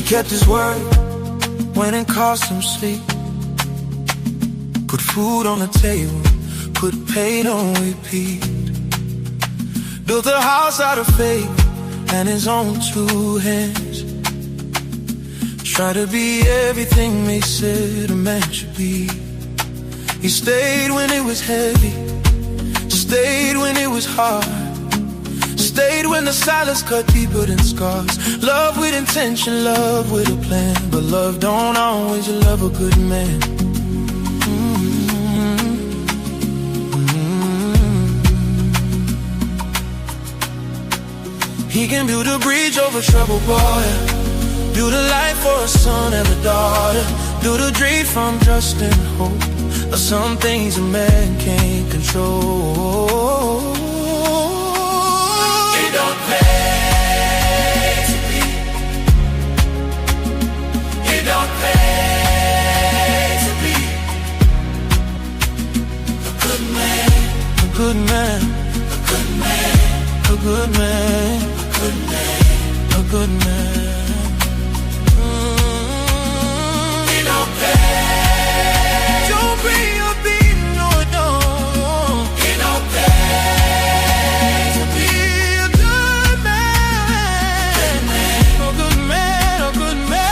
He kept his word when it cost him sleep. Put food on the table, put pain on repeat. Built a house out of faith and his own two hands. Tried to be everything they said a man should be. He stayed when it was heavy, stayed when it was hard, stayed when the silence cut deeper than scars. Love with intention, love with a plan, but love don't always love a good man. He can build a bridge over troubled water, build a life for a son and a daughter, build a dream from trust and hope, of some things a man can't control. It don't pay to be, it don't pay to be a good man, a good man, a good man, a good man, a good man, a good man. It don't pay. Don't bring your beat, no, no. It don't pay to be a good man. Good man. A good man, a good man.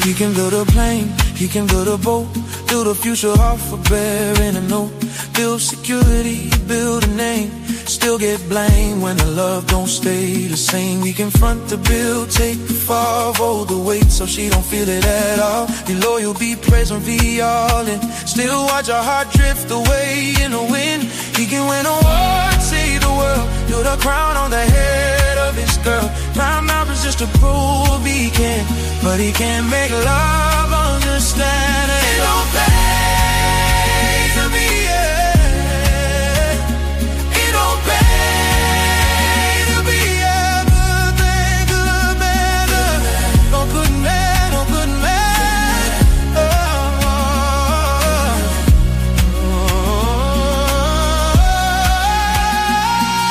He can build a plane, he can build a boat, build a future off a bearing a note, build security, build a name, still get blamed when the love don't stay the same. We confront the bill, take the fall, hold the weight so she don't feel it at all. Be loyal, be present, be all in, still watch our heart drift away in the wind. He can win a war, save the world, build a crown on the head of his girl. Climb mountains just to prove he can, but he can't make love understand. It don't pay to be, it don't pay to be a good thing, good man, a good man, a good man.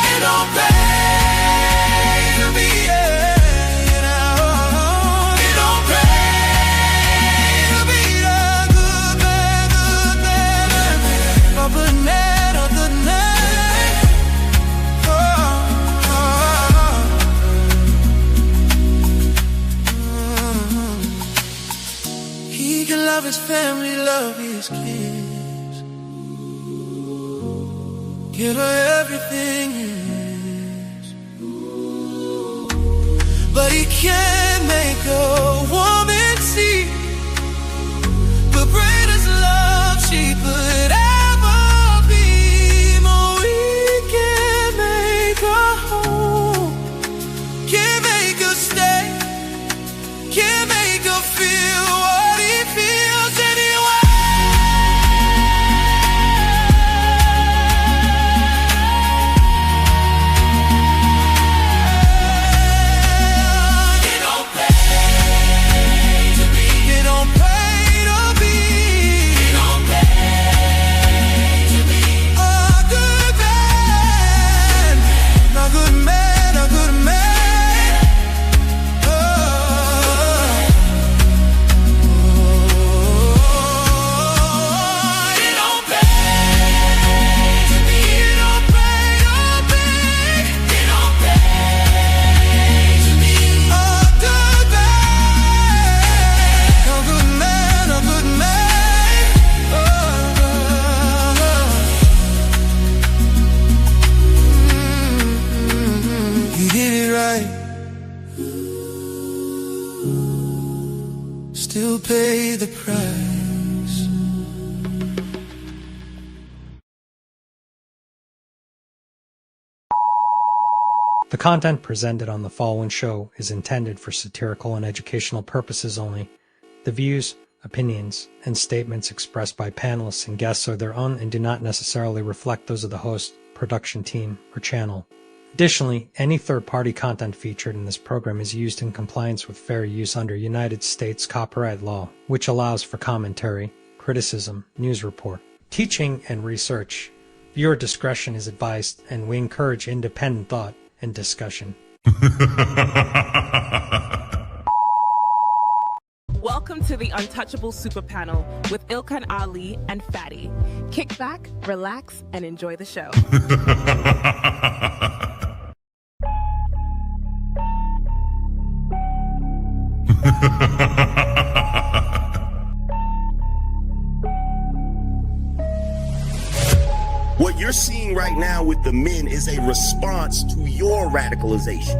It don't pay to be, it don't pay to be a good man, a good man, a good man. He can love his family, love his kids, give her everything he is, but he can't make a woman see the greatest love she could ever be. But we can't make her home, can't make her stay, can't make her feel what he feels anyway. It don't pay to be, it don't pay to be, it don't pay to be a good man, a good man, a good man. It don't pay to be, it don't pay to be, it don't pay to be a good man, a good man, a good man. He did it right, still pay the price. The content presented on the following show is intended for satirical and educational purposes only. The views, opinions, and statements expressed by panelists and guests are their own and do not necessarily reflect those of the host, production team, or channel. Additionally, any third-party content featured in this program is used in compliance with fair use under United States copyright law, which allows for commentary, criticism, news report, teaching, and research. Viewer discretion is advised, and we encourage independent thought and discussion. Welcome to the Untouchable Super Panel with Ilkan Ali and Fatty. Kick back, relax, and enjoy the show. What you're seeing right now with the men is a response to your radicalization.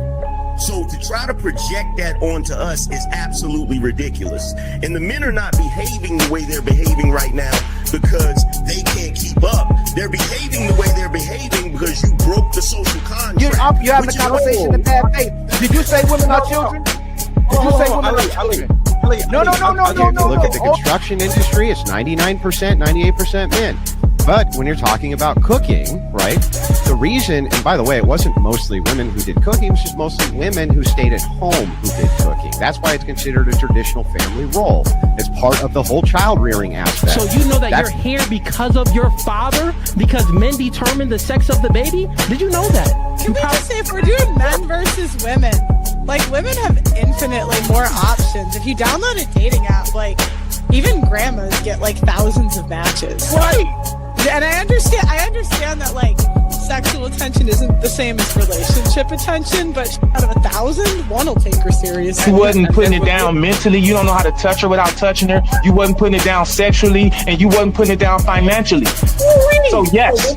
So to try to project that onto us is absolutely ridiculous. And the men are not behaving the way they're behaving right now because they can't keep up. They're behaving the way they're behaving because you broke the social contract. You're having a conversation in bad faith. Did you say women are children? Did you say women are children? No. Look at the construction industry. It's 99%, 98% men. But when you're talking about cooking, right, the reason, and by the way, it wasn't mostly women who did cooking, it was just mostly women who stayed at home who did cooking. That's why it's considered a traditional family role. It's part of the whole child rearing aspect. So you know that you're here because of your father? Because men determine the sex of the baby? Did you know that? Can we just say, if we're doing men versus women, like, women have infinitely more options. If you download a dating app, like, even grandmas get like thousands of matches. Right. And I understand that, like, sexual attention isn't the same as relationship attention, but out of 1,000, one will take her seriously. You wasn't putting it down mentally. You don't know how to touch her without touching her. You wasn't putting it down sexually, and you wasn't putting it down financially. So yes.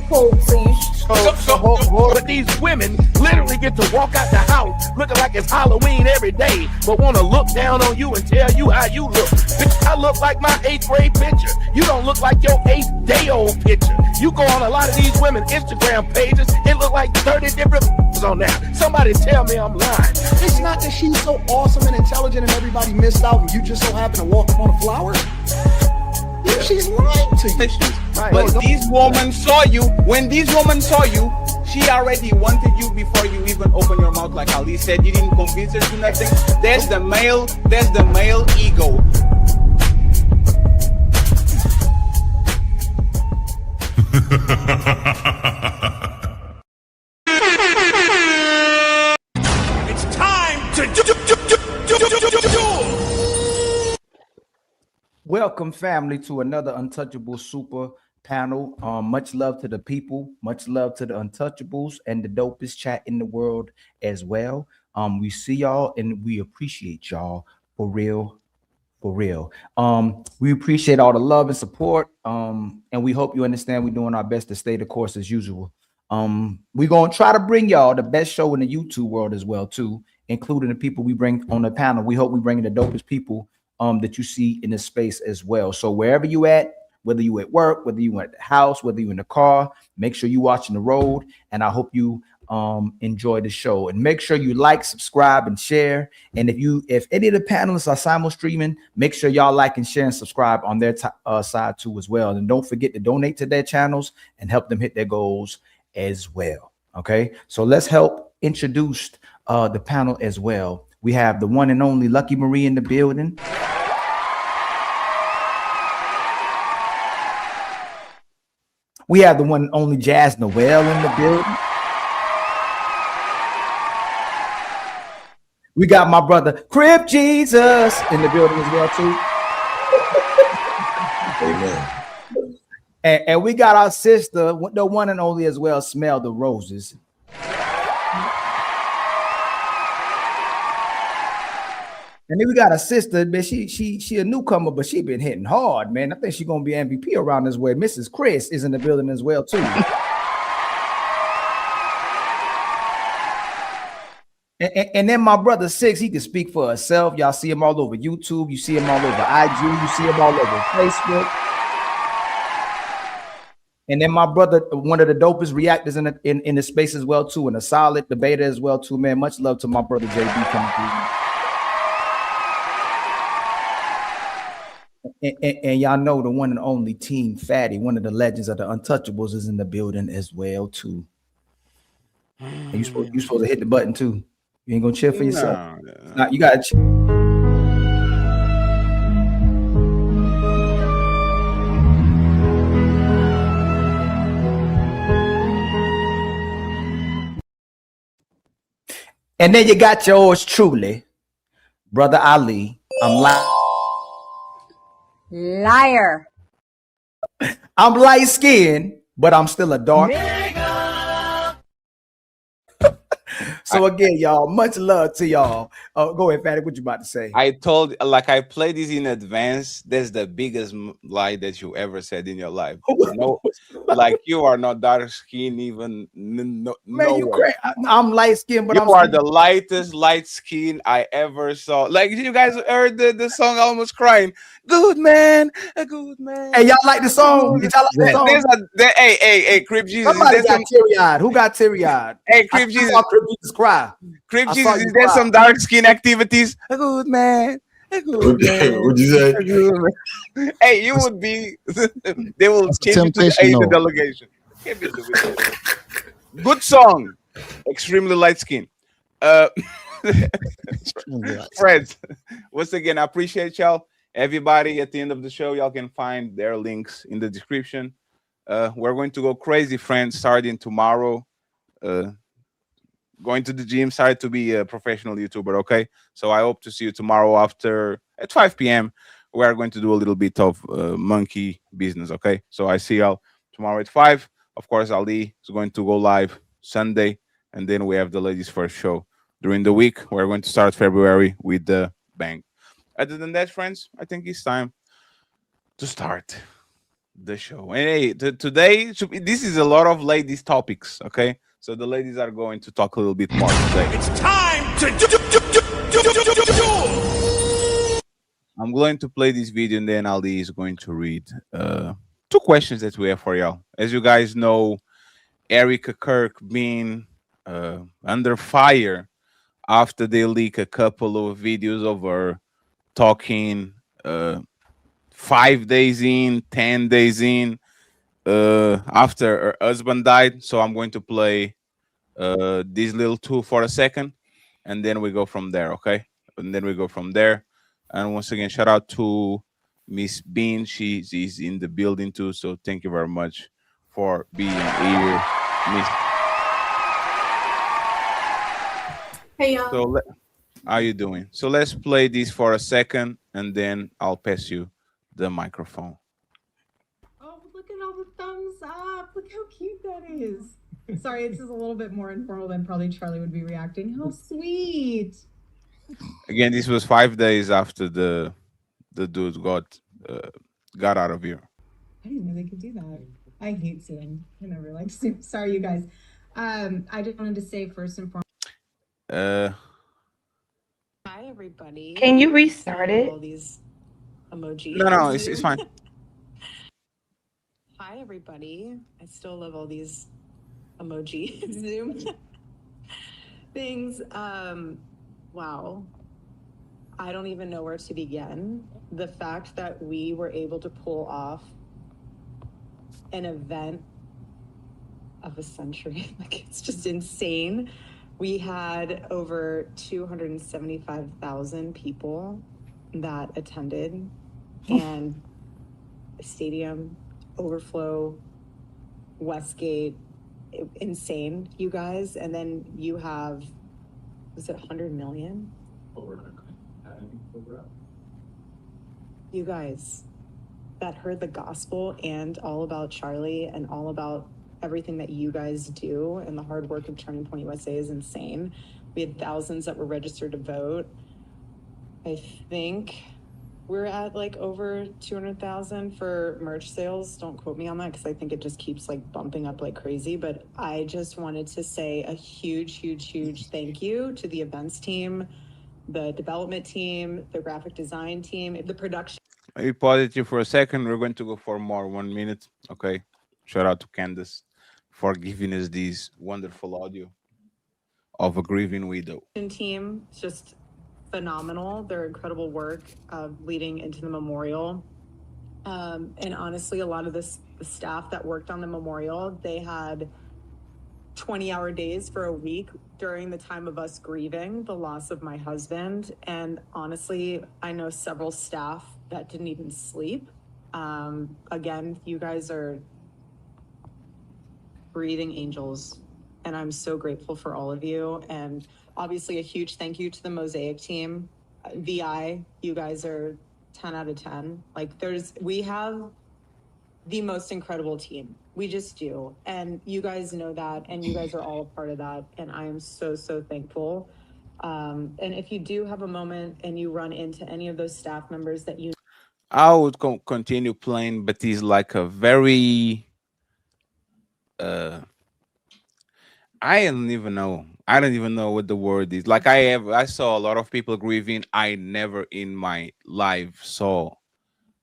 But these women literally get to walk out the house looking like it's Halloween every day, but want to look down on you and tell you how you look. Bitch, I look like my 8th grade picture. You don't look like your 8th day old picture. You go on a lot of these women Instagram pages, it look like 30 different on there. Somebody tell me I'm lying. It's not that she's so awesome and intelligent and everybody missed out and you just so happen to walk up on a flower. Yeah, she's lying to you. Right. But these women saw you. When these women saw you, she already wanted you before you even open your mouth. Like Ali said, you didn't convince her to nothing. There's the male ego. It's time to do. Welcome, family, to another Untouchable Super Panel. Much love to the people, much love to the Untouchables and the dopest chat in the world as well. We see y'all and we appreciate y'all for real. We appreciate all the love and support, and we hope you understand we're doing our best to stay the course as usual. We're gonna try to bring y'all the best show in the YouTube world as well too, including the people we bring on the panel. We hope we bring the dopest people that you see in this space as well. So wherever you at, whether you at work, whether you at the house, whether you in the car, make sure you watching the road, and I hope you enjoy the show. And make sure you like, subscribe, and share. And if any of the panelists are simul streaming, make sure y'all like and share and subscribe on their side too as well. And don't forget to donate to their channels and help them hit their goals as well. Okay, so let's help introduce the panel as well. We have the one and only Lucky Marie in the building. We have the one and only Jazz Noel in the building. We got my brother Crip Jesus in the building as well too. Amen. And we got our sister, the one and only as well, Smell the Roses. And then we got a sister, man. She a newcomer, but she been hitting hard, man. I think she's gonna be MVP around this way. Mrs. Chris is in the building as well too. And then my brother Six, he can speak for himself. Y'all see him all over YouTube. You see him all over IG. You see him all over Facebook. And then my brother, one of the dopest reactors in the space as well too, and a solid debater as well too, man. Much love to my brother JB coming through. And y'all know the one and only Team Fatty, one of the legends of the Untouchables, is in the building as well too. And you supposed to hit the button too. You ain't gonna cheer for yourself. No, you gotta cheer. And then you got yours truly, Brother Ali. I'm Liar. I'm light skinned, but I'm still a dark. So again, y'all, much love to y'all. Go ahead, Fatty. What you about to say? I played this in advance. That's the biggest lie that you ever said in your life. No, like you are not dark skin even. No, Man, you nowhere. crazy. I'm light skinned, but You I'm are the lightest light skin I ever saw. Like you guys heard the song, almost crying. Good man, a good man. Hey, y'all like the song? Did y'all like the song? Hey, Crip Jesus. Somebody got teary-eyed. Who got teary-eyed? Hey, Crip Jesus. I saw Crip Jesus cry. Crip Jesus, is there some dark skin activities? A good man. A good man. What'd you say? A good man. Hey, you would be. They will change you to the delegation. Good song. Extremely light skin. Friends, once again, I appreciate y'all. Everybody at the end of the show, y'all can find their links in the description. We're going to go crazy, friends, starting tomorrow. Going to the gym, started to be a professional YouTuber, okay? So I hope to see you tomorrow at 5 p.m. We are going to do a little bit of monkey business, okay? So I see y'all tomorrow at 5. Of course, Ali is going to go live Sunday, and then we have the ladies' first show. During the week, we're going to start February with the bang. Other than that, friends, I think it's time to start the show. And hey, today, this is a lot of ladies' topics, okay? So the ladies are going to talk a little bit more today. It's time to I'm going to play this video, and then Ali is going to read 2 questions that we have for y'all. As you guys know, Erica Kirk being under fire after they leak a couple of videos of her talking 5 days in, 10 days in, after her husband died. So I'm going to play this little 2 for a second, and then we go from there, okay? And then we go from there. And once again, shout out to Miss Bean. She's in the building too, so thank you very much for being here, Miss. Hey y'all. So how you doing? So let's play this for a second, and then I'll pass you the microphone. Oh, look at all the thumbs up. Look how cute that is. Sorry, this is a little bit more informal than probably Charlie would be reacting. How sweet. Again, this was 5 days after the dude got out of here. I didn't know they could do that. I hate suing. I never like suing. Sorry, you guys. I just wanted to say first and foremost. Hi, everybody. Can you restart it? All these emojis. No, it's fine. Hi, everybody. I still love all these emoji Zoom things. Wow. I don't even know where to begin. The fact that we were able to pull off an event of a century, like it's just insane. We had over 275,000 people that attended, and stadium overflow, Westgate, insane, you guys. And then you have, was it 100 million? You guys that heard the gospel and all about Charlie and all about everything that you guys do, and the hard work of Turning Point USA is insane. We had thousands that were registered to vote. I think we're at like over 200,000 for merch sales. Don't quote me on that because I think it just keeps like bumping up like crazy. But I just wanted to say a huge, huge, huge thank you to the events team, the development team, the graphic design team, the production. I paused you for a second. We're going to go for more 1 minute. Okay. Shout out to Candace for giving us this wonderful audio of a grieving widow. Team, just phenomenal. Their incredible work of leading into the memorial. And honestly, a lot of the staff that worked on the memorial, they had 20-hour days for a week during the time of us grieving the loss of my husband. And honestly, I know several staff that didn't even sleep. Again, you guys are breathing angels. and I'm so grateful for all of you. And obviously, a huge thank you to the Mosaic team. VI, you guys are 10 out of 10. Like, we have the most incredible team. We just do. And you guys know that, and you guys are all a part of that. And I am so, so thankful. And if you do have a moment and you run into any of those staff members that you I would continue playing, but he's like a very I don't even know. I don't even know what the word is. Like I saw a lot of people grieving. I never in my life saw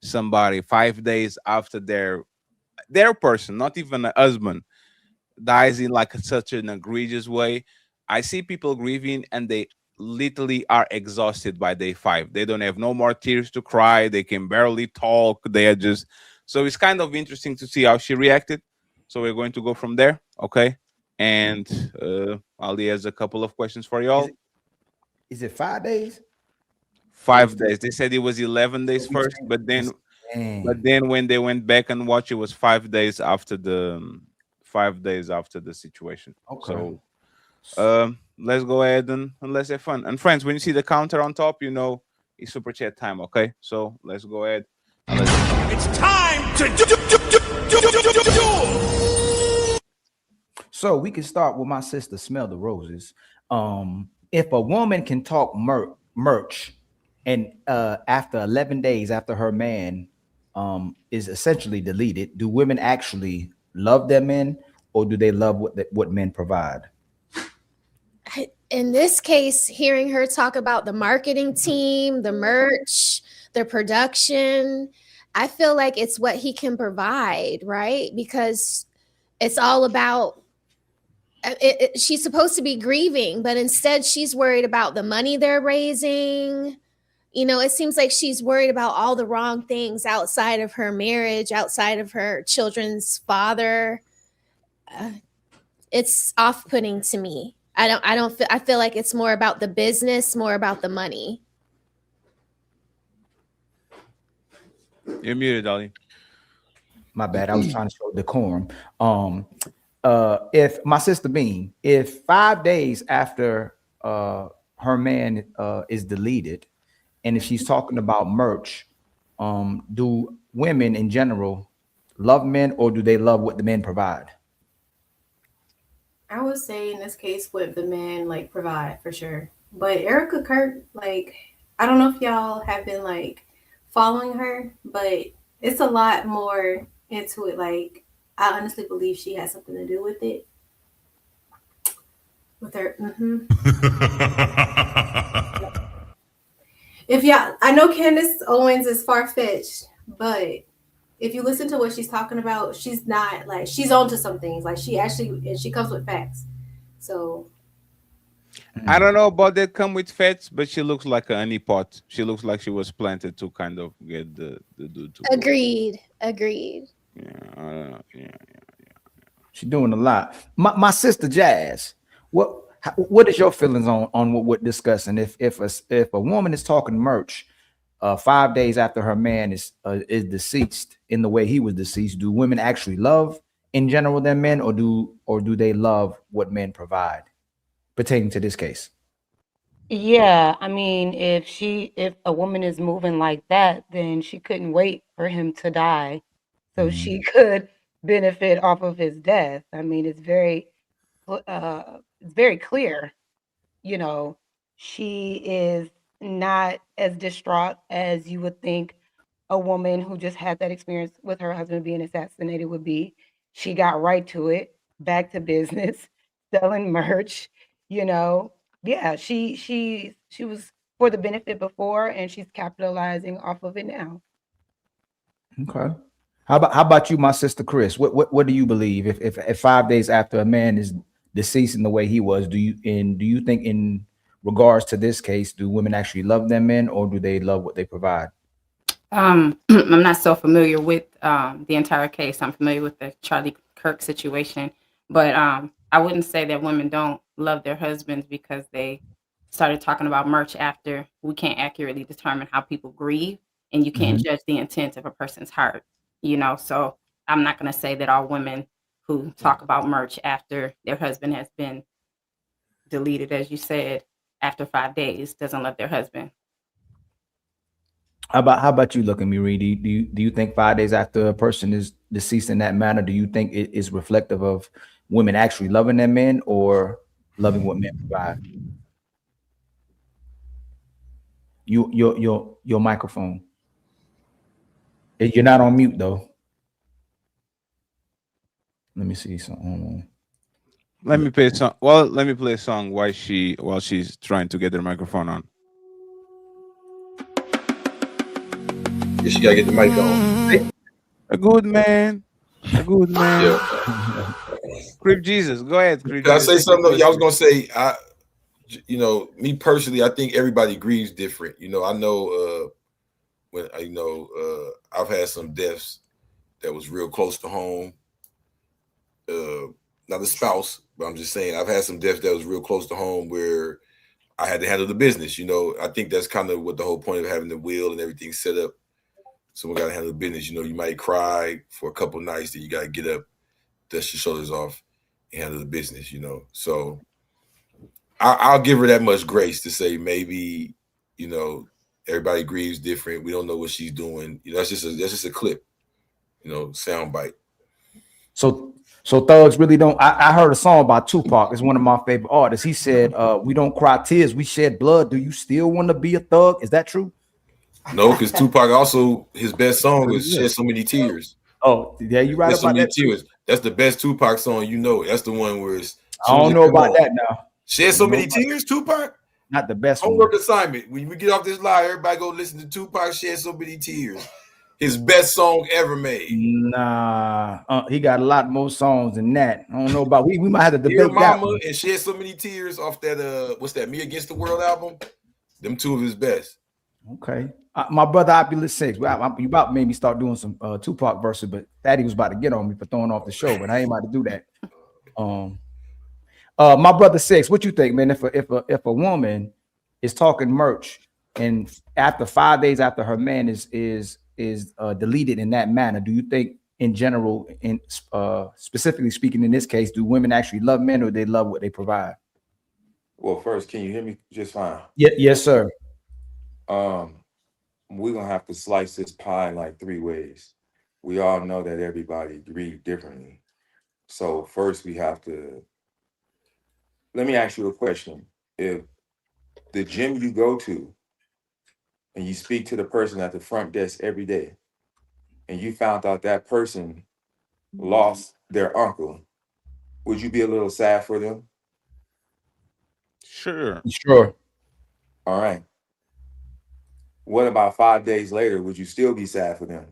somebody 5 days after their person, not even a husband, dies in like such an egregious way. I see people grieving and they literally are exhausted by day 5. They don't have no more tears to cry. They can barely talk. They are just, so it's kind of interesting to see how she reacted. So we're going to go from there. Okay. And Ali has a couple of questions for y'all. Is it 5 days? 5 days. They said it was 11 days first, but then when they went back and watched, it was 5 days after the 5 days after the situation. Okay. So let's go ahead and let's have fun. And friends, when you see the counter on top, you know it's super chat time. Okay, so let's go ahead. It's time to do. So we can start with my sister, Smell the Roses. If a woman can talk merch, and after 11 days after her man is essentially deleted, do women actually love their men, or do they love what men provide? In this case, hearing her talk about the marketing team, the merch, the production, I feel like it's what he can provide, right? Because it's all about she's supposed to be grieving, but instead she's worried about the money they're raising. You know, it seems like she's worried about all the wrong things outside of her marriage, outside of her children's father. It's off-putting to me. I feel like it's more about the business, more about the money. You're muted, Ali. My bad. I was trying to show decorum. If my sister Bean, if 5 days after her man is deleted, and if she's talking about merch, do women in general love men, or do they love what the men provide? I would say in this case what the men like provide for sure. But Erica Kirk, like, I don't know if y'all have been like following her, but it's a lot more into it. Like, I honestly believe she has something to do with it. With her. If y'all, I know Candace Owens is far-fetched, but if you listen to what she's talking about, she's not like, she's onto some things. Like, she comes with facts. So I don't know about that come with facts, but she looks like an honeypot. She looks like she was planted to kind of get the dude to Agreed. Yeah. She's doing a lot. My sister Jazz, what is your feelings on what we're discussing? If a woman is talking merch 5 days after her man is deceased in the way he was deceased, do women actually love in general their men, or do they love what men provide pertaining to this case? Yeah, I mean, if a woman is moving like that, then she couldn't wait for him to die so she could benefit off of his death. I mean, it's very clear, you know, she is not as distraught as you would think a woman who just had that experience with her husband being assassinated would be. She got right to it, back to business, selling merch, you know. Yeah, she was for the benefit before, and she's capitalizing off of it now. Okay. How about you, my sister Chris? What do you believe? If 5 days after a man is deceased in the way he was, do you think in regards to this case, do women actually love their men, or do they love what they provide? I'm not so familiar with the entire case. I'm familiar with the Charlie Kirk situation, but I wouldn't say that women don't love their husbands because they started talking about merch after. We can't accurately determine how people grieve, and you can't judge the intent of a person's heart, you know. So I'm not going to say that all women who talk about merch after their husband has been deleted, as you said, after 5 days, doesn't love their husband. How about you, look at me, Reed? Do you think 5 days after a person is deceased in that manner, do you think it is reflective of women actually loving their men or loving what men provide? Your microphone. You're not on mute though. Let me see something. Let me play a song. Well, let me play a song while she's trying to get the microphone on. Yeah, she gotta get the mic on. A good man. A good man. Crip Jesus. Go ahead, Crip Can I Jesus. say something though? Yeah, I was gonna say, me personally, I think everybody grieves different. I know when I've had some deaths that was real close to home. Not the spouse, but I'm just saying I've had some deaths that was real close to home where I had to handle the business. I think that's kind of what the whole point of having the will and everything set up. Someone got to handle the business. You might cry for a couple nights, then you got to get up, dust your shoulders off, and handle the business. So I'll give her that much grace to say maybe everybody grieves different. We don't know what she's doing. That's just a clip. Sound bite. So thugs really don't. I heard a song by Tupac. It's one of my favorite artists. He said, "We don't cry tears, we shed blood. Do you still want to be a thug?" Is that true? No, because Tupac also, his best song was "Shed So Many Tears." Oh, yeah, you right about that. Tears. That's the best Tupac song. That's the one where it's. I don't know about that now. Shed So Many Tears, Tupac. Not the best homework assignment. When we get off this live, everybody go listen to Tupac "Shed So Many Tears." His best song ever made. Nah, he got a lot more songs than that. I don't know about. We might have to debate Dear that Mama one. and Shed So Many Tears off that what's that, Me Against the World album? Them two of his best. Okay. My brother Opulus 6. You about made me start doing some Tupac verses, but Thaddy was about to get on me for throwing off the show, but I ain't about to do that. My brother 6, what you think, man? If a woman is talking merch and after 5 days after her man is deleted in that manner, do you think in general, specifically speaking in this case, do women actually love men or they love what they provide? Well, first, can you hear me just fine? Yes, sir. We're gonna have to slice this pie like 3 ways. We all know that everybody grieve differently. So first we have to, let me ask you a question. If the gym you go to and you speak to the person at the front desk every day and you found out that person lost their uncle, would you be a little sad for them? Sure. All right. What about 5 days later? Would you still be sad for them?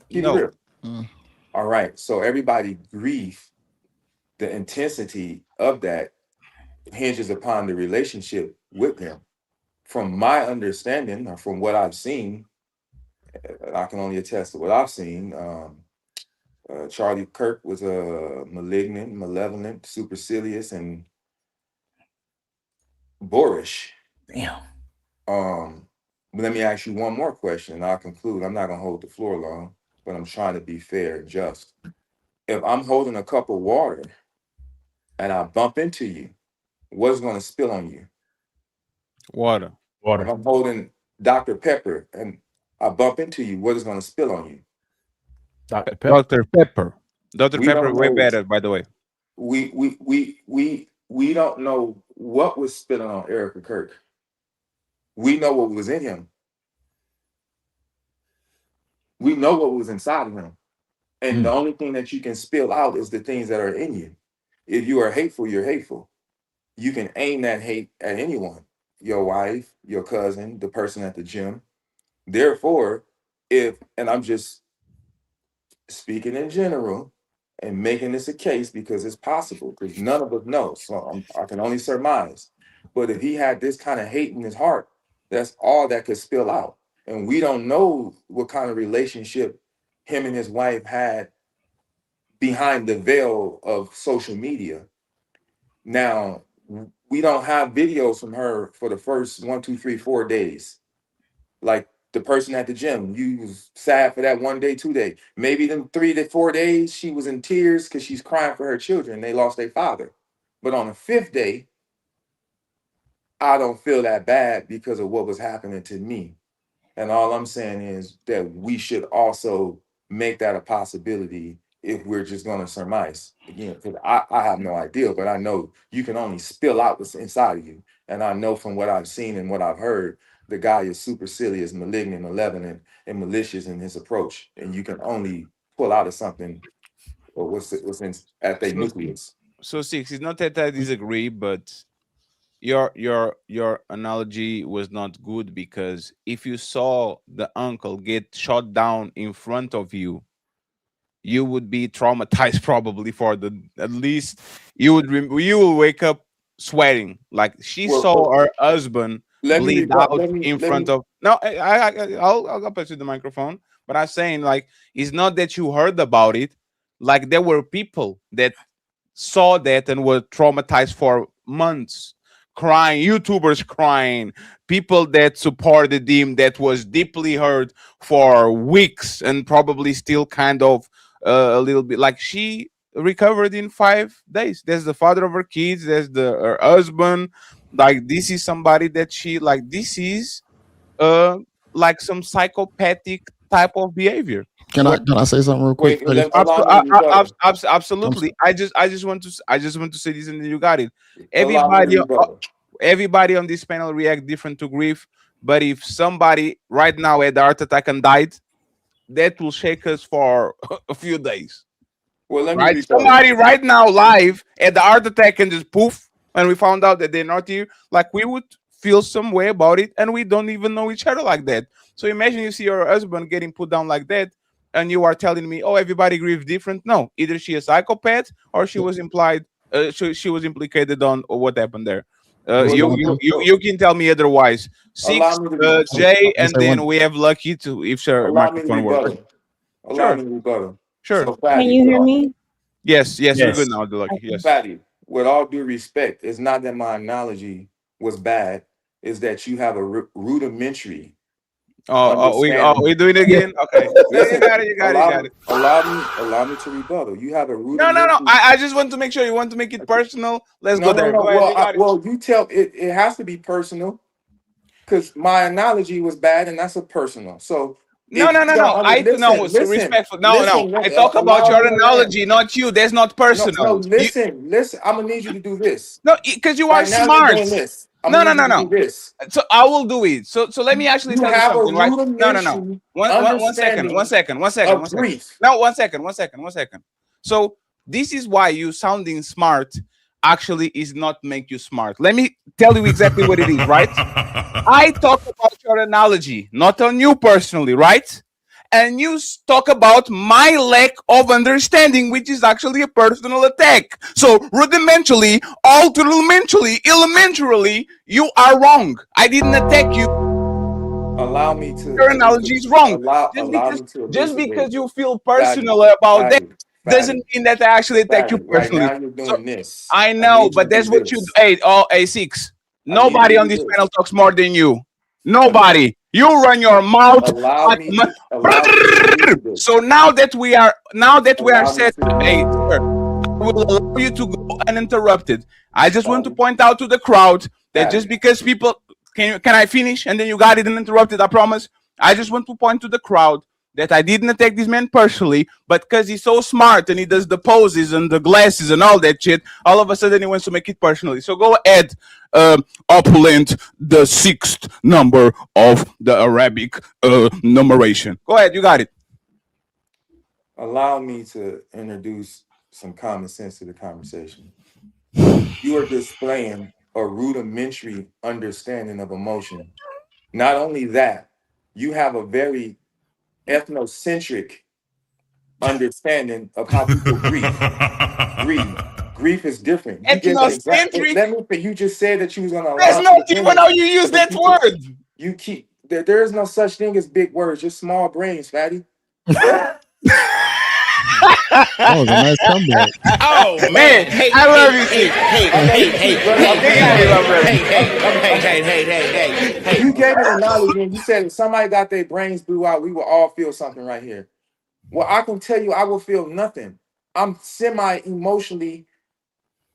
Keep it real. All right. So everybody grief, the intensity of that hinges upon the relationship with them. From my understanding, or from what I've seen, I can only attest to what I've seen. Charlie Kirk was a malignant, malevolent, supercilious, and boorish. Damn. Let me ask you one more question, and I'll conclude. I'm not gonna hold the floor long, but I'm trying to be fair and just. If I'm holding a cup of water and I bump into you, what's gonna spill on you? Water. If I'm holding Dr. Pepper and I bump into you, what is gonna spill on you? Dr. Dr. Pepper. Dr. We Pepper don't way know. better, by the way. We don't know what was spilling on Erica Kirk. We know what was in him. We know what was inside of him. And the only thing that you can spill out is the things that are in you. If you are hateful, you're hateful. You can aim that hate at anyone, your wife, your cousin, the person at the gym. Therefore, and I'm just speaking in general and making this a case because it's possible, because none of us know. So I can only surmise. But if he had this kind of hate in his heart, that's all that could spill out. And we don't know what kind of relationship him and his wife had behind the veil of social media. Now, we don't have videos from her for the first 1, 2, 3, 4 days. Like The person at the gym, you was sad for that 1 day, 2 day. Maybe them 3 to 4 days, she was in tears because she's crying for her children. They lost their father. But on the 5th day, I don't feel that bad because of what was happening to me. And all I'm saying is that we should also make that a possibility if we're just going to surmise. Again, because I have no idea, but I know you can only spill out what's inside of you. And I know from what I've seen and what I've heard, the guy is supercilious, malignant, malevolent, and malicious in his approach. And you can only pull out of something or what's in at their nucleus. So Six, it's not that I disagree, but your analogy was not good, because if you saw the uncle get shot down in front of you, you would be traumatized probably for the at least you will wake up sweating like she saw her husband bleed out in front of. No, I'll go back to the microphone, but I'm saying like it's not that you heard about it, like there were people that saw that and were traumatized for months, crying, YouTubers crying, people that supported him that was deeply hurt for weeks and probably still kind of a little bit. Like she recovered in 5 days. There's the father of her kids, there's her husband. Like this is somebody that she like, this is like some psychopathic type of behavior. Can I say something real quick? Absolutely. I just want to say this, and then you got it. Everybody on this panel react different to grief, but if somebody right now had a heart attack and died, that will shake us for a few days. Well, let me right? Somebody right now live had the heart attack and just poof, and we found out that they're not here. Like we would feel some way about it, and we don't even know each other like that. So imagine you see your husband getting put down like that, and you are telling me, "Oh, everybody grieves different." No, either she a psychopath or she was implied. She was implicated on what happened there. You can tell me otherwise. Six, Jay, and then we have Lucky to if her microphone works. Allow me to rebuttal. Sure. So, Can you hear me? Yes, you're good now, Lucky. Yes. Fatty, with all due respect, it's not that my analogy was bad. It's that you have a rudimentary. We doing it again? Okay. You got it. Allow me to rebuttal. You have a rudimentary. No. I just want to make sure you want to make it personal. Let's go there. No. Go ahead, You tell it. It has to be personal, because my analogy was bad, and that's a personal. So no. So respectful. No. I talk about your analogy, not you. That's not personal. No, listen. I'm gonna need you to do this. No, because you are smart. No. So I will do it. So let me actually tell you something, right? No. One second. No, one second. So this is why you sounding smart actually is not make you smart. Let me tell you exactly what it is, right? I talk about your analogy, not on you personally, right? And you talk about my lack of understanding, which is actually a personal attack. So rudimentarily, elementarily, you are wrong. I didn't attack you. Allow me to. Your analogy is wrong. Just because you feel personal about that doesn't mean that I actually attack you personally. Right now you're doing this. I know, but that's what you do. Hey, Six. Nobody on this panel talks more than you. Nobody. You run your mouth. So now that we are set, hey, sir, will allow you to go uninterrupted. I just want to point out to the crowd that just because people can I finish and then you got it uninterrupted, I promise. I just want to point to the crowd that I didn't attack this man personally, but because he's so smart and he does the poses and the glasses and all that shit, all of a sudden he wants to make it personally. So go ahead, opulent, the 6th number of the Arabic numeration. Go ahead, you got it. Allow me to introduce some common sense to the conversation. You are displaying a rudimentary understanding of emotion. Not only that, you have a very ethnocentric understanding of how people grief is different. Ethnocentric. You just said that you was gonna. That's not even how you use that word. You keep there is no such thing as big words, just small brains, fatty. That was a nice comeback. Oh man, hey, I love you, hey, Chief. hey. You gave an analogy and you said if somebody got their brains blew out, we will all feel something right here. Well, I can tell you, I will feel nothing. I'm semi-emotionally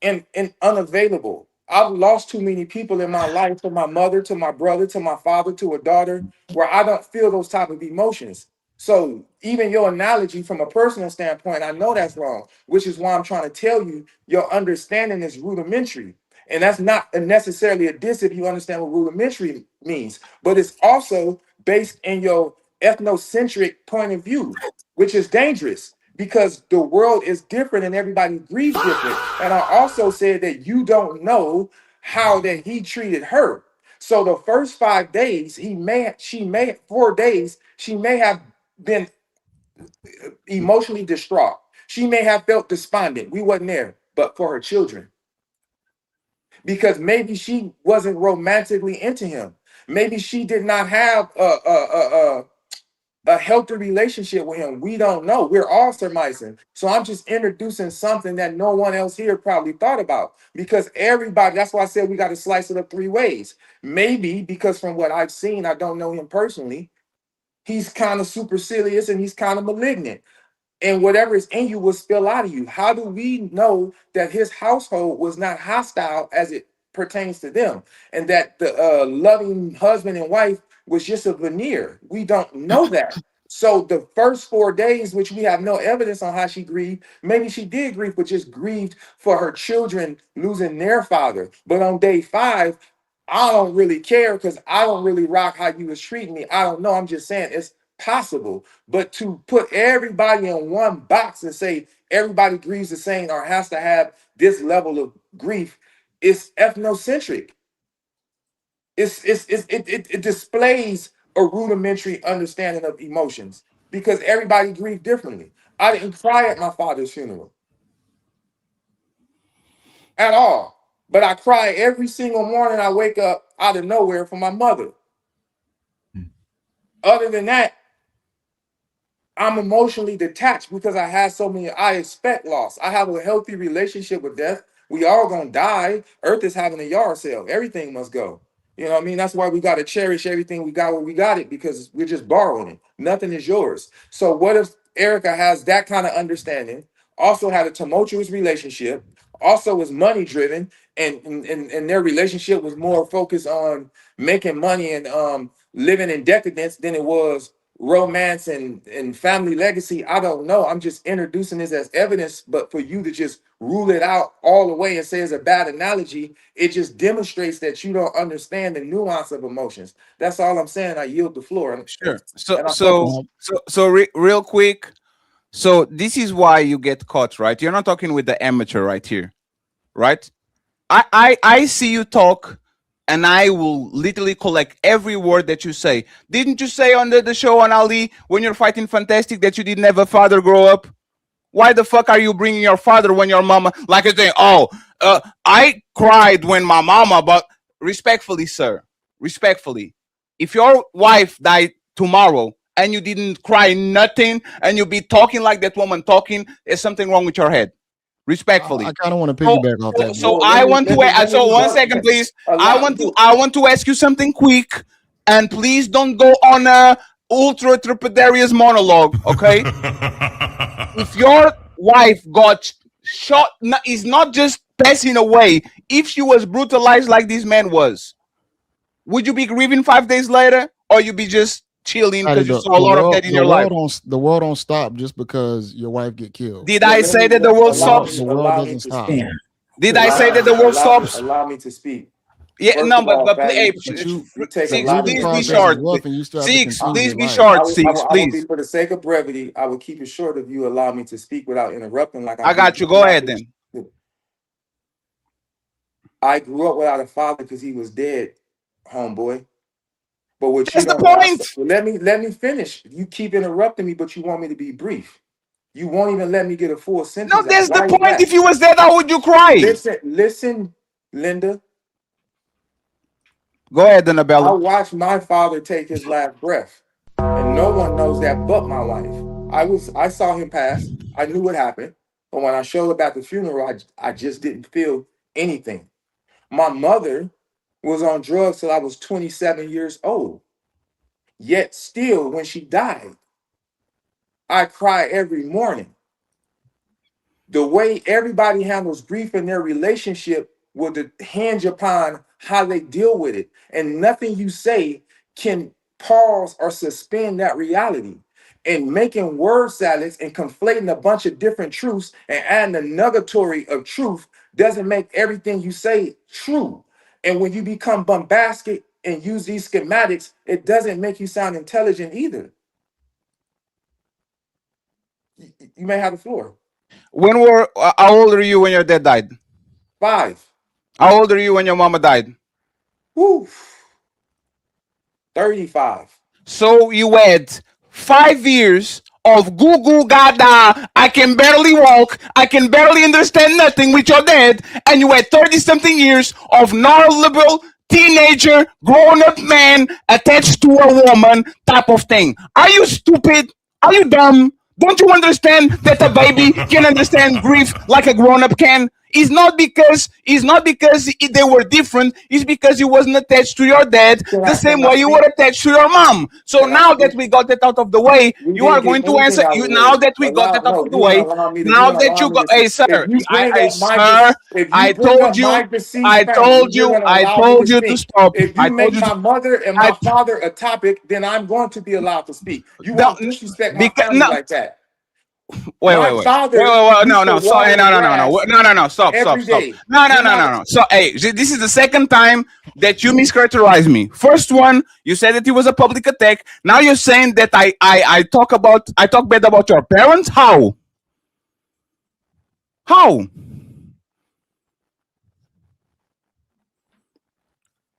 and unavailable. I've lost too many people in my life, to my mother, to my brother, to my father, to a daughter, where I don't feel those type of emotions. So even your analogy from a personal standpoint, I know that's wrong, which is why I'm trying to tell you your understanding is rudimentary. And that's not necessarily a diss if you understand what rudimentary means, but it's also based in your ethnocentric point of view, which is dangerous because the world is different and everybody grieves different. And I also said that you don't know how that he treated her. So the first 5 days, 4 days, she may have been emotionally distraught. She may have felt despondent. We wasn't there, but for her children. Because maybe she wasn't romantically into him. Maybe she did not have a healthy relationship with him. We don't know. We're all surmising. So I'm just introducing something that no one else here probably thought about because everybody, that's why I said we got to slice it up 3 ways. Maybe because from what I've seen, I don't know him personally, he's kind of supercilious and he's kind of malignant. And whatever is in you will spill out of you. How do we know that his household was not hostile as it pertains to them, and that the loving husband and wife was just a veneer? We don't know that. So the first 4 days, which we have no evidence on how she grieved, maybe she did grieve, but just grieved for her children losing their father. But on day 5, I don't really care because I don't really rock how you was treating me. I don't know. I'm just saying it's possible. But to put everybody in one box and say everybody grieves the same or has to have this level of grief is ethnocentric. It displays a rudimentary understanding of emotions because everybody grieved differently. I didn't cry at my father's funeral at all, but I cry every single morning I wake up out of nowhere for my mother. Other than that, I'm emotionally detached because I expect loss. I have a healthy relationship with death. We all gonna die. Earth is having a yard sale. Everything must go. You know what I mean? That's why we got to cherish everything we got when we got it because we're just borrowing it. Nothing is yours. So what if Erica has that kind of understanding, also had a tumultuous relationship, also was money driven, and their relationship was more focused on making money and living in decadence than it was romance and family legacy? I don't know. I'm just introducing this as evidence, but for you to just rule it out all the way and say it's a bad analogy, it just demonstrates that you don't understand the nuance of emotions. That's all I'm saying. I yield the floor. Sure. Real quick. So this is why you get caught, right? You're not talking with the amateur right here, right? I see you talk, and I will literally collect every word that you say. Didn't you say on the show on Ali when you're fighting Fantastic that you didn't have a father grow up? Why the fuck are you bringing your father when your mama, like I say, I cried when my mama, but respectfully, sir, respectfully, if your wife died tomorrow and you didn't cry nothing and you be talking like that woman talking, there's something wrong with your head. Respectfully. I kind of want to piggyback off that. So I want to. So 1 second, please. I want to ask you something quick, and please don't go on a ultra trepidarious monologue, okay? If your wife got shot, is not just passing away. If she was brutalized like this man was, would you be grieving 5 days later, or you be just chilling because you saw a lot of that in your life? The world don't stop just because your wife get killed. Did I say that the world stops? The world doesn't stop. Did I say that the world stops? Allow me to speak. Yeah, First no, of all, but Fatty, please be short. Please be short. Please. For the sake of brevity, I will keep it short if you allow me to speak without interrupting. Like I got you. Go ahead then. I grew up without a father because he was dead, homeboy. But what That's the point. Let me finish. You keep interrupting me, but you want me to be brief. You won't even let me get a full sentence. No, that's the point. If you was dead, how would you cry? Listen, Linda. Go ahead, Annabella. I watched my father take his last breath, and no one knows that but my wife. I saw him pass. I knew what happened. But when I showed up at the funeral, I just didn't feel anything. My mother was on drugs till I was 27 years old. Yet still, when she died, I cry every morning. The way everybody handles grief in their relationship will hinge upon how they deal with it. And nothing you say can pause or suspend that reality. And making word salads and conflating a bunch of different truths and adding a nugatory of truth doesn't make everything you say true. And when you become bombastic and use these schematics, it doesn't make you sound intelligent either. You may have the floor. How old were you when your dad died? 5. How old are you when your mama died? Woo. 35. So you had 5 years of goo goo gaga. I can barely walk. I can barely understand nothing with your dad. And you had 30 something years of neoliberal teenager, grown up man attached to a woman type of thing. Are you stupid? Are you dumb? Don't you understand that a baby can understand grief like a grown up can? It's not because they were different. It's because you wasn't attached to your dad the same way you were attached to your mom. So now that we got that out of the way, you are going to answer. You now that we got that out of the way, now that you got, hey sir, I told you to stop. If you make my mother and my father a topic, then I'm going to be allowed to speak. You won't disrespect my family like that. Wait, stop. No. So, hey, this is the second time that you mischaracterized me. First one, you said that it was a public attack. Now you're saying that I talk bad about your parents. How?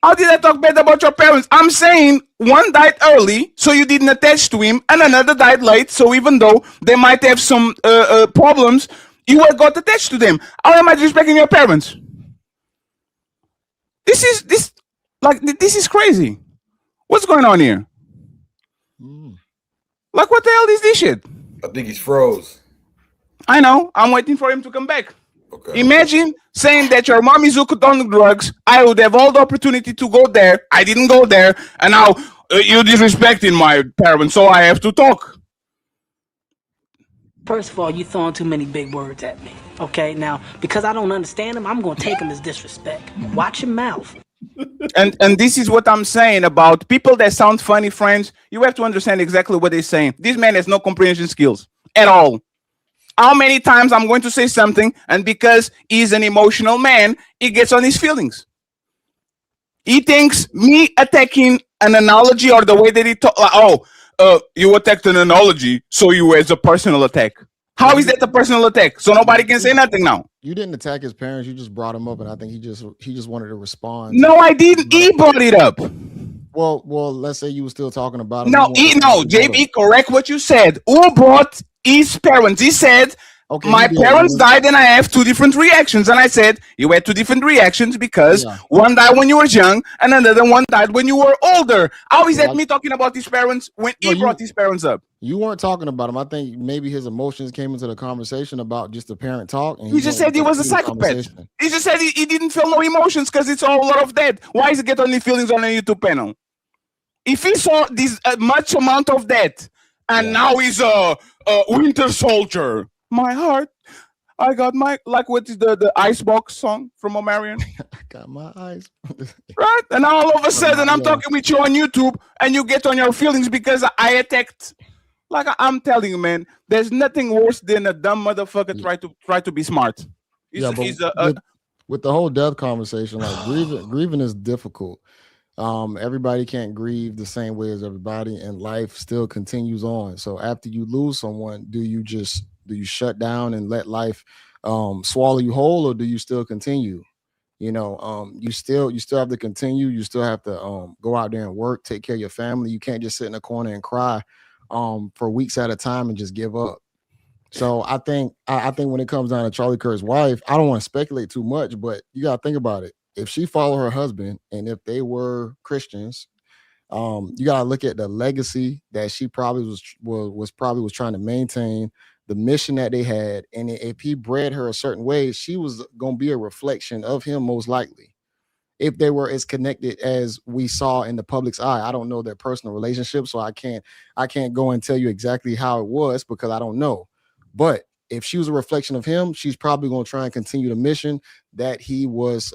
How did I talk bad about your parents? I'm saying one died early, so you didn't attach to him, and another died late, so even though they might have some problems, you got attached to them. How am I disrespecting your parents? This is crazy. What's going on here? Like, what the hell is this shit? I think he's froze. I know. I'm waiting for him to come back. Okay. Imagine saying that your mom is hooked on drugs. I would have all the opportunity to go there. I didn't go there. And now you're disrespecting my parents, so I have to talk. First of all, you're throwing too many big words at me. Okay? Now, because I don't understand them, I'm going to take them as disrespect. Watch your mouth. And this is what I'm saying about people that sound funny, friends. You have to understand exactly what they're saying. This man has no comprehension skills at all. How many times I'm going to say something, and because he's an emotional man, he gets on his feelings. He thinks me attacking an analogy or the way that he talk, you attacked an analogy, so you as a personal attack. How is that a personal attack? So nobody can say nothing now. You didn't attack his parents. You just brought him up, and I think he just wanted to respond. No, I didn't. He brought it up. Well, let's say you were still talking about him. No, JB, correct what you said. Who brought his parents? He said, okay, my parents died and I have 2 different reactions. And I said, you had 2 different reactions because one died when you were young and another one died when you were older. How is that me talking about his parents when he brought his parents up? You weren't talking about him. I think maybe his emotions came into the conversation about just the parent talk. And he just said he was a psychopath. He just said he didn't feel no emotions because it's all a lot of that. Why is he get only feelings on a YouTube panel? If he saw this much amount of that, and now he's a winter soldier. My heart, I got my, like, what is the Icebox song from Omarion? I got my eyes. Right? And now all of a sudden I'm talking with you on YouTube and you get on your feelings because I attacked. Like, I'm telling you, man, there's nothing worse than a dumb motherfucker try to be smart. With the whole death conversation, like grieving is difficult. Everybody can't grieve the same way as everybody, and life still continues on. So after you lose someone, do you shut down and let life swallow you whole, or do you still continue? You still have to continue. You still have to go out there and work, take care of your family. You can't just sit in a corner and cry for weeks at a time and just give up. So I think when it comes down to Charlie Kirk's wife, I don't want to speculate too much, but you got to think about it. If she followed her husband and if they were Christians, you got to look at the legacy that she probably was trying to maintain, the mission that they had, and if he bred her a certain way, she was going to be a reflection of him most likely. If they were as connected as we saw in the public's eye. I don't know their personal relationship, so I can't go and tell you exactly how it was because I don't know. But if she was a reflection of him, she's probably going to try and continue the mission that he was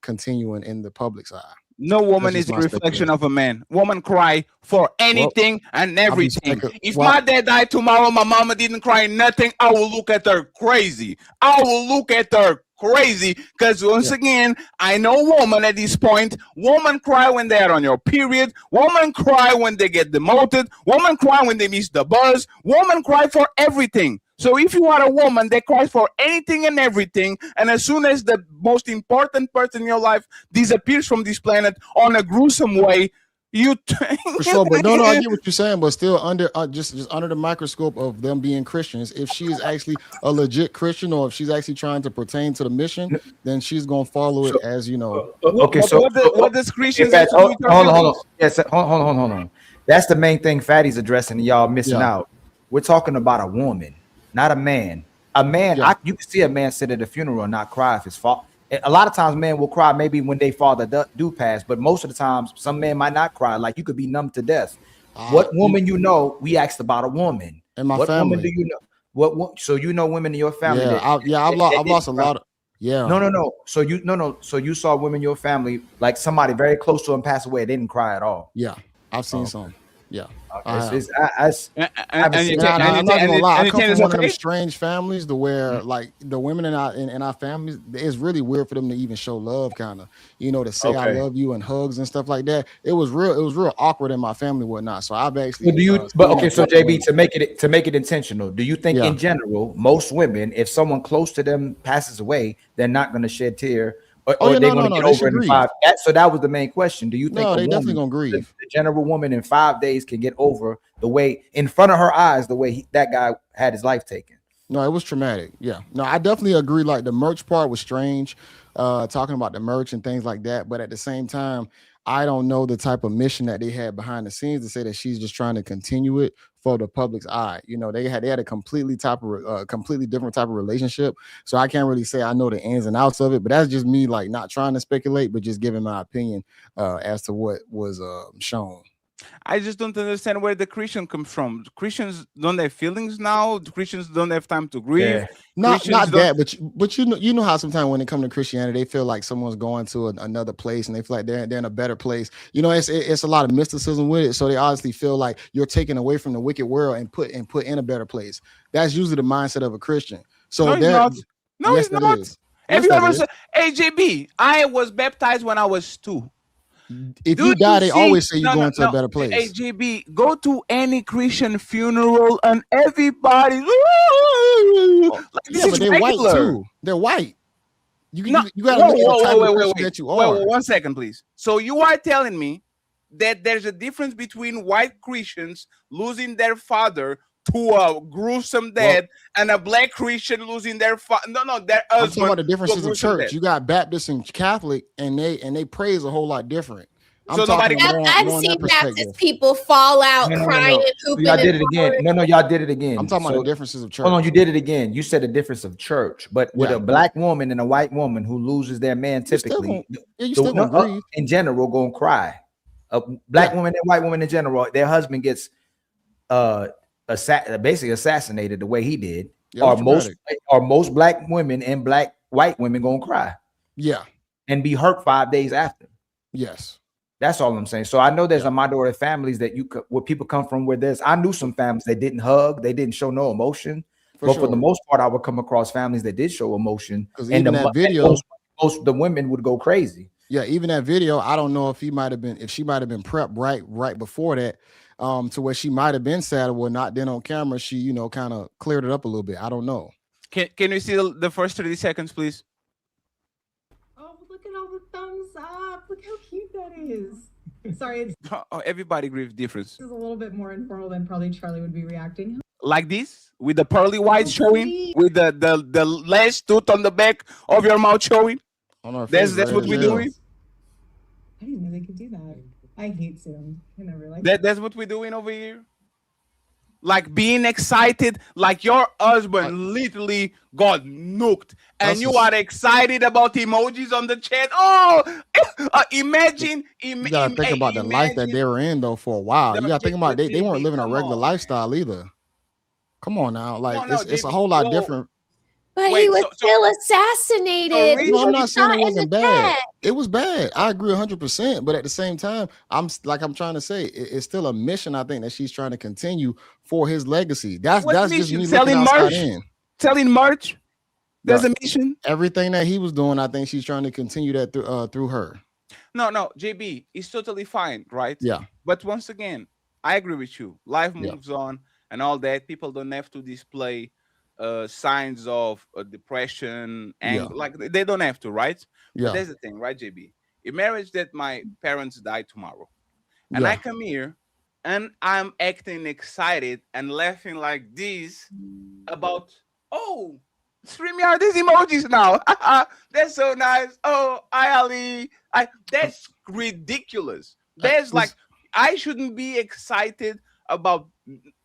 continuing in the public's eye. No woman is a reflection of a man. Woman cry for anything and everything. If my dad died tomorrow, my mama didn't cry nothing, I will look at her crazy. I will look at her crazy because once again, I know woman at this point. Woman cry when they're on your period. Woman cry when they get demoted. Woman cry when they miss the bus. Woman cry for everything. So if you are a woman that cries for anything and everything, and as soon as the most important person in your life disappears from this planet on a gruesome way, you for sure. But no, I get what you're saying, but still under just under the microscope of them being Christians, if she is actually a legit Christian or if she's actually trying to pertain to the mission, then she's gonna follow it as you know. Okay, so what does Christians? Hold on. Yes, hold on. That's the main thing Fatty's addressing, and y'all missing out. We're talking about a woman, not a man. A man, you can see a man sit at a funeral and not cry if his fault. A lot of times men will cry maybe when their father do pass, but most of the times some men might not cry. Like you could be numb to death. What woman you know? We asked about a woman. In my what family. Woman do you know? What? So you know women in your family? I've lost a lot of. Yeah. No. So you saw women in your family, like somebody very close to them pass away. They didn't cry at all. Yeah, I've seen some. Yeah. I'm not gonna lie. I come from one of them strange families to where like the women in our families, it's really weird for them to even show love, kind of, to say I love you and hugs and stuff like that. It was real awkward in my family and whatnot. So I've actually so JB, to make it intentional, do you think in general most women, if someone close to them passes away, they're not going to shed tear? Or they're going to get over it in 5 days. So that was the main question. Do you think they definitely going to grieve? The general woman in 5 days can get over the way in front of her eyes, the way that guy had his life taken? No, it was traumatic. Yeah. No, I definitely agree. Like the merch part was strange, talking about the merch and things like that. But at the same time, I don't know the type of mission that they had behind the scenes to say that she's just trying to continue it for the public's eye. They had a completely different type of relationship. So I can't really say I know the ins and outs of it, but that's just me like not trying to speculate, but just giving my opinion as to what was shown. I just don't understand where the Christian comes from. Christians don't have feelings now. Christians don't have time to grieve. Yeah. Not that, but you know how sometimes when it comes to Christianity, they feel like someone's going to another place and they feel like they're in a better place. It's a lot of mysticism with it. So they honestly feel like you're taken away from the wicked world and put in a better place. That's usually the mindset of a Christian. So it's not. No, it's not. Have you ever said, "Hey, JB, I was baptized when I was 2." If you die, they always say you're going to a better place. Hey, JB, go to any Christian funeral and everybody. But they're white too. They're white. You got to look at the type of person that you are. Wait, 1 second, please. So you are telling me that there's a difference between white Christians losing their father to a gruesome death and a black Christian losing their their husband. I'm talking about the differences of church. You got Baptist and Catholic, and they praise a whole lot different. I've seen Baptist people fall out crying and pooping. Y'all did it again. No, y'all did it again. I'm talking about the differences of church. Hold on, you did it again. You said the difference of church, but with a black woman and a white woman who loses their man, typically, in general, gonna cry. A black woman and white woman in general, their husband gets basically assassinated the way he did. Are most black women and white women gonna cry? Yeah, and be hurt 5 days after. Yes. That's all I'm saying. So I know there's a minority of families where people come from where I knew some families that didn't hug, they didn't show no emotion. For the most part, I would come across families that did show emotion. Because even that video, most the women would go crazy. Yeah, even that video, I don't know if she might have been prepped right before that, to where she might have been sad or not. Then on camera, she kind of cleared it up a little bit. I don't know. Can we see the first 30 seconds, please? Look at all the thumbs up. Look how cute that is. Sorry, everybody grieves different. This is a little bit more informal than probably Charlie would be reacting. Like this, with the pearly whites showing, with the last tooth on the back of your mouth showing. That's what we're doing. I didn't know they could do that. I hate Zoom. I never like that. That's what we're doing over here. like being excited, like your husband literally got nuked, and you are excited about emojis on the chat. Oh, imagine. You gotta think about the life that they were in though for a while. You gotta think about they weren't living a regular lifestyle either. Come on now, like it's a whole lot different. But he was still assassinated. No, I'm not saying it wasn't bad. It was bad. I agree 100%. But at the same time, I'm trying to say it's still a mission. I think that she's trying to continue for his legacy. That's just me looking outside in. Selling merch. There's a mission. Everything that he was doing, I think she's trying to continue that through her. No, JB, it's totally fine, right? Yeah. But once again, I agree with you. Life moves on and all that. People don't have to display signs of depression and like they don't have to, right? But there's the thing, right, JB? A marriage that my parents die tomorrow, and I come here and I'm acting excited and laughing like this about StreamYard, these emojis now. That's so nice. Oh, Ali. That's ridiculous. There's like I shouldn't be excited about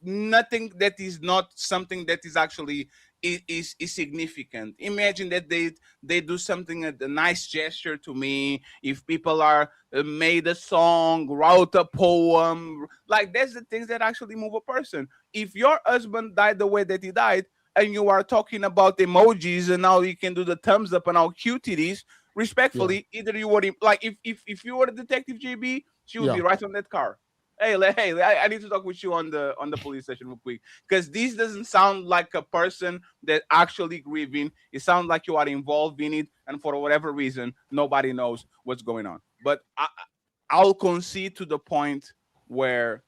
nothing that is not something that is actually is significant. Imagine that they do something, a nice gesture to me. If people are made a song, wrote a poem, like that's the things that actually move a person. If your husband died the way that he died, and you are talking about emojis, and now you can do the thumbs up and how cute it is. Respectfully, either you would like if you were a detective, JB, she would be right on that car. Hey, I need to talk with you on the police station real quick, because this doesn't sound like a person that actually grieving. It sounds like you are involved in it, and for whatever reason, nobody knows what's going on. But I'll concede to the point where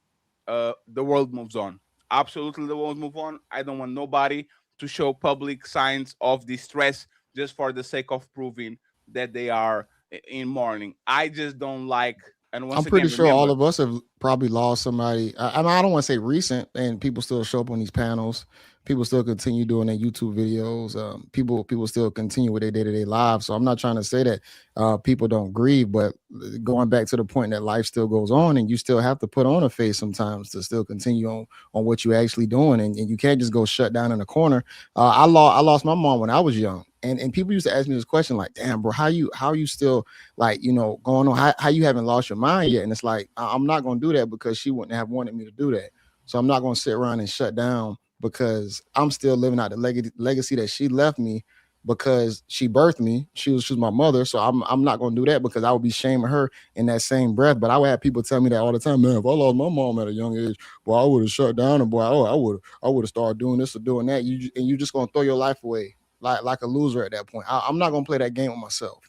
the world moves on. Absolutely, the world move on. I don't want nobody to show public signs of distress just for the sake of proving that they are in mourning. I just don't like. And once I'm pretty again, sure remember, all of us have probably lost somebody. I mean, I don't want to say recent, and people still show up on these panels. People still continue doing their YouTube videos. People still continue with their day-to-day lives. So I'm not trying to say that people don't grieve, but going back to the point that life still goes on, and you still have to put on a face sometimes to still continue on what you're actually doing, and you can't just go shut down in a corner. I lost my mom when I was young, and people used to ask me this question like, "Damn, bro, how are you still like going on? How you haven't lost your mind yet?" And it's like I'm not gonna do that because she wouldn't have wanted me to do that. So I'm not gonna sit around and shut down because I'm still living out the legacy that she left me because she birthed me. She was my mother. So I'm not going to do that because I would be shaming her in that same breath. But I would have people tell me that all the time, man, if I lost my mom at a young age, boy, I would have shut down, and boy, I would have started doing this or doing that. You just going to throw your life away like a loser at that point. I'm not going to play that game with myself.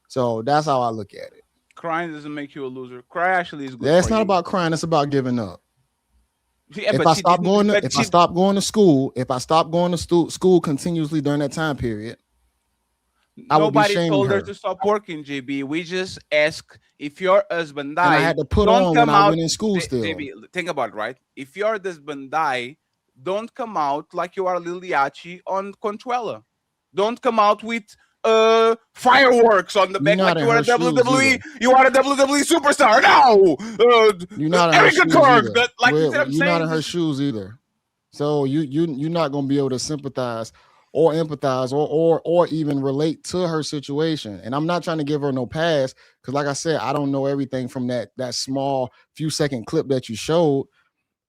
So that's how I look at it. Crying doesn't make you a loser. Cry actually is good. It's not about crying. It's about giving up. Yeah, if I stop going to school, if I stop going to school continuously during that time period, nobody told her to stop working, JB. We just ask if your husband died. And I had to put on when I went in school still. JB, think about it, right? If your husband died, don't come out like you are Lil Yachty on Conchuela. Don't come out with fireworks on the back like you are a WWE. You are a WWE superstar. No, you're not in Erica Kirk. You're not in her shoes either. So you're not gonna be able to sympathize or empathize or even relate to her situation. And I'm not trying to give her no pass because, like I said, I don't know everything from that small few second clip that you showed.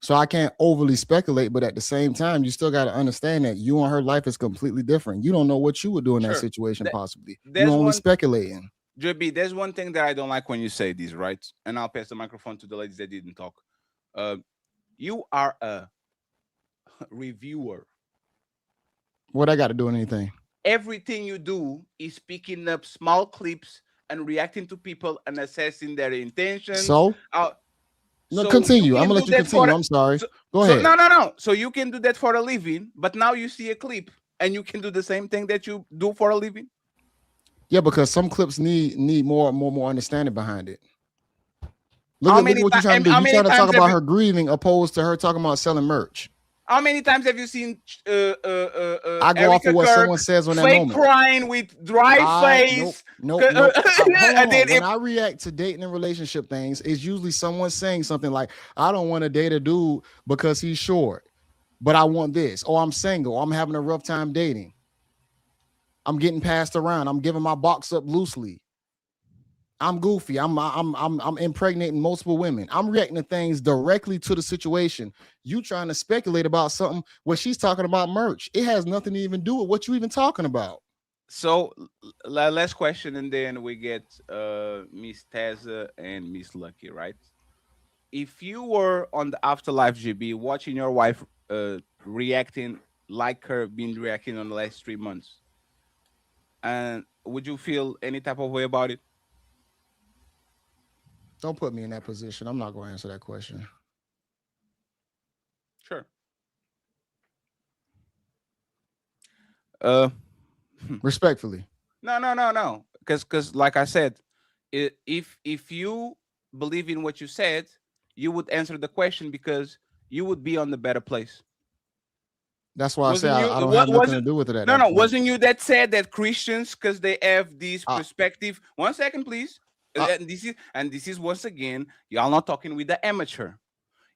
So I can't overly speculate, but at the same time, you still got to understand that you and her life is completely different. You don't know what you would do in that situation, possibly. You're only speculating. JB, there's one thing that I don't like when you say this, right? And I'll pass the microphone to the ladies that didn't talk. You are a reviewer. What I got to do in anything? Everything you do is picking up small clips and reacting to people and assessing their intentions. So? No, continue. I'm gonna let you continue. I'm sorry. Go ahead. No. So you can do that for a living, but now you see a clip and you can do the same thing that you do for a living. Yeah, because some clips need more understanding behind it. Look at what you're trying to do. You're trying to talk about her grieving opposed to her talking about selling merch. How many times have you seen I go off of what someone says on that moment. Crying with dry face. Nope. When I react to dating and relationship things, it's usually someone saying something like, I don't want to date a dude because he's short. but I want this, or I'm single, or I'm having a rough time dating. I'm getting passed around. I'm giving my box up loosely. I'm goofy. I'm impregnating multiple women. I'm reacting to things directly to the situation. You trying to speculate about something where she's talking about merch. It has nothing to even do with what you even talking about. So last question, and then we get Miss Teza and Miss Lucky, right? If you were on the afterlife, GB, watching your wife reacting like her been reacting on the last 3 months, and would you feel any type of way about it? Don't put me in that position. I'm not going to answer that question. Sure. Respectfully. No. Because like I said, if you believe in what you said, you would answer the question because you would be on the better place. That's why I say Wasn't you? I don't What have nothing wasn't? to do with it at No, that no. point. Wasn't you that said that Christians, because they have this perspective? 1 second, please. And this is once again, y'all not talking with the amateur.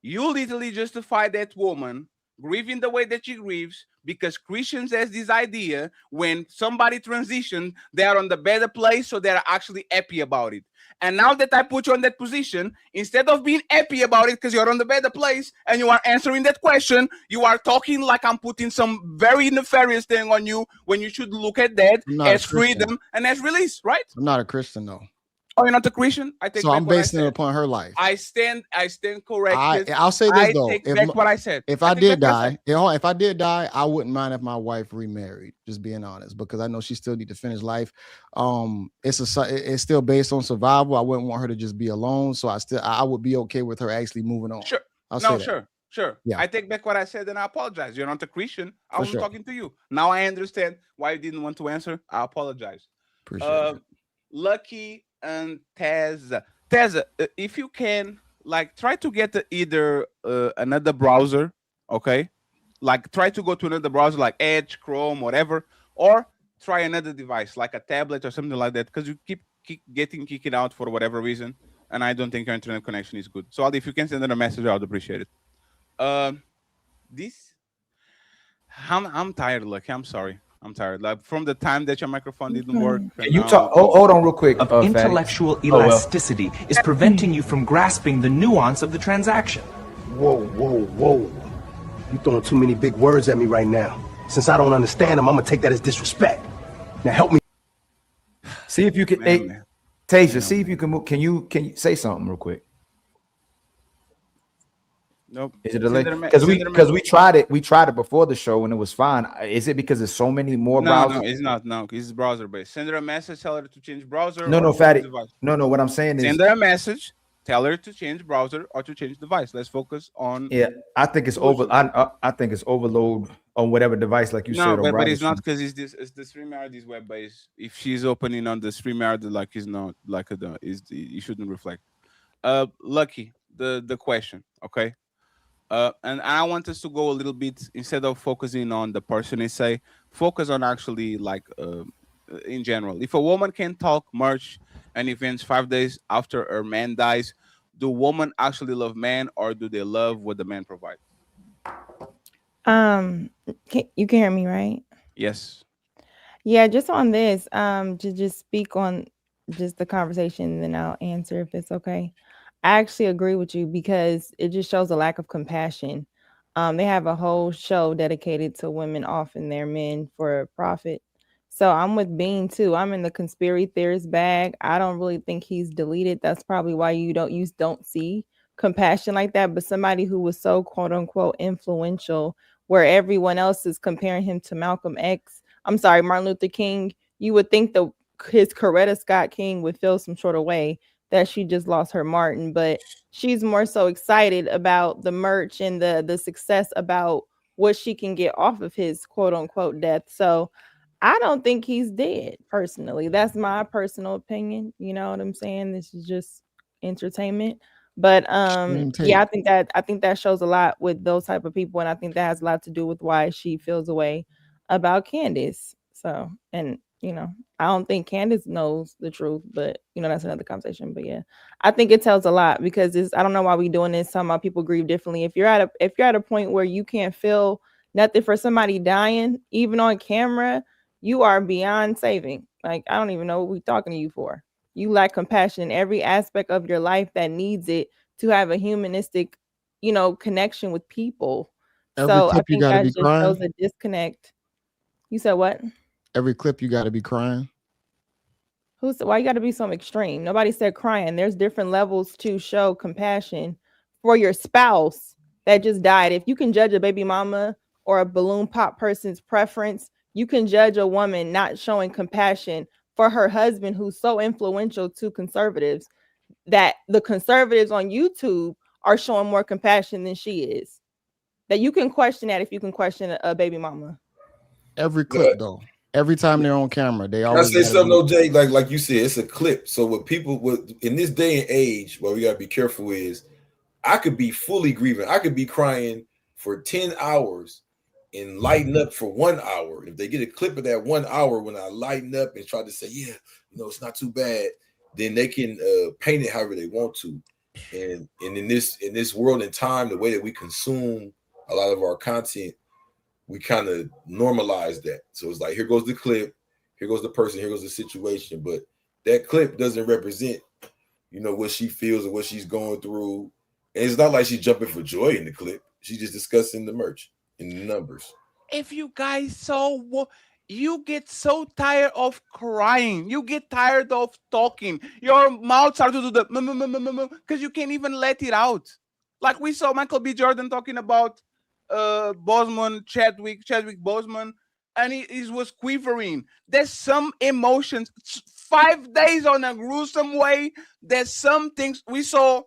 You literally justify that woman grieving the way that she grieves because Christians has this idea when somebody transitions, they are on the better place, so they're actually happy about it. And now that I put you on that position, instead of being happy about it because you're on the better place and you are answering that question, you are talking like I'm putting some very nefarious thing on you when you should look at that I'm not as a Christian. freedom and as release, right? I'm not a Christian though. Oh, you're not a Christian? I take So back I'm what I basing it said. upon her life. I stand corrected. I'll say this I though. take back what I said. If I take did back what I die, said. if I did die, I wouldn't mind if my wife remarried. Just being honest, because I know she still need to finish life. It's still based on survival. I wouldn't want her to just be alone. So I would be okay with her actually moving on. Sure. I'll say that. Sure. Yeah. I take back what I said and I apologize. You're not a Christian. I For wasn't sure. talking to you. Now I understand why you didn't want to answer. I apologize. Appreciate it. Lucky and Teza. Teza, if you can, like, try to get either another browser, okay? Like, try to go to another browser like Edge, Chrome, whatever, or try another device like a tablet or something like that, because you keep getting kicked out for whatever reason, and I don't think your internet connection is good. So, if you can send another message, I would appreciate it. I'm tired, Lucky. I'm sorry. I'm tired. Like, from the time that your microphone didn't work. Can you talk? Hold on, real quick. Of intellectual elasticity is preventing you from grasping the nuance of the transaction. Whoa. You throwing too many big words at me right now. Since I don't understand them, I'm gonna take that as disrespect. Now help me. See if you can. Tasia, see if you can move. Can you say something real quick? Nope. Is it delayed? Because we tried it. We tried it before the show and it was fine. Is it because there's so many more browsers? No, it's not. No, it's browser based. Send her a message. Tell her to change browser. No, Fatty. No. What I'm saying is, send her a message. Tell her to change browser or to change device. Let's focus on. Yeah, I think it's I think it's overload on whatever device, like you said. No, but it's not, because it's the StreamYard is web based. If she's opening on the StreamYard, like, is not like you shouldn't reflect. Lucky, the question, okay. And I want us to go a little bit, instead of focusing on the person say, focus on actually, like, in general. If a woman can talk merch and events 5 days after her man dies, do women actually love man, or do they love what the man provides? You can hear me, right? Yes. Yeah, just on this, to just speak on just the conversation, and then I'll answer if it's okay. I actually agree with you because it just shows a lack of compassion. They have a whole show dedicated to women offing their men for profit. So I'm with Bean too. I'm in the conspiracy theorist bag. I don't really think he's deleted. That's probably why you don't see compassion like that. But somebody who was so quote unquote influential, where everyone else is comparing him to Martin Luther King, you would think his Coretta Scott King would feel some sort of way that she just lost her Martin, but she's more so excited about the merch and the success about what she can get off of his quote unquote death. So I don't think he's dead personally. That's my personal opinion. You know what I'm saying? This is just entertainment. But yeah, I think that shows a lot with those type of people, and I think that has a lot to do with why she feels a way about Candace. So, and You know, I don't think Candace knows the truth, but you know, that's another conversation. But yeah, I think it tells a lot because I don't know why we doing this. Some people grieve differently. If you're at a point where you can't feel nothing for somebody dying, even on camera, you are beyond saving. Like, I don't even know what we're talking to you for. You lack compassion in every aspect of your life that needs it to have a humanistic, you know, connection with people. Every So I clip you think got to that be just shows crying. a disconnect. You said what? Every clip you got to be crying. Why you got to be so extreme? Nobody said crying. There's different levels to show compassion for your spouse that just died. If you can judge a baby mama or a balloon pop person's preference, you can judge a woman not showing compassion for her husband who's so influential to conservatives that the conservatives on YouTube are showing more compassion than she is. That you can question that if you can question a baby mama. Every clip though. Every time they're on camera, they Can I always say gotta something be- though, Jay? Like you said, it's a clip. So what people would in this day and age, what we gotta be careful is I could be fully grieving. I could be crying for 10 hours and lighten up for 1 hour. If they get a clip of that 1 hour when I lighten up and try to say, yeah, you know, it's not too bad, then they can paint it however they want to. And in this world and time, the way that we consume a lot of our content, we kind of normalize that. So it's like, here goes the clip, here goes the person, here goes the situation. But that clip doesn't represent, you know, what she feels and what she's going through. And it's not like she's jumping for joy in the clip. She's just discussing the merch and the numbers. If you guys saw, you get so tired of crying. You get tired of talking. Your mouth starts to do the because you can't even let it out. Like we saw Michael B. Jordan talking about Boseman, Chadwick Boseman, and he was quivering. There's some emotions. 5 days on a gruesome way. There's some things we saw.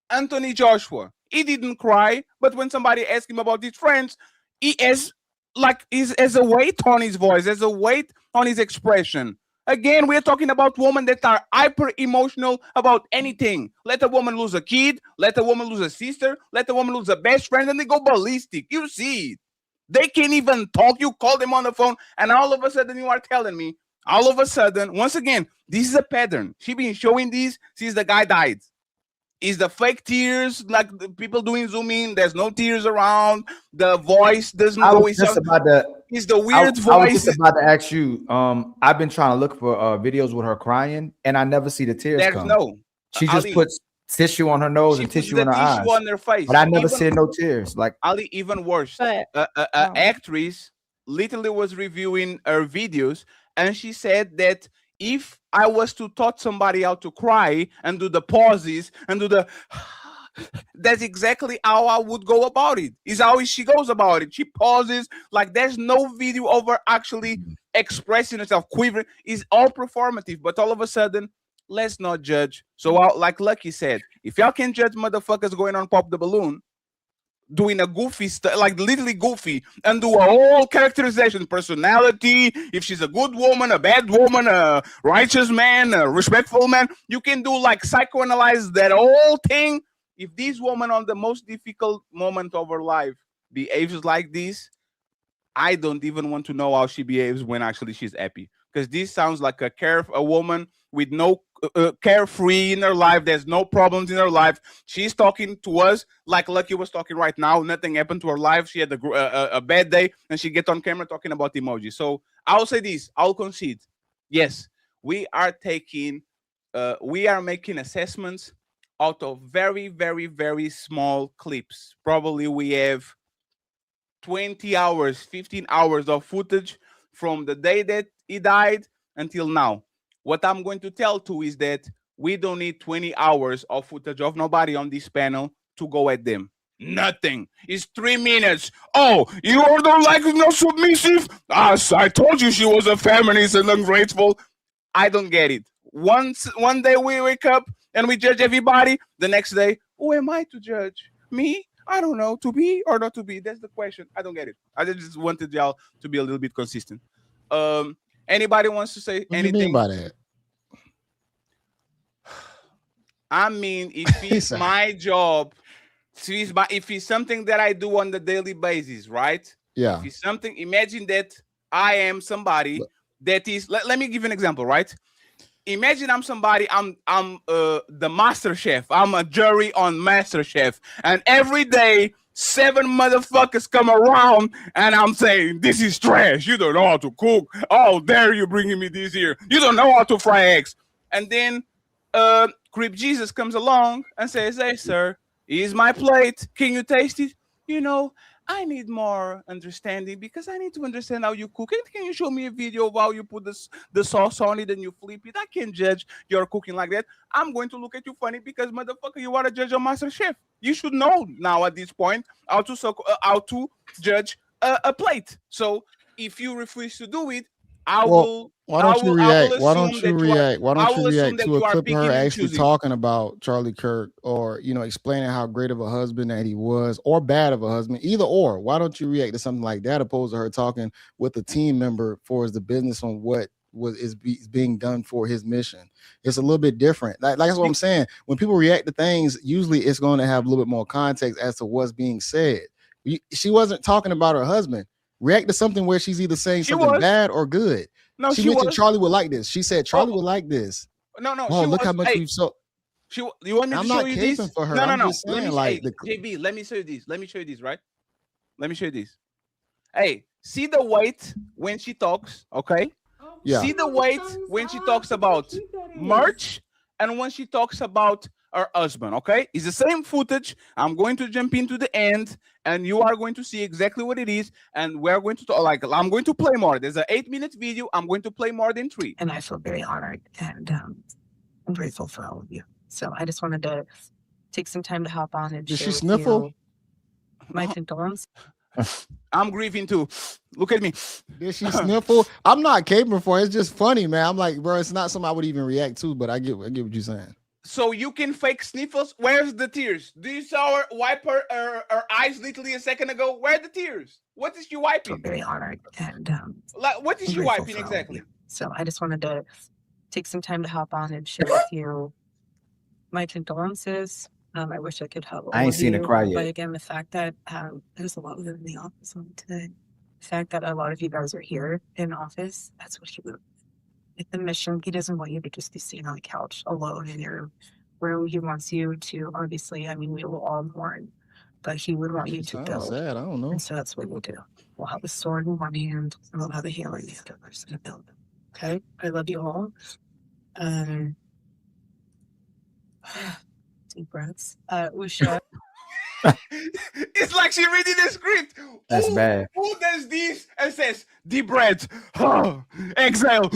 Anthony Joshua, he didn't cry, but when somebody asked him about his friends, he has a weight on his voice, there's a weight on his expression. Again, we're talking about women that are hyper emotional about anything. Let a woman lose a kid, let a woman lose a sister, let a woman lose a best friend, and they go ballistic. You see it. They can't even talk. You call them on the phone, and all of a sudden you are telling me, all of a sudden, once again, this is a pattern. She been showing this since the guy died. Is the fake tears like the people doing zoom in? There's no tears around. The voice doesn't I go. was just about to. Is the I weird was voice? just about to ask you. I've been trying to look for videos with her crying, and I never see the tears There's come. no. She just Ali, puts tissue on her nose she and puts tissue the in her tissue eyes, on their face. but I never Even see no tears. Like Ali, even worse. Actress literally was reviewing her videos, and she said that if I was to taught somebody how to cry and do the pauses and do the that's exactly how I would go about it. Is how she goes about it. She pauses, like there's no video of her actually expressing herself, quivering. Is all performative, but all of a sudden, let's not judge. So, like Lucky said, if y'all can judge motherfuckers going on Pop the Balloon, doing a goofy stuff, like literally goofy, and do a whole characterization, personality, if she's a good woman, a bad woman, a righteous man, a respectful man, you can do like psychoanalyze that whole thing. If this woman on the most difficult moment of her life behaves like this, I don't even want to know how she behaves when actually she's happy. Because this sounds like a woman with no carefree in her life. There's no problems in her life. She's talking to us like Lucky was talking right now. Nothing happened to her life. She had a bad day, and she gets on camera talking about emojis. So I'll say this. I'll concede. Yes, we are making assessments out of very, very, very small clips. Probably we have 20 hours, 15 hours of footage from the day that he died until now. What I'm going to tell to is that we don't need 20 hours of footage of nobody on this panel to go at them. Nothing. It's 3 minutes. Oh, you all don't like no submissive? I told you she was a feminist and ungrateful. I don't get it. One day we wake up and we judge everybody. The next day, who am I to judge? Me? I don't know, to be or not to be. That's the question. I don't get it. I just wanted y'all to be a little bit consistent. Anybody wants to say What anything? do you mean by that? I mean, if it's my job, if it's something that I do on the daily basis, right? Yeah. If it's something, imagine that I am somebody that is. Let me give you an example, right? Imagine I'm somebody. I'm the master chef. I'm a jury on master chef, and every day 7 motherfuckers come around, and I'm saying this is trash. You don't know how to cook. How dare you bringing me this here? You don't know how to fry eggs. And then Creep Jesus comes along and says, "Hey, sir, here's my plate. Can you taste it? You know, I need more understanding because I need to understand how you cook. Can you show me a video of how you put the sauce on it and you flip it? I can't judge your cooking like that. I'm going to look at you funny because motherfucker, you are a judge on Master Chef. You should know now at this point how to judge a plate. So if you refuse to do it, I will. Why don't you react? Why don't you react? Why don't you react to a clip of her actually talking about Charlie Kirk, or explaining how great of a husband that he was, or bad of a husband, either or? Why don't you react to something like that opposed to her talking with a team member for the business on what is being done for his mission? It's a little bit different. Like that's what I'm saying. When people react to things, usually it's going to have a little bit more context as to what's being said. She wasn't talking about her husband. React to something where she's either saying something bad or good. No, she mentioned Charlie would like this. She said Charlie would like this. No. Oh, look how much we've so. You want me to show you this? For her. No. I'm just saying, JB, let me show you this. Let me show you this, right? Let me show you this. Hey, see the weight when she talks, okay? Yeah. See the weight when she talks about merch and when she talks about her husband, okay? It's the same footage. I'm going to jump into the end and you are going to see exactly what it is, and we're going to talk, I'm going to play more. There's an 8-minute video. I'm going to play more than 3. And I feel very honored and I'm grateful for all of you. So I just wanted to take some time to hop on and did share she sniffle my condolences. I'm grieving too. Look at me. Did she sniffle? I'm not capable for it. It's just funny, man. I'm like, bro, it's not something I would even react to, but I get what you're saying. So you can fake sniffles. Where's the tears? Do you saw her wipe her eyes literally a second ago? Where are the tears? What is she wiping? I'm very honored and what is she wiping exactly? So I just wanted to take some time to hop on and share with you my condolences. I wish I could help. I ain't seen her cry yet. But again, the fact that there's a lot of them in the office on today. The fact that a lot of you guys are here in office, that's what he would. With the mission, he doesn't want you to just be sitting on the couch alone in your room. He wants you to, obviously, I mean, we will all mourn, but he would want you to build. Sad. I don't know. And so that's what we'll do. We'll have a sword in one hand, and we'll have a hammer in the other. We're just going to build. Okay? I love you all. Deep breaths. Usha. It's like she reading the script. That's bad. Who does this and says deep breath, exhale,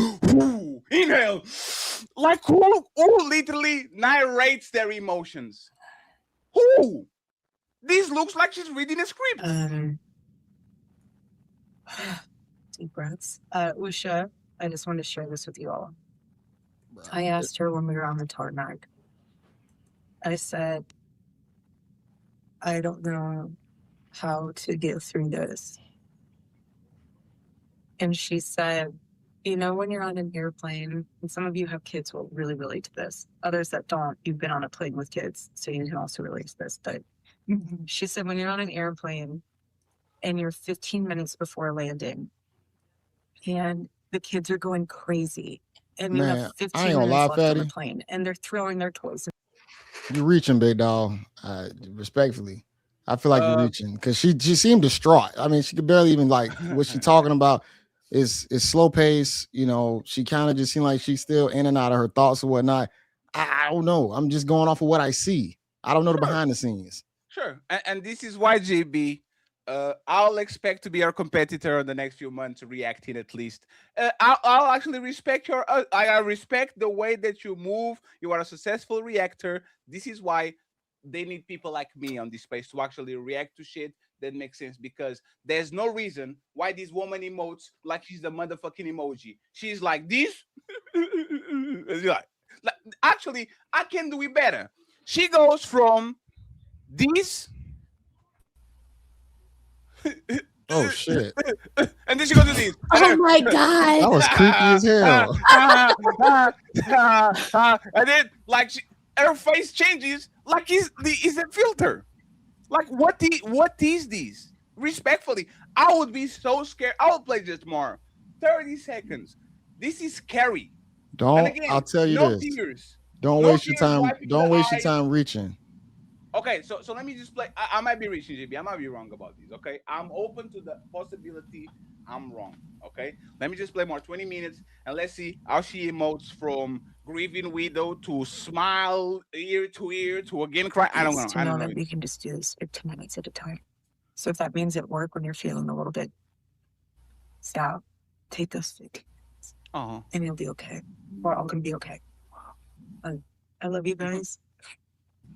inhale? Like who literally narrates their emotions? Who? This looks like she's reading a script. Deep breaths. Usha, I just wanted to share this with you all. I asked her when we were on the tarmac. I said, I don't know how to get through this. And she said, when you're on an airplane, and some of you have kids will really relate to this. Others that don't, you've been on a plane with kids, so you can also relate to this. But she said, when you're on an airplane and you're 15 minutes before landing and the kids are going crazy and you have 15 minutes left on the plane and they're throwing their toys. You're reaching, big dog. Respectfully, I feel like you're reaching because she seemed distraught. I mean, she could barely even what she's talking about is slow pace. She kind of just seemed like she's still in and out of her thoughts or whatnot. I don't know. I'm just going off of what I see. I don't know the behind the scenes. Sure, and this is why JB. I'll expect to be our competitor in the next few months, reacting at least. I'll actually respect I respect the way that you move. You are a successful reactor. This is why they need people like me on this space to actually react to shit that makes sense, because there's no reason why this woman emotes like she's the motherfucking emoji. She's like this. Actually, I can do it better. She goes from this. Oh shit! And then she goes to these. Oh my god! That was creepy as hell. And then, her face changes like is a filter. Like what is this? Respectfully, I would be so scared. I would play just more. 30 seconds. This is scary. And Don't. again, I'll tell you no this. tears. Don't No waste your tears time. wiping Don't the waste your eyes. time reaching. Okay, so let me just play. I might be reaching, JB. I might be wrong about this. Okay, I'm open to the possibility I'm wrong. Okay, let me just play more 20 minutes and let's see how she emotes from grieving widow to smile ear to ear to again cry. I don't Is know. to I know don't know. that we can just do this for 10 minutes at a time. So if that means at work when you're feeling a little bit, stop, take those 15 minutes, and you'll be okay. We're all gonna be okay. I love you guys.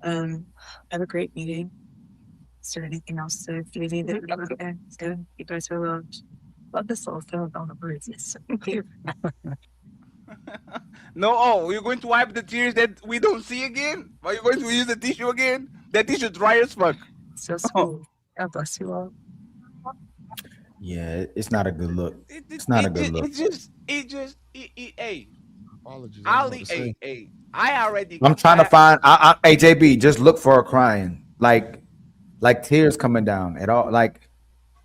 Have a great meeting. Is there anything else to do? It's good. You guys are loved. Love this little film on the birds. It's so cute. No, oh, you're going to wipe the tears that we don't see again? Are you going to use the tissue again? That tissue dry as fuck. So sweet. God bless you all. Yeah, it's not a good look. It's not a good look. Hey, Apologies. Ali, hey, I already. I'm trying to find. Hey, JB, just look for her crying, like tears coming down at all, like.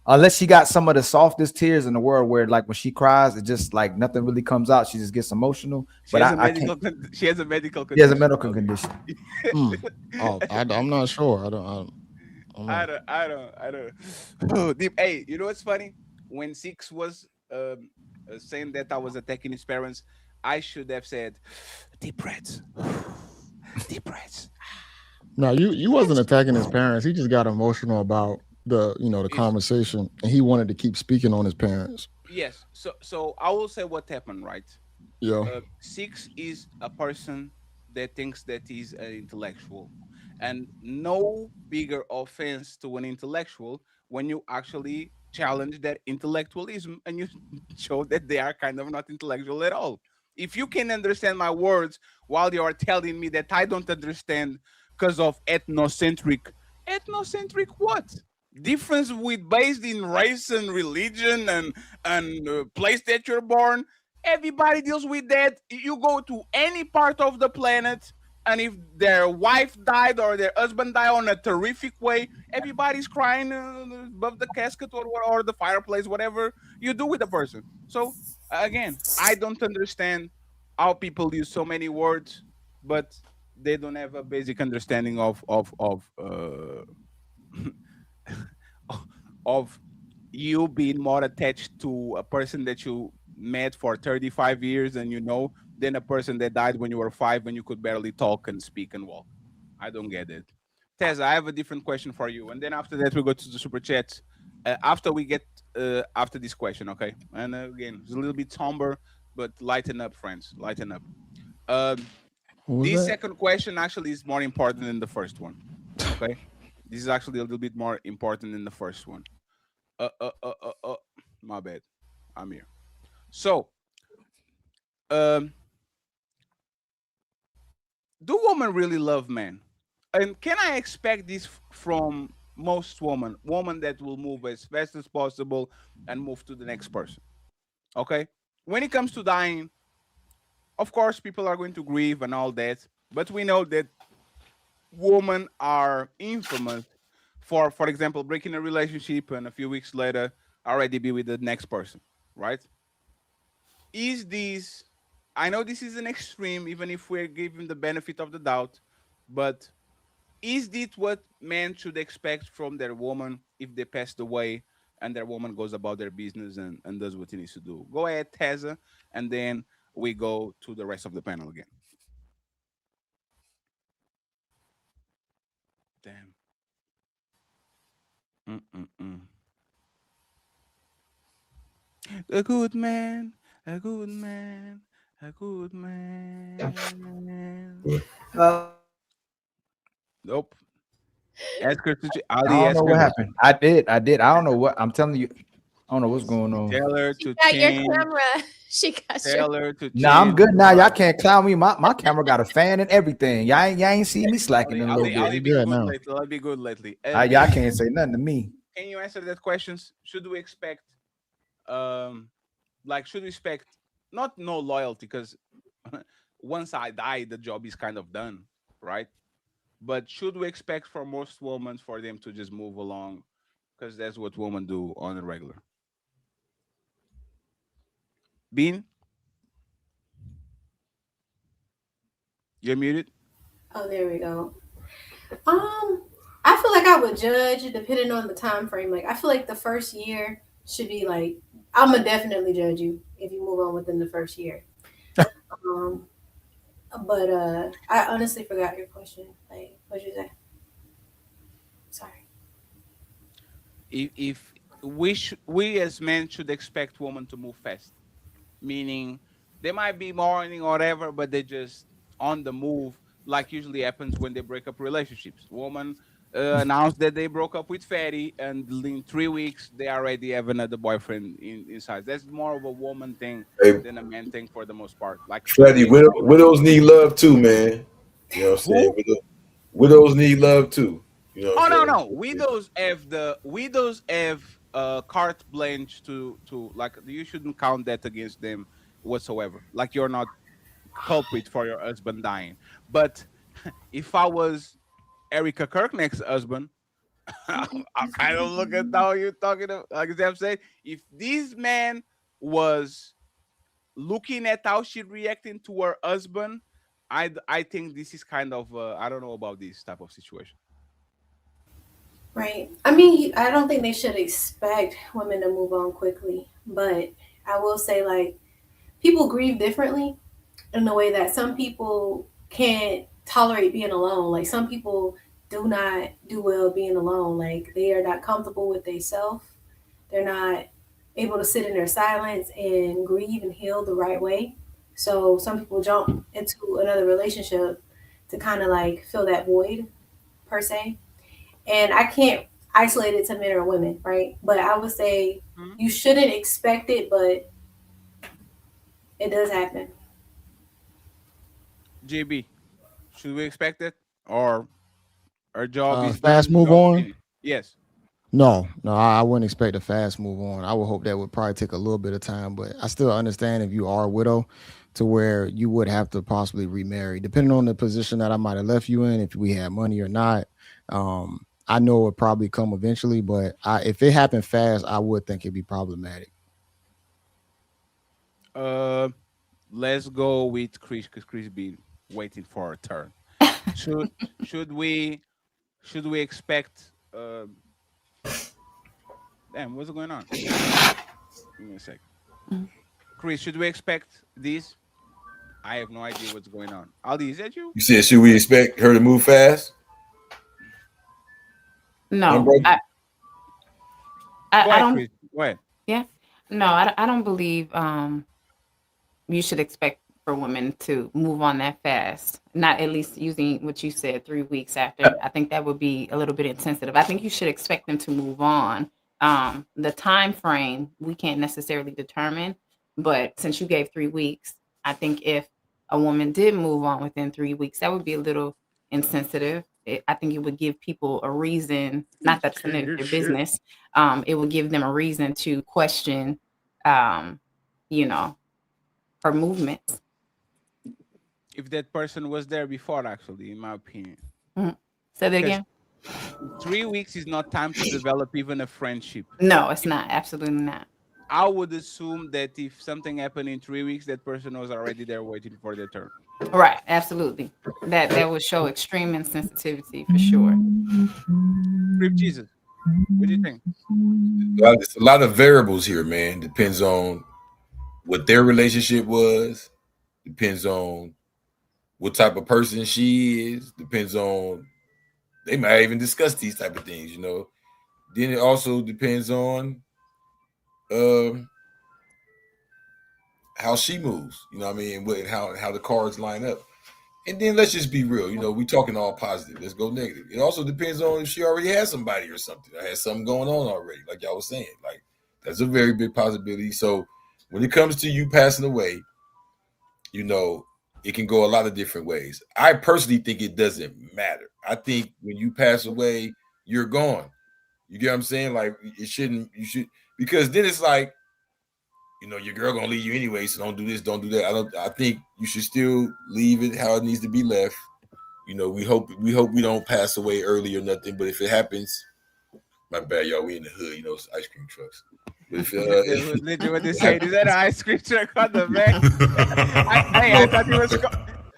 Unless she got some of the softest tears in the world, where like when she cries, it just like nothing really comes out. She just gets emotional. But I can't. She has a medical condition. She has a medical condition. Oh, I'm not sure. I don't. Oh, deep. Hey, you know what's funny? When Six was saying that I was attacking his parents, I should have said, deep breaths, deep breaths. No, you wasn't attacking his parents. He just got emotional about the conversation, and he wanted to keep speaking on his parents. Yes. So I will say what happened, right? Yeah. Six is a person that thinks that he's an intellectual, and no bigger offense to an intellectual when you actually challenge that intellectualism and you show that they are kind of not intellectual at all. If you can understand my words while you are telling me that I don't understand because of ethnocentric what? Difference with based in race and religion and place that you're born. Everybody deals with that. You go to any part of the planet, and if their wife died or their husband died on a terrific way, everybody's crying above the casket or the fireplace, whatever you do with the person. So again, I don't understand how people use so many words, but they don't have a basic understanding of you being more attached to a person that you met for 35 years and than a person that died when you were 5 when you could barely talk and speak and walk. I don't get it. Tez, I have a different question for you, and then after that we go to the super chats. After we get after this question, okay? And again, it's a little bit somber, but lighten up, friends, lighten up. This second question actually is more important than the first one. Okay, this is actually a little bit more important than the first one. My bad. I'm here. So, do women really love men? And can I expect this from most women that will move as fast as possible and move to the next person? Okay. When it comes to dying, of course, people are going to grieve and all that, but we know that women are infamous for example, breaking a relationship and a few weeks later already be with the next person, right? Is this, I know this is an extreme, even if we're giving the benefit of the doubt, but is this what men should expect from their woman if they passed away and their woman goes about their business and does what he needs to do? Go ahead, Teza, and then we go to the rest of the panel again. Damn. A good man, a good man, a good man. Nope. Ask her to I don't know what happened. I did. I don't know what. I'm telling you. I don't know what's going on. Tell her to Got your change. camera. She got Tell your. her to change. Nah, I'm good now. Y'all can't clown me. My camera got a fan and everything. Y'all ain't see me slacking in a little bit. I'll be good lately. I'll be good lately. Y'all can't say nothing to me. Can you answer that questions? Should we expect, should we expect not no loyalty because once I die, the job is kind of done, right? But should we expect for most women for them to just move along because that's what women do on a regular? Bean? You're muted. Oh, there we go. I feel like I would judge depending on the time frame. Like I feel like the first year should be like I'm gonna definitely judge you if you move on within the first year. But I honestly forgot your question. Like what'd you say? Sorry. If we as men should expect women to move fast, meaning they might be mourning or whatever, but they just on the move, like usually happens when they break up relationships. Woman announced that they broke up with Fatty, and in 3 weeks they already have another boyfriend inside. That's more of a woman thing Hey, than a man thing for the most part. Like 3 Freddie, weeks. widows need love too, man. You know what I'm saying? Widows need love too. You know what Oh I'm no, saying? no. Widows have carte blanche to like you shouldn't count that against them whatsoever. Like you're not culprit for your husband dying. But if I was Erica Kirkneck's husband, I kind of look at how you're talking about, like I'm saying, if this man was looking at how she reacting to her husband, I think this is kind of I don't know about this type of situation. Right. I mean, I don't think they should expect women to move on quickly, but I will say like people grieve differently in the way that some people can't tolerate being alone. Like some people do not do well being alone. Like they are not comfortable with themselves. They're not able to sit in their silence and grieve and heal the right way. So some people jump into another relationship to kind of like fill that void per se. And I can't isolate it to men or women, right? But I would say you shouldn't expect it, but it does happen. JB, should we expect it, or our job is Fast done? move Job on. finished? Yes. No, I wouldn't expect a fast move on. I would hope that would probably take a little bit of time, but I still understand if you are a widow to where you would have to possibly remarry, depending on the position that I might have left you in, if we had money or not. I know it would probably come eventually, but if it happened fast, I would think it'd be problematic. Let's go with Chris because Chris been waiting for a turn. Should should we should we expect? Damn, what's going on? Give me a sec. Chris, should we expect this? I have no idea what's going on. Ali, is that you? You said, should we expect her to move fast? No, Go I ahead, don't. Chris. Go ahead. Yeah, no, I don't believe you should expect for women to move on that fast. Not at least using what you said, 3 weeks after. I think that would be a little bit insensitive. I think you should expect them to move on. The time frame we can't necessarily determine, but since you gave 3 weeks, I think if a woman did move on within 3 weeks, that would be a little insensitive. I think it would give people a reason, not that it's none of their business. It would give them a reason to question, you know, her movements. If that person was there before, actually, in my opinion. Say that again. 3 weeks is not time to develop even a friendship. No, it's not. Absolutely not. I would assume that if something happened in 3 weeks, that person was already there waiting for their turn. Right. Absolutely. That would show extreme insensitivity for sure. Crip Jesus, what do you think? It's a lot of variables here, man. Depends on what their relationship was. Depends on what type of person she is. Depends on, they might even discuss these type of things, you know. Then it also depends on how she moves, you know what I mean, and how the cards line up. And then let's just be real, you know, we talking all positive. Let's go negative. It also depends on if she already has somebody or something. I had something going on already, like y'all was saying. Like, that's a very big possibility. So when it comes to you passing away, you know, it can go a lot of different ways. I personally think it doesn't matter. I think when you pass away, you're gone. You get what I'm saying? Like, you should, because then it's like, you know, your girl gonna leave you anyway, so don't do this, don't do that. I think you should still leave it how it needs to be left. You know, we hope we don't pass away early or nothing, but if it happens, my bad, y'all, we in the hood, you know, it's ice cream trucks. But if, what they say, is that an ice cream truck on the back? I thought it was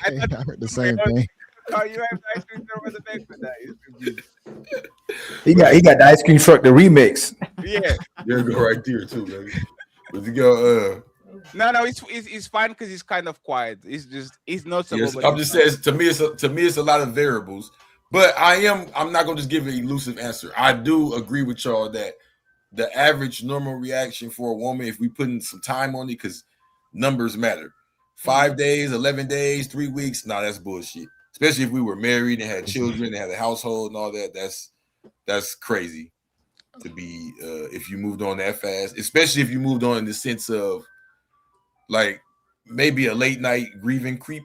I thought I heard the same thing. Carl, you have the ice cream truck with the back for that. He got the ice cream truck, the remix. Yeah. There you go right there too, baby. But you go, No, it's fine because he's kind of quiet. He's not so. yes, I'm just saying. To me, it's a lot of variables. But I'm not gonna just give an elusive answer. I do agree with y'all that the average normal reaction for a woman, if we put in some time on it, because numbers matter. 5 days, 11 days, 3 weeks. Nah, that's bullshit. Especially if we were married and had children and had a household and all that. That's crazy to be if you moved on that fast. Especially if you moved on in the sense of like maybe a late night grieving creep.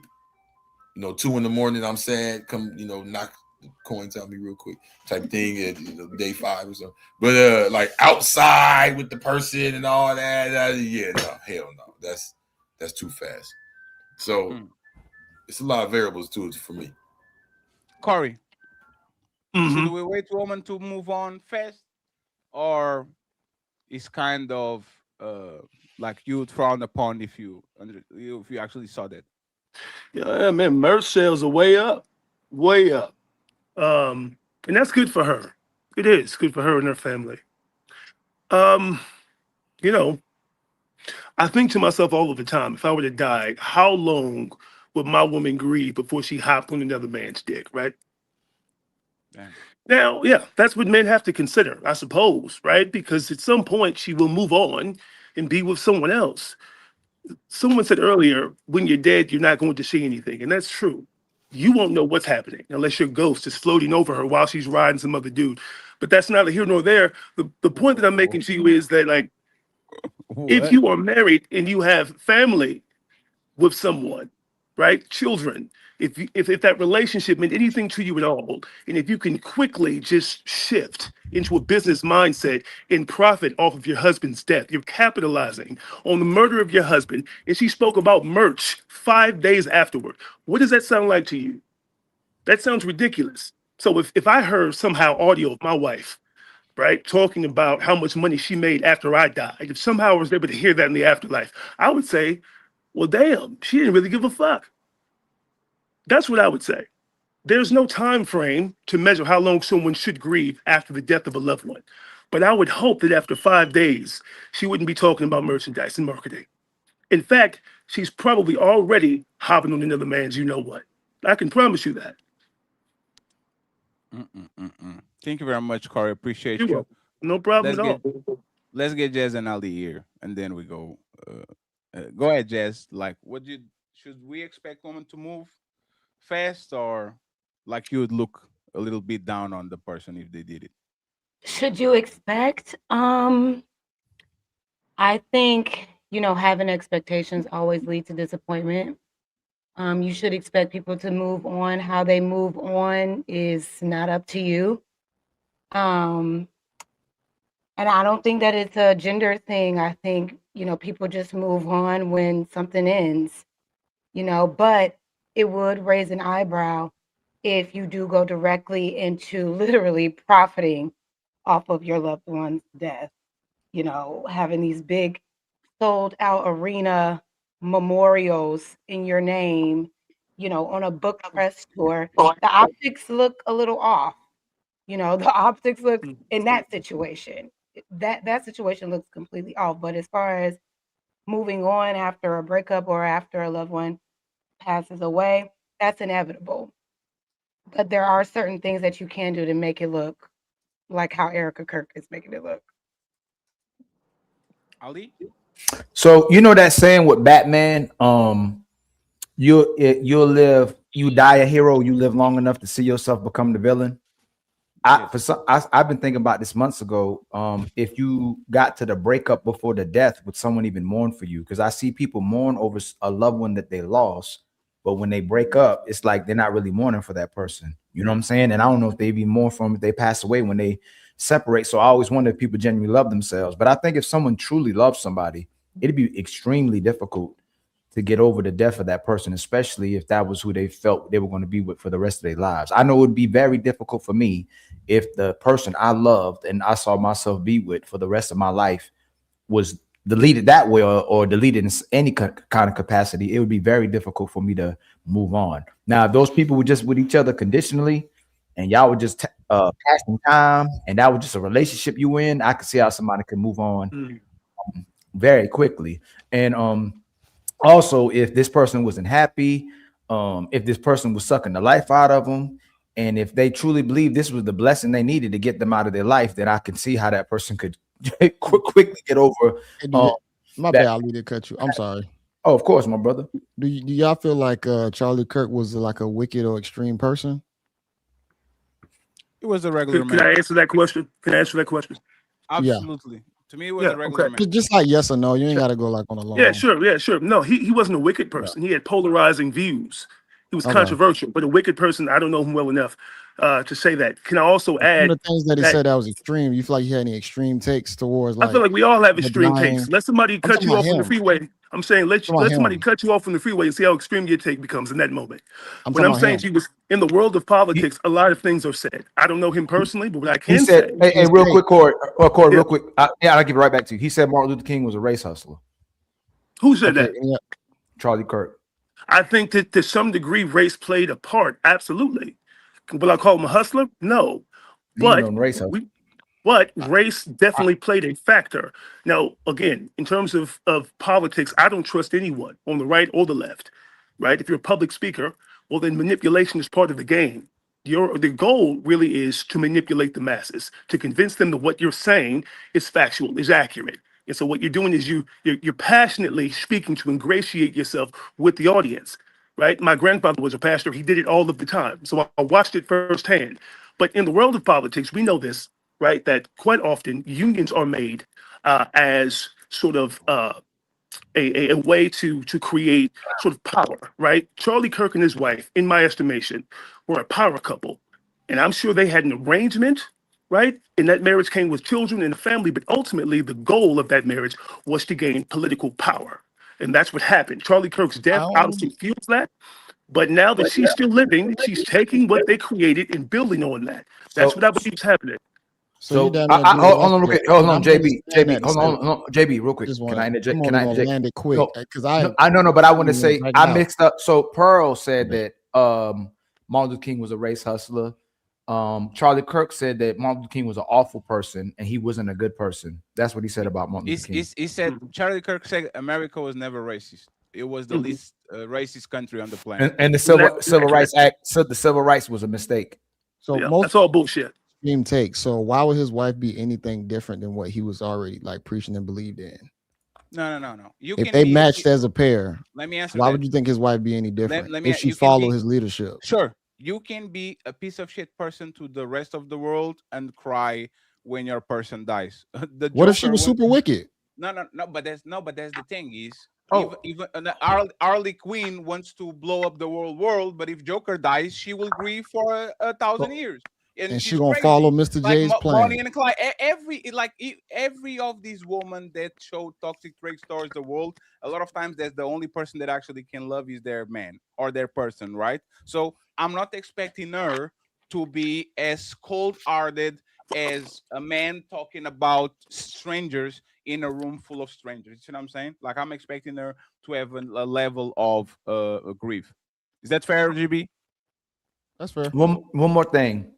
2 a.m. I'm sad. Come, knock the coins out me real quick type thing at day 5 or something. But like outside with the person and all that, yeah, no, hell no. That's too fast. So it's a lot of variables to it for me. Corey, should we wait for a woman to move on fast, or it's kind of like you would frown upon if you actually saw that? Yeah, man, merch sales are way up, and that's good for her. It is good for her and her family. I think to myself all of the time, if I were to die, how long would my woman grieve before she hopped on another man's dick, right? Damn. Now, yeah, that's what men have to consider, I suppose, right? Because at some point she will move on and be with someone else. Someone said earlier, when you're dead, you're not going to see anything. And that's true. You won't know what's happening unless your ghost is floating over her while she's riding some other dude. But that's neither here nor there. The point that I'm making to you is that, like, if you are married and you have family with someone, right? Children, if that relationship meant anything to you at all, and if you can quickly just shift into a business mindset and profit off of your husband's death, you're capitalizing on the murder of your husband, and she spoke about merch 5 days afterward. What does that sound like to you? That sounds ridiculous. So if I heard somehow audio of my wife, right, talking about how much money she made after I died, if somehow I was able to hear that in the afterlife, I would say, well, damn, she didn't really give a fuck. That's what I would say. There's no time frame to measure how long someone should grieve after the death of a loved one. But I would hope that after 5 days, she wouldn't be talking about merchandise and marketing. In fact, she's probably already hopping on another man's you know what. I can promise you that. Thank you very much, Corey. Appreciate You're you. welcome. No problem at all. Let's get Jazz and Ali here, and then we go. Go ahead, Jazz. Like, should we expect women to move fast, or like you would look a little bit down on the person if they did it? Should you expect? I think, having expectations always lead to disappointment. You should expect people to move on. How they move on is not up to you. And I don't think that it's a gender thing. I think, people just move on when something ends, but it would raise an eyebrow if you do go directly into literally profiting off of your loved one's death, having these big sold out arena memorials in your name, on a book press tour. The optics look a little off. The optics look in that situation. That situation looks completely off. But as far as moving on after a breakup or after a loved one passes away, that's inevitable. But there are certain things that you can do to make it look like how Erica Kirk is making it look. Ali? So that saying with Batman, you die a hero, you live long enough to see yourself become the villain. I've been thinking about this months ago. If you got to the breakup before the death, would someone even mourn for you? Because I see people mourn over a loved one that they lost, but when they break up, it's like they're not really mourning for that person. You know what I'm saying? And I don't know if they even mourn for them if they pass away when they separate. So I always wonder if people genuinely love themselves. But I think if someone truly loves somebody, it'd be extremely difficult to get over the death of that person, especially if that was who they felt they were going to be with for the rest of their lives. I know it would be very difficult for me if the person I loved and I saw myself be with for the rest of my life was deleted that way or deleted in any kind of capacity, it would be very difficult for me to move on. Now, if those people were just with each other conditionally and y'all were just passing time and that was just a relationship you in, I could see how somebody could move on very quickly. And also, if this person wasn't happy, if this person was sucking the life out of them, and if they truly believe this was the blessing they needed to get them out of their life, then I can see how that person could quickly get over. My bad, Ali, to cut you. I'm sorry. Oh, of course, my brother. Do y'all feel like Charlie Kirk was like a wicked or extreme person? It was a regular man. Can I answer that question? Absolutely. To me, it was a regular man. Just like yes or no. You ain't got to go like on a long. Yeah, sure. No, he wasn't a wicked person. He had polarizing views. He was controversial, but a wicked person, I don't know him well enough to say that. Can I also add the things that he said that was extreme? You feel like he had any extreme takes towards like? I feel like we all have extreme takes. Let somebody cut you off on the freeway. I'm saying let somebody cut you off on the freeway and see how extreme your take becomes in that moment. When I'm saying he was in the world of politics, a lot of things are said. I don't know him personally, but what I can say. Hey, real quick, Corey, real quick. I'll give it right back to you. He said Martin Luther King was a race hustler. Who said that? Charlie Kirk. I think that to some degree, race played a part. Absolutely. Will I call him a hustler? No. But race definitely played a factor. Now, again, in terms of politics, I don't trust anyone on the right or the left, right? If you're a public speaker, well, then manipulation is part of the game. The goal really is to manipulate the masses, to convince them that what you're saying is factual, is accurate. And so what you're doing is you're passionately speaking to ingratiate yourself with the audience, right? My grandfather was a pastor. He did it all of the time. So I watched it firsthand. But in the world of politics, we know this, right? That quite often unions are made as sort of a way to create sort of power, right? Charlie Kirk and his wife, in my estimation, were a power couple. And I'm sure they had an arrangement, right? And that marriage came with children and a family, but ultimately the goal of that marriage was to gain political power. And that's what happened. Charlie Kirk's death obviously fuels that. But now that she's still living, she's taking what they created and building on that. That's what I believe is happening. So hold on, JB, hold on, JB, real quick. Can I interject? Land it quick because I know, but I want to say I mixed up. So Pearl said that Martin Luther King was a race hustler. Charlie Kirk said that Martin Luther King was an awful person and he wasn't a good person. That's what he said about Martin Luther King. He said Charlie Kirk said America was never racist. It was the least racist country on the planet. And the Civil Rights Act, so the Civil Rights was a mistake. So that's all bullshit. Extreme take. So why would his wife be anything different than what he was already like preaching and believed in? No. If they matched as a pair, let me answer. Why would you think his wife be any different if she followed his leadership? Sure, you can be a piece of shit person to the rest of the world and cry when your person dies. What if she was super wicked? No. But that's the thing is. Even Harley Quinn wants to blow up the world, but if Joker dies, she will grieve for 1,000 years. And she's gonna follow Mr. J's plan. Bonnie and Clyde. Every of these women that show toxic traits towards the world, a lot of times that's the only person that actually can love is their man or their person, right? So I'm not expecting her to be as cold-hearted as a man talking about strangers in a room full of strangers. You see what I'm saying? Like I'm expecting her to have a level of grief. Is that fair, GB? That's fair. One more thing.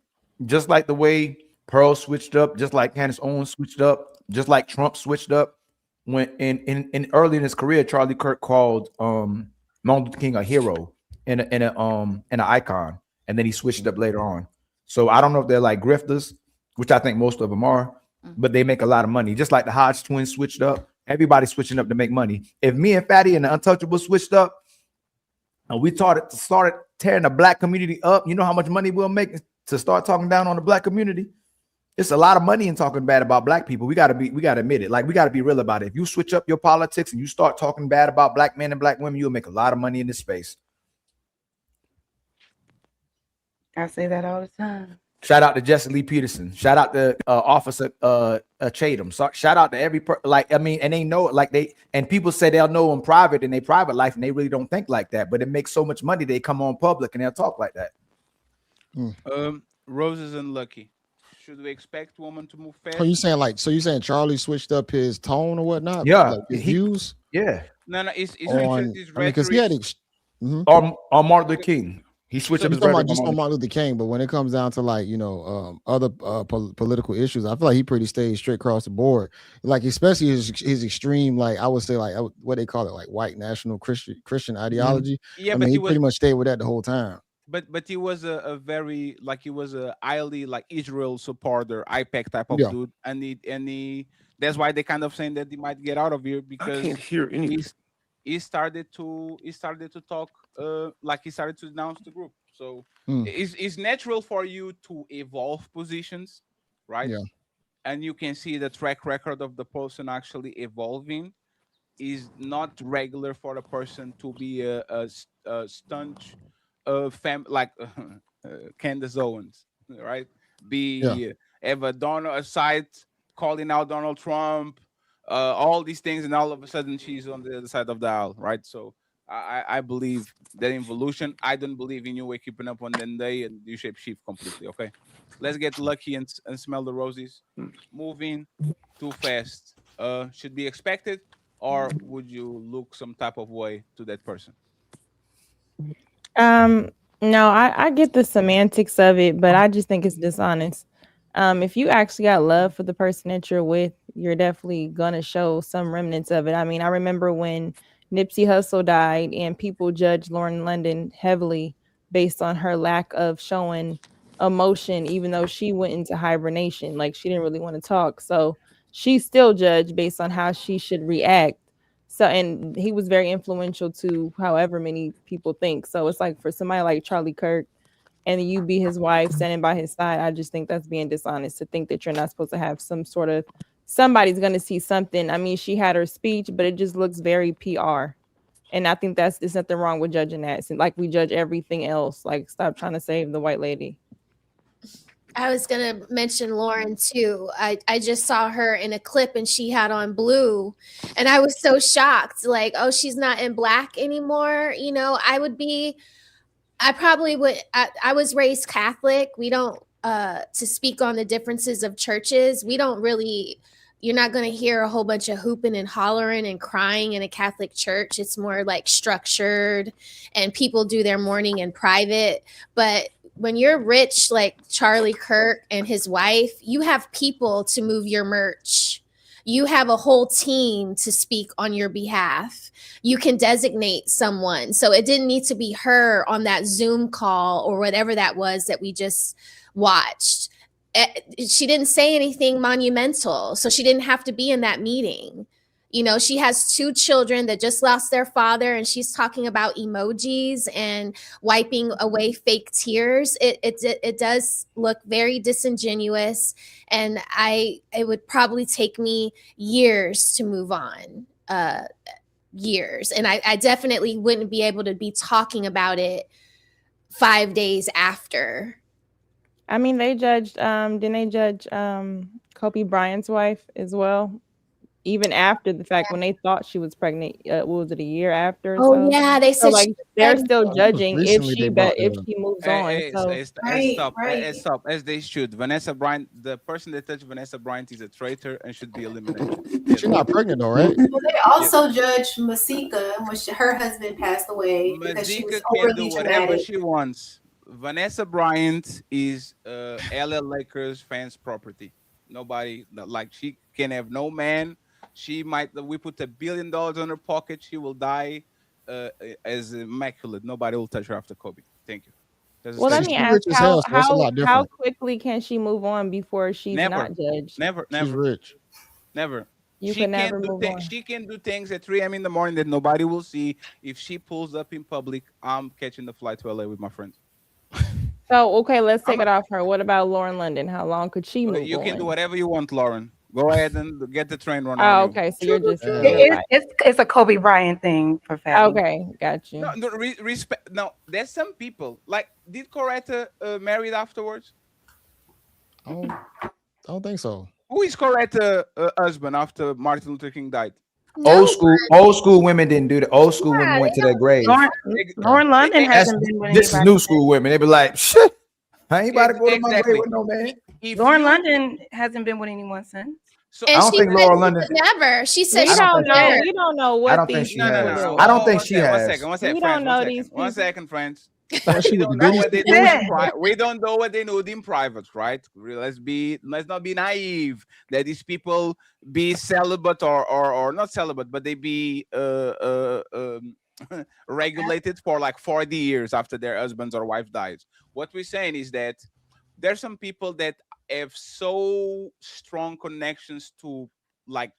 Just like the way Pearl switched up, just like Candace Owens switched up, just like Trump switched up. When in early in his career, Charlie Kirk called Martin Luther King a hero and an icon, and then he switched up later on. So I don't know if they're like grifters, which I think most of them are, but they make a lot of money. Just like the Hodge twins switched up, everybody's switching up to make money. If me and Fatty and the Untouchables switched up, and we started tearing the black community up, you know how much money we'll make to start talking down on the black community? It's a lot of money in talking bad about black people. We gotta admit it. Like we gotta be real about it. If you switch up your politics and you start talking bad about black men and black women, you'll make a lot of money in this space. I say that all the time. Shout out to Jesse Lee Peterson. Shout out to Officer Chatham. So, shout out to every and they know it. Like people say they'll know in private in their private life, and they really don't think like that. But it makes so much money they come on public and they'll talk like that. Roses and Lucky. Should we expect women to move fast? So you saying like, so you saying Charlie switched up his tone or whatnot? Yeah, Like his views? Yeah. No, it's On, his I mean, because he had rhetoric. On Martin Luther King. He switched So up he's his talking rhetoric about just on Martin Luther King, but when it comes down to like, you know, other political issues, I feel like he pretty stays straight across the board. Like especially his extreme, like I would say, like what they call it, like white national Christian ideology. Yeah, I but mean, he he was, pretty much stayed with that the whole time. but he was a very, like, he was a highly like Israel supporter, IPAC type of Yeah. dude, and he that's why they kind of saying that he might get out of here because can't hear anything. he started to talk like he started to denounce the group. So it's natural for you to evolve positions, right? Yeah. And you can see the track record of the person actually evolving. Is not regular for a person to be a staunch like Candace Owens, right? Be have a Donald side calling out Donald Trump, all these things, and all of a sudden she's on the other side of the aisle, right? So I believe that evolution. I don't believe in you were keeping up on that day and you shape shift completely. Okay, let's get lucky and smell the roses. Moving too fast should be expected, or would you look some type of way to that person? No, I get the semantics of it, but I just think it's dishonest. If you actually got love for the person that you're with, you're definitely gonna show some remnants of it. I mean, I remember when Nipsey Hussle died and people judged Lauren London heavily based on her lack of showing emotion, even though she went into hibernation. Like she didn't really want to talk. So she's still judged based on how she should react. So, and he was very influential to however many people think. So it's like for somebody like Charlie Kirk and you be his wife standing by his side, I just think that's being dishonest to think that you're not supposed to have some sort of, somebody's going to see something. I mean, she had her speech, but it just looks very PR. And I think there's nothing wrong with judging that. So, like we judge everything else. Like stop trying to save the white lady. I was gonna mention Lauren too. I just saw her in a clip and she had on blue, and I was so shocked. Like, oh, she's not in black anymore. You know, I probably would. I was raised Catholic. We don't to speak on the differences of churches. We don't really. You're not going to hear a whole bunch of hooping and hollering and crying in a Catholic church. It's more like structured, and people do their mourning in private. But when you're rich, like Charlie Kirk and his wife, you have people to move your merch. You have a whole team to speak on your behalf. You can designate someone. So it didn't need to be her on that Zoom call or whatever that was that we just watched. She didn't say anything monumental, so she didn't have to be in that meeting. You know, she has 2 children that just lost their father, and she's talking about emojis and wiping away fake tears. It does look very disingenuous, and it would probably take me years to move on. Years, and I definitely wouldn't be able to be talking about it 5 days after. I mean, they judged, didn't they judge Kobe Bryant's wife as well? Even after the fact, when they thought she was pregnant, what was it, a year after? Oh so? yeah, they said like they're still judging if she moves on. Stop, as they should. Vanessa Bryant, the person that touched Vanessa Bryant, is a traitor and should be eliminated. She's not pregnant though, right? Well, they also judged Masika when her husband passed away because she was can do overly whatever dramatic. she wants. Vanessa Bryant is LA Lakers fans' property. Nobody, like, she can have no man. She might. We put $1 billion on her pocket. She will die as immaculate. Nobody will touch her after Kobe. Thank you. Well, let me ask, how quickly can she move on before she's not judged? Never. She's rich. Never. You can never move on. She can do things at 3 a.m. in the morning that nobody will see. If she pulls up in public, I'm catching the flight to LA with my friends. So, okay, let's take it off her. What about Lauren London? How long could she move You can on? do whatever you want, Lauren. Go ahead and get the train running. Oh, okay. So you're just it's a Kobe Bryant thing for Fatty. Okay, got you. No, respect. No, there's some people like. Did Coretta married afterwards? I don't think so. Who is Coretta husband after Martin Luther King died? Old school women didn't do that. Old school women went to their grave. Lauren London hasn't been with This is anybody. new school women. They be like, shit. I ain't about to go to my grave with no man. Lauren London hasn't been with anyone since. So And I don't she think said Laura she London. would never. She said We she don't would know. never. We don't know I what don't these think she people has. do. I don't think she has. One second, We friends. don't know these One people. second, friends. Thought she We was don't the know goodies what they to do. do. We don't know what they know in private, right? Let's not be naive that these people be celibate or not celibate, but they be regulated for like 40 years after their husbands or wife dies. What we're saying is that there's some people that have so strong connections to like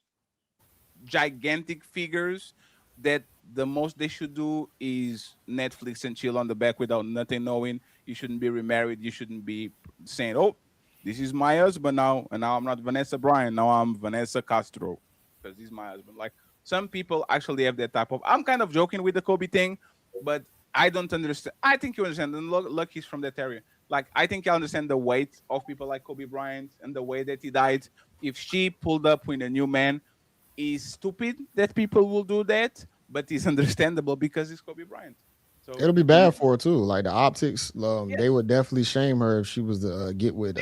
gigantic figures that the most they should do is Netflix and chill on the back without nothing knowing. You shouldn't be remarried. You shouldn't be saying, "Oh, this is my husband now," and now I'm not Vanessa Bryan. Now I'm Vanessa Castro because he's my husband. Like some people actually have that type of. I'm kind of joking with the Kobe thing, but I don't understand. I think you understand. And Lucky's from that area. Like I think you understand the weight of people like Kobe Bryant and the way that he died. If she pulled up with a new man, is stupid that people will do that, but it's understandable because it's Kobe Bryant. So It'll be bad for her too. Like the optics, they would definitely shame her if she was to get with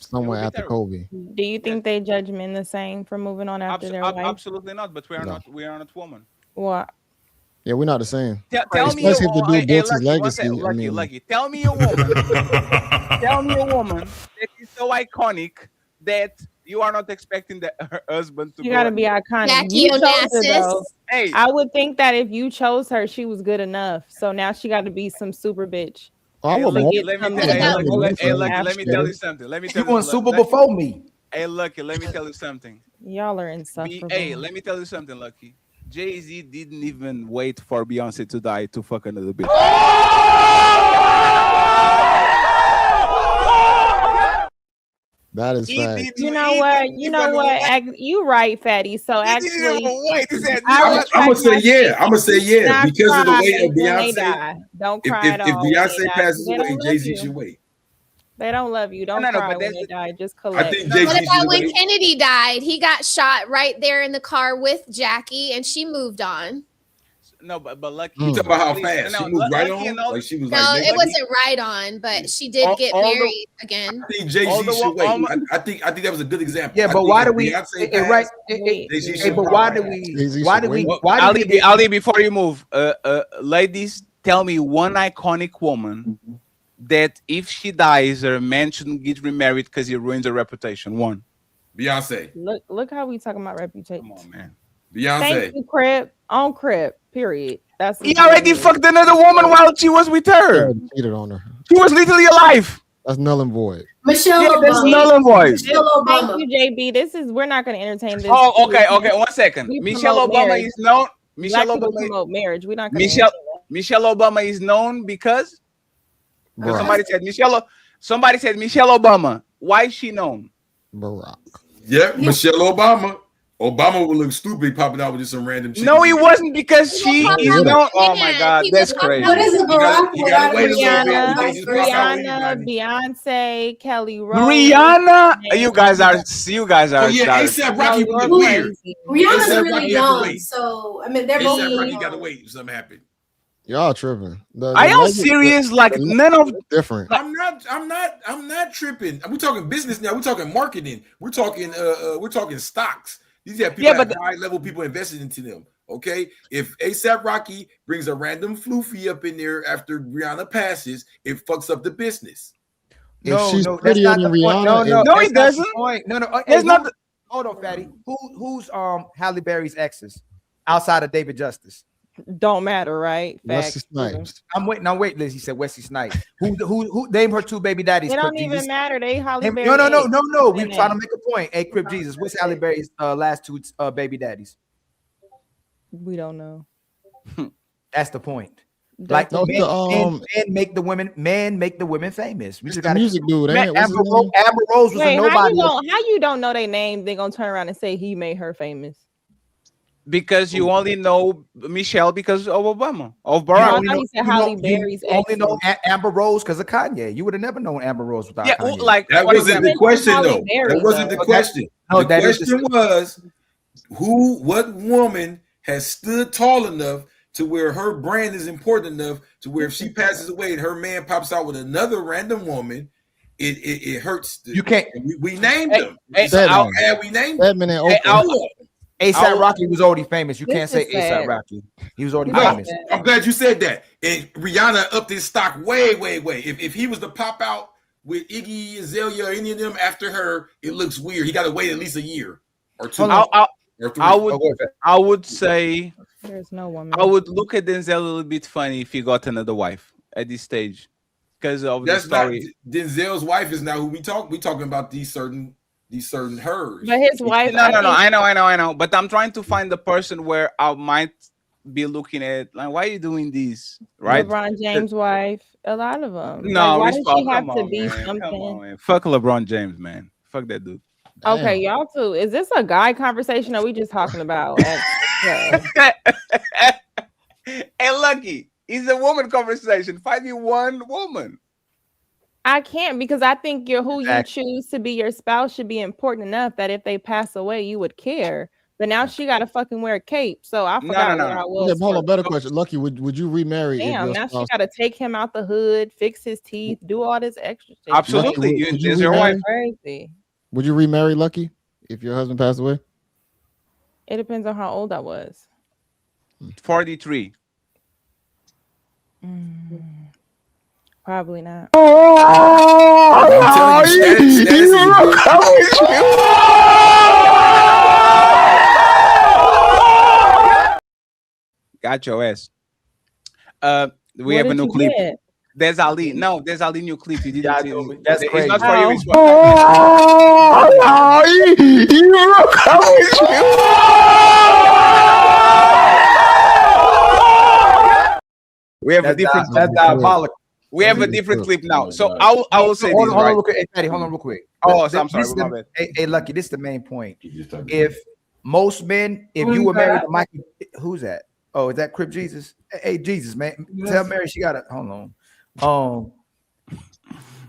someone after Kobe. Do you think they judge men the same for moving on after their wife? Absolutely not. But we are No. not. We are not woman. What? Yeah, we're not the same. Tell me, especially if the dude built his Lucky, legacy. I mean, Lucky. Tell me a woman. Tell me a woman that is so iconic that you are not expecting her husband to. You gotta be iconic. Jackie You chose her, Onassis. though. Hey, I would think that if you chose her, she was good enough. So now she got to be some super bitch. Oh, I Hey, would look, want- get let me some tell love. let me tell you something. Let me tell You won you Super before me. Hey, Lucky, let me tell you something. Y'all are insufferable. Hey, let me tell you something, Lucky. Jay-Z didn't even wait for Beyonce to die to fuck another bitch. that is fact. You know what? You know what? You right, Fatty. So actually, I'm gonna say yeah. I'm gonna say yeah Not because of the cry way of when they Beyonce. die. Don't If, cry if, at if all when they Beyonce die. passes They away, don't love Jay-Z you. should wait. They don't love you. Don't No, cry but when that's they die. Just I collect. think Jay-Z What should about when wait. Kennedy died? He got shot right there in the car with Jackie, and she moved on. No, but Lucky. You talk about how please, fast no, she moved right Lucky on, and all- like she was No, like. it wasn't right on, but she did get all the- married again. I think Jay-Z all the- should wait. all my- I think that was a good example. Yeah, I but think why if do we? Beyonce Right. passed, Jay-Z Hey, should but why do probably we? Jay-Z Why should do we? wait. Why do we? Ali, before you move, ladies, tell me one iconic woman that if she dies, her man shouldn't get remarried because he ruins her reputation. One. Beyonce. Look how we talking about reputation. Come on, man. Beyonce. Thank you, Crip. On Crip. Period. That's He already fucked another woman while she was with her. Cheated on her. She was literally alive. That's null and void. Michelle Yeah, that's Obama. null and void. Michelle Thank Obama. you, JB. We're not going to entertain this. Oh, okay. 1 second. We Michelle promote Obama marriage. is known. Black Michelle people Obama. promote marriage. We're not going Michelle Obama is known because Barack. somebody said Michelle Obama. Why is she known? Barack. Yeah, Michelle Obama. Obama would look stupid popping out with just some random chick. No, he wasn't because she is known. Oh my God, that's crazy. What is a Barack? You gotta wait a little bit. Rihanna, You can't just pop out with Rihanna, anybody. Beyonce, Kelly Rose. Rihanna, you guys are. Oh yeah, ASAP Rocky No, would you're look weird. crazy. Rihanna's A$AP really Rocky got to young, wait. so I mean they're both ASAP really Rocky young. got to wait if something happened. Y'all tripping. Are y'all serious? Like none of different. I'm not tripping. We're talking business now. We're talking marketing. We're talking stocks. These are people high level people invested into them. Okay. If ASAP Rocky brings a random floofy up in there after Rihanna passes, it fucks up the business. If she's that's prettier not than the point. Rihanna, No, No, he that's not the doesn't. point. No. It's not. Hold on, Fatty. Who's Halle Berry's exes outside of David Justice? Don't matter, right? Wesley Facts. Snipes. I'm waiting. Liz, he said Wesley Snipes. Who name her two baby daddies? It don't Crip even Jesus. matter. They Holly Berry. No. We're trying to make a point. Hey, Crip Jesus, what's Halle Berry's last two baby daddies? We don't know. That's the point. That's Like the, men make the women famous. We It's just the got music dude, ain't it? What's his name? Amber Rose was Wait, a nobody. how you don't know their name? They gonna turn around and say he made her famous. Because you only know Michelle because of Obama, of No, I Barack. thought he said Halle Berry's You only know exes. Amber Rose because of Kanye. You would have never known Amber Rose without Yeah, Kanye. like That for wasn't the example, question Halle though. Berry, That wasn't though. the question. No, The that is question was what woman has stood tall enough to where her brand is important enough to where if she passes away and her man pops out with another random woman, it hurts. You can't. We named them. we named them. ASAP Rocky was already famous. You This can't say is sad. ASAP Rocky. He was already No, famous. I'm glad you said that. And Rihanna upped his stock way. If he was to pop out with Iggy Azalea or any of them after her, it looks weird. He got to wait at least a year or two. Or three. I would say There's no woman. I would look at Denzel a little bit funny if he got another wife at this stage because of That's the story. not Denzel's wife is not who we talk. We talking about these certain hers. But his wife. No. I know. But I'm trying to find the person where I might be looking at like, why are you doing this? Right? LeBron James' wife. A lot of them. No, like, why does she have come to on, be man. something? Come on, man. Fuck LeBron James, man. Fuck that dude. Okay, y'all too. Is this a guy conversation or we just talking about? Hey, Lucky, it's a woman conversation. Find me one woman. I can't because I think who you choose to be your spouse should be important enough that if they pass away, you would care. But now she got to fucking wear a cape. So I forgot where I was. Hold on, better question. Lucky, would you remarry? Damn, now she got to take him out the hood, fix his teeth, do all this extra shit. Absolutely. Would you your wife. Crazy. Would you remarry Lucky if your husband passed away? It depends on how old I was. 43. Probably not. Got your ass. We have a new clip. There's Ali. No, there's Ali new clip. You didn't see it. That's it's crazy. not for you. It's for we have a different. That's diabolical. We have a different clip now. So I will say hold this. on, Right? real quick. Hey, Patty, hold on real quick. Oh, so I'm sorry. This is My the- bad. Hey, Lucky, this is the main point. If most men, if you were married to Michael, who's that? Oh, is that Crip Jesus? Hey, Jesus, man. Tell Mary she got to hold on.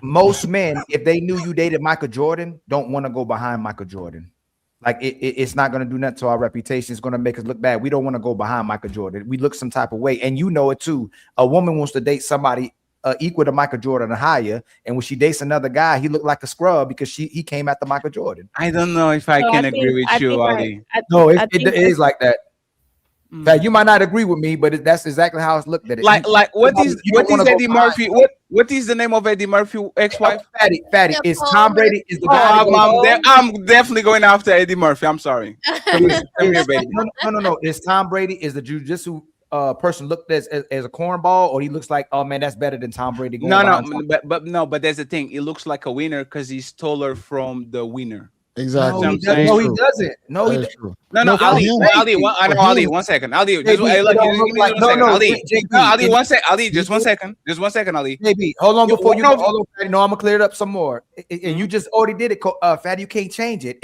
Most men, if they knew you dated Michael Jordan, don't want to go behind Michael Jordan. Like it's not going to do nothing to our reputation. It's going to make us look bad. We don't want to go behind Michael Jordan. We look some type of way, and you know it too. A woman wants to date somebody equal to Michael Jordan or higher, and when she dates another guy, he looked like a scrub because he came after Michael Jordan. I don't know if I can agree with you, Ali. No, it is like that. In fact, you might not agree with me, but that's exactly how it's looked at. Like what is Eddie Murphy? What is the name of Eddie Murphy ex-wife? Fatty. It's Tom Brady. Is the guy? I'm definitely going after Eddie Murphy. I'm sorry. Come here, baby. No. Is Tom Brady is the jujitsu person looked as a cornball, or he looks like, oh man, that's better than Tom Brady? But there's the thing. It looks like a winner because he's taller from the winner. Exactly. No, he doesn't. No, Ali. Ali, 1 second. Ali, just one second. Ali. Maybe. Hold on before you. Hold on, Fatty. No, I'm gonna clear it up some more. And you just already did it, Fatty. You can't change it.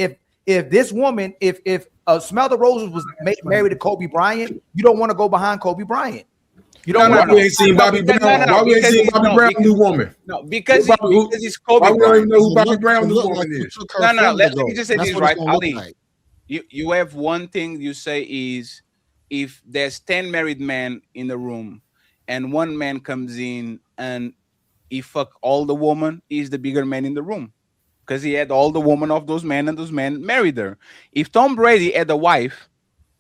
If this woman, if Smell the Roses was married to Kobe Bryant, you don't want to go behind Kobe Bryant. You don't want to. We ain't seen Bobby Brown. Why we ain't seen Bobby Brown new woman? No, because he's Kobe. Why we don't even know who Bobby Brown new woman is? No. Let me just say this, right, Ali. You have one thing you say is if there's 10 married men in the room and one man comes in and he fuck all the woman, he's the bigger man in the room because he had all the woman of those men and those men married her. If Tom Brady had a wife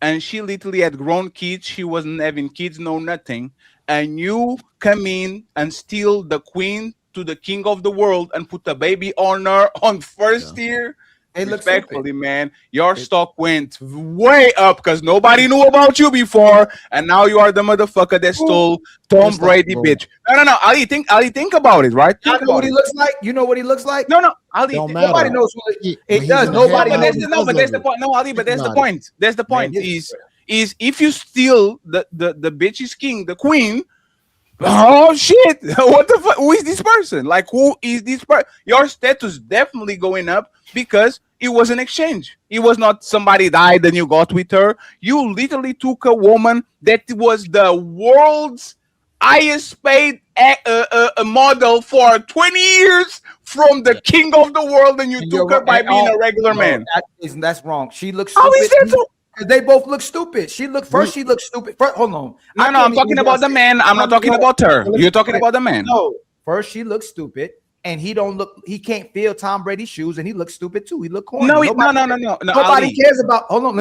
and she literally had grown kids, she wasn't having kids, no nothing, and you come in and steal the queen to the king of the world and put a baby on her on first year, respectfully, man, your stock went way up because nobody knew about you before, and now you are the motherfucker that stole Tom Brady, bitch. No. Ali, think about it, right? I know what he looks like. You know what he looks like? No, Ali. Nobody knows who it does. Nobody knows. But there's the point. No, Ali, but there's the point. There's the point. Is if you steal the bitch is king, the queen. Oh shit! What the fuck? Who is this person? Like, who is this person? Your status definitely going up because it was an exchange. It was not somebody died and you got with her. You literally took a woman that was the world's highest paid a model for 20 years from the king of the world, and you took her by being a regular man. That's wrong. She looks stupid. because they both look stupid. She looked stupid. First, hold on. No, I'm talking about the man. I'm not talking about her. You're talking about the man. No, first she looks stupid, and he can't feel Tom Brady's shoes, and he looks stupid too. He look corny. No. Nobody cares about. Hold on,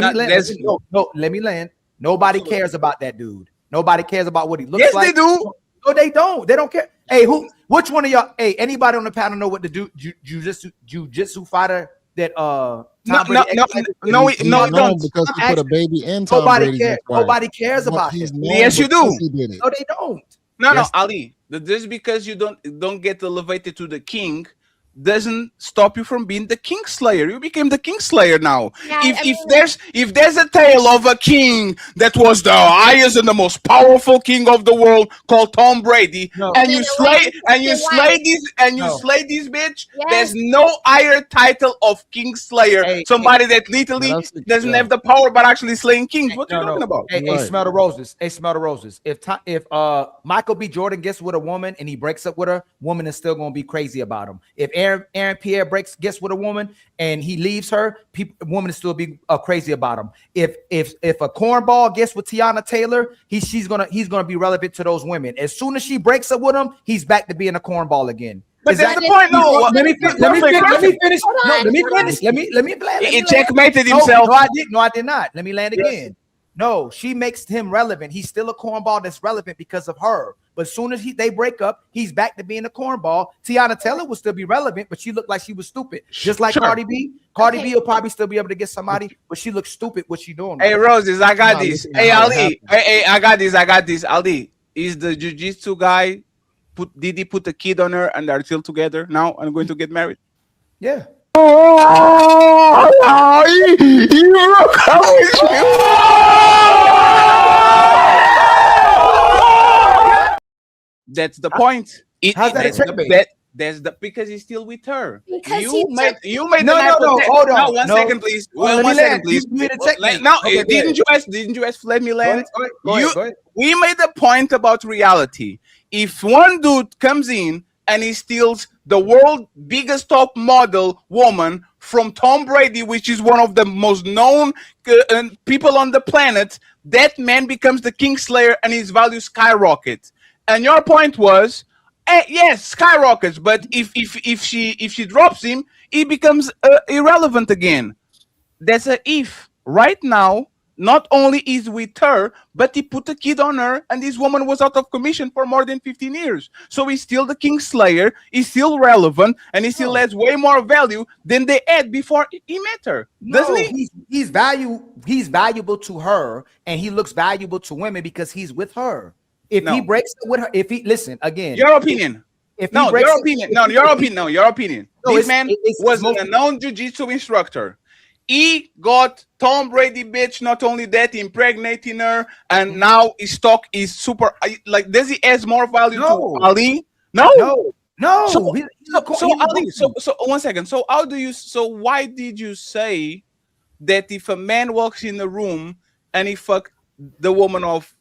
let me land. Nobody cares about that dude. Nobody cares about what he looks like. Yes, they do. No, they don't. They don't care. Hey, which one of y'all? Hey, anybody on the panel know what the jujitsu fighter that Tom Brady no, because he put a baby in Tom Brady's wife. Nobody cares about him. Yes, you do. No, they don't. No, Ali. Just because you don't get elevated to the king doesn't stop you from being the king slayer. You became the king slayer now. Yeah, if there's a tale of a king that was the highest and the most powerful king of the world called Tom Brady, you slay this bitch, there's no higher title of king slayer. Somebody that literally doesn't have the power but actually slaying kings. What you talking about? Hey, smell the roses. Hey, smell the roses. If Michael B. Jordan gets with a woman and he breaks up with her, woman is still gonna be crazy about him. If Aaron Pierre gets with a woman and he leaves her, woman is still be crazy about him. If a cornball gets with Tiana Taylor, he's gonna be relevant to those women. As soon as she breaks up with him, he's back to being a cornball again. But that's the point. No, let me finish. No, let me finish. Let me land. It checkmated himself. No, I did not. Let me land again. No, she makes him relevant. He's still a cornball that's relevant because of her. But as soon as they break up, he's back to being a cornball. Tiana Taylor will still be relevant, but she looked like she was stupid. Just like Cardi B. Cardi B will probably still be able to get somebody, but she looks stupid. What she doing? Hey, Roses, I got this. Hey, Ali. Hey, I got this. Ali, is the jiu-jitsu guy, did he put a kid on her and they're still together now and going to get married? Yeah. That's the point. How's that That's because he's still with her. Because you made no, hold on. No, one second, please. One second, please. Now, didn't you ask let me land? Go ahead. We made a point about reality. If one dude comes in and he steals the world's biggest top model woman from Tom Brady, which is one of the most known people on the planet, that man becomes the king slayer and his value skyrockets. And your point was, yes, skyrockets. But if she drops him, he becomes irrelevant again. That's a if. Right now, not only is with her, but he put a kid on her, and this woman was out of commission for more than 15 years. So he's still the king slayer. He's still relevant, and he still has way more value than they had before he met her. Doesn't he? He's valuable to her, and he looks valuable to women because he's with her. If he breaks up with her, listen again. Your opinion. Your opinion. This man was a known jiu-jitsu instructor. He got Tom Brady bitch. Not only that, impregnating her, and now his stock is super. Like, does he has more value to Ali? No. So Ali. So 1 second. So how do you? So why did you say that if a man walks in the room and he fucked the woman of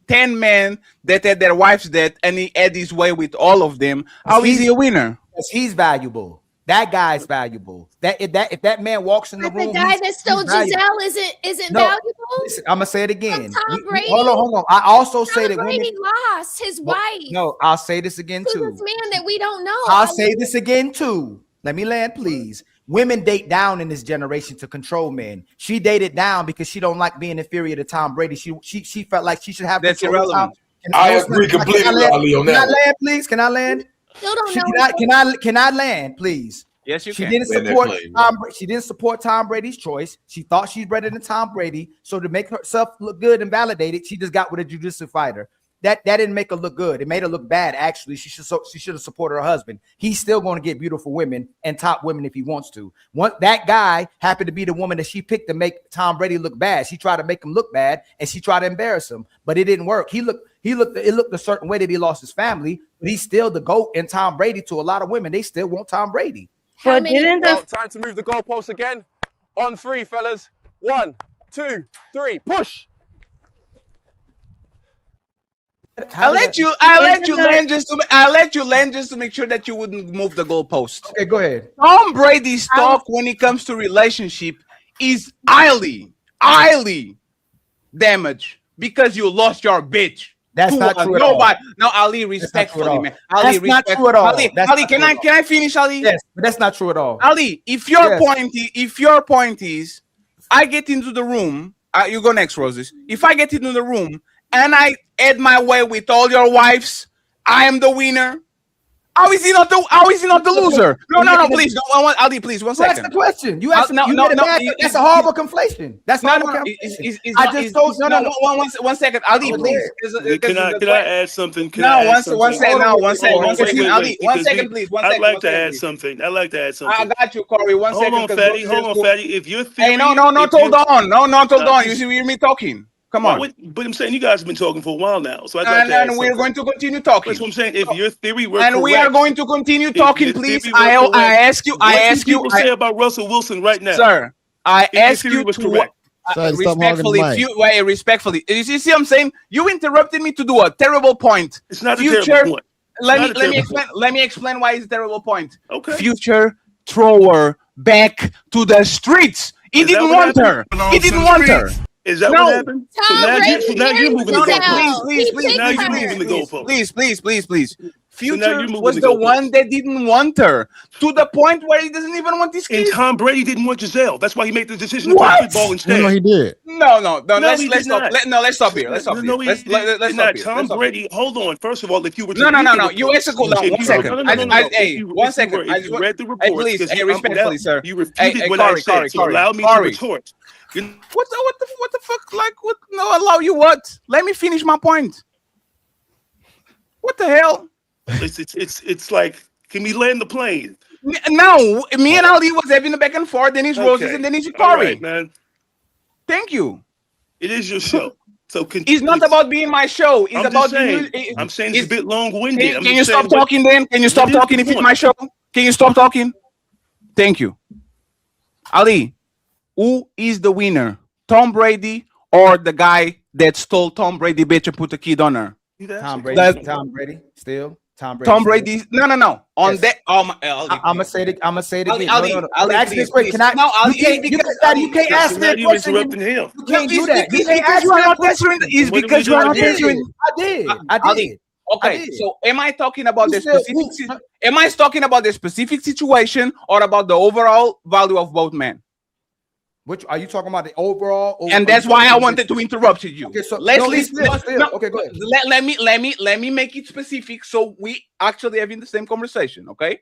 10 men that had their wives dead and he had his way with all of them, how is he a winner? Because he's valuable. That guy's valuable. If that man walks in the room, the guy that stole Giselle isn't valuable. Listen, I'm gonna say it again. Tom Brady. Hold on. I also say that Brady lost his wife. No, I'll say this again too. This man that we don't know. I'll say this again too. Let me land, please. Women date down in this generation to control men. She dated down because she don't like being inferior to Tom Brady. She felt like she should have. That's irrelevant. I agree completely, Ali, on that. Can I land, please? Can I land? Still don't know. Can I land, please? Yes, you can. She didn't support Tom Brady's choice. She thought she's better than Tom Brady. So to make herself look good and validated, she just got with a jiu-jitsu fighter. That didn't make her look good. It made her look bad. Actually, she should have supported her husband. He's still going to get beautiful women and top women if he wants to. That guy happened to be the woman that she picked to make Tom Brady look bad. She tried to make him look bad and she tried to embarrass him, but it didn't work. It looked a certain way that he lost his family, but he's still the GOAT and Tom Brady to a lot of women. They still want Tom Brady. Time to move the goalpost again. On 3, fellas. 1, 2, 3, push. I'll let you land just to make sure that you wouldn't move the goalpost. Okay, go ahead. Tom Brady's talk when it comes to relationship is highly highly damaged because you lost your bitch. That's not true at all. Nobody. No, Ali, respectfully, man. Ali, That's not true at all. Ali, can I finish, Ali? Yes, but that's not true at all. Ali, if your point is, I get into the room. You go next, Roses. If I get into the room and I add my way with all your wives, I am the winner. How is he not the loser? No, please. No, Ali, please, 1 second. That's the question. You asked. That's a horrible conflation. That's not. I just told you. No. 1 second, Ali, please. Can I add something? One second, Ali. 1 second, please. 1 second. I'd like to add something. I got you, Corey. 1 second. Hold on, Fatty. If you're hey, no, hold on. Hold on. You hear me talking? Come on. But I'm saying you guys have been talking for a while now, so I'd like to add and we're going to continue talking. That's what I'm saying. If your theory were correct, we are going to continue talking, please. I ask you. What do people say about Russell Wilson right now, sir? I ask you to respectfully. You see what I'm saying? You interrupted me to do a terrible point. It's not a terrible point. Let me explain why it's a terrible point. Okay. Future thrower back to the streets. He didn't want her. He didn't want her. Is that what happened? So now you're moving the goalpost. Please. Now you're moving the goalpost. Please. Future was the one that didn't want her to the point where he doesn't even want his kids. And Tom Brady didn't want Giselle. That's why he made the decision to play football instead. No, he did. No. Let's stop. Let's stop here. Let's stop here. Tom Brady. Hold on. First of all, if you were no. You asked a cool. 1 second. Hey, 1 second. If you read the report, please. Hey, respectfully, sir. You refuted what I said. So allow me to retort. What the fuck? Like what? No, allow you what? Let me finish my point. What the hell? It's like, can we land the plane? No, me and Ali was having a back and forth. Then it's Roses, and then it's Corey. Right, man. Thank you. It is your show, so it's not about being my show. It's about saying, I'm saying it's a bit long-winded. Can you stop talking then? Can you stop talking if it's my show? Can you stop talking? Thank you, Ali. Who is the winner? Tom Brady or the guy that stole Tom Brady bitch and put the kid on her? Tom Brady. Still. Tom Brady. No. On yes. That. I'm gonna say it. again. Ali, ask this question. Can I? No, Ali, you can't ask me a question. You can't do that. Because you are not answering. It's because you are not answering. I did. Okay, so am I talking about the specific? Am I talking about the specific situation or about the overall value of both men? Which are you talking about? The overall? And that's why I wanted to interrupt you. Okay, so okay, go ahead. Let me make it specific so we actually having the same conversation. Okay.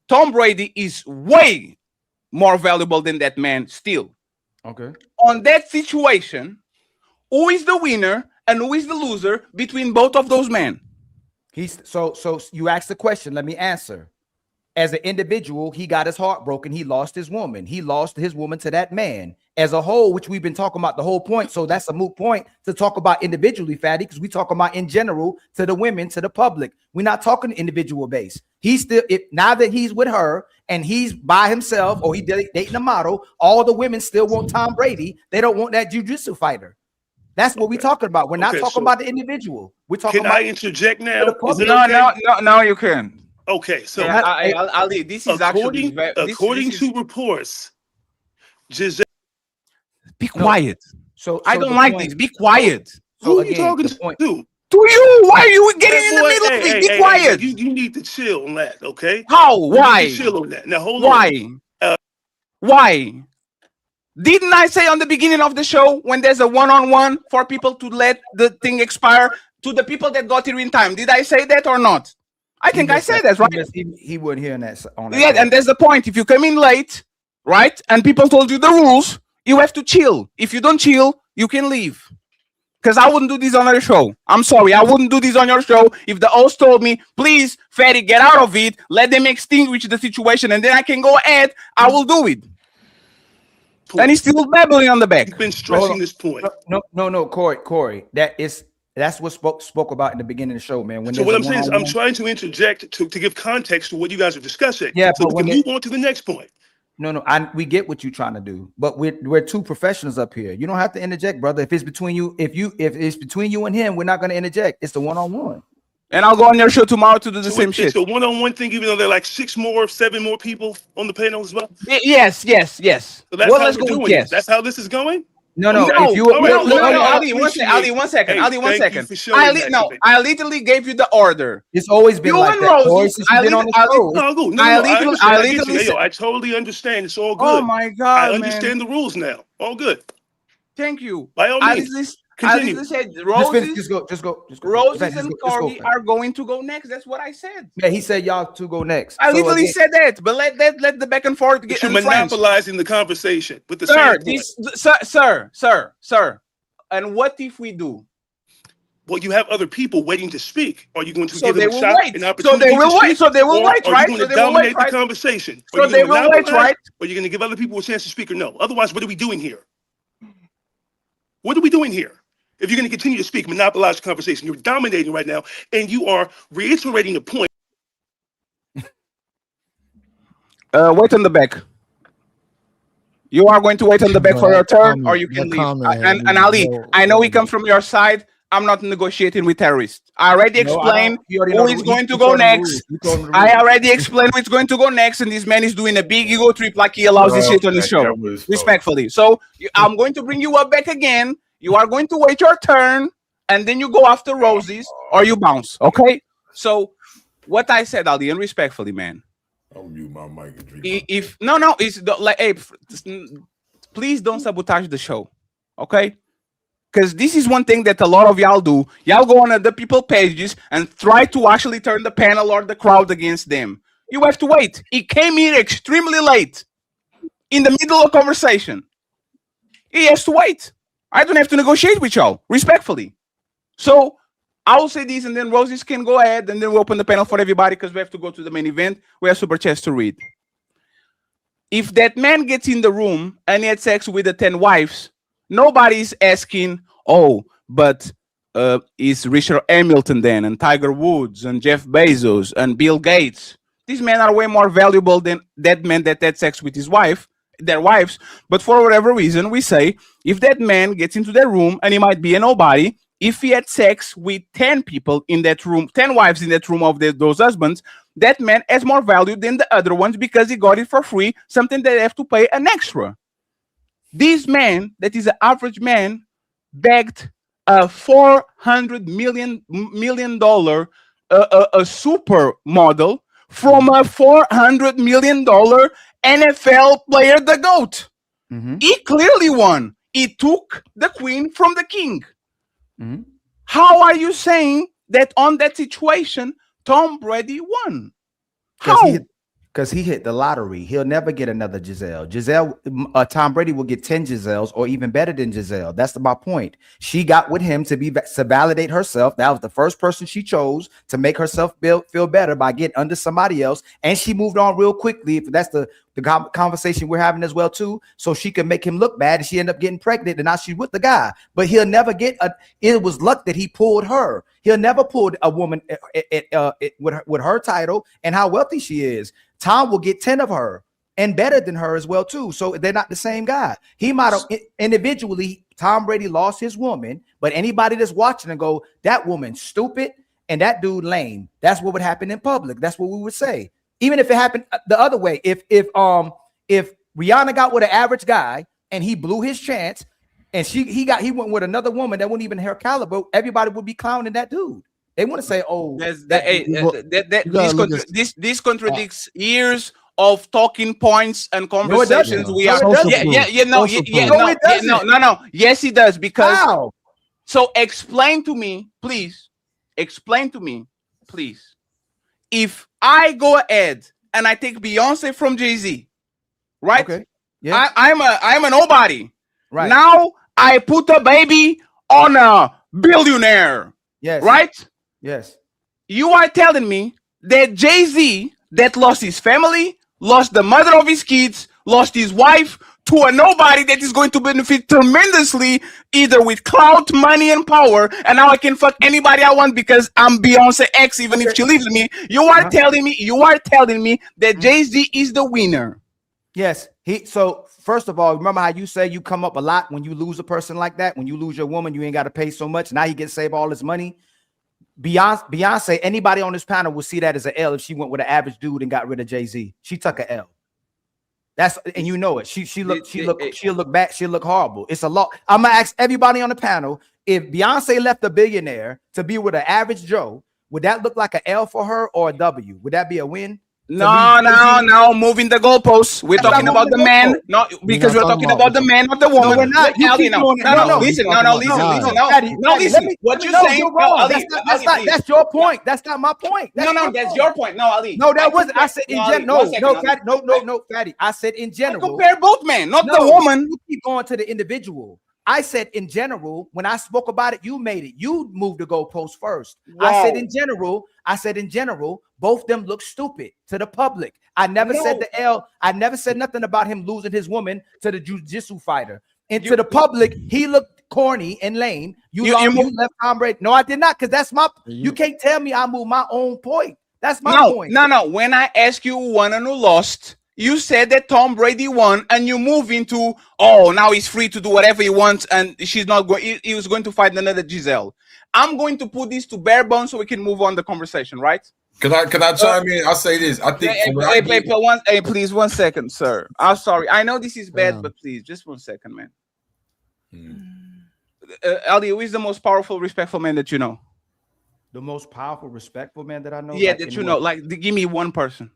Tom Brady is way more valuable than that man still. Okay. On that situation, who is the winner and who is the loser between both of those men? So you asked the question. Let me answer. As an individual, he got his heart broken. He lost his woman. He lost his woman to that man. As a whole, which we've been talking about the whole point. So that's a moot point to talk about individually, Fatty, because we talk about in general to the women, to the public. We're not talking individual base. He's still, now that he's with her and he's by himself or he dating a model, all the women still want Tom Brady. They don't want that jiu-jitsu fighter. That's what we're talking about. We're not talking about the individual. We're talking about. Can I interject now? No, you can. Okay, so Ali, this is according to reports, Giselle. Be quiet. So I don't like this. Be quiet. Who are you talking to? To you. Why are you getting in the middle of me? Be quiet. You need to chill on that, okay? How? Why? Chill on that. Now hold on. Why? Didn't I say on the beginning of the show when there's a one-on-one for people to let the thing expire to the people that got here in time? Did I say that or not? I think I said that, right? He wouldn't hear that. Yeah, and there's the point. If you come in late, right, and people told you the rules, you have to chill. If you don't chill, you can leave. Because I wouldn't do this on your show. I'm sorry, I wouldn't do this on your show if the host told me, please, Fatty, get out of it, let them extinguish the situation, and then I can go ahead, I will do it. And he's still babbling on the back. He's been stressing this point. No, Corey. That's what spoke about in the beginning of the show, man. So what I'm saying is I'm trying to interject to give context to what you guys are discussing. Yeah, so we can move on to the next point. No, we get what you're trying to do, but we're two professionals up here. You don't have to interject, brother. If it's between you, if it's between you and him, we're not going to interject. It's the one-on-one. And I'll go on your show tomorrow to do the same shit. It's a one-on-one thing, even though there are like 7 more people on the panel as well. Yes. So that's Well, how let's we're go doing with it. yes. That's how this is going. No. No, If you Ali, one second. Hey, Ali, one thank you second. for showing that to me. I literally gave you the order. It's always been You like and that. Rosie, Since you've been on the show. I get you. I totally understand. It's all good. Oh my God, I understand the rules now. All good. Thank you. By all means. Continue. I said Just go. Roses and Corey are going to go next. That's what I said. Yeah, he said y'all two go next. I literally said that, but let the back and forth get. You're monopolizing the conversation with the sir. And what if we do? Well, you have other people waiting to speak. Are you going to So give they them a will shot, wait. an So opportunity they will to wait. speak? So they will wait, Or right? are you So going to they will wait, dominate the right? conversation? So they will wait, right? Or are you going to give other people a chance to speak or no? Otherwise, what are we doing here? What are we doing here? If you're going to continue to speak, monopolize the conversation, you're dominating right now, and you are reiterating the point. Wait on the back. You are going to wait on the back for your turn, or you can leave. And Ali, I know we come from your side. I'm not negotiating with terrorists. I already explained who is going to go next. I already explained who is going to go next, and this man is doing a big ego trip like he allows this shit on his show. Respectfully. So I'm going to bring you up back again. You are going to wait your turn, and then you go after Roses, or you bounce. Okay? So what I said, Ali, and respectfully, man. I'll mute my mic and drink. If it's like, hey, please don't sabotage the show, okay? Because this is one thing that a lot of y'all do. Y'all go on other people's pages and try to actually turn the panel or the crowd against them. You have to wait. He came here extremely late, in the middle of conversation. He has to wait. I don't have to negotiate with y'all, respectfully. So I will say this, and then Roses can go ahead, and then we'll open the panel for everybody because we have to go to the main event. We have super chats to read. If that man gets in the room and he had sex with the 10 wives, nobody's asking, oh, but is Richard Hamilton then, and Tiger Woods, and Jeff Bezos, and Bill Gates? These men are way more valuable than that man that had sex with their wives. But for whatever reason, we say, if that man gets into their room, and he might be a nobody, if he had sex with 10 people in that room, 10 wives in that room of those husbands, that man has more value than the other ones because he got it for free, something that they have to pay an extra. This man, that is an average man, begged a $400 million a supermodel from a $400 million NFL player, the GOAT. He clearly won. He took the queen from the king. How are you saying that on that situation, Tom Brady won? How? Because he hit the lottery. He'll never get another Giselle. Tom Brady will get 10 Giselles or even better than Giselle. That's my point. She got with him to validate herself. That was the first person she chose to make herself feel better by getting under somebody else. And she moved on real quickly. That's the conversation we're having as well too. So she could make him look bad, and she ended up getting pregnant, and now she's with the guy. But he'll never get it was luck that he pulled her. He'll never pull a woman with her title and how wealthy she is. Tom will get 10 of her and better than her as well too. So they're not the same guy. He might have individually, Tom Brady lost his woman, but anybody that's watching and go, that woman's stupid and that dude lame. That's what would happen in public. That's what we would say. Even if it happened the other way, if Rihanna got with an average guy and he blew his chance, and he went with another woman that wasn't even her caliber, everybody would be clowning that dude. They want to say, "Oh, this contradicts years of talking points and conversations." No, we are, no. Yes, it does because. How? So explain to me, please. Explain to me, please. If I go ahead and I take Beyonce from Jay-Z, right? Okay. Yeah. I'm a nobody. Right. Now I put a baby on a billionaire. Yes. Right? Yes. You are telling me that Jay-Z, that lost his family, lost the mother of his kids, lost his wife to a nobody that is going to benefit tremendously either with clout, money, and power, and now I can fuck anybody I want because I'm Beyonce X, even if she leaves me. You are telling me that Jay-Z is the winner. Yes. So first of all, remember how you say you come up a lot when you lose a person like that? When you lose your woman, you ain't got to pay so much. Now he gets to save all his money. Beyonce, anybody on this panel would see that as an L if she went with an average dude and got rid of Jay-Z. She took an L. That's, and you know it. She'll look back. She'll look horrible. It's a lot. I'm gonna ask everybody on the panel, if Beyonce left a billionaire to be with an average Joe, would that look like an L for her or a W? Would that be a win? No, moving the goalposts. We're talking about the man, not because we're talking about the man, not the woman. No, we're not. Listen. What you're saying, that's your point. That's not my point. That's your point. No, Ali. No, that wasn't. I said in general. No, Fatty. I said in general. Compare both men, not the woman. You keep going to the individual. I said in general, when I spoke about it, you made it. You moved the goalpost first. Wow. I said in general, both them look stupid to the public. I never said the L. I never said nothing about him losing his woman to the jiu-jitsu fighter. And to the public, he looked corny and lame. You left Tom Brady. No, I did not, because that's my. You can't tell me I moved my own point. That's my point. No. When I ask you who won and who lost, you said that Tom Brady won, and you move into, oh, now he's free to do whatever he wants, and she's not going. He was going to fight another Giselle. I'm going to put this to bare bones so we can move on the conversation, right? Can I chime in? I'll say this. I think. Please, 1 second, sir. I'm sorry. I know this is bad, but please, just 1 second, man. Ali, who is the most powerful, respectful man that you know? The most powerful, respectful man that I know? Yeah, that you know. Like, give me one person.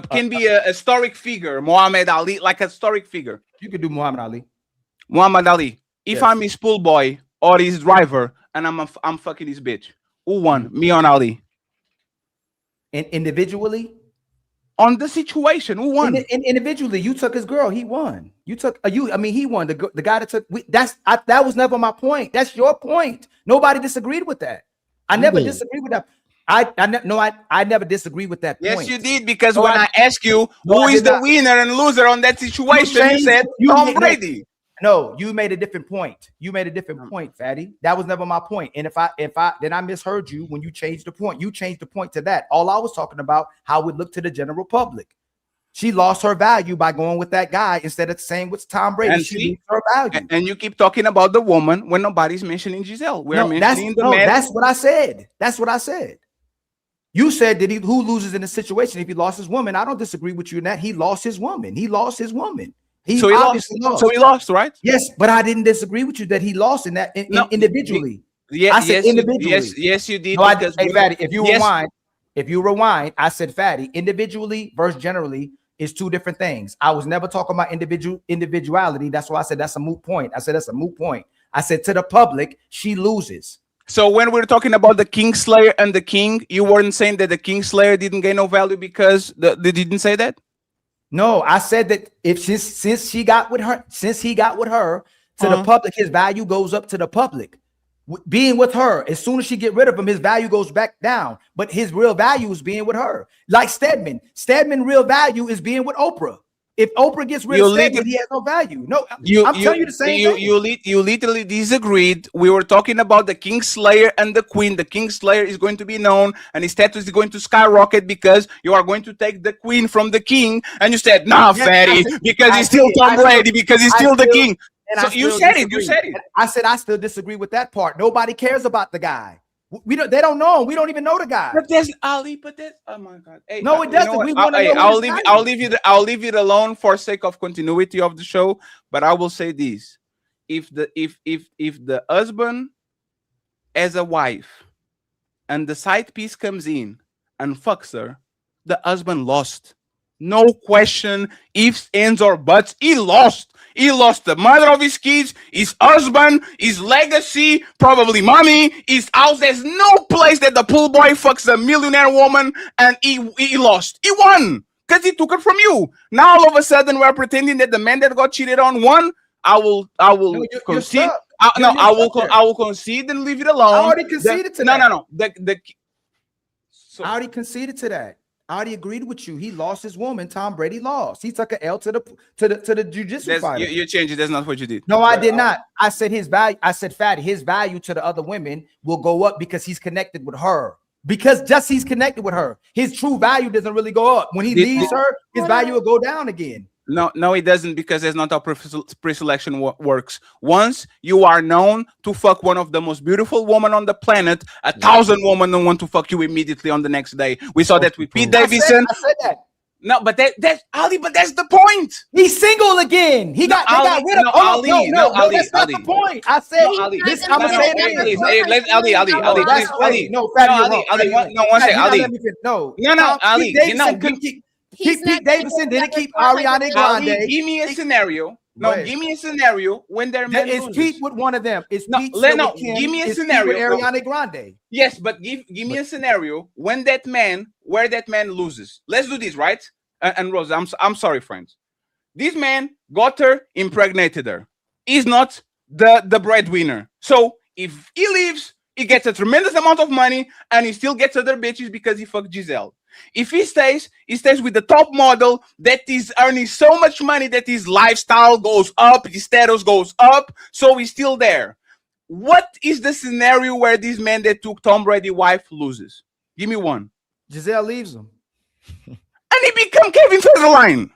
Can be a historic figure, Muhammad Ali, like a historic figure. You could do Muhammad Ali. Muhammad Ali. If I'm his pool boy or his driver and I'm fucking his bitch, who won? Me or Ali? And individually? On the situation, who won? Individually, you took his girl. He won. You took you. I mean, he won. The guy that took. That was never my point. That's your point. Nobody disagreed with that. I never disagreed with that. I never disagree with that point. Yes, you did, because when I asked you who is the winner and loser on that situation, you said Tom Brady. No, you made a different point. You made a different point, Fatty. That was never my point. And if I then I misheard you when you changed the point. You changed the point to that. All I was talking about how it looked to the general public. She lost her value by going with that guy instead of saying with Tom Brady. And she lost her value. And you keep talking about the woman when nobody's mentioning Giselle. We're mentioning the man. That's what I said. That's what I said. You said that who loses in the situation if he lost his woman? I don't disagree with you in that. He lost his woman. He lost his woman. So he lost, right? Yes, but I didn't disagree with you that he lost in that individually. Yeah, I said individually. Yes, you did. No, hey, Fatty, if you rewind, I said, Fatty, individually versus generally is two different things. I was never talking about individuality. That's why I said that's a moot point. I said that's a moot point. I said to the public, she loses. So when we're talking about the Kingslayer and the King, you weren't saying that the Kingslayer didn't gain no value because they didn't say that? No, I said that since he got with her to the public, his value goes up to the public. Being with her, as soon as she get rid of him, his value goes back down. But his real value is being with her. Like Stedman. Stedman real value is being with Oprah. If Oprah gets rid of Stedman, he has no value. No, I'm telling you the same thing. You literally disagreed. We were talking about the Kingslayer and the Queen. The Kingslayer is going to be known, and his status is going to skyrocket because you are going to take the Queen from the King. And you said, "Nah, Fatty, because he's still Tom Brady, because he's still the King." So you said it. You said it. I said I still disagree with that part. Nobody cares about the guy. They don't know him. We don't even know the guy. But there's Ali. But there's, oh my God. Hey, no, it doesn't. You know I'll leave it alone for sake of continuity of the show. But I will say this: if the husband as a wife and the side piece comes in and fucks her, the husband lost. No question, ifs, ands, or buts. He lost. He lost the mother of his kids, his husband, his legacy, probably money, his house. There's no place that the pool boy fucks a millionaire woman and he lost. He won because he took it from you. Now all of a sudden we're pretending that the man that got cheated on won. I will concede. I will concede and leave it alone. I already conceded to that. No. I already conceded to that. I already agreed with you. He lost his woman. Tom Brady lost. He took an L to the jiu-jitsu fighter. You changed it. That's not what you did. No, I did not. I said his value. I said, Fatty, his value to the other women will go up because he's connected with her. Because he's connected with her. His true value doesn't really go up. When he leaves her, his value will go down again. No, it doesn't, because that's not how pre-selection works. Once you are known to fuck one of the most beautiful women on the planet, 1,000 women don't want to fuck you immediately on the next day. We saw that with Pete Davidson. I said that. No, but that's Ali. But that's the point. He's single again. They got rid of Ali. No, that's not the point. I said Ali. This. I'm gonna say it. Let Ali. That's Ali. No, Fatty, Ali. No, one second. Ali. No, Ali. Pete Davidson didn't keep Ariana Grande. Ali, give me a scenario. No, give me a scenario when they're men Is loses. Pete with one of them? Is Pete give me a scenario. With Ariana Grande. Yes, but give me a scenario where that man loses. Let's do this, right? And Rose, I'm sorry, friends. This man got her, impregnated her. He's not the breadwinner. So if he leaves, he gets a tremendous amount of money, and he still gets other bitches because he fucked Giselle. If he stays with the top model that is earning so much money that his lifestyle goes up, his status goes up, so he's still there. What is the scenario where this man that took Tom Brady's wife loses? Give me one. Giselle leaves him. And he become Kevin Federline.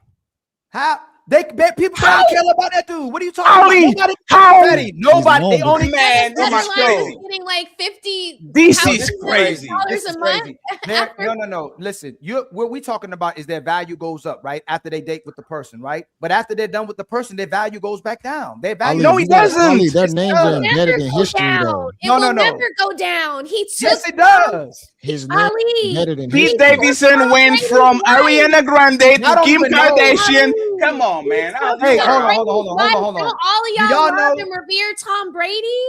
How? People don't care about that dude. What are you talking about? Nobody. They only man. This is crazy. Getting like 50. This is crazy. This is crazy. No. Listen, what we talking about is their value goes up, right? After they date with the person, right? But after they're done with the person, their value goes back down. Their value. No, he doesn't. Their names are embedded in history, though. It will never go down. Yes, it does. His name embedded in Pete history. Davidson went from Ariana Grande to Kim Kardashian. Come on, man. Hey, hold on. All of y'all love and revere Tom Brady.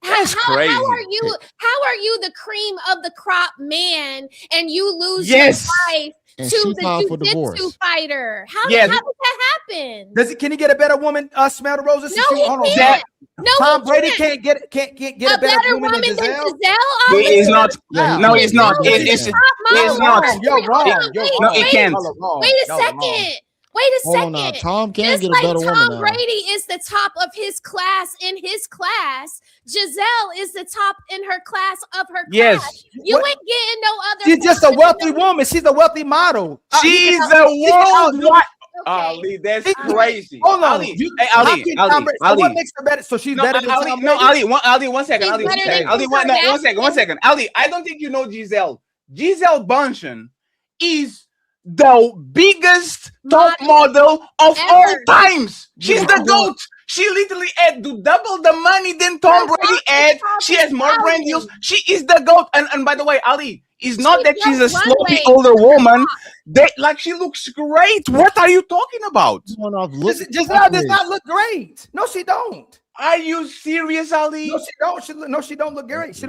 That's crazy. How are you the cream of the crop man and you lose Yes. your wife And to she the filed for jiu-jitsu divorce. fighter? How Yeah. does that happen? Can he get a better woman? Smell the roses. No, he can't. No, Tom he Brady can't. can't get a better woman than Giselle. He is not. No, he's not. It's not. You're wrong. No, he can't. Wait a second. Wait a Hold on second. now. Tom can Just get a like better woman Tom now. Brady is the top of his class in his class, Giselle is the top in her class of her Yes. class. You ain't getting no other. She's just a wealthy woman. She's a wealthy model. She's a worldwide. Ali, that's crazy. Hold on. Ali, hey, Ali. So what makes her better? So she's better than Ali. Tom No, Brady? Ali, one second. She's Ali, better than Ali, Kim one second. Ali, I don't think you know Giselle. Giselle Bündchen is the biggest top model of all times. She's the GOAT. She literally had to double the money than Tom Brady had. She has more brand deals. She is the GOAT. And by the way, Ali, it's not that she's a sloppy older woman. She looks great. What are you talking about? Giselle does not look great. No, she don't. Are you serious, Ali? No, she don't. She don't look great. She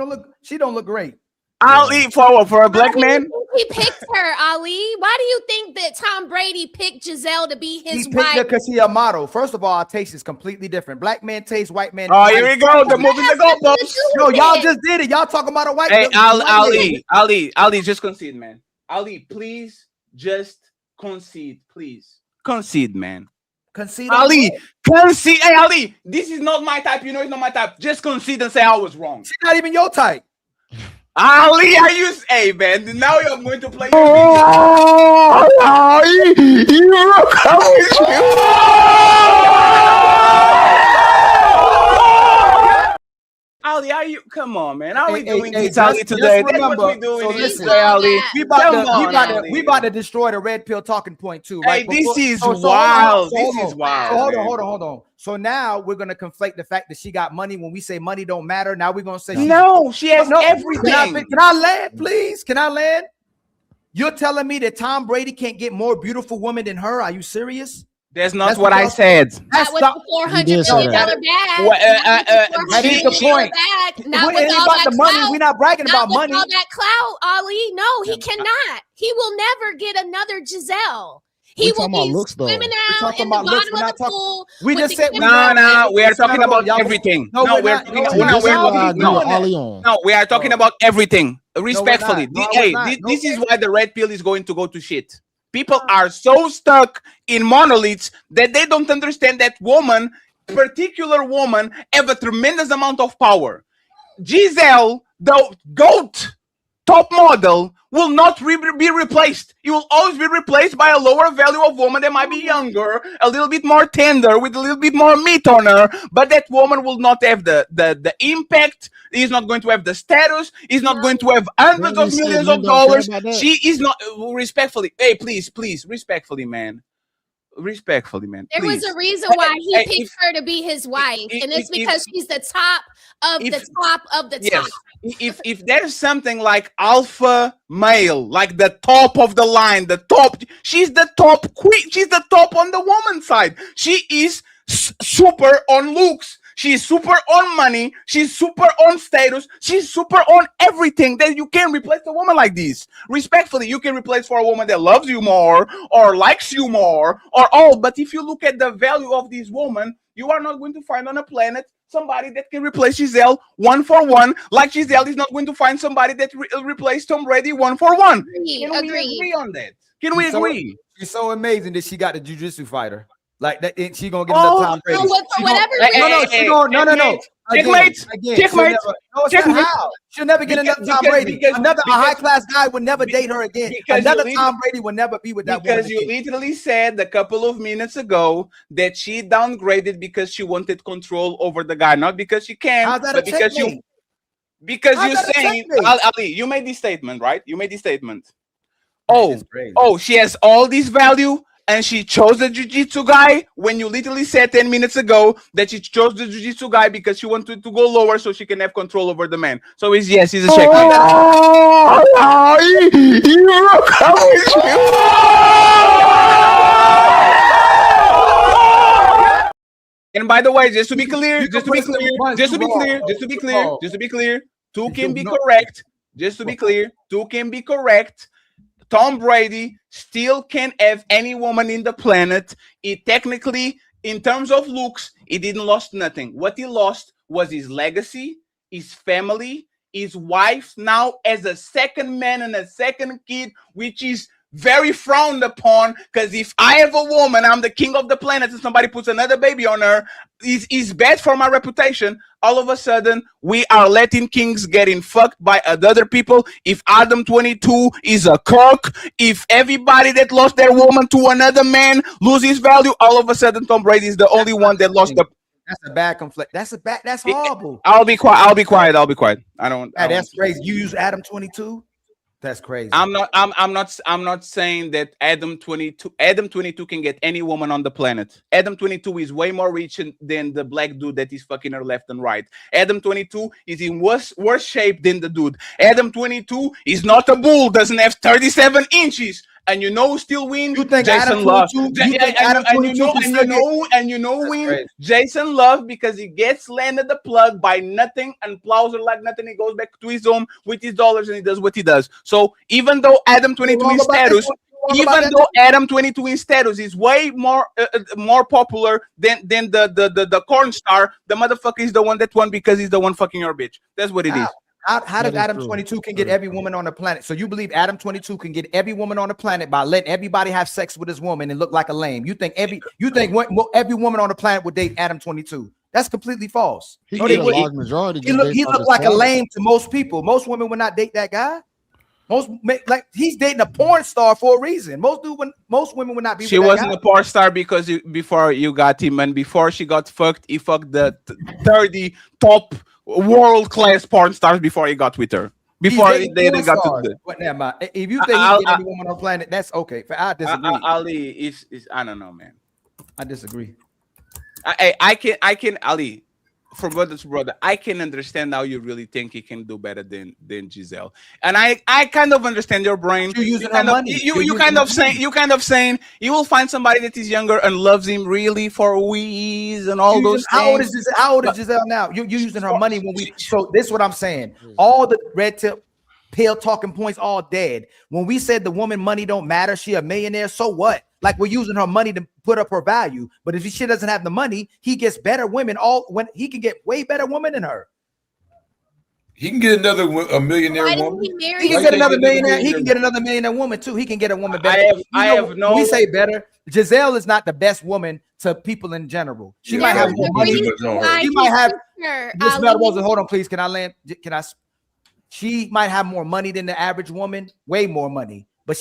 don't look great. Ali, for a black man. He picked her, Ali. Why do you think that Tom Brady picked Giselle to be his He picked her wife? because she's a model. First of all, our taste is completely different. Black man taste, white man. Oh, here we go. The moving the goalposts. No, y'all just did it. Y'all talking about a white. Hey, Ali, just concede, man. Ali, please just concede, please. Concede, man. Concede. Ali, concede. Hey, Ali, this is not my type. You know it's not my type. Just concede and say I was wrong. She's not even your type. Ali, are you? Hey, man, now I'm going to play. Ali, are you? Come on, man. How are we doing this, Ali, today? That's what we're doing today, Ali. We about to destroy the red pill talking point too, right? Hey, this is wild. This is wild. Hold on. So now we're gonna conflate the fact that she got money. When we say money don't matter, now we're gonna say no. She has everything. Can I land, please? Can I land? You're telling me that Tom Brady can't get more beautiful women than her? Are you serious? That's not what I said. That was the $400 million bag. That is the point. Not It ain't with all about that the money. clout. We're not bragging about Not with money. all that clout, Ali. No, he cannot. He will never get another Giselle. He will be swimming out in the bottom of the pool. We just said no. We are talking about everything. No, we are talking about everything. Respectfully, this is why the red pill is going to go to shit. People are so stuck in monoliths that they don't understand that particular woman, have a tremendous amount of power. Giselle, the GOAT, top model will not be replaced. You will always be replaced by a lower value of woman that might be younger, a little bit more tender, with a little bit more meat on her, but that woman will not have the impact. He's not going to have the status. He's not going to have hundreds of millions of dollars. She is not, respectfully, hey, please, respectfully, man. Respectfully, man. There please. was a reason why he picked her to be his wife, and it's because she's the top of the top of the top. If there's something like alpha male, like the top of the line, the top, she's the top queen. She's the top on the woman's side. She is super on looks. She's super on money. She's super on status. She's super on everything. That you can't replace a woman like this. Respectfully, you can replace for a woman that loves you more or likes you more or all. But if you look at the value of this woman, you are not going to find on a planet somebody that can replace Giselle 1 for 1. Like Giselle is not going to find somebody that replaced Tom Brady 1 for 1. Can we agree on that? Can we agree? She's so amazing that she got the jiu-jitsu fighter. Like that, she gonna get enough Tom Brady. No. Checkmate. She'll never get another Tom Brady. Another high-class guy would never date her again. Another Tom Brady will never be with that woman. Because you literally said a couple of minutes ago that she downgraded because she wanted control over the guy, not because she can, but because you. Because you're saying, Ali, you made this statement, right? You made this statement. Oh, she has all this value. And she chose the jiu-jitsu guy when you literally said 10 minutes ago that she chose the jiu-jitsu guy because she wanted to go lower so she can have control over the man. So he's a check. And by the way, just to be clear, two can be correct. Just to be clear, two can be correct. Tom Brady still can't have any woman in the planet. He technically, in terms of looks, he didn't lost nothing. What he lost was his legacy, his family, his wife now as a second man and a second kid, which is very frowned upon, because if I have a woman, I'm the king of the planet, and somebody puts another baby on her, is bad for my reputation. All of a sudden, we are letting kings getting fucked by other people. If Adam 22 is a cock, if everybody that lost their woman to another man loses value, all of a sudden Tom Brady is the only one that lost the. That's a bad conflict. That's horrible. I'll be quiet. I don't. That's crazy. You use Adam 22. That's crazy. I'm not saying that Adam 22 can get any woman on the planet. Adam 22 is way more rich than the black dude that is fucking her left and right. Adam 22 is in worse shape than the dude. Adam 22 is not a bull, doesn't have 37 inches. And you know who still win? You think Jason Adam Love. 22? You think Adam 22 And you know win? Jason Love, because he gets landed the plug by nothing and plows her like nothing. He goes back to his home with his dollars and he does what he does. So even though Adam 22 in status, Adam 22 in status is way more popular than the corn star, the motherfucker is the one that won because he's the one fucking your bitch. That's what it is. How does Adam 22 can get every woman on the planet? So you believe Adam 22 can get every woman on the planet by letting everybody have sex with his woman and look like a lame? You think every woman on the planet would date Adam 22? That's completely false. He look like a lame to most people. Most women would not date that guy. Like he's dating a porn star for a reason. Most women would not be. She wasn't a porn star because before you got him, and before she got fucked, he fucked the 30 top world-class porn stars before he got with her. Before they got to the. But never mind. If you think he get any woman on the planet, that's okay. I disagree. Ali is I don't know, man. I disagree. I can Ali. From brother to brother, I can understand how you really think he can do better than Giselle, and I kind of understand your brain. You kind of saying you will find somebody that is younger and loves him really for wheeze and all those things. How old is Giselle now? You're using her money when we. So this is what I'm saying. All the red tip pill talking points all dead. When we said the woman money don't matter, she a millionaire. So what? Like we're using her money to put up her value, but if she doesn't have the money, he gets better women. When he can get way better women than her. He can get a millionaire woman. He can get another millionaire. He can get another millionaire woman too. He can get a woman better. We say better. Giselle is not the best woman to people in general. She might have more money. She might have. Hold on, please. Can I land? She might have more money than the average woman, way more money. But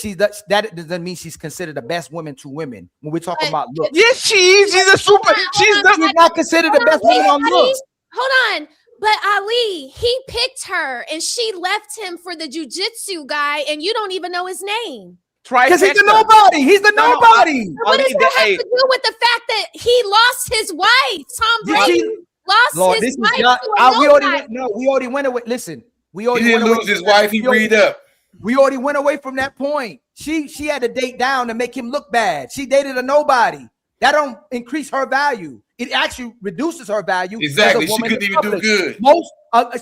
that doesn't mean she's considered the best woman to women when we're talking about looks. Yes, she is. She's a super. She's not considered the best woman on looks. Hold on. But Ali, he picked her and she left him for the jujitsu guy, and you don't even know his name. Because he's the nobody. He's the nobody. What does that have to do with the fact that he lost his wife? Tom Brady lost his wife to a we nobody. already went away. Listen, we already He didn't went lose away. his wife. He read up. We already went away from that point. She had to date down to make him look bad. She dated a nobody. That don't increase her value. It actually reduces her value. Exactly. She couldn't even do good. Most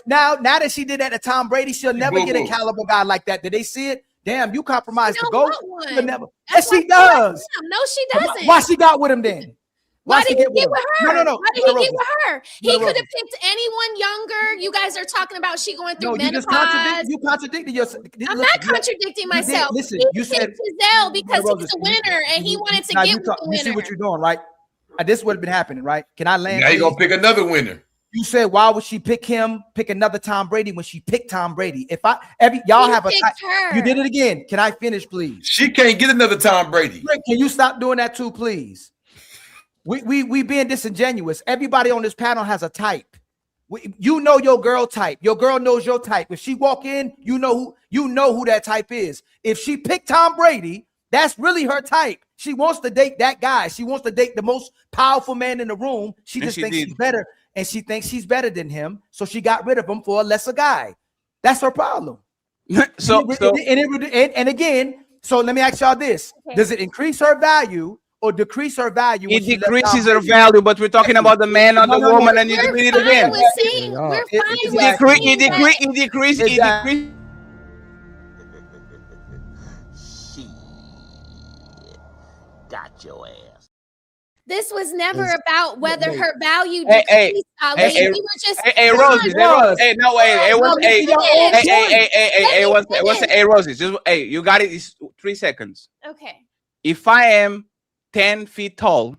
now that she did that to Tom Brady, she'll never get a caliber guy like that. Did they see it? Damn, you compromised the GOAT. Never. Yes, she does. No, she doesn't. Why she got with him then? Why did he get with her? No. Why did he get with her? He could have picked anyone younger. You guys are talking about she going through menopause. You contradicted yourself. I'm not contradicting myself. Listen, you said Giselle because he's a winner and he wanted to get with the winner. You see what you're doing, right? This would have been happening, right? Can I land? Now you're gonna pick another winner. You said, why would she pick him, pick another Tom Brady when she picked Tom Brady? Y'all have a type. You did it again. Can I finish, please? She can't get another Tom Brady. Can you stop doing that too, please? We being disingenuous. Everybody on this panel has a type. You know your girl type. Your girl knows your type. If she walk in, you know who that type is. If she picked Tom Brady, that's really her type. She wants to date that guy. She wants to date the most powerful man in the room. She just thinks she's better, and she thinks she's better than him. So she got rid of him for a lesser guy. That's her problem. And again, so let me ask y'all this: does it increase her value or decrease her value? It decreases her value, but we're talking about the man or the woman, and you repeat it again. It decreases. Got your ass. This was never about whether her value Hey, decreased, Ali. We were just Rosie. Hey, Rosie. Just you got it. It's 3 seconds. Okay. If I am 10 feet tall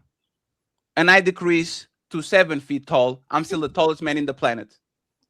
and I decrease to 7 feet tall, I'm still the tallest man in the planet.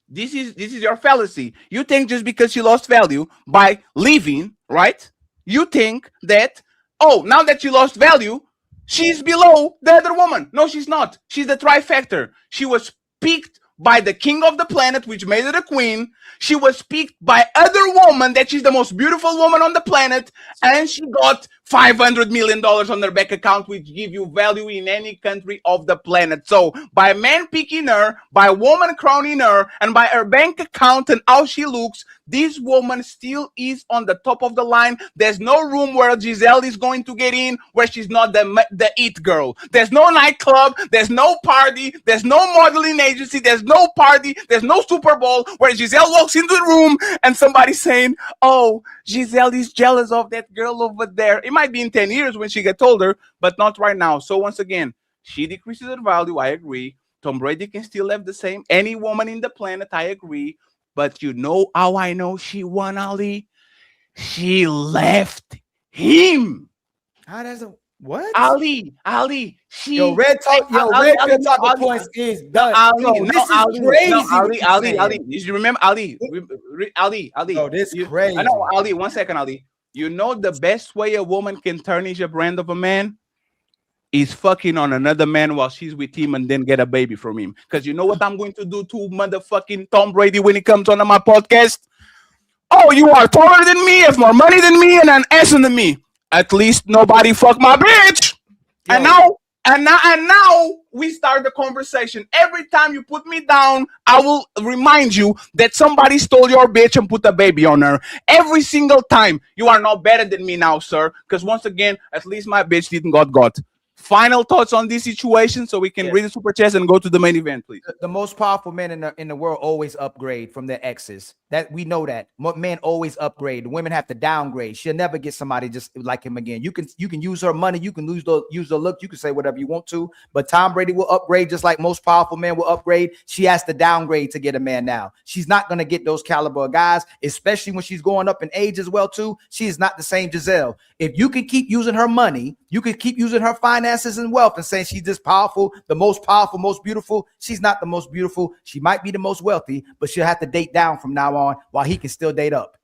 This is your fallacy. You think just because she lost value by leaving, right? You think that, now that you lost value, she's below the other woman. No, she's not. She's the trifecta. She was picked by the king of the planet, which made her a queen. She was picked by other woman that she's the most beautiful woman on the planet, and she got $500 million on her bank account, which give you value in any country of the planet. So by man picking her, by woman crowning her, and by her bank account and how she looks, this woman still is on the top of the line. There's no room where Giselle is going to get in where she's not the it girl. There's no nightclub, there's no party, there's no modeling agency, there's no party, there's no Super Bowl where Giselle walks into the room and somebody's saying, oh, Giselle is jealous of that girl over there. It might be in 10 years when she gets older, but not right now. So once again, she decreases her value. I agree. Tom Brady can still have the same. Any woman in the planet, I agree. But you know how I know she won, Ali? She left him. How does it? What? Ali, she. Red talking points is done. Ali. You remember Ali? Ali. Oh, this is crazy. I know, Ali. 1 second, Ali. You know the best way a woman can tarnish a brand of a man is fucking on another man while she's with him and then get a baby from him. Because you know what I'm going to do to motherfucking Tom Brady when he comes on my podcast? Oh, you are taller than me, have more money than me, and an ass than me. At least nobody fuck my bitch. Yo. And now we start the conversation. Every time you put me down, I will remind you that somebody stole your bitch and put a baby on her. Every single time. You are not better than me now, sir. Because once again, at least my bitch didn't got. Final thoughts on this situation so we can read the super chats and go to the main event, please. The most powerful men in the world always upgrade from their exes. That we know that. Men always upgrade. Women have to downgrade. She'll never get somebody just like him again. You can use her money, you can use the look, you can say whatever you want to, but Tom Brady will upgrade just like most powerful men will upgrade. She has to downgrade to get a man now. She's not going to get those caliber of guys, especially when she's going up in age as well too. She is not the same Giselle. If you can keep using her money, you can keep using her finances, finances and wealth and saying she's just powerful, most beautiful. She's not the most beautiful. She might be the most wealthy, but she'll have to date down from now on while he can still date up.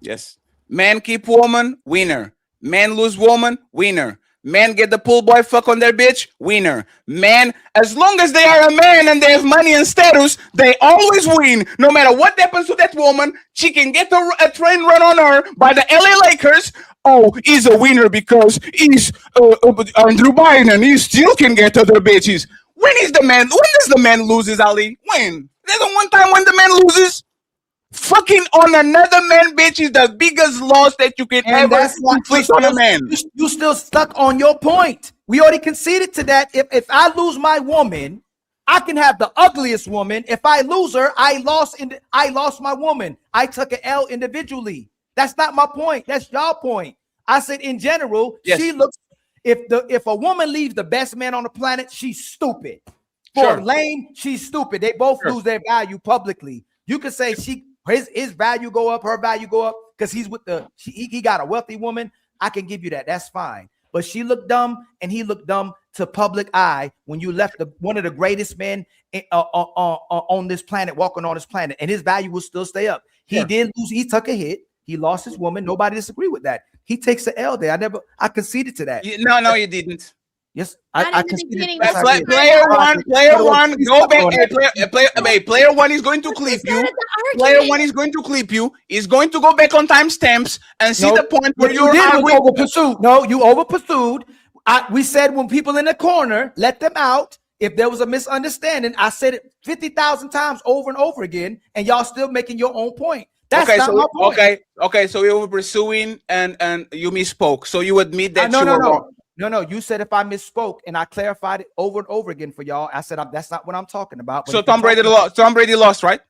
Yes. Man keep woman, winner. Man lose woman, winner. Men get the pool boy fuck on their bitch, winner. Men, as long as they are a man and they have money and status, they always win. No matter what happens to that woman, she can get a train run on her by the LA Lakers. Oh, he's a winner because he's Andrew Biden and he still can get other bitches. When does the man loses, Ali? When? There's a one time when the man loses. Fucking on another man, bitch, is the biggest loss that you can ever inflict on a man. You still stuck on your point. We already conceded to that. If I lose my woman, I can have the ugliest woman. If I lose her, I lost my woman. I took an L individually. That's not my point. That's your point. I said in general, she looks. If a woman leaves the best man on the planet, she's stupid. For lame, she's stupid. They both lose their value publicly. You could say his value go up, her value go up because he's with he got a wealthy woman. I can give you that. That's fine. But she looked dumb and he looked dumb to public eye when you left one of the greatest men on this planet, walking on this planet, and his value will still stay up. He did lose. He took a hit. He lost his woman. Nobody disagree with that. He takes the L there. I conceded to that. No, you didn't. Yes, I conceded. Player one, go back. Player one is going to clip you. Player one is going to clip you. Is going to go back on timestamps and see the point where you're over pursued. No, you over pursued. We said when people in the corner, let them out. If there was a misunderstanding, I said it 50,000 times over and over again, and y'all still making your own point. That's not my point. Okay. So you were pursuing and you misspoke. So you admit that you were wrong. No. You said if I misspoke and I clarified it over and over again for y'all. I said that's not what I'm talking about. But so Tom Brady lost, right?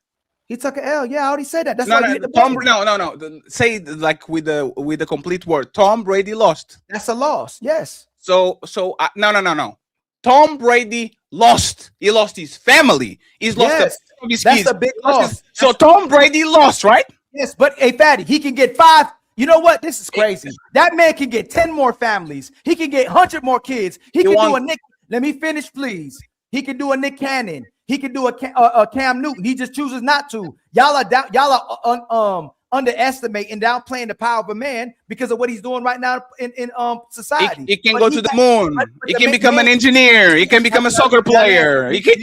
He took an L. Yeah, I already said that. That's no. Say like with the complete word. Tom Brady lost. That's a loss. Yes. So no. Tom Brady lost. He lost his family. He's lost his kids. That's a big loss. So Tom Brady lost, right? Yes, but hey, Fatty, he can get 5. You know what? This is crazy. That man can get 10 more families. He can get 100 more kids. He can do a Nick. Let me finish, please. He can do a Nick Cannon. He can do a Cam Newton. He just chooses not to. Y'all are underestimating, downplaying the power of a man because of what he's doing right now in society. He can go to the moon. He can become an engineer. He can become a soccer player. He can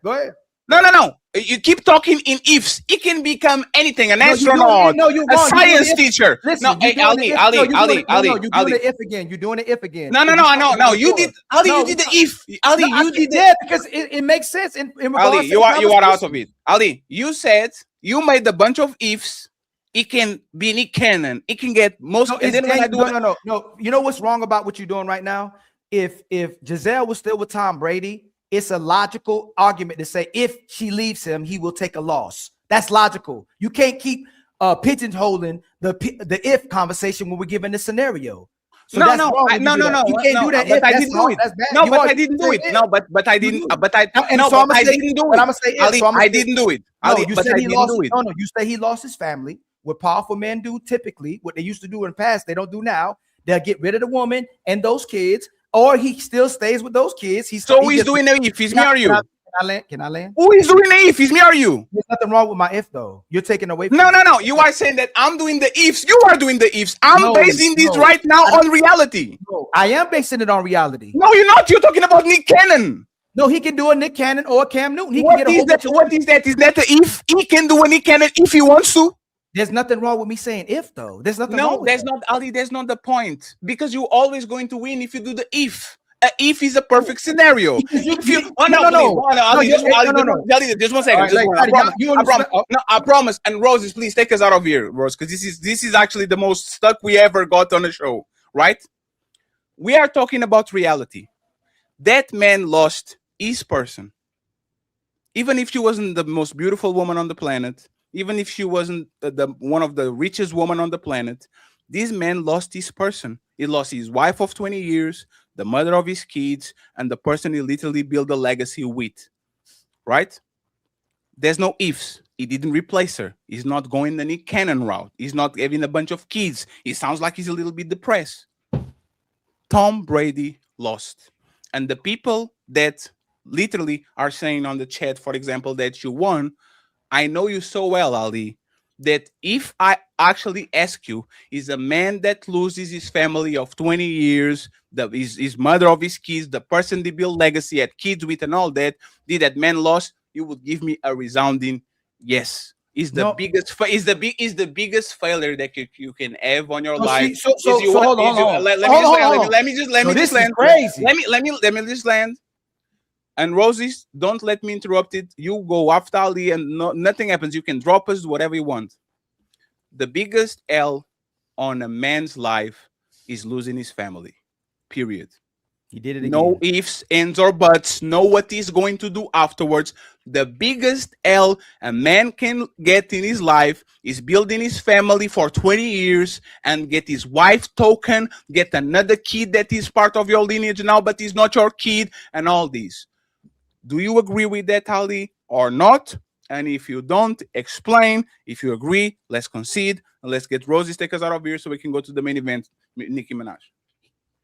go ahead. No. You keep talking in ifs. He can become anything, an astronaut, a science teacher. Listen, Ali. You're doing the if again. You're doing the if again. No. You did, Ali. You did the if. Ali, you did that because it makes sense. Ali, you are out of it. Ali, you said you made a bunch of ifs. It can be Nick Cannon. It can get most. No. You know what's wrong about what you're doing right now? If Giselle was still with Tom Brady, it's a logical argument to say if she leaves him, he will take a loss. That's logical. You can't keep pigeonholing the if conversation when we're given the scenario. So no. You can't do that. But I didn't do it. No, but I didn't do it. No, but I didn't. But I didn't do it. I'm gonna say I didn't do it. No, you said he lost. No, you say he lost his family. What powerful men do typically, what they used to do in the past, they don't do now. They'll get rid of the woman and those kids, or he still stays with those kids. He's doing the if. Is me or you? Can I land? Who is doing the if? Is me or you? There's nothing wrong with my if though. You're taking away from No. You are saying that I'm doing the ifs. You are doing the ifs. I'm basing this right now on reality. No, I am basing it on reality. No, you're not. You're talking about Nick Cannon. No, he can do a Nick Cannon or a Cam Newton. He What is that? Is that the if? He can do a Nick Cannon if he wants to. There's nothing wrong with me saying if though. There's nothing wrong with there's not, Ali. There's not the point because you're always going to win if you do the if. If is a perfect scenario. Ali, just one second. I promise. And Roses, please take us out of here, Rose, because this is actually the most stuck we ever got on the show, right? We are talking about reality. That man lost his person. Even if she wasn't the most beautiful woman on the planet, even if she wasn't one of the richest women on the planet, this man lost his person. He lost his wife of 20 years, the mother of his kids, and the person he literally built a legacy with, right? There's no ifs. He didn't replace her. He's not going the Nick Cannon route. He's not having a bunch of kids. He sounds like he's a little bit depressed. Tom Brady lost. And the people that literally are saying on the chat, for example, that you won, I know you so well, Ali, that if I actually ask you, is a man that loses his family of 20 years, his mother of his kids, the person they build legacy, had kids with, and all that, did that man lost? You would give me a resounding yes. Is the biggest failure that you can have on your life. Hold on. Let me just land. Crazy. Let me just land. And Roses, don't let me interrupt it. You go after Ali and nothing happens. You can drop us, whatever you want. The biggest L on a man's life is losing his family. Period. He did it again. No ifs, ands, or buts. Know what he's going to do afterwards. The biggest L a man can get in his life is building his family for 20 years and get his wife token, get another kid that is part of your lineage now, but is not your kid, and all these. Do you agree with that, Ali, or not? And if you don't, explain. If you agree, let's concede. And let's get Rosie's take us out of here so we can go to the main event, Nicki Minaj.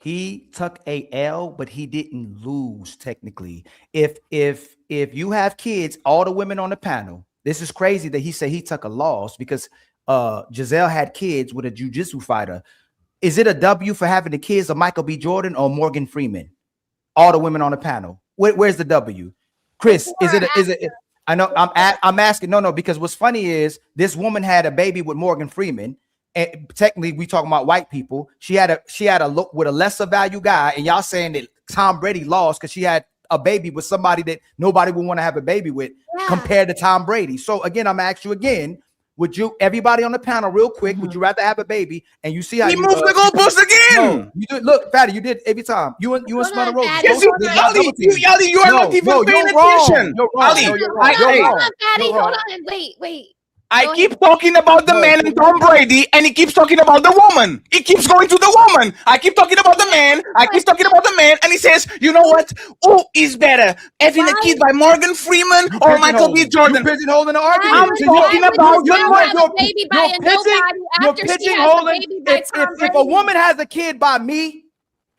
He took a L, but he didn't lose technically. If you have kids, all the women on the panel, this is crazy that he said he took a loss because Giselle had kids with a jiu-jitsu fighter. Is it a W for having the kids of Michael B. Jordan or Morgan Freeman? All the women on the panel. Where's the W? Chris, is it? I know I'm asking. No, because what's funny is this woman had a baby with Morgan Freeman. And technically, we talking about white people. She had a look with a lesser value guy, and y'all saying that Tom Brady lost because she had a baby with somebody that nobody would want to have a baby with compared to Tom Brady. So again, I'm asking you again. Would you, everybody on the panel, real quick, would you rather have a baby? And you see how he moved the goalpost again. No, you do, look, Fatty, you did every time. You and Smother Rose. Yes, Ali, you are not even paying attention. Ali, Hold on. Wait. I keep talking about the man and Tom Brady, and he keeps talking about the woman. He keeps going to the woman. I keep talking about the man. And he says, you know what? Who is better, having a kid by Morgan Freeman or Michael B. Jordan? You're pigeonholing the argument. I'm talking about you're pigeonholing. If a woman has a kid by me,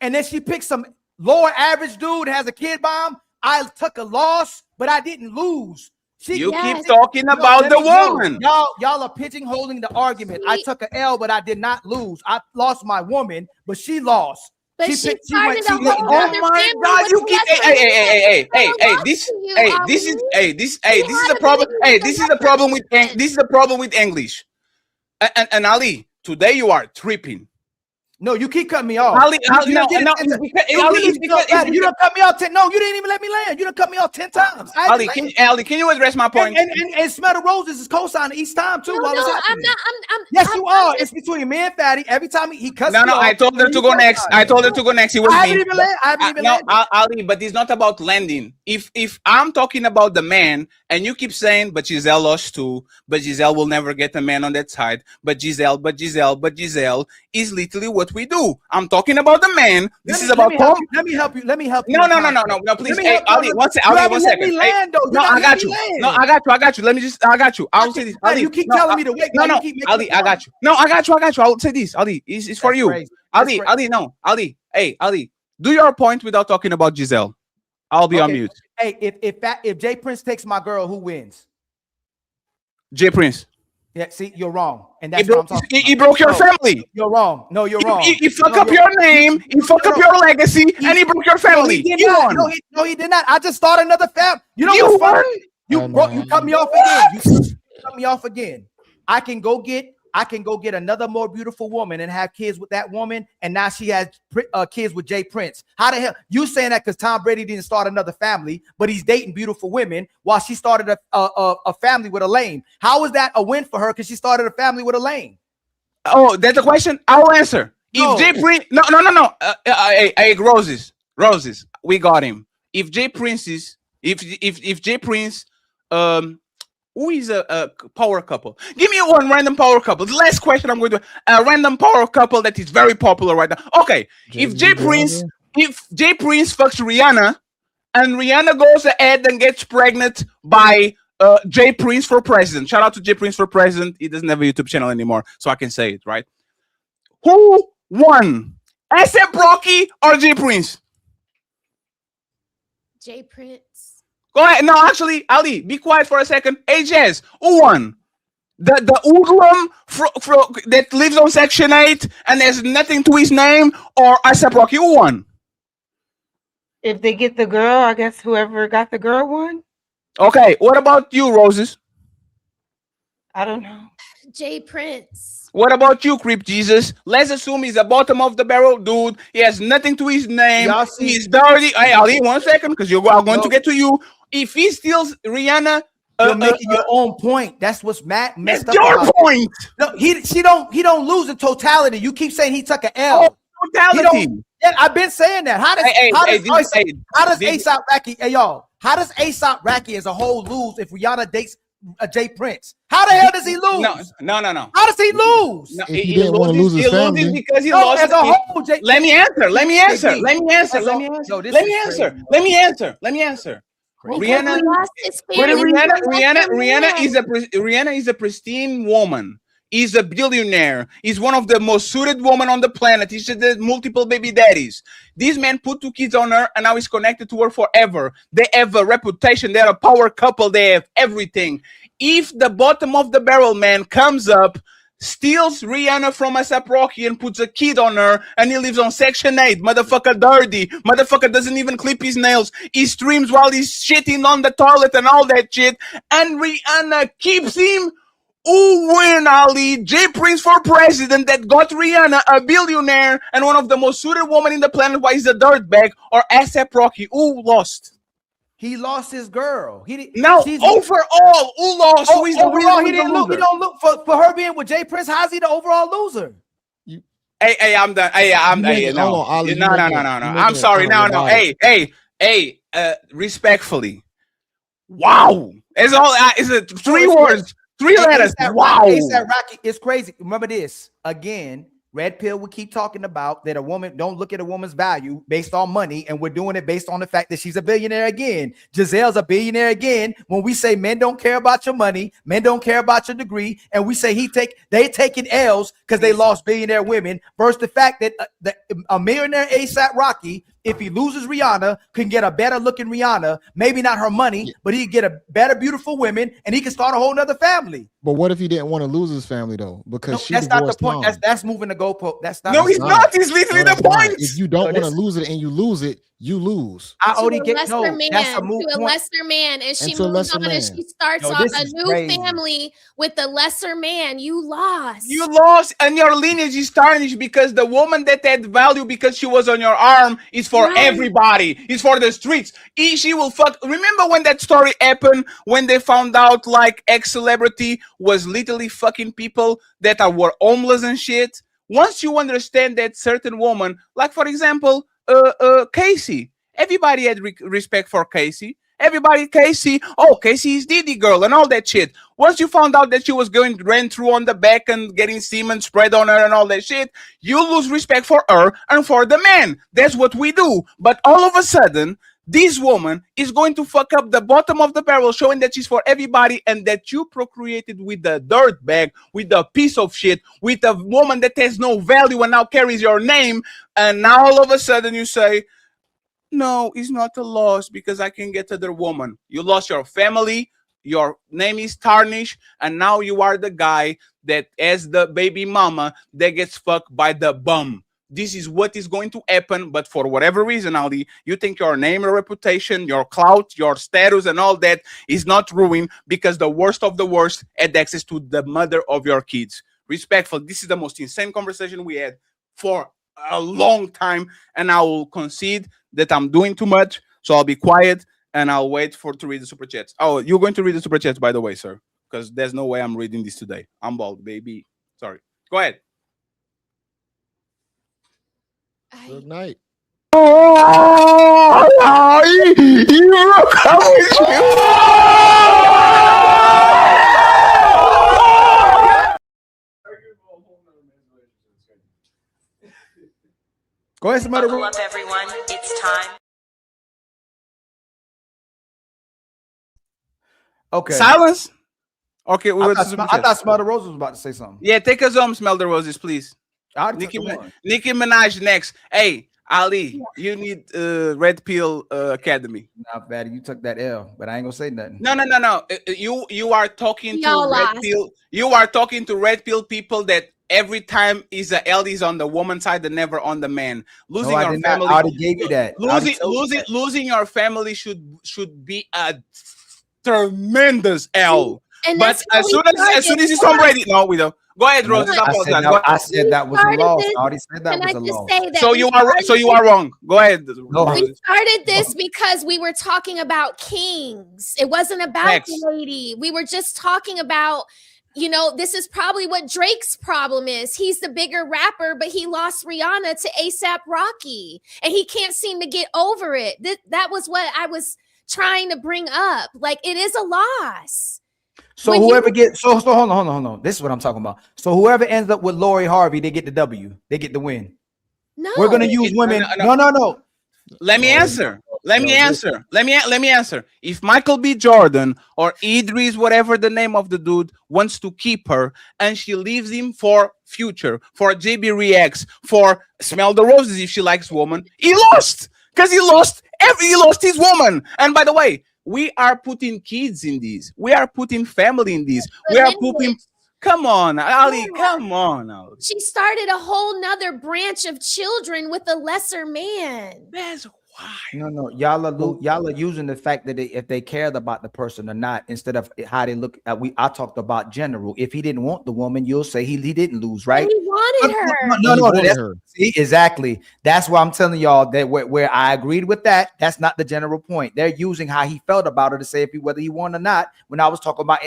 and then she picks some lower average dude has a kid by him, I took a loss, but I didn't lose. Keep talking about the woman. Y'all are pigeonholing the argument. I took an L, but I did not lose. I lost my woman, but she lost. But she started a whole oh my God! You keep this is the problem. This is the problem with English. And Ali, today you are tripping. No, you keep cutting me off. Ali, you don't cut me off 10. No, you didn't even let me land. You done cut me off 10 times. Ali, can you address my point? And Smell Roses is co-signing each time too. I'm not. Yes, you are. It's between me and Fatty. Every time he cuts me off. I told her to go next. He was I haven't even landed. Ali, but it's not about landing. If I'm talking about the man, and you keep saying, but Giselle lost too, but Giselle will never get a man on that side, but Giselle is literally what we do. I'm talking about the man. This is about Tom. Let me help you. No, please. Hey, Ali, one second. No, I got you. I got you. I'll say this. Ali, you keep telling me to wait. No, Ali, I got you. No, I got you. I'll say this. Ali, it's for you. Ali, Ali, hey, Ali, do your point without talking about Giselle. I'll be on mute. Hey, if Jay Prince takes my girl, who wins? Jay Prince. Yeah, see, you're wrong. And that's what I'm talking about. He broke your family. You're wrong. No, you're wrong. He fucked up your name. He fucked up your legacy. And he broke your family. He did not. I just started another family. You know what's funny? You cut me off again. You cut me off again. I can go get another more beautiful woman and have kids with that woman, and now she has kids with Jay Prince. How the hell you saying that? Because Tom Brady didn't start another family, but he's dating beautiful women while she started a family with a lame. How is that a win for her? Because she started a family with a lame. Oh, that's the question. I'll answer. No. If Jay Prince, no. Hey, Roses, we got him. If Jay Prince, who is a power couple? Give me one random power couple. The last question I'm going to a random power couple that is very popular right now. Okay, if Jay Prince fucks Rihanna, and Rihanna goes ahead and gets pregnant by Jay Prince for president. Shout out to Jay Prince for president. He doesn't have a YouTube channel anymore, so I can say it, right? Who won? A$AP Rocky or Jay Prince? Jay Prince. Go ahead. No, actually, Ali, be quiet for a second. Hey, Jazz, who won? The hoodlum that lives on Section 8 and there's nothing to his name, or ASAP Rocky? Who won? If they get the girl, I guess whoever got the girl won. Okay, what about you, Roses? I don't know. Jay Prince. What about you, Creep Jesus? Let's assume he's a bottom of the barrel dude. He has nothing to his name. He's dirty. Hey, Ali, 1 second, because I'm going to get to you. If he steals Rihanna, you're making your own point. That's what's messed up. Your point. No, he don't lose the totality. You keep saying he took an L. Totality. Yeah, I've been saying that. How does ASAP Rocky, hey y'all? How does ASAP Rocky as a whole lose if Rihanna dates Jay Prince? How the hell does he lose? No. How does he lose? No, If he didn't want to lose his family, because he No, lost as a whole. Let me answer. Let me answer. Rihanna is a pristine woman. He's a billionaire. He's one of the most suited women on the planet. He's had multiple baby daddies. This man put 2 kids on her, and now he's connected to her forever. They have a reputation. They're a power couple. They have everything. If the bottom of the barrel man comes up, steals Rihanna from ASAP Rocky and puts a kid on her, and he lives on Section 8, motherfucker dirty, motherfucker doesn't even clip his nails, he streams while he's shitting on the toilet and all that shit, and Rihanna keeps him, who win, Ali? Jay Prince for president that got Rihanna, a billionaire and one of the most suited women in the planet, why he's a dirtbag, or ASAP Rocky? Who lost? He lost his girl. Overall, who lost? Who is the overall, he loser? don't look for her being with Jay Prince. How's he the overall loser? Hey, I'm done. No. I'm sorry. No. Hey, respectfully. Wow. It's all. It's a 3 words, 3 letters. Wow. ASAP Rocky, it's crazy. Remember this again. Red Pill will keep talking about that a woman don't look at a woman's value based on money, and we're doing it based on the fact that she's a billionaire again. Giselle's a billionaire again. When we say men don't care about your money, men don't care about your degree, and we say they taking L's because they lost billionaire women, versus the fact that a millionaire ASAP Rocky, if he loses Rihanna, can get a better looking Rihanna, maybe not her money, but he can get a better beautiful women, and he can start a whole nother family. But what if he didn't want to lose his family though? Because she that's not the point. Mom. That's moving the goalpost. That's not. No, he's not. He's literally the point. If you don't want to lose it and you lose it, you lose. I only get that's a moot to a point. lesser man, and she to a moves lesser on and man. she starts No, off this a is new crazy. family with the lesser man. You lost. You lost, and your lineage is tarnished because the woman that had value because she was on your arm is for everybody. It's for the streets. She will fuck. Remember when that story happened when they found out like ex-celebrity was literally fucking people that were homeless and shit? Once you understand that certain woman, like for example, Casey, everybody had respect for Casey. Casey is Diddy girl and all that shit. Once you found out that she was ran through on the back and getting semen spread on her and all that shit, you lose respect for her and for the man. That's what we do. But all of a sudden, this woman is going to fuck up the bottom of the barrel, showing that she's for everybody and that you procreated with the dirt bag, with the piece of shit, with a woman that has no value and now carries your name. And now all of a sudden you say, no, it's not a loss because I can get other woman. You lost your family, your name is tarnished, and now you are the guy that as the baby mama that gets fucked by the bum. This is what is going to happen, but for whatever reason, Ali, you think your name, your reputation, your clout, your status, and all that is not ruined because the worst of the worst had access to the mother of your kids. Respectful, this is the most insane conversation we had for a long time, and I will concede that I'm doing too much, so I'll be quiet and I'll wait to read the super chats. Oh, you're going to read the super chats, by the way, sir, because there's no way I'm reading this today. I'm bald, baby. Sorry. Go ahead. Good night. Go ahead, somebody. Buckle up, everyone. It's time. Okay. Silence. Okay, I thought Smell the Roses was about to say something. Yeah, take us home, Smell the Roses, please. Nicki Minaj next. Hey, Ali, you need Red Pill Academy. Nah, Fatty, you took that L, but I ain't gonna say nothing. No. You are talking to Y'all Red lost. Pill. You are talking to Red Pill people that every time is a L is on the woman side and never on the man. Losing I your did not. family. I already gave you that. I already told you that. Losing your family should be a tremendous L. And But that's how as soon as it's already no, we don't. Go ahead, Rose. I said that was a loss. I already said that Can was I a just loss. say that So we you are wrong. Go ahead. Rose. We started this because we were talking about kings. It wasn't about Next. the lady. We were just talking about, this is probably what Drake's problem is. He's the bigger rapper, but he lost Rihanna to ASAP Rocky, and he can't seem to get over it. That was what I was trying to bring up. Like, it is a loss. So whoever gets hold on. This is what I'm talking about. So whoever ends up with Lori Harvey, they get the W. They get the win. No, we're gonna use women. No. Let me answer. Let me answer. If Michael B. Jordan or Idris, whatever the name of the dude, wants to keep her and she leaves him for Future, for JB Reacts, for Smell the Roses if she likes woman, he lost. Because he lost his woman. And by the way, we are putting kids in these. We are putting family in these. We are putting. Come on, Ali. Come on, Ali. She started a whole nother branch of children with a lesser man. That's why. No. Y'all are using the fact that if they cared about the person or not, instead of how they look at. I talked about general. If he didn't want the woman, you'll say he didn't lose, right? He wanted her. No. See, exactly. That's why I'm telling y'all that where I agreed with that. That's not the general point. They're using how he felt about her to say whether he won or not. When I was talking about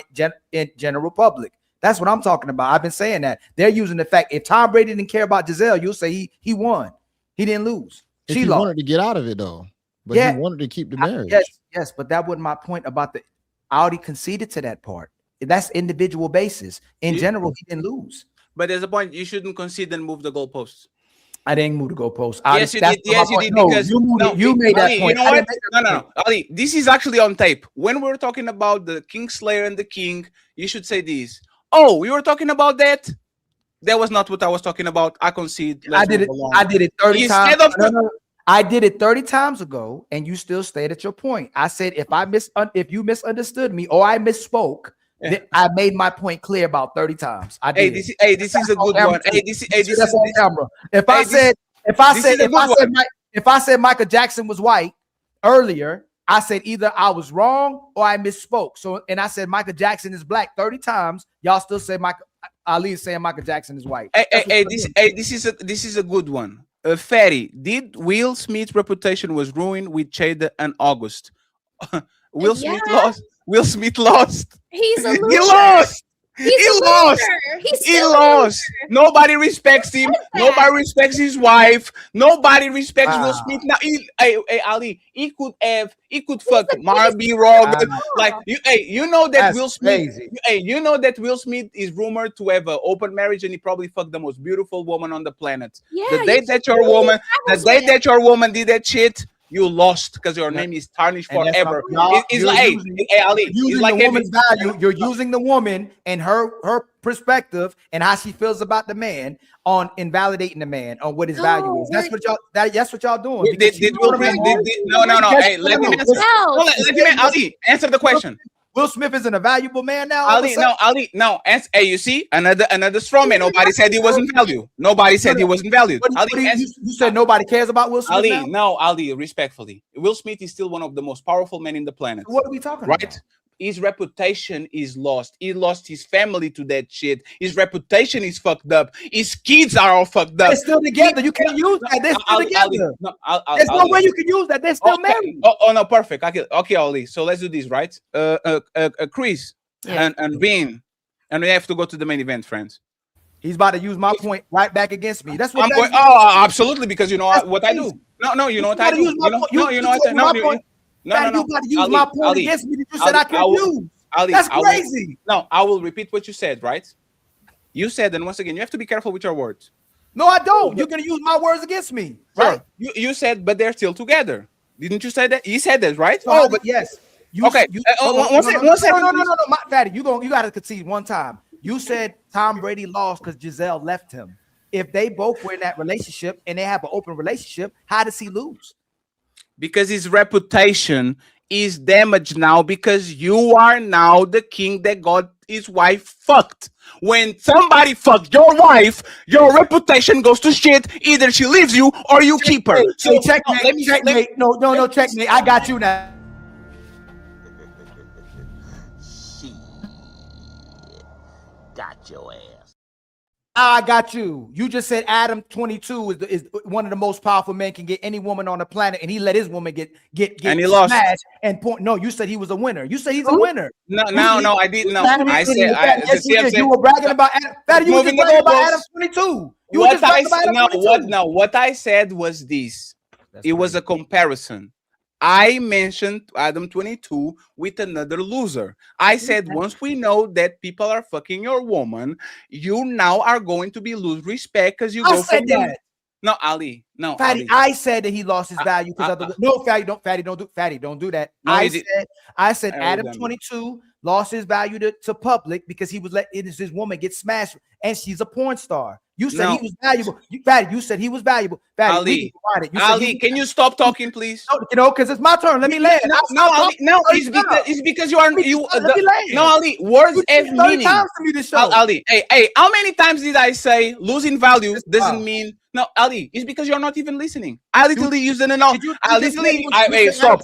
in general public. That's what I'm talking about. I've been saying that. They're using the fact if Tom Brady didn't care about Giselle, you'll say he won. He didn't lose. She wanted to get out of it though, but he wanted to keep the marriage. Yes, but that wasn't my point about the. I already conceded to that part. That's individual basis. In general, he didn't lose. But there's a point you shouldn't concede and move the goalposts. I didn't move the goalpost. Yes, you did. Yes, you did. No, Because you made that Ali, point. You know what? No. Ali, this is actually on tape. When we were talking about the Kingslayer and the King, you should say this. Oh, we were talking about that. That was not what I was talking about. I concede. I did it 30 times. I did it 30 times ago, and you still stayed at your point. I said if you misunderstood me or I misspoke, then I made my point clear about 30 times. I did. This is a good one. This is on camera. If I said Michael Jackson was white earlier, I said either I was wrong or I misspoke. So, and I said Michael Jackson is black 30 times. Y'all still say Ali is saying Michael Jackson is white. This is a good one. Fatty, did Will Smith's reputation was ruined with Chada and August? Will Smith lost. Will Smith lost. He's a loser. He lost. He's a lost. Loser. He lost. Nobody respects him. Nobody respects his wife. Nobody respects Will Smith. Now, Ali, he could fuck Marby Rogan. You know that Will Smith. You know that Will Smith is rumored to have an open marriage, and he probably fucked the most beautiful woman on the planet. Yeah, the day that your woman did that shit, you lost because your name is tarnished forever. It's like, Ali, using the woman's value. You're using the woman and her perspective and how she feels about the man on invalidating the man on what his value is. That's what y'all doing. No. Hey, let me Ali answer the question. Will Smith isn't a valuable man now. Ali, no. Hey, you see another straw man. Nobody said he wasn't valued. Nobody said he wasn't valued. You said nobody cares about Will Smith. Ali, now? no, Ali. Respectfully, Will Smith is still one of the most powerful men in the planet. What are we talking about? His reputation is lost. He lost his family to that shit. His reputation is fucked up. His kids are all fucked up. They're still together. You can't use that. They're still together. There's no way you can use that. They're still married. Oh no, perfect. Okay, Ali. So let's do this, right? Chris and Bean, and we have to go to the main event, friends. He's about to use my point right back against me. That's what I'm going. Oh, absolutely, because you know what I do. No, you know what I do. You know what I do. No. You got to use my point against me that you said I can't use. That's crazy. No, I will repeat what you said, right? You said, and once again, you have to be careful with your words. No, I don't. You're going to use my words against me, right? You said, but they're still together. Didn't you say that? You said that, right? Oh, but yes. Okay. One second. No. Fatty, you got to concede one time. You said Tom Brady lost because Giselle left him. if they both were in that relationship and they have an open relationship, how does he lose? Because his reputation is damaged now because you are now the king that got his wife fucked. When somebody fucks your wife, your reputation goes to shit. Either she leaves you or you keep her. So checkmate, checkmate. No, checkmate. I got you now. Got your ass. I got you. You just said Adam 22 is one of the most powerful men can get any woman on the planet, and he let his woman get and he lost. And point. No, you said he was a winner. You said he's a winner. No, I didn't know. I said you were bragging about Adam. You were just bragging about Adam 22. What I said was this. It was a comparison. I mentioned Adam 22 with another loser. I said, once we know that people are fucking your woman, you now are going to be lose respect because you go from that. No, Ali. No, Fatty. Ali. I said that he lost his value because no, Fatty, don't do that. No, I said Adam 22 lost his value to public because he was letting his woman get smashed, and she's a porn star. You said he was valuable. Fatty, you said he was valuable. Fatty, Ali, can you stop talking, please? Because it's my turn. Let me land. It's because you are no, Ali. Words have meaning. Ali, hey, how many times did I say losing value doesn't mean? No, Ali, it's because you're not even listening. I literally used an analogy. Stop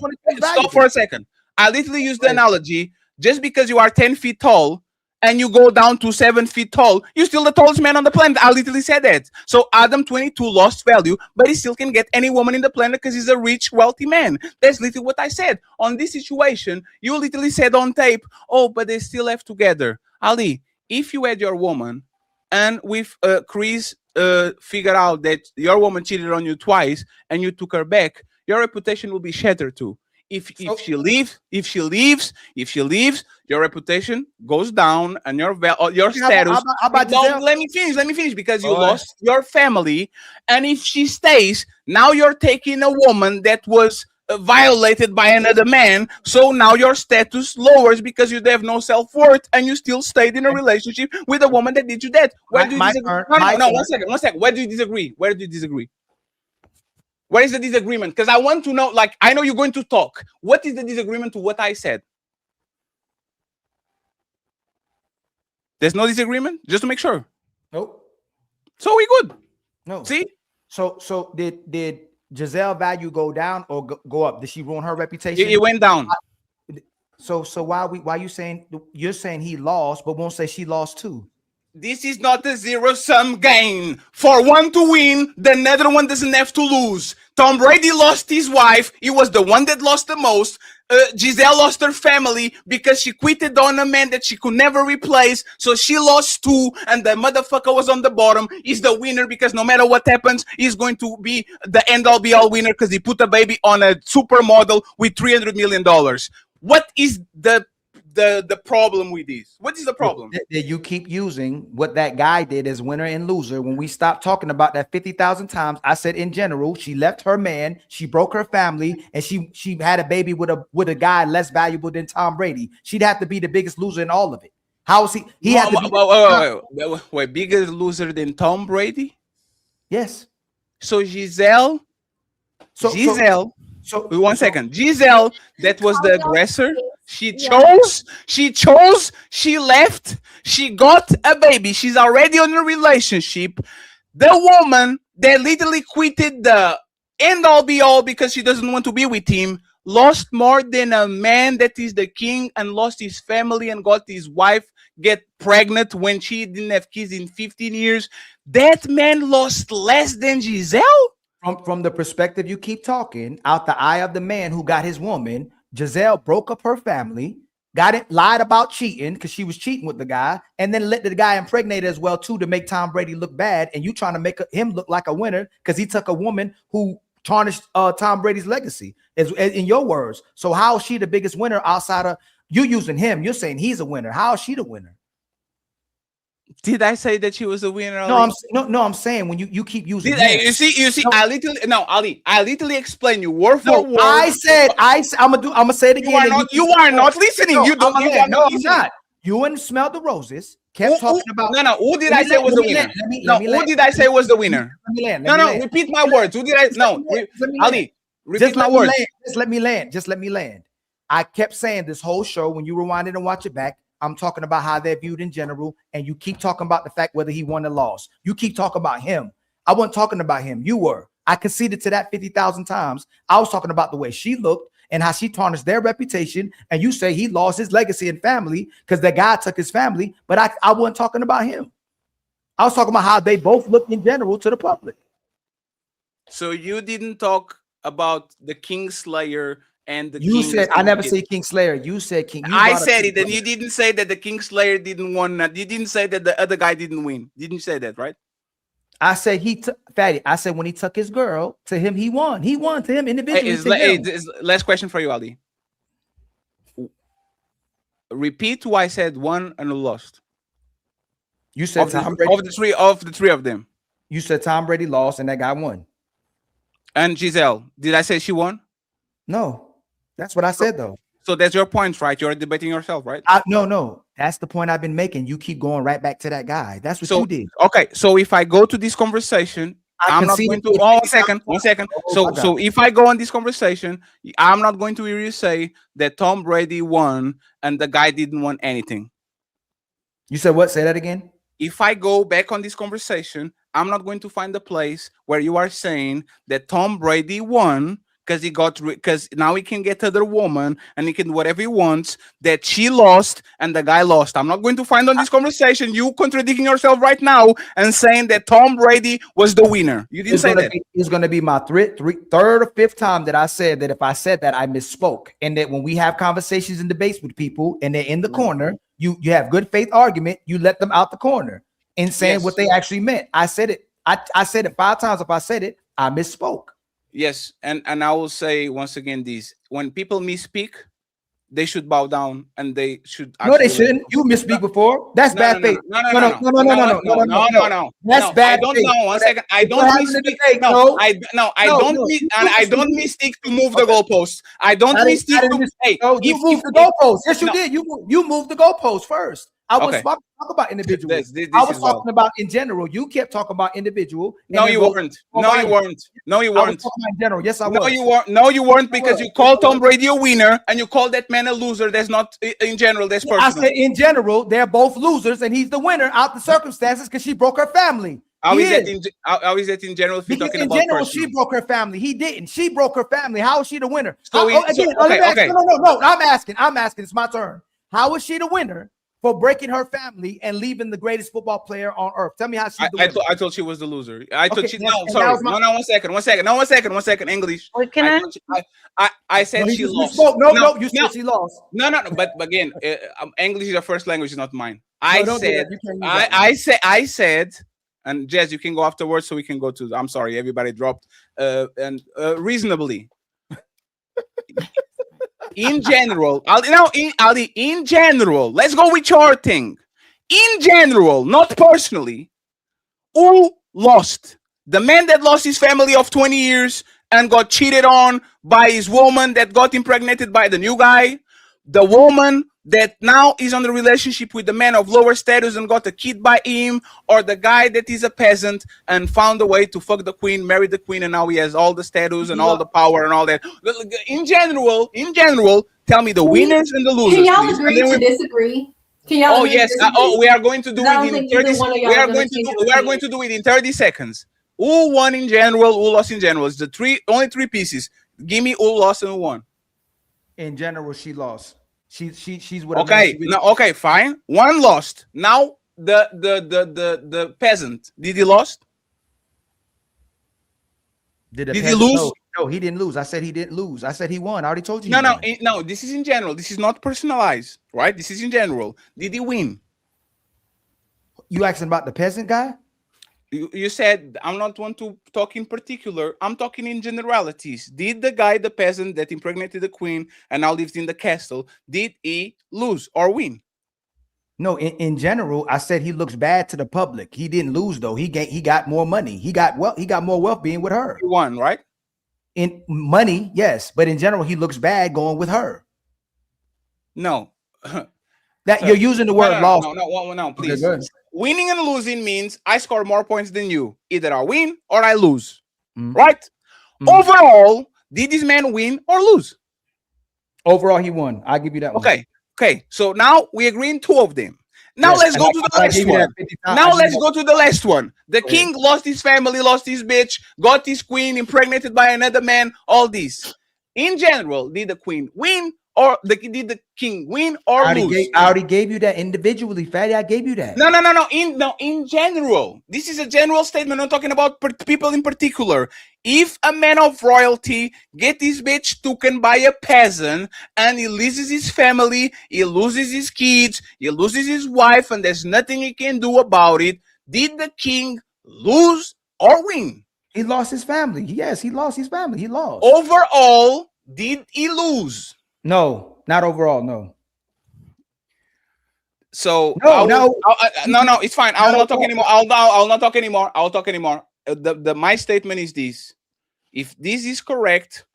for a second. I literally used the analogy. Just because you are 10 feet tall and you go down to 7 feet tall, you're still the tallest man on the planet. I literally said that. So Adam 22 lost value, but he still can get any woman in the planet because he's a rich, wealthy man. That's literally what I said. On this situation, you literally said on tape, oh, but they still have together. Ali, if you had your woman and with Chris figured out that your woman cheated on you twice and you took her back, your reputation will be shattered too. If she leaves, your reputation goes down and your status. Let me finish because you lost your family. And if she stays, now you're taking a woman that was violated by another man. So now your status lowers because you have no self-worth and you still stayed in a relationship with a woman that did you that. Where do you disagree? No, one second. Where do you disagree? What is the disagreement? Because I want to know, like, I know you're going to talk. What is the disagreement to what I said? There's no disagreement? Just to make sure. Nope. So we good. No. See? So did Giselle value go down or go up? Did she ruin her reputation? It went down. So why you saying you're saying he lost, but won't say she lost too? This is not a zero-sum game. For one to win, the other one doesn't have to lose. Tom Brady lost his wife. He was the one that lost the most. Giselle lost her family because she quitted on a man that she could never replace. So she lost too, and the motherfucker was on the bottom. He's the winner because no matter what happens, he's going to be the end-all be-all winner because he put a baby on a supermodel with $300 million. What is the problem with this? What is the problem? That you keep using what that guy did as winner and loser. When we stopped talking about that 50,000 times, I said in general, she left her man, she broke her family, and she had a baby with a guy less valuable than Tom Brady. She'd have to be the biggest loser in all of it. How is he? He had to be wait, bigger loser than Tom Brady? Yes. So Giselle. One second. Giselle, that was the aggressor. She chose, she left, she got a baby. She's already in a relationship. The woman that literally quitted the end all be all because she doesn't want to be with him lost more than a man that is the king and lost his family and got his wife get pregnant when she didn't have kids in 15 years. That man lost less than Giselle? From the perspective you keep talking, out the eye of the man who got his woman, Giselle broke up her family, lied about cheating because she was cheating with the guy, and then let the guy impregnate as well too to make Tom Brady look bad. And you trying to make him look like a winner because he took a woman who tarnished Tom Brady's legacy, in your words. So how is she the biggest winner outside of you using him? You're saying he's a winner. How is she the winner? Did I say that she was a winner? I'm saying when you keep using you see, no. Ali, I literally explained you word for word. I'm gonna say it again. You are not listening. I'm not. You wouldn't smell the roses. Kept talking about. No, who did I say was the winner? No, who did I say was the winner? No, repeat my words. Who did I? No, Ali, repeat my words. Just let me land. Just let me land. I kept saying this whole show, when you rewind it and watch it back, I'm talking about how they're viewed in general, and you keep talking about the fact whether he won or lost. You keep talking about him. I wasn't talking about him. You were. I conceded to that 50,000 times. I was talking about the way she looked and how she tarnished their reputation. And you say he lost his legacy and family because the guy took his family. But I wasn't talking about him. I was talking about how they both look in general to the public. So you didn't talk about the Kingslayer and the You said, I never say Kingslayer. You said King. I said it, and you didn't say that the Kingslayer didn't win. You didn't say that the other guy didn't win. Didn't you say that, right? I said he took Fatty. I said when he took his girl to him, he won. He won to him individually. Last question for you, Ali. Repeat who I said won and who lost. You said Tom Brady. Of the three of them. You said Tom Brady lost and that guy won. And Giselle, did I say she won? No, that's what I said though. So that's your point, right? You're debating yourself, right? No. That's the point I've been making. You keep going right back to that guy. That's what you did. Okay, so if I go to this conversation, I'm not going to. Oh, one second. So if I go on this conversation, I'm not going to hear you say that Tom Brady won and the guy didn't win anything. You said what? Say that again. If I go back on this conversation, I'm not going to find a place where you are saying that Tom Brady won because now he can get other woman and he can do whatever he wants, that she lost and the guy lost. I'm not going to find on this conversation you contradicting yourself right now and saying that Tom Brady was the winner. You didn't say that. It's going to be my third or fifth time that I said that if I said that, I misspoke. And that when we have conversations and debates with people and they're in the corner, you have good faith argument, you let them out the corner and saying what they actually meant. I said it. I said it 5 times. If I said it, I misspoke. Yes, and I will say once again this: when people misspeak, they should bow down and they should. No, they shouldn't. You misspeak before. That's bad faith. No. That's bad faith. I don't know. 1 second. I don't misspeak. No, I don't misspeak to move the goalposts. I don't misspeak to. Hey, you moved the goalposts. Yes, you did. You moved the goalposts first. I was talking about individual. I was talking about in general. You kept talking about individual. No, you weren't. No, you weren't. I was talking about in general. Yes, I was. No, you weren't. No, you weren't because you called Tom Brady a winner and you called that man a loser. That's not in general. That's personal. I said in general, they're both losers, and he's the winner out the circumstances because she broke her family. How is that in general? If you're talking about general, she broke her family. He didn't. She broke her family. How is she the winner? No. I'm asking. It's my turn. How is she the winner for breaking her family and leaving the greatest football player on earth? Tell me how she's the winner. I thought she was the loser. I thought she. No, sorry. No, 1 second. 1 second. English. Wait, can I said she lost. You said she lost. No. But again, English is your first language, not mine. I said, and Jez, you can go afterwards, so we can go to. I'm sorry, everybody dropped. And reasonably. In general, in general, let's go with your thing. In general, not personally, who lost? The man that lost his family of 20 years and got cheated on by his woman that got impregnated by the new guy, the woman that now is on the relationship with the man of lower status and got a kid by him, or the guy that is a peasant and found a way to fuck the queen, marry the queen, and now he has all the status and all the power and all that. In general, tell me the winners and the losers. Can y'all agree to disagree? Can y'all? Oh yes. We are going to do it in 30. We are going to do it in 30 seconds. Who won in general? Who lost in general? It's only 3 pieces. Give me who lost and who won. In general, she lost. She's what. Okay. Okay. Fine. One lost. Now the peasant. Did he lost? Did he lose? No, he didn't lose. I said he didn't lose. I said he won. I already told you. No. This is in general. This is not personalized, right? This is in general. Did he win? You asking about the peasant guy? You said I'm not want to talk in particular. I'm talking in generalities. Did the guy, the peasant that impregnated the queen and now lives in the castle, did he lose or win? No, in general, I said he looks bad to the public. He didn't lose though. He got more money. He got more wealth being with her. He won, right? In money, yes, but in general, he looks bad going with her. No. That you're using the word lost. No, Okay, please. go ahead. Winning and losing means I score more points than you. Either I win or I lose. Mm. Right? Overall, did this man win or lose? Overall, he won. I'll give you that one. Okay. So now we agree in two of them. Now Yes, let's and go I- to the I last gave you that one. 50 times. Now I gave let's you go to the last one. The Go ahead. king lost his family, lost his bitch, got his queen impregnated by another man. All this. In general, did the queen win or did the king win or lose? I already gave you that individually, Fatty. I gave you that. No. In general, this is a general statement. I'm talking about people in particular. If a man of royalty get his bitch taken by a peasant and he loses his family, he loses his kids, he loses his wife, and there's nothing he can do about it, did the king lose or win? He lost his family. Yes, he lost his family. He lost. Overall, did he lose? No, not overall. No. So No, it's fine. I'll not talk anymore. I'll not talk anymore. I'll talk anymore. My statement is this: if this is correct,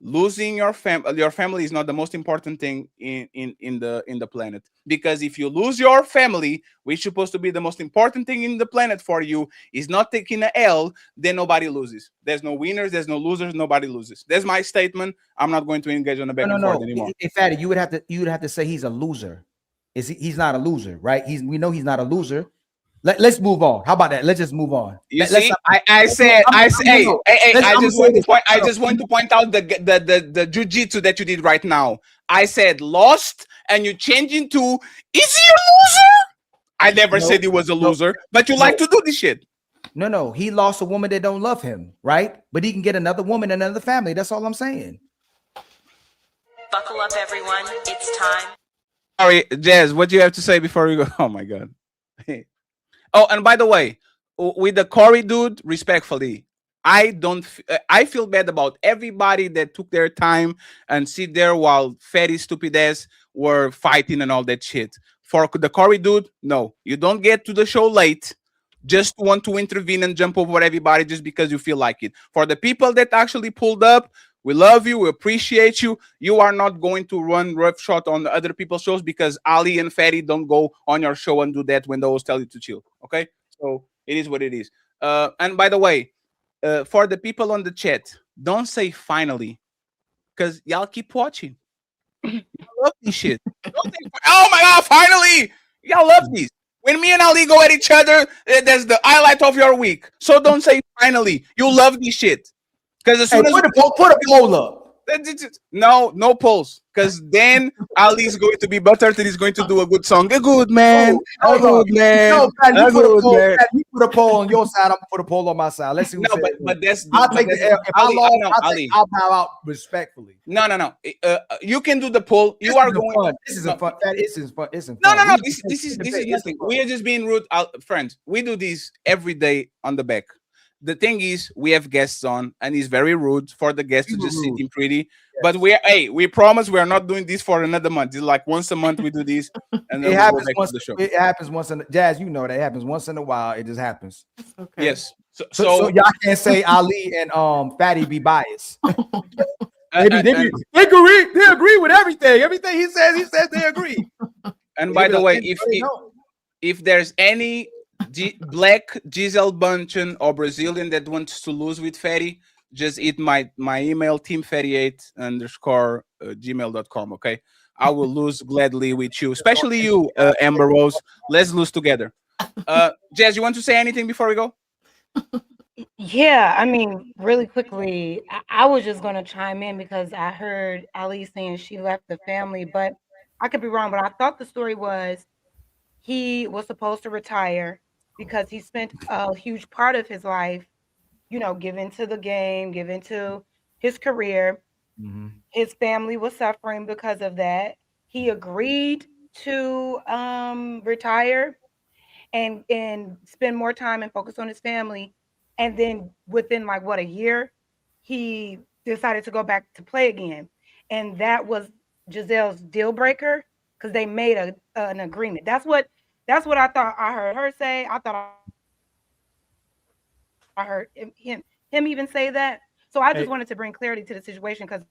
losing your family is not the most important thing in the planet. Because if you lose your family, which is supposed to be the most important thing in the planet for you, is not taking an L, then nobody loses. There's no winners, there's no losers, nobody loses. That's my statement. I'm not going to engage on the back and forth anymore. Hey, Fatty, you would have to say he's a loser. He's not a loser, right? We know he's not a loser. Let's move on. How about that? Let's just move on. You see, I just want to point out the jujitsu that you did right now. I said lost, and you changed into is he a loser? I never said he was a loser, but you like to do this shit. No, he lost a woman that don't love him, right? But he can get another woman, another family. That's all I'm saying. Buckle up, everyone. It's time. Sorry, Jazz, what do you have to say before we go? Oh my god. Oh, and by the way, with the Corey dude, respectfully, I feel bad about everybody that took their time and sit there while fatty stupid ass were fighting and all that shit. For the Corey dude, no, you don't get to the show late just want to intervene and jump over everybody just because you feel like it. For the people that actually pulled up, we love you. We appreciate you. You are not going to run roughshod on other people's shows because Ali and Fatty don't go on your show and do that when those tell you to chill. Okay? So it is what it is. And by the way, for the people on the chat, don't say finally because y'all keep watching. I love this shit. Don't say, oh my God, finally! Y'all love these. When me and Ali go at each other, that's the highlight of your week. So don't say finally. You love this shit. Because as soon as put a poll up. No polls. Because then Ali is going to be buttered and he's going to do a good song. A good man. A good man. No, Pat, you put a poll on your side. I'm gonna put a poll on my side. Let's see. No, but that's. I'll take the L. If Ali, I lost, Ali. I'll bow out respectfully. No. You can do the poll. You are going. Fun. This isn't fun. This is fun. No. This is nothing. We are just being rude, friends. We do this every day on the back. The thing is, we have guests on, and it's very rude for the guests to just sit in pretty. Yes. But we promise we are not doing this for another month. It's like once a month we do this, and then it happens once. The show. It happens once in Jazz. You know that it happens once in a while. It just happens. Okay. Yes. So y'all can't say Ali and Fatty be biased. They agree with everything. Everything he says they agree. And by the way, if there's any black Giselle Bundchen or Brazilian that wants to lose with Fatty, just hit my email team38_gmail.com. Okay, I will lose gladly with you, especially you, Amber Rose. Let's lose together. Jazz, you want to say anything before we go? Yeah, I mean, really quickly, I was just going to chime in because I heard Ali saying she left the family, but I could be wrong. But I thought the story was he was supposed to retire because he spent a huge part of his life, given to the game, given to his career. Mm-hmm. His family was suffering because of that. He agreed to retire and spend more time and focus on his family. And then within a year, he decided to go back to play again. And that was Giselle's deal breaker because they made an agreement. That's what I thought I heard her say. I thought I heard him even say that. So I just wanted to bring clarity to the situation because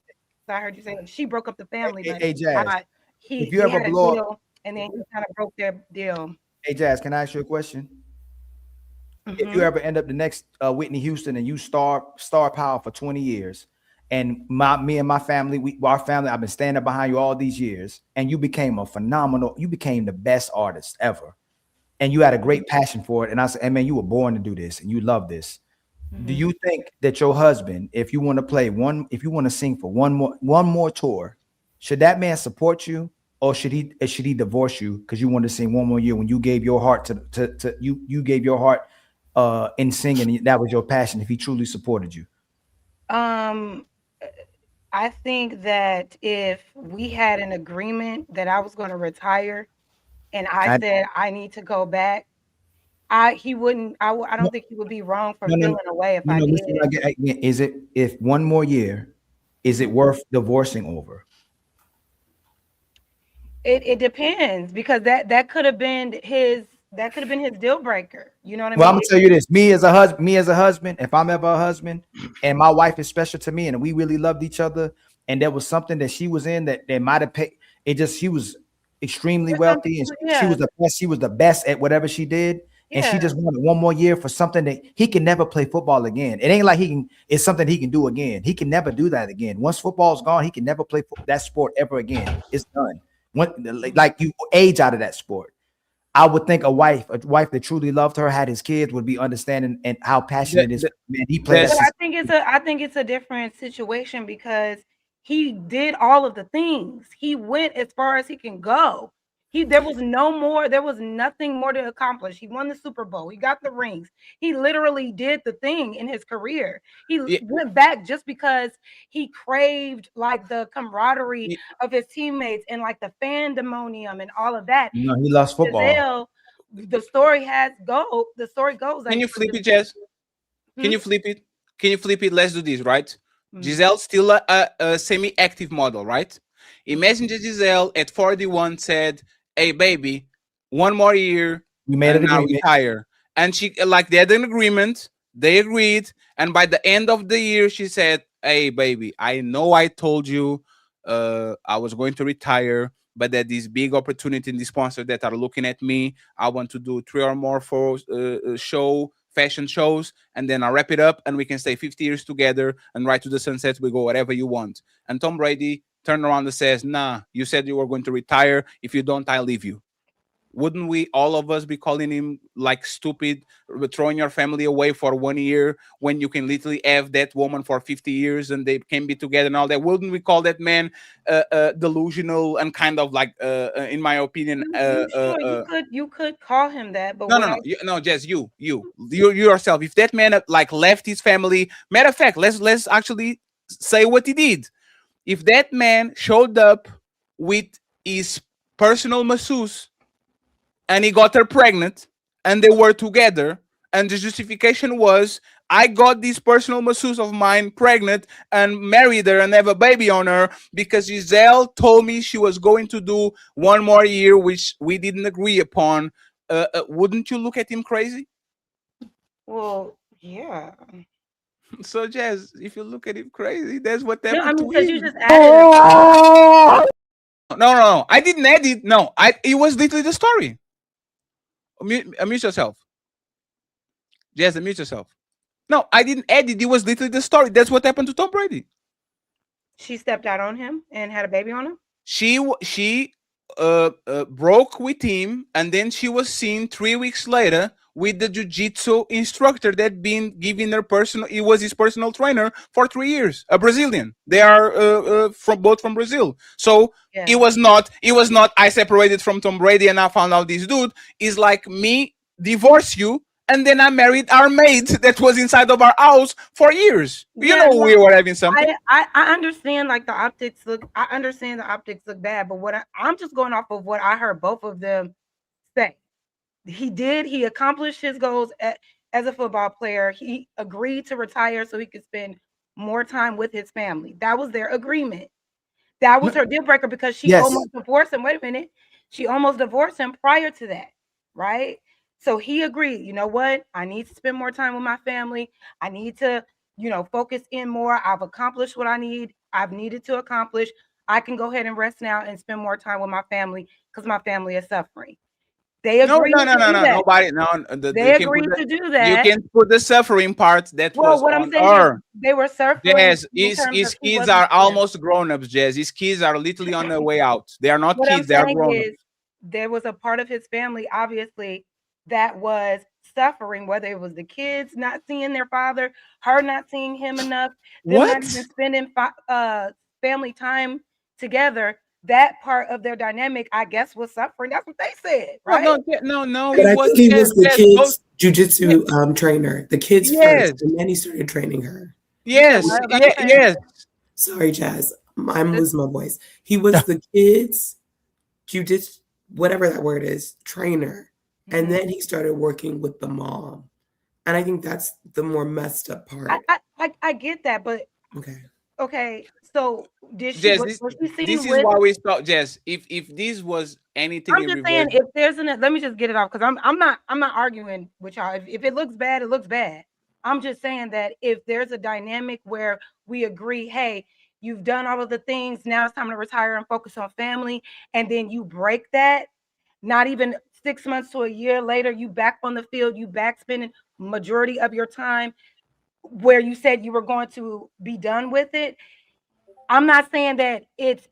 I heard you say she broke up the family. But Jazz, if you ever blow up, and then he kind of broke their deal. Hey, Jazz, can I ask you a question? If you Mhm. ever end up the next Whitney Houston and you star power for 20 years, and me and my family, our family, I've been standing behind you all these years, and you became you became the best artist ever, and you had a great passion for it, and I said, hey man, you were born to do this, and you love this. Do you think that your husband, if you want to if you want to sing for one more tour, should that man support you, or should he divorce you because you wanted to sing one more year when you gave your heart to you gave your heart in singing, that was your passion, if he truly supported you? I think that if we had an agreement that I was going to retire, and I said I need to go back, he wouldn't. I don't think he would be wrong for feeling away if I did. Listen, is it, if one more year, is it worth divorcing over? It depends, because that could have been his deal breaker. You know what I mean? Well, I'm gonna tell you this: me as a husband, if I'm ever a husband, and my wife is special to me, and we really loved each other, and there was something that she was in that might have paid. She was extremely wealthy, and she was the best. She was the best at whatever she did, and she just wanted one more year for something that he can never play football again. It ain't like it's something he can do again. He can never do that again. Once football's gone, he can never play that sport ever again. It's done. Like you age out of that sport. I would think a wife that truly loved her, had his kids, would be understanding and how passionate is man. He played. But I think it's a different situation, because he did all of the things. He went as far as he can go. There was nothing more to accomplish. He won the Super Bowl. He got the rings. He literally did the thing in his career. He went back just because he craved like the camaraderie of his teammates and like the fandemonium and all of that. No, he loves football. The story goes. Can you flip it, Jess? Can you flip it? Can you flip it? Let's do this, right? Giselle's still a semi-active model, right? Imagine that Giselle at 41 said, hey, baby, one more year, we made it, now retire. And she, like, they had an agreement, they agreed, and by the end of the year, she said, hey, baby, I know I told you I was going to retire, but that this big opportunity in the sponsors that are looking at me, I want to do 3 or more for fashion shows, and then I'll wrap it up and we can stay 50 years together and right to the sunset, we go whatever you want. And Tom Brady turned around and says, nah, you said you were going to retire. If you don't, I'll leave you. Wouldn't we, all of us, be calling him like stupid, throwing your family away for 1 year when you can literally have that woman for 50 years and they can be together and all that? Wouldn't we call that man delusional and kind of like, in my opinion, you could call him that, but no, Jess, you yourself. If that man like left his family, matter of fact, let's actually say what he did. If that man showed up with his personal masseuse and he got her pregnant and they were together, and the justification was, I got this personal masseuse of mine pregnant and married her and have a baby on her because Giselle told me she was going to do 1 more year, which we didn't agree upon, wouldn't you look at him crazy? Well, yeah. So, Jazz, if you look at him crazy, that's what happened to because him. you just added No, I didn't add it. No, it was literally the story. Unmute yourself. Jazz, unmute yourself. No, I didn't add it. It was literally the story. That's what happened to Tom Brady. She stepped out on him and had a baby on him? She broke with him, and then she was seen 3 weeks later with the jiu-jitsu instructor that been giving her he was his personal trainer for 3 years, a Brazilian. They are both from Brazil. So it was not I separated from Tom Brady and I found out this dude. Is like me divorce you, and then I married our maid that was inside of our house for years. We were having something. I understand, like, I understand the optics look bad, but I'm just going off of what I heard both of them say. He accomplished his goals as a football player. He agreed to retire so he could spend more time with his family. That was their agreement. That was her deal breaker, because she almost divorced him. Wait a minute. She almost divorced him prior to that, right? So he agreed, you know what? I need to spend more time with my family. I need to, focus in more. I've accomplished what I've needed to accomplish. I can go ahead and rest now and spend more time with my family because my family is suffering. They No, agreed no, to no, no, do no. that. Nobody. No, They agreed to do you that. can put the suffering part that Well, was what I'm on saying is her. they were suffering Jazz, in terms his of he kids wasn't are there. almost grown ups. Jazz, his kids are literally on their way out. They are not What I'm kids. They are saying grown ups. is there was a part of his family, obviously, that was suffering, whether it was the kids not seeing their father, her not seeing him enough, them not even spending family time together. That part of their dynamic, I guess, was suffering. That's what they said, right? No. But It I was think he was the both. kids' jujitsu trainer. The kids Yes. first, and then he started training her. Yes. Yes. Sorry, Jazz. I'm losing my voice. He was the kids' jujitsu, whatever that word is, trainer. And then he started working with the mom. And I think that's the more messed up part. I get that, but okay. So did she? Jess, Was she seen this is with? why we stop. Jess, if this was anything I'm in just reverse, saying, if there's let me just get it off because I'm not arguing with y'all. If it looks bad, it looks bad. I'm just saying that if there's a dynamic where we agree, hey, you've done all of the things, now it's time to retire and focus on family, and then you break that, not even 6 months to a year later, you back on the field, you back spending majority of your time where you said you were going to be done with it. I'm not saying that it's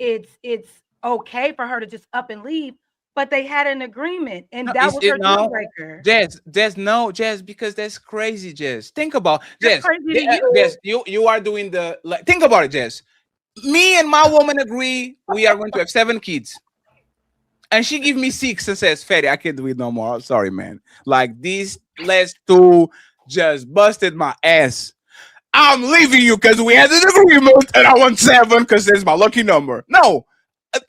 okay for her to just up and leave, but they had an agreement, and that was her deal breaker. Jess, because that's crazy, Jess. Think about That's Jess. crazy to you. Jess, you are doing the think about it, Jess. Me and my woman agree we are going to have 7 kids. And she give me 6 and says, Fatty, I can't do it no more. Sorry, man. Like these last 2 just busted my ass. I'm leaving you because we had an agreement and I want 7 because that's my lucky number. No,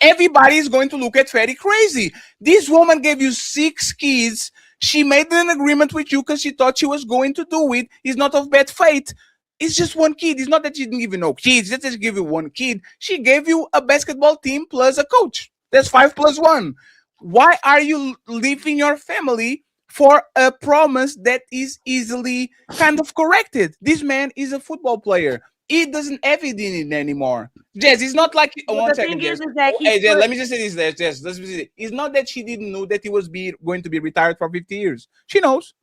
everybody is going to look at Fatty crazy. This woman gave you 6 kids. She made an agreement with you because she thought she was going to do it. It's not of bad faith. It's just 1 kid. It's not that she didn't give you no kids. Just give you 1 kid. She gave you a basketball team plus a coach. That's 5 plus 1. Why are you leaving your family for a promise that is easily kind of corrected? This man is a football player. He doesn't have it in it anymore. Jess, it's not like one second, Jess. Hey, Jess, let me just say this there, Jess. It's not that she didn't know that he was going to be retired for 50 years. She knows.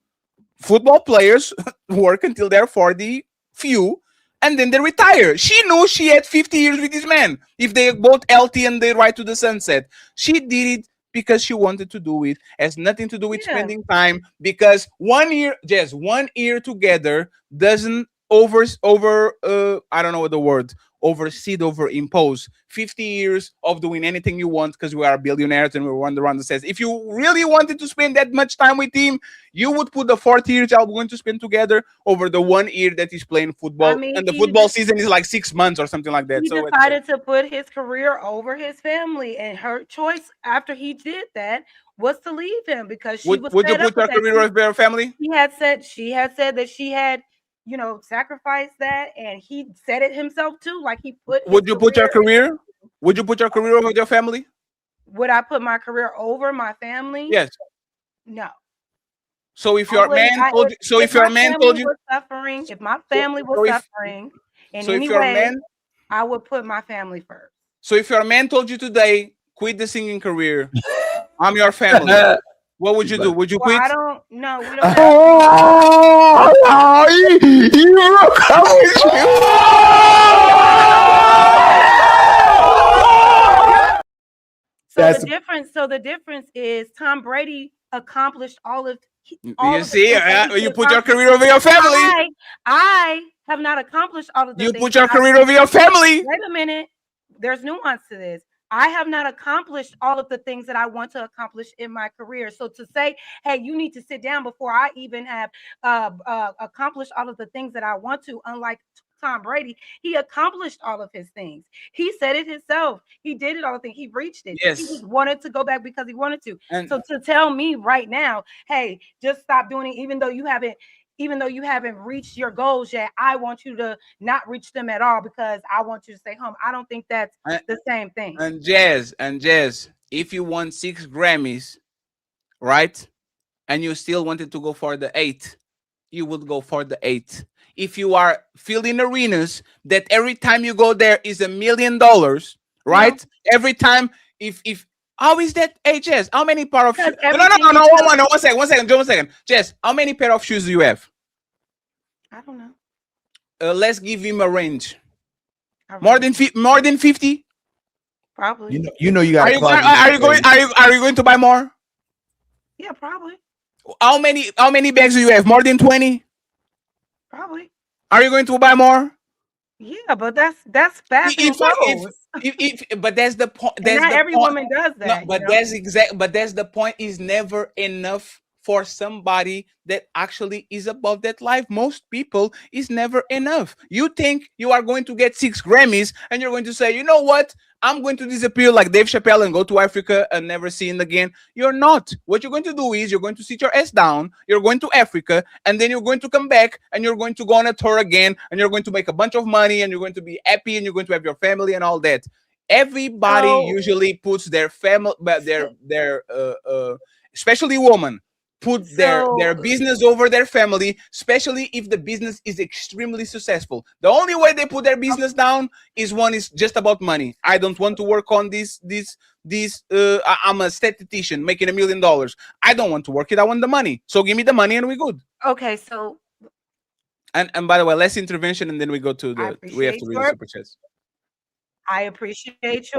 Football players work until they're 40 few, and then they retire. She knew she had 50 years with this man. If they both healthy and they ride to the sunset. She did it because she wanted to do it. Has nothing to do with spending time, because 1 year, Jess, 1 year together doesn't I don't know what the word, impose 50 years of doing anything you want because we are billionaires and we run around the says. If you really wanted to spend that much time with him, you would put the 40 years y'all going to spend together over the 1 year that he's playing football. I mean, and the football season is like 6 months or something like that. He So decided to put his career over his family, and her choice after he did that was to leave him because she was. Would you put your career over your family? She had said that she had, sacrificed that, and he said it himself too. Like he put. Would you put your career? Would you put your career over your family? Would I put my career over my family? Yes. No. So if your man told you, if my family was suffering in any way, I would put my family first. So if your man told you today, quit the singing career, I'm your family, what would you do? Would you quit? I don't know. We don't So the difference is Tom Brady accomplished all of. You see, you put your career over your family. I have not accomplished all of the things. You put your career over your family. Wait a minute. There's nuance to this. I have not accomplished all of the things that I want to accomplish in my career. So to say, hey, you need to sit down before I even have accomplished all of the things that I want to, unlike Tom Brady, he accomplished all of his things. He said it himself. He did it all. He reached it. Yes. He just wanted to go back because he wanted to. So to tell me right now, hey, just stop doing it, even though you haven't reached your goals yet, I want you to not reach them at all because I want you to stay home. I don't think that's the same thing. And Jazz, if you won 6 Grammys, right, and you still wanted to go for the 8, you would go for the 8. If you are filling arenas that every time you go there is $1 million, right? Every time, if how is that? Hey, Jess, how many pair of shoes? Because No, everything you one second, Joe, 1 second. Jess, how many pair of shoes do you have? I don't know. Let's give him a range. I More really than more than 50. Probably. You know you got Are a you closet. are you going to buy more? Yeah, probably. How many bags do you have? More than 20? Probably. Are you going to buy more? Yeah, but that's fashion clothes. But that's the point. And That's not the every point. woman does No, that. but you know? that's the point. Is never enough for somebody that actually is above that life. Most people is never enough. You think you are going to get 6 Grammys and you're going to say, you know what? I'm going to disappear like Dave Chappelle and go to Africa and never seen again. You're not. What you're going to do is you're going to sit your ass down, you're going to Africa, and then you're going to come back and you're going to go on a tour again, and you're going to make a bunch of money, and you're going to be happy, and you're going to have your family and all that. Everybody usually puts their family, but their especially women, put their business over their family, especially if the business is extremely successful. The only way they put their business down is one is just about money. I don't want to work on this. I'm a statistician making $1 million. I don't want to work it. I want the money. So give me the money and we're good. Okay, so And by the way, less intervention, and then we go to we have to read the super chats. I appreciate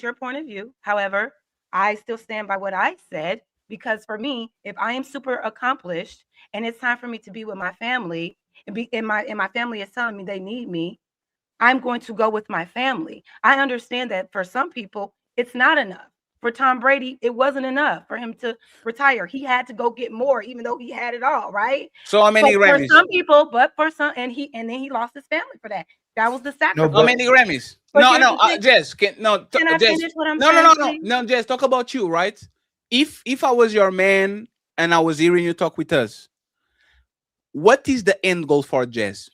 your point of view. However, I still stand by what I said, because for me, if I am super accomplished and it's time for me to be with my family and my family is telling me they need me, I'm going to go with my family. I understand that for some people it's not enough. For Tom Brady, it wasn't enough for him to retire. He had to go get more, even though he had it all, right? So how many Grammys? For some people, but for some, and then he lost his family for that. That was the sacrifice. How many Grammys? But Jess, can I finish what I'm saying? No, Jess, talk about you, right? If I was your man and I was hearing you talk with us, what is the end goal for Jess?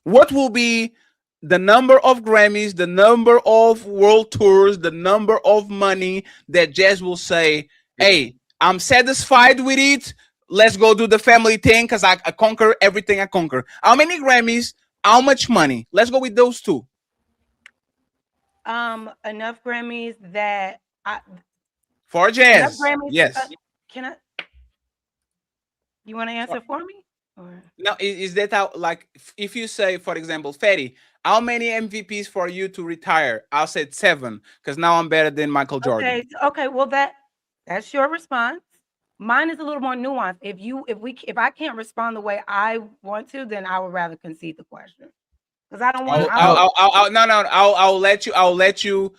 What will be the number of Grammys, the number of world tours, the number of money that Jess will say, hey, I'm satisfied with it. Let's go do the family thing because I conquer everything I conquer. How many Grammys? How much money? Let's go with those two. Enough Grammys that for Jazz. Yes. Can I? You want to answer for me? Or? No, is that how? Like, if you say, for example, Fetty, how many MVPs for you to retire? I'll say 7 because now I'm better than Michael Jordan. Okay. Well, that's your response. Mine is a little more nuanced. If I can't respond the way I want to, then I would rather concede the question. Because I don't want to. I'll let you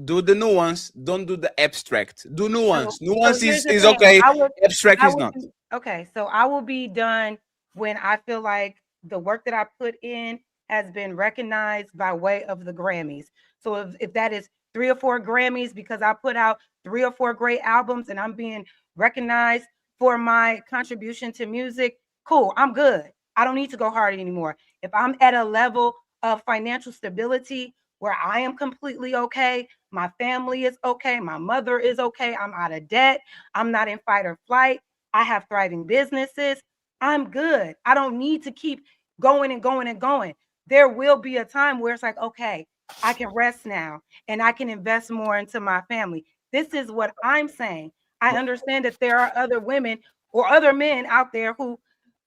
do the nuance. Don't do the abstract. Do nuance. Nuance is okay. Abstract is not. Okay, so I will be done when I feel like the work that I put in has been recognized by way of the Grammys. So if that is 3 or 4 Grammys because I put out 3 or 4 great albums and I'm being recognized for my contribution to music, cool, I'm good. I don't need to go hard anymore. If I'm at a level of financial stability where I am completely okay, my family is okay, my mother is okay, I'm out of debt, I'm not in fight or flight, I have thriving businesses, I'm good. I don't need to keep going and going and going. There will be a time where it's like, okay, I can rest now and I can invest more into my family. This is what I'm saying. I understand that there are other women or other men out there who,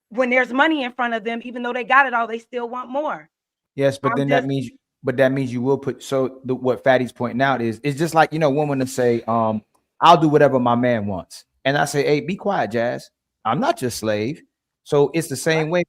when there's money in front of them, even though they got it all, they still want more. Yes, but that means you will put. So what Fatty's pointing out is, it's just like, one woman to say, I'll do whatever my man wants, and I say, hey, be quiet, Jazz. I'm not your slave. So it's the same way.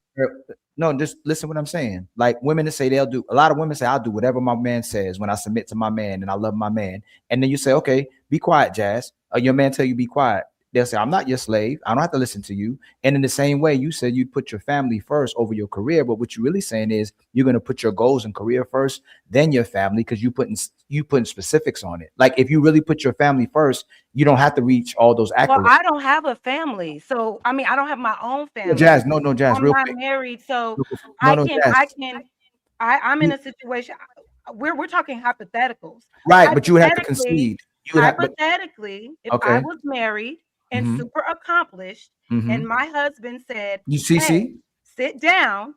No, just listen what I'm saying. Like women to say a lot of women say, I'll do whatever my man says when I submit to my man and I love my man. And then you say, okay, be quiet, Jazz. Or your man tell you be quiet. They'll say, I'm not your slave. I don't have to listen to you. And in the same way, you said you put your family first over your career. But what you're really saying is you're going to put your goals and career first, then your family, because you putting specifics on it. Like if you really put your family first, you don't have to reach all those accolades. Well, I don't have a family. So, I mean, I don't have my own family. Jazz, no, Jazz, I'm real not quick. married. So I'm in a situation. We're talking hypotheticals. Right, but you would have to concede. Hypothetically, if I was married and super accomplished, and my husband said, hey, sit down.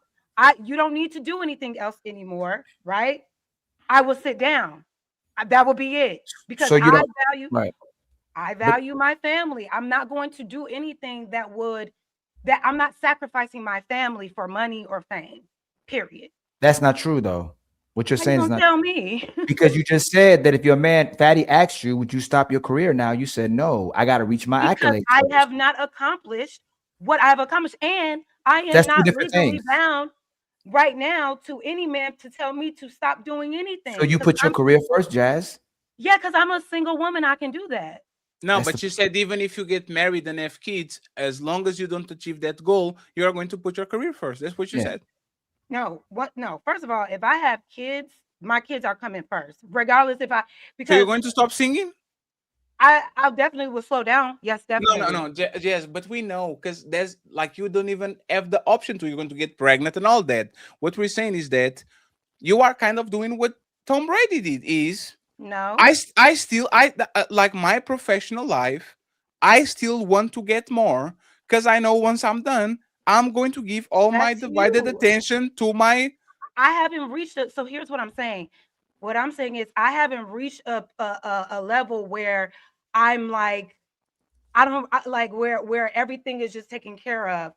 You don't need to do anything else anymore, right? I will sit down. That would be it. Because So you don't value right. I value my family. I'm not going to do anything that I'm not sacrificing my family for money or fame. Period. That's not true though. What you're How you saying is gonna not tell me? because you just said that if your man Fatty asked you, would you stop your career now? You said no. I got to reach my Because accolades. I first. have not accomplished what I've accomplished, and I am That's two not different legally things. bound right now to any man to tell me to stop doing anything. So you put your career first, Jazz. Yeah, because I'm a single woman. I can do that. No, That's but you said even if you get married and have kids, as long as you don't achieve that goal, you are going to put your career first. That's what you said. No, what? No. First of all, if I have kids, my kids are coming first, regardless if I So because you're going to stop singing? I definitely will slow down. Yes, definitely. No. Yes, but we know because there's like you don't even have the option to. You're going to get pregnant and all that. What we're saying is that you are kind of doing what Tom Brady did. Is No. I still like my professional life. I still want to get more because I know once I'm done, I'm going to give all my That's divided you. attention to my. I haven't reached it. So here's what I'm saying. What I'm saying is I haven't reached a level where I'm like like where everything is just taken care of.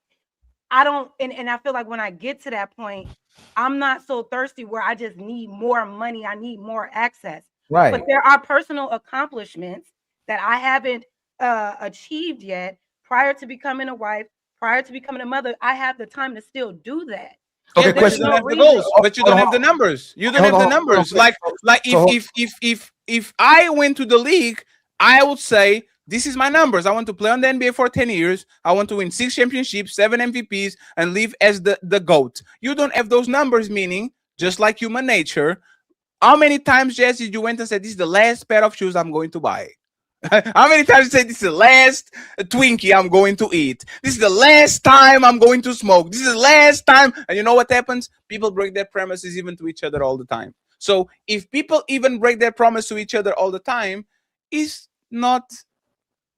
I don't and I feel like when I get to that point, I'm not so thirsty where I just need more money. I need more access. Right. But there are personal accomplishments that I haven't achieved yet prior to becoming a wife, prior to becoming a mother. I have the time to still do that. Okay, Yeah, but you don't have the goals. But you Hold don't on, have the numbers. You don't hold have the on, hold on, numbers. hold on. Like So- if I went to the league, I would say this is my numbers. I want to play on the NBA for 10 years. I want to win 6 championships, 7 MVPs, and live as the GOAT. You don't have those numbers, meaning just like human nature. How many times, Jesse, you went and said, this is the last pair of shoes I'm going to buy? How many times you say this is the last Twinkie I'm going to eat? This is the last time I'm going to smoke. This is the last time. And you know what happens? People break their promises even to each other all the time. So if people even break their promise to each other all the time, it's not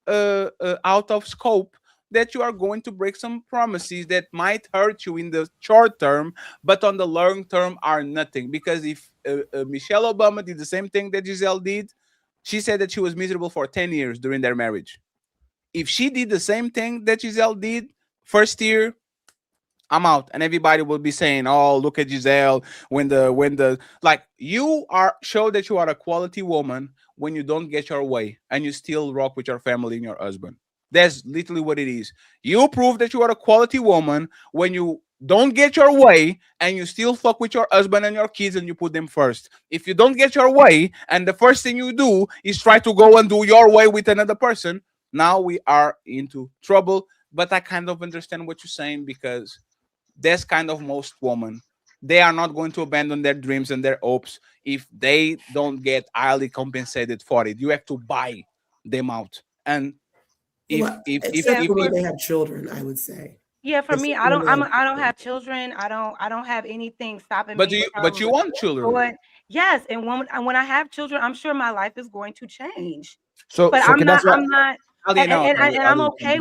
out of scope that you are going to break some promises that might hurt you in the short term, but on the long term are nothing. Because if Michelle Obama did the same thing that Giselle did, she said that she was miserable for 10 years during their marriage. If she did the same thing that Giselle did first year, I'm out, and everybody will be saying, "Oh, look at Giselle." When the like you are show that you are a quality woman when you don't get your way and you still rock with your family and your husband. That's literally what it is. You prove that you are a quality woman when you don't get your way and you still fuck with your husband and your kids and you put them first. If you don't get your way and the first thing you do is try to go and do your way with another person, now we are into trouble. But I kind of understand what you're saying because that's kind of most women. They are not going to abandon their dreams and their hopes if they don't get highly compensated for it. You have to buy them out. And except for when they have children, I would say. Yeah, for me, Except I when don't. they have I don't have children. I don't have anything stopping But me. you want children. Going, yes, and when I have children, I'm sure my life is going to change. So, but so I'm can not. that's I'm not. Ali, And, no, and, Ali, and I'm Ali, okay Ali.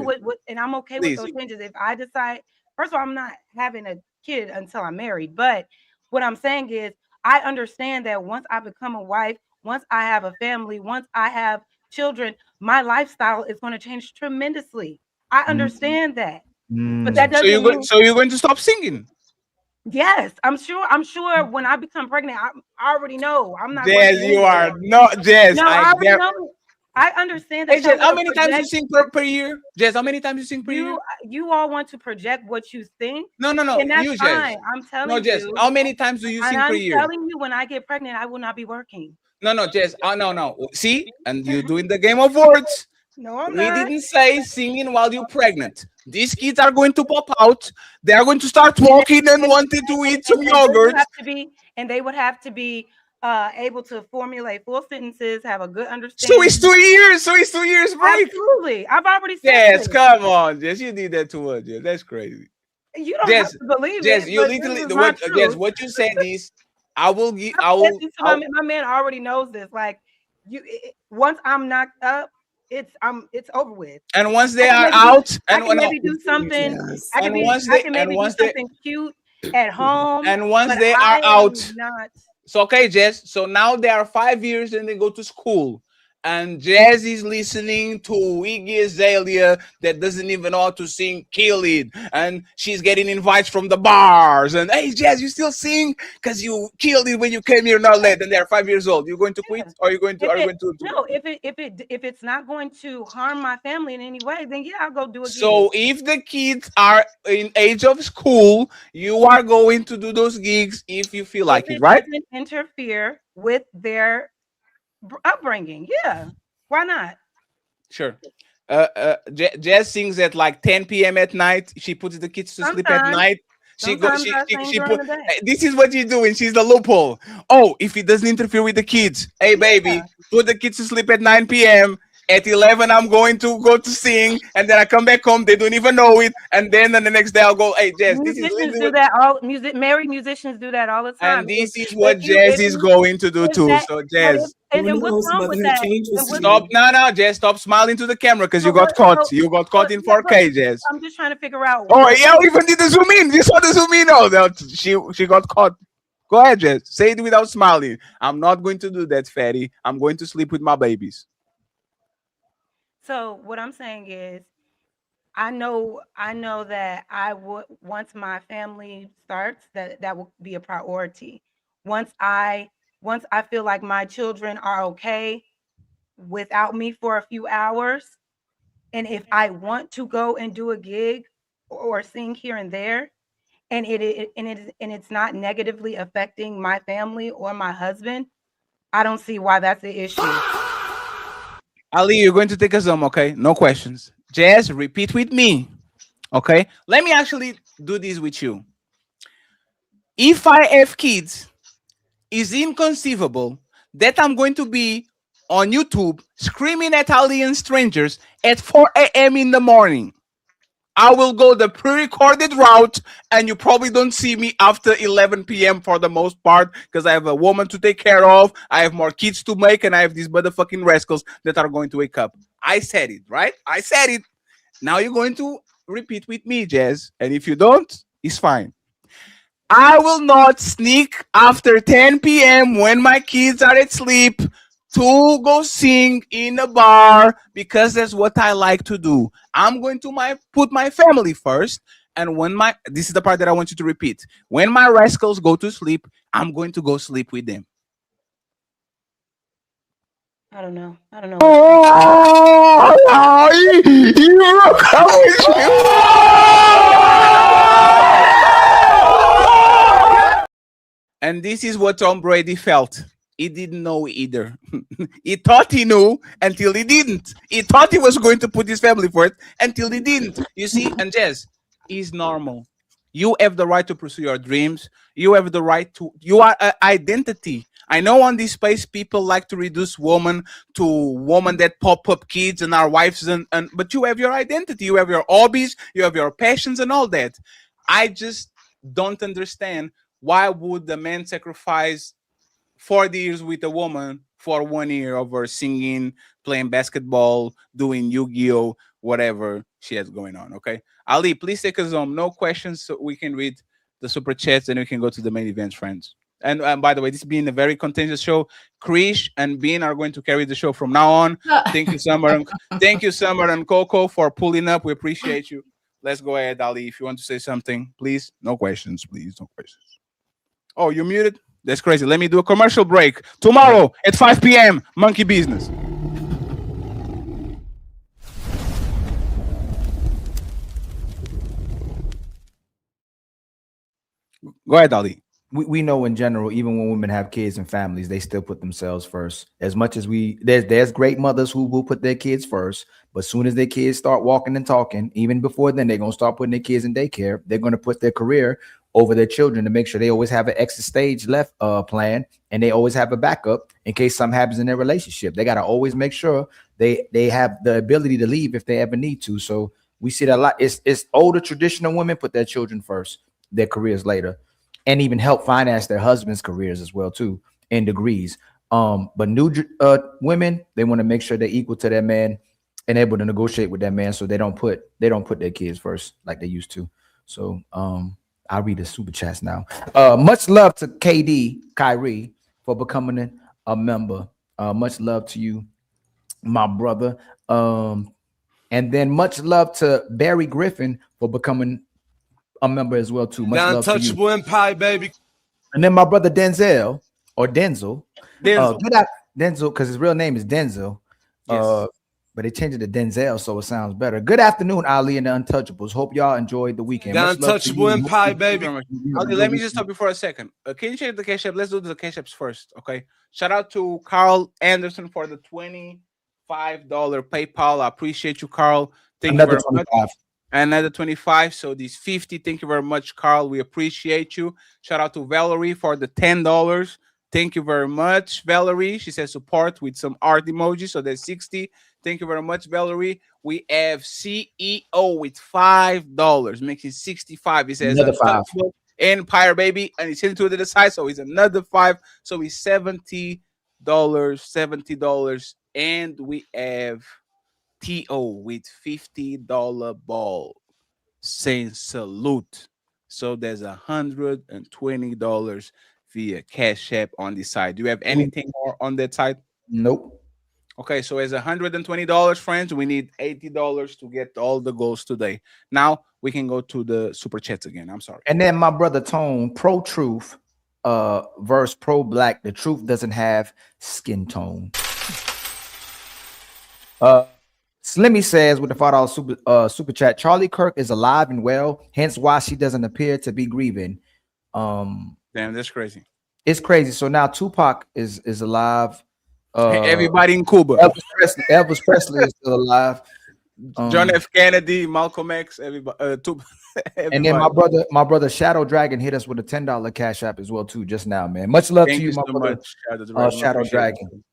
with those changes. If I decide, first of all, I'm not having a kid until I'm married. But what I'm saying is, I understand that once I become a wife, once I have a family, once I have children, my lifestyle is going to change tremendously. I understand that. But that So doesn't mean you're going to stop singing. yes, I'm sure when I become pregnant, I already know I'm not going Jazz, to you are not Jazz. No, I already know. I understand that. Hey, Jazz, how many times you sing per year? Jazz, how many times you sing per year? You all want to project what you think. No. And that's You, Jazz. fine. I'm telling No, Jazz. you. How many times do you And sing per I'm year? telling you, when I get pregnant, I will not be working. No, Jazz. No. See, and you're doing the game of words. No, I'm we not. didn't say singing while you're pregnant. These kids are going to pop out. They are going to start walking and wanting to eat some yogurt. They would have to be able to formulate full sentences, have a good understanding. So it's 2 years. So it's 2 years break. Absolutely. I've already said Yes, this. come on, Jess. You did that too much, Jess. That's crazy. You don't Jess, have to believe Jess, it. you But literally this is my Jess, truth. what you said is I will give my man already knows this. Like once I'm knocked up, it's over with. And once they are out, I can maybe do something. I can maybe do something cute at home. And once but they I are out, am not. So okay, Jess. So now they are 5 years and they go to school. And Jazz is listening to Iggy Azalea that doesn't even know how to sing Kill It. And she's getting invites from the bars. And hey, Jazz, you still sing? Because you killed it when you came here not late. And they're 5 years old. You're going to quit? Or are you going to No, if it's not going to harm my family in any way, then yeah, I'll go do it. So if the kids are in age of school, you are going to do those gigs if you feel like it, right? Doesn't interfere with their upbringing. Yeah, why not? Sure. Jazz sings at like 10 p.m. at night. She puts the kids to sleep at night. She goes. She put. This is what she's doing. She's the loophole. Oh, if it doesn't interfere with the kids, hey baby, put the kids to sleep at 9 p.m. At 11, I'm going to go to sing, and then I come back home. They don't even know it, and then the next day I'll go. Hey, Jazz, this is Musicians do that. All married musicians do that all the time. and this is what Jazz is going to do too. So Jazz, and what's wrong with that? stop. No, Jazz, stop smiling to the camera because you got caught. You got caught in 4K, Jazz. I'm just trying to figure out. Oh, yeah, even did the zoom in. You saw the zoom in. Oh, she got caught. Go ahead, Jess. Say it without smiling. I'm not going to do that, fatty. I'm going to sleep with my babies. So what I'm saying is, I know that I would, once my family starts, that will be a priority. Once I feel like my children are okay without me for a few hours, and if I want to go and do a gig or sing here and there, and it's not negatively affecting my family or my husband, I don't see why that's the issue. Ali, you're going to take us home, okay? No questions. Jazz, repeat with me, okay? Let me actually do this with you. If I have kids, it's inconceivable that I'm going to be on YouTube screaming at alien strangers at 4 a.m. in the morning. I will go the pre-recorded route, and you probably don't see me after 11 p.m. for the most part, because I have a woman to take care of, I have more kids to make, and I have these motherfucking rascals that are going to wake up. I said it, right? I said it. Now you're going to repeat with me, Jazz, and if you don't, it's fine. I will not sneak after 10 p.m. when my kids are asleep to go sing in a bar, because that's what I like to do. I'm going to put my family first, and this is the part that I want you to repeat. When my rascals go to sleep, I'm going to go sleep with them. I don't know. And this is what Tom Brady felt. He didn't know either. He thought he knew until he didn't. He thought he was going to put his family first until he didn't. You see, and Jess, it's normal. You have the right to pursue your dreams. You have the right to, you are an identity. I know on this space people like to reduce women to women that pop up kids and our wives, but you have your identity. You have your hobbies, you have your passions and all that. I just don't understand, why would the man sacrifice 40 years with a woman for 1 year of her singing, playing basketball, doing Yu-Gi-Oh, whatever she has going on. Okay, Ali, please take us home. No questions, so we can read the super chats and we can go to the main event, friends. And by the way, this being a very contagious show, Krish and Bean are going to carry the show from now on. Thank you, Summer. Thank you, Summer and Coco, for pulling up. We appreciate you. Let's go ahead, Ali. If you want to say something, please. No questions, please. No questions. Oh, you're muted? That's crazy. Let me do a commercial break. Tomorrow at 5 p.m., Monkey Business. Go ahead, Ali. We know in general, even when women have kids and families, they still put themselves first. As much as there's great mothers who will put their kids first, but as soon as their kids start walking and talking, even before then, they're going to start putting their kids in daycare. They're going to put their career over their children to make sure they always have an exit stage left plan, and they always have a backup in case something happens in their relationship. They got to always make sure they have the ability to leave if they ever need to. So we see that a lot. It's older traditional women put their children first, their careers later, and even help finance their husbands' careers as well too, in degrees. But new women, they want to make sure they're equal to their man and able to negotiate with that man, so they don't put their kids first like they used to. So I'll read the super chats now. Much love to KD, Kyrie. for becoming a member. Much love to you, my brother. And then much love to Barry Griffin for becoming a member as well too. Much love to you. Untouchable Empire, baby. And then my brother Denzel or Denzel. Denzel. Denzel, because his real name is Denzel. Yes. But they changed it to Denzel, so it sounds better. Good afternoon, Ali and the Untouchables. Hope y'all enjoyed the weekend. The Untouchable Empire, baby. Ali, let me just stop you for a second. Can you check the cash app? Let's do the cash apps first, okay? Shout out to Carl Anderson for the $25 PayPal. I appreciate you, Carl. Thank Another you very 25. much. Another 25. So these 50. Thank you very much, Carl. We appreciate you. Shout out to Valerie for the $10. Thank you very much, Valerie. She says support with some art emoji. So there's 60. Thank you very much, Valerie. We have CEO with $5, making 65. He says Another 5. Empire, baby, and he's hitting to the side, so he's another 5. So he's $70, $70, and we have TO with $50 ball saying salute. So there's $120 via Cash App on the side. Do you have anything more on that side? Nope. Okay, so as $120, friends, we need $80 to get all the goals today. Now we can go to the super chats again. I'm sorry. And then my brother Tone, pro truth, verse pro black. The truth doesn't have skin tone. Slimmy says with the $5 super chat, Charlie Kirk is alive and well, hence why she doesn't appear to be grieving. Damn, that's crazy. It's crazy. So now Tupac is alive. Everybody in Cuba. Elvis Presley is still alive. John F. Kennedy, Malcolm X, everybody. And then my brother Shadow Dragon hit us with a $10 Cash App as well too just now, man. Much love to you, my brother. Shadow Dragon.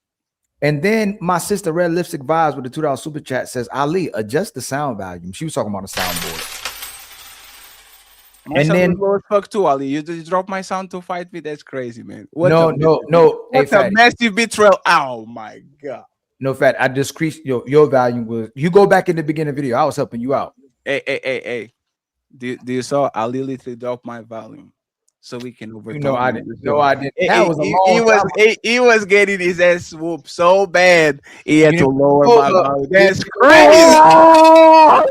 And then my sister Red Lipstick Vibes with the $2 super chat says, Ali, adjust the sound volume. She was talking about a soundboard. And then fuck too, Ali. You just drop my sound to fight me. That's crazy, man. No. What a massive betrayal. Oh my god. No, Fat. I decreased your volume. Was you go back in the beginning of the video? I was helping you out. Hey. Do you saw Ali literally drop my volume so we can overtalk? No, I didn't. No, I didn't. That was a long time. He was getting his ass whooped so bad he had to lower my volume. That's crazy.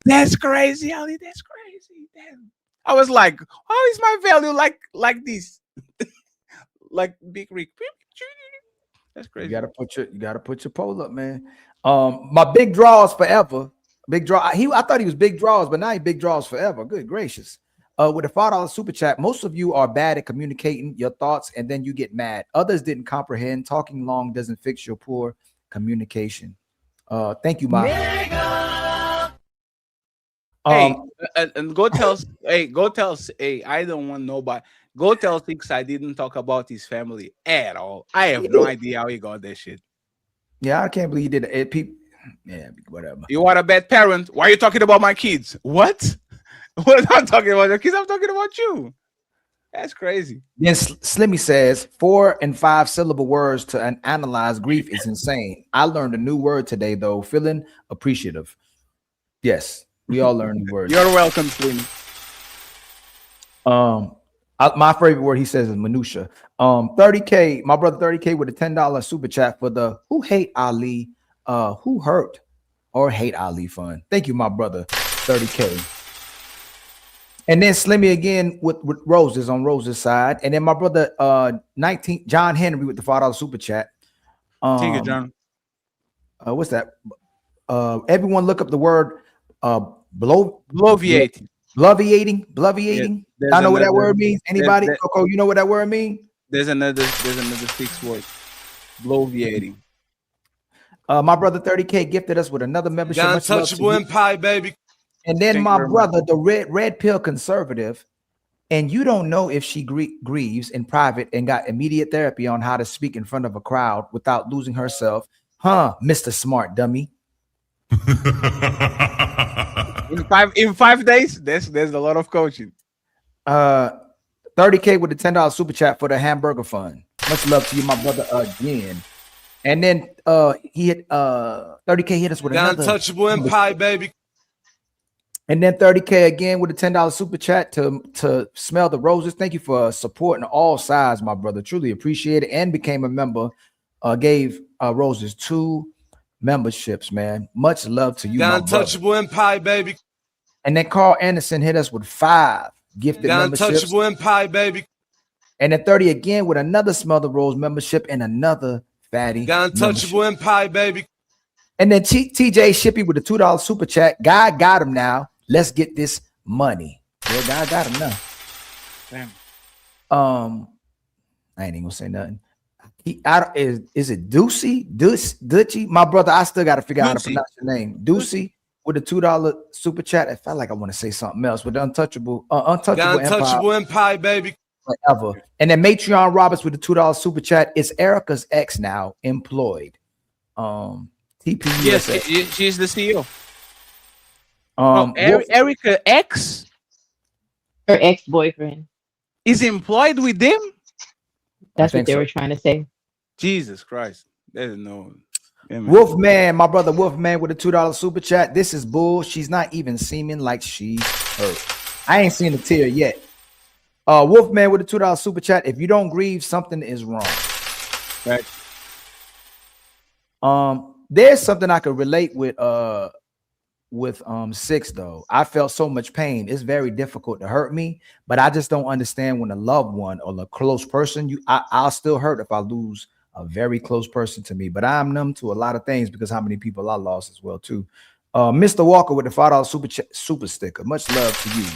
That's crazy, Ali. That's crazy. Damn. I was like, how is my value like this? Like Big Rick. That's crazy. You gotta put your pole up, man. My big draws forever. Big draw. I thought he was big draws, but now he big draws forever. Good gracious. With a $5 super chat, most of you are bad at communicating your thoughts and then you get mad. Others didn't comprehend. Talking long doesn't fix your poor communication. Thank you, my. Hey, and go tell I don't want nobody. Go tell Six I didn't talk about his family at all. I have no idea how he got that shit. Yeah, I can't believe he did it. People, yeah, whatever. You are a bad parent. Why are you talking about my kids? What? What am I talking about your kids? I'm talking about you. That's crazy. Then Slimmy says 4 and 5 syllable words to analyze grief is insane. I learned a new word today, though. Feeling appreciative. Yes. We all learn new words. You're welcome, Slimmy. My favorite word he says is minutia. 30K, my brother 30K with a $10 super chat for the who hate Ali, who hurt or hate Ali fun. Thank you, my brother 30K. And then Slimmy again with roses on Rose's side. And then my brother 19 John Henry with the $5 super chat. Thank you, John. What's that? Everyone look up the word bloviating. Bloviating. I know what that word means. Anybody? Coco, you know what that word means? There's another 6 word. Bloviating. My brother 30K gifted us with another membership. The Untouchable Empire, baby. And then my brother, the red pill conservative, and you don't know if she grieves in private and got immediate therapy on how to speak in front of a crowd without losing herself, huh, Mr. Smart Dummy? in 5 days, there's a lot of coaching. 30K with the $10 super chat for the hamburger fund. Much love to you, my brother, again. And then he hit 30K hit us with the another Untouchable Empire, baby. And then 30K again with a $10 super chat to smell the roses. Thank you for supporting all sides, my brother. Truly appreciate it. And became a member. Gave Roses 2 memberships, man. Much love to you, The my untouchable brother. empire, baby. And then Carl Anderson hit us with 5 gifted The memberships. untouchable empire, baby. And then 30 again with another Smell the Rose membership and another fatty. The untouchable empire, baby. And then TJ Shippy with a $2 super chat. God got him now. Let's get this money. Yeah, God got him now. Damn. I ain't even gonna say nothing. Is it Ducey? Ducey? My brother, I still gotta figure out how to pronounce your name. Ducey with a $2 super chat. I felt like I want to say something else with the untouchable empire, baby. Forever. And then Matreon Roberts with the $2 super chat. Is Erica's ex now employed? TP. Yes, she's the CEO. Erica X, her ex-boyfriend, is employed with them. That's what they were trying to say. Jesus Christ. There's no. Wolfman, my brother Wolfman with a $2 super chat. This is bull. She's not even seeming like she's hurt. I ain't seen a tear yet. Wolfman with a $2 super chat. If you don't grieve, something is wrong. Right. There's something I could relate with 6 though. I felt so much pain. It's very difficult to hurt me, but I just don't understand when a loved one or a close person, I'll still hurt if I lose a very close person to me, but I'm numb to a lot of things because how many people I lost as well too. Mr. Walker with the $5 super sticker. Much love to you.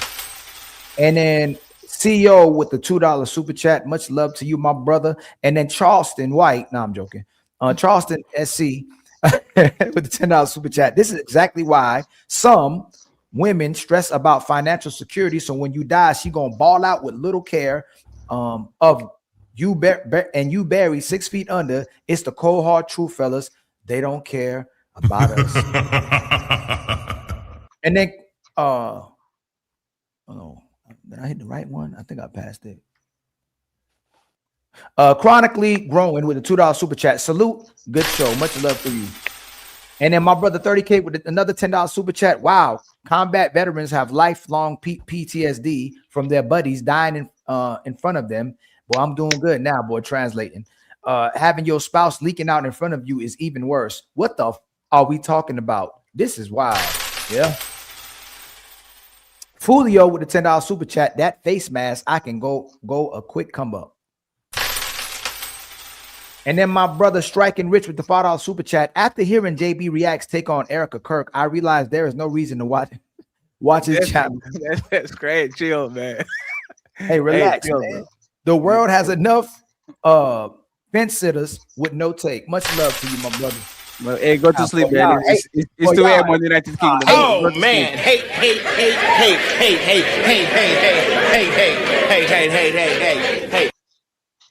And then CEO with the $2 super chat. Much love to you, my brother. And then Charleston White. No, I'm joking. Charleston SC with the $10 super chat. This is exactly why some women stress about financial security. So when you die, she gonna ball out with little care of you and you bury 6 feet under. It's the cold hard truth, fellas. They don't care about us. And then oh, did I hit the right one? I think I passed it. Chronically Growing with a $2 super chat. Salute, good show. Much love for you. And then my brother 30K with another $10 super chat. Wow, combat veterans have lifelong PTSD from their buddies dying in front of them. Well, I'm doing good now, boy. Translating. Having your spouse leaking out in front of you is even worse. What the are we talking about? This is wild. Yeah. Fulio with a $10 super chat. That face mask, I can go a quick come up. And then my brother Striking Rich with the $5 super chat. After hearing JB Reacts take on Erica Kirk, I realized there is no reason to watch his channel. That's great. Chill, man. Hey, relax, chill, man. bro. The world has enough fence sitters with no take. Much love to you, my brother. Well, hey, go to sleep, man. It's 2 a.m. on the United Kingdom. Oh man! Hey!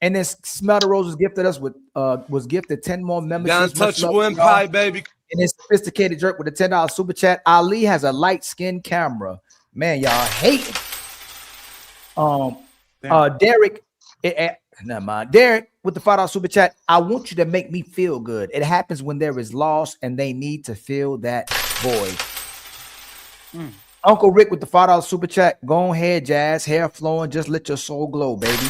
And then Smell the Roses gifted us with was gifted 10 more memberships. The untouchable empire, baby. And then Sophisticated Jerk with a $10 super chat. Ali has a light skin camera. Man, y'all hating. Derek, never mind. Derek with the $5 super chat. I want you to make me feel good. It happens when there is loss and they need to fill that void. Uncle Rick with the $5 super chat. Go ahead, Jazz. Hair flowing. Just let your soul glow, baby.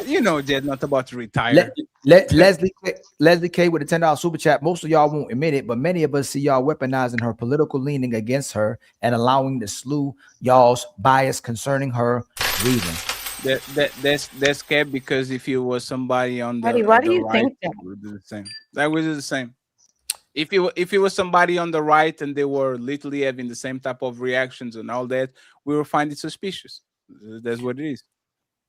You know, Jed's not about to retire. Leslie K with a $10 super chat. Most of y'all won't admit it, but many of us see y'all weaponizing her political leaning against her and allowing to slew y'all's bias concerning her reason. That's scared because if you was somebody on the Eddie, why do you right, think that? we would do the same. That would do the same. If it was somebody on the right and they were literally having the same type of reactions and all that, we will find it suspicious. That's what it is.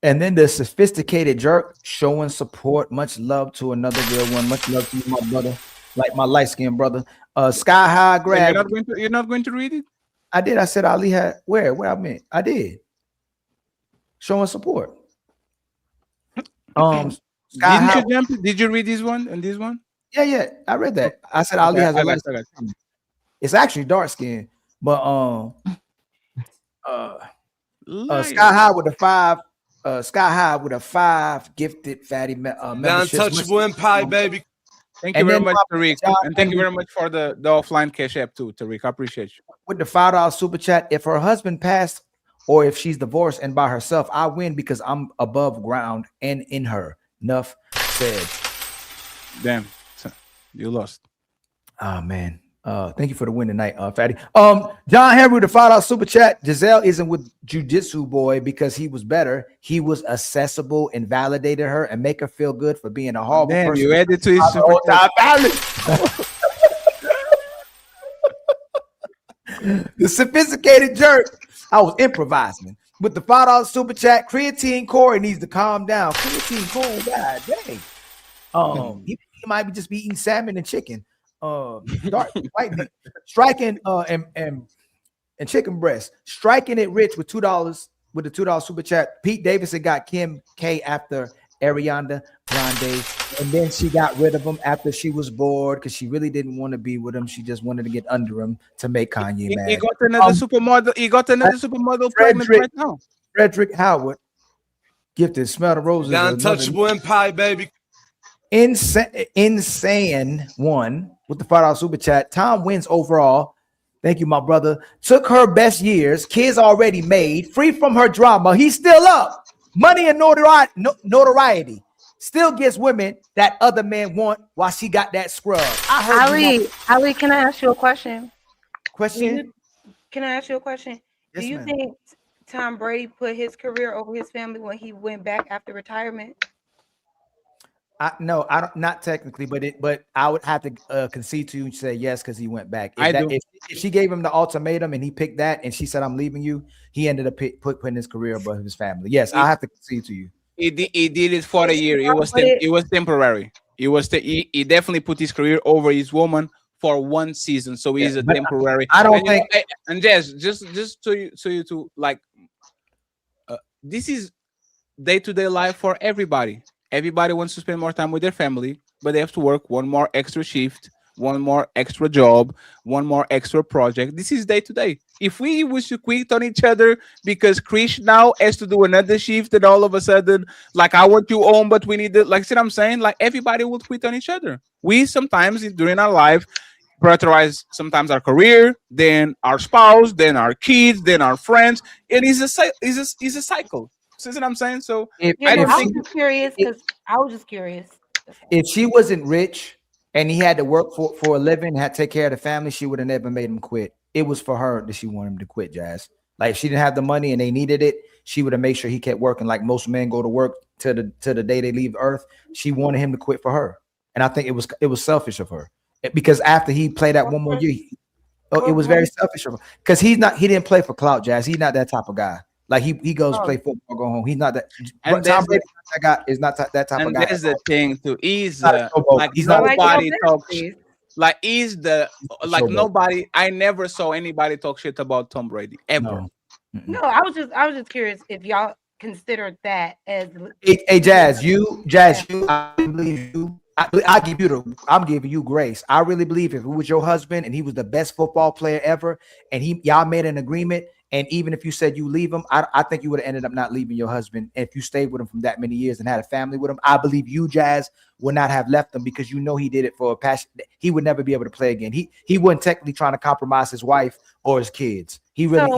And then the Sophisticated Jerk showing support. Much love to another real one. Much love to you, my brother, like my light-skinned brother. Sky High Grab. You're not going to read it? I did. I said Ali had where I meant. I did. Showing support. Did you read this one and this one? Yeah. I read that. I said Ali has a light skin. It's actually dark skin, but Sky High with a 5. Sky High with a 5 gifted fatty membership. The untouchable empire, baby. Thank you And very then much, Tariq. John And thank you Henry very much for the offline cash app too, Tariq. I appreciate you. with the $5 super chat. If her husband passed or if she's divorced and by herself, I win because I'm above ground and in her. Enough said. Damn, you lost. Oh man. Thank you for the win tonight, Fatty. John Henry with the $5 super chat. Giselle isn't with Jujitsu Boy because he was better. He was accessible and validated her and make her feel good for being a horrible Damn, person. you added to his super The sophisticated jerk. I was improvising with the $5 super chat. Creatine Corey needs to calm down. Creatine Corey, god dang. He might be just be eating salmon and chicken. Dark white meat. Striking and chicken breast. Striking it rich with $2 with the $2 super chat. Pete Davidson got Kim K after Ariana Grande, and then she got rid of him after she was bored because she really didn't want to be with him. She just wanted to get under him to make Kanye mad. He got another supermodel. He got another supermodel pregnant right now. Frederick Howard, gifted Smell the Roses. The untouchable empire, baby. Insane one with the $5 super chat. Tom wins overall. Thank you, my brother. Took her best years. Kids already made. Free from her drama. He's still up. Money and notoriety. Still gets women that other men want while she got that scrub. I heard Ali, can I ask you a question? Question? Can I ask you a question? Yes, Do you ma'am. think Tom Brady put his career over his family when he went back after retirement? No, I don't. Not technically, but I would have to concede to you and say yes because he went back. If she gave him the ultimatum and he picked that, and she said I'm leaving you, he ended up putting his career above his family. Yes, I have to concede to you. He did it for a year. It was temporary. He definitely put his career over his woman for one season. So he's a temporary. I don't think. And just so you to like, this is day-to-day life for everybody. Everybody wants to spend more time with their family, but they have to work one more extra shift, one more extra job, one more extra project. This is day to day. If we wish to quit on each other because Krish now has to do another shift, and all of a sudden, like I want you home, but we need it. Like, see what I'm saying? Like everybody will quit on each other. We sometimes during our life prioritize sometimes our career, then our spouse, then our kids, then our friends. It is a cycle. See what I'm saying? So I was just curious because I was just curious. If she wasn't rich and he had to work for a living, had to take care of the family, she would have never made him quit. It was for her that she wanted him to quit, Jazz. Like if she didn't have the money and they needed it, she would have made sure he kept working. Like most men go to work to the day they leave Earth. She wanted him to quit for her, and I think it was selfish of her because after he played that one more year, it was very selfish of her because he didn't play for clout, Jazz. He's not that type of guy. Like he goes play football, go home. He's not that. And Tom Brady is not that type of guy. And there's the thing too. He's like he's nobody talks. Like he's the like nobody. I never saw anybody talk shit about Tom Brady ever. No, I was just curious if y'all considered that as. Hey, Jazz, I believe you. I'm giving you grace. I really believe if it was your husband and he was the best football player ever, and y'all made an agreement. And even if you said you leave him, I think you would have ended up not leaving your husband. If you stayed with him from that many years and had a family with him, I believe you, Jazz, would not have left him because you know he did it for a passion. He would never be able to play again. He wasn't technically trying to compromise his wife or his kids. He was.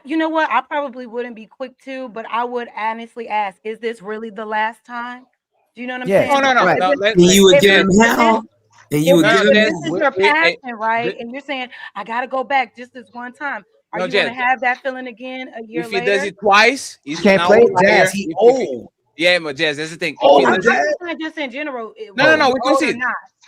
You know what? I probably wouldn't be quick to, but I would honestly ask, is this really the last time? Do you know what I'm saying? No. You would give him hell. And you would give him this is your passion, right? And you're saying, I got to go back just this one time. Are you going to have that feeling again a year later? If he does it twice, he can't play Jazz. He old. Yeah, but Jazz, that's the thing. I'm just in general. No, we can see it.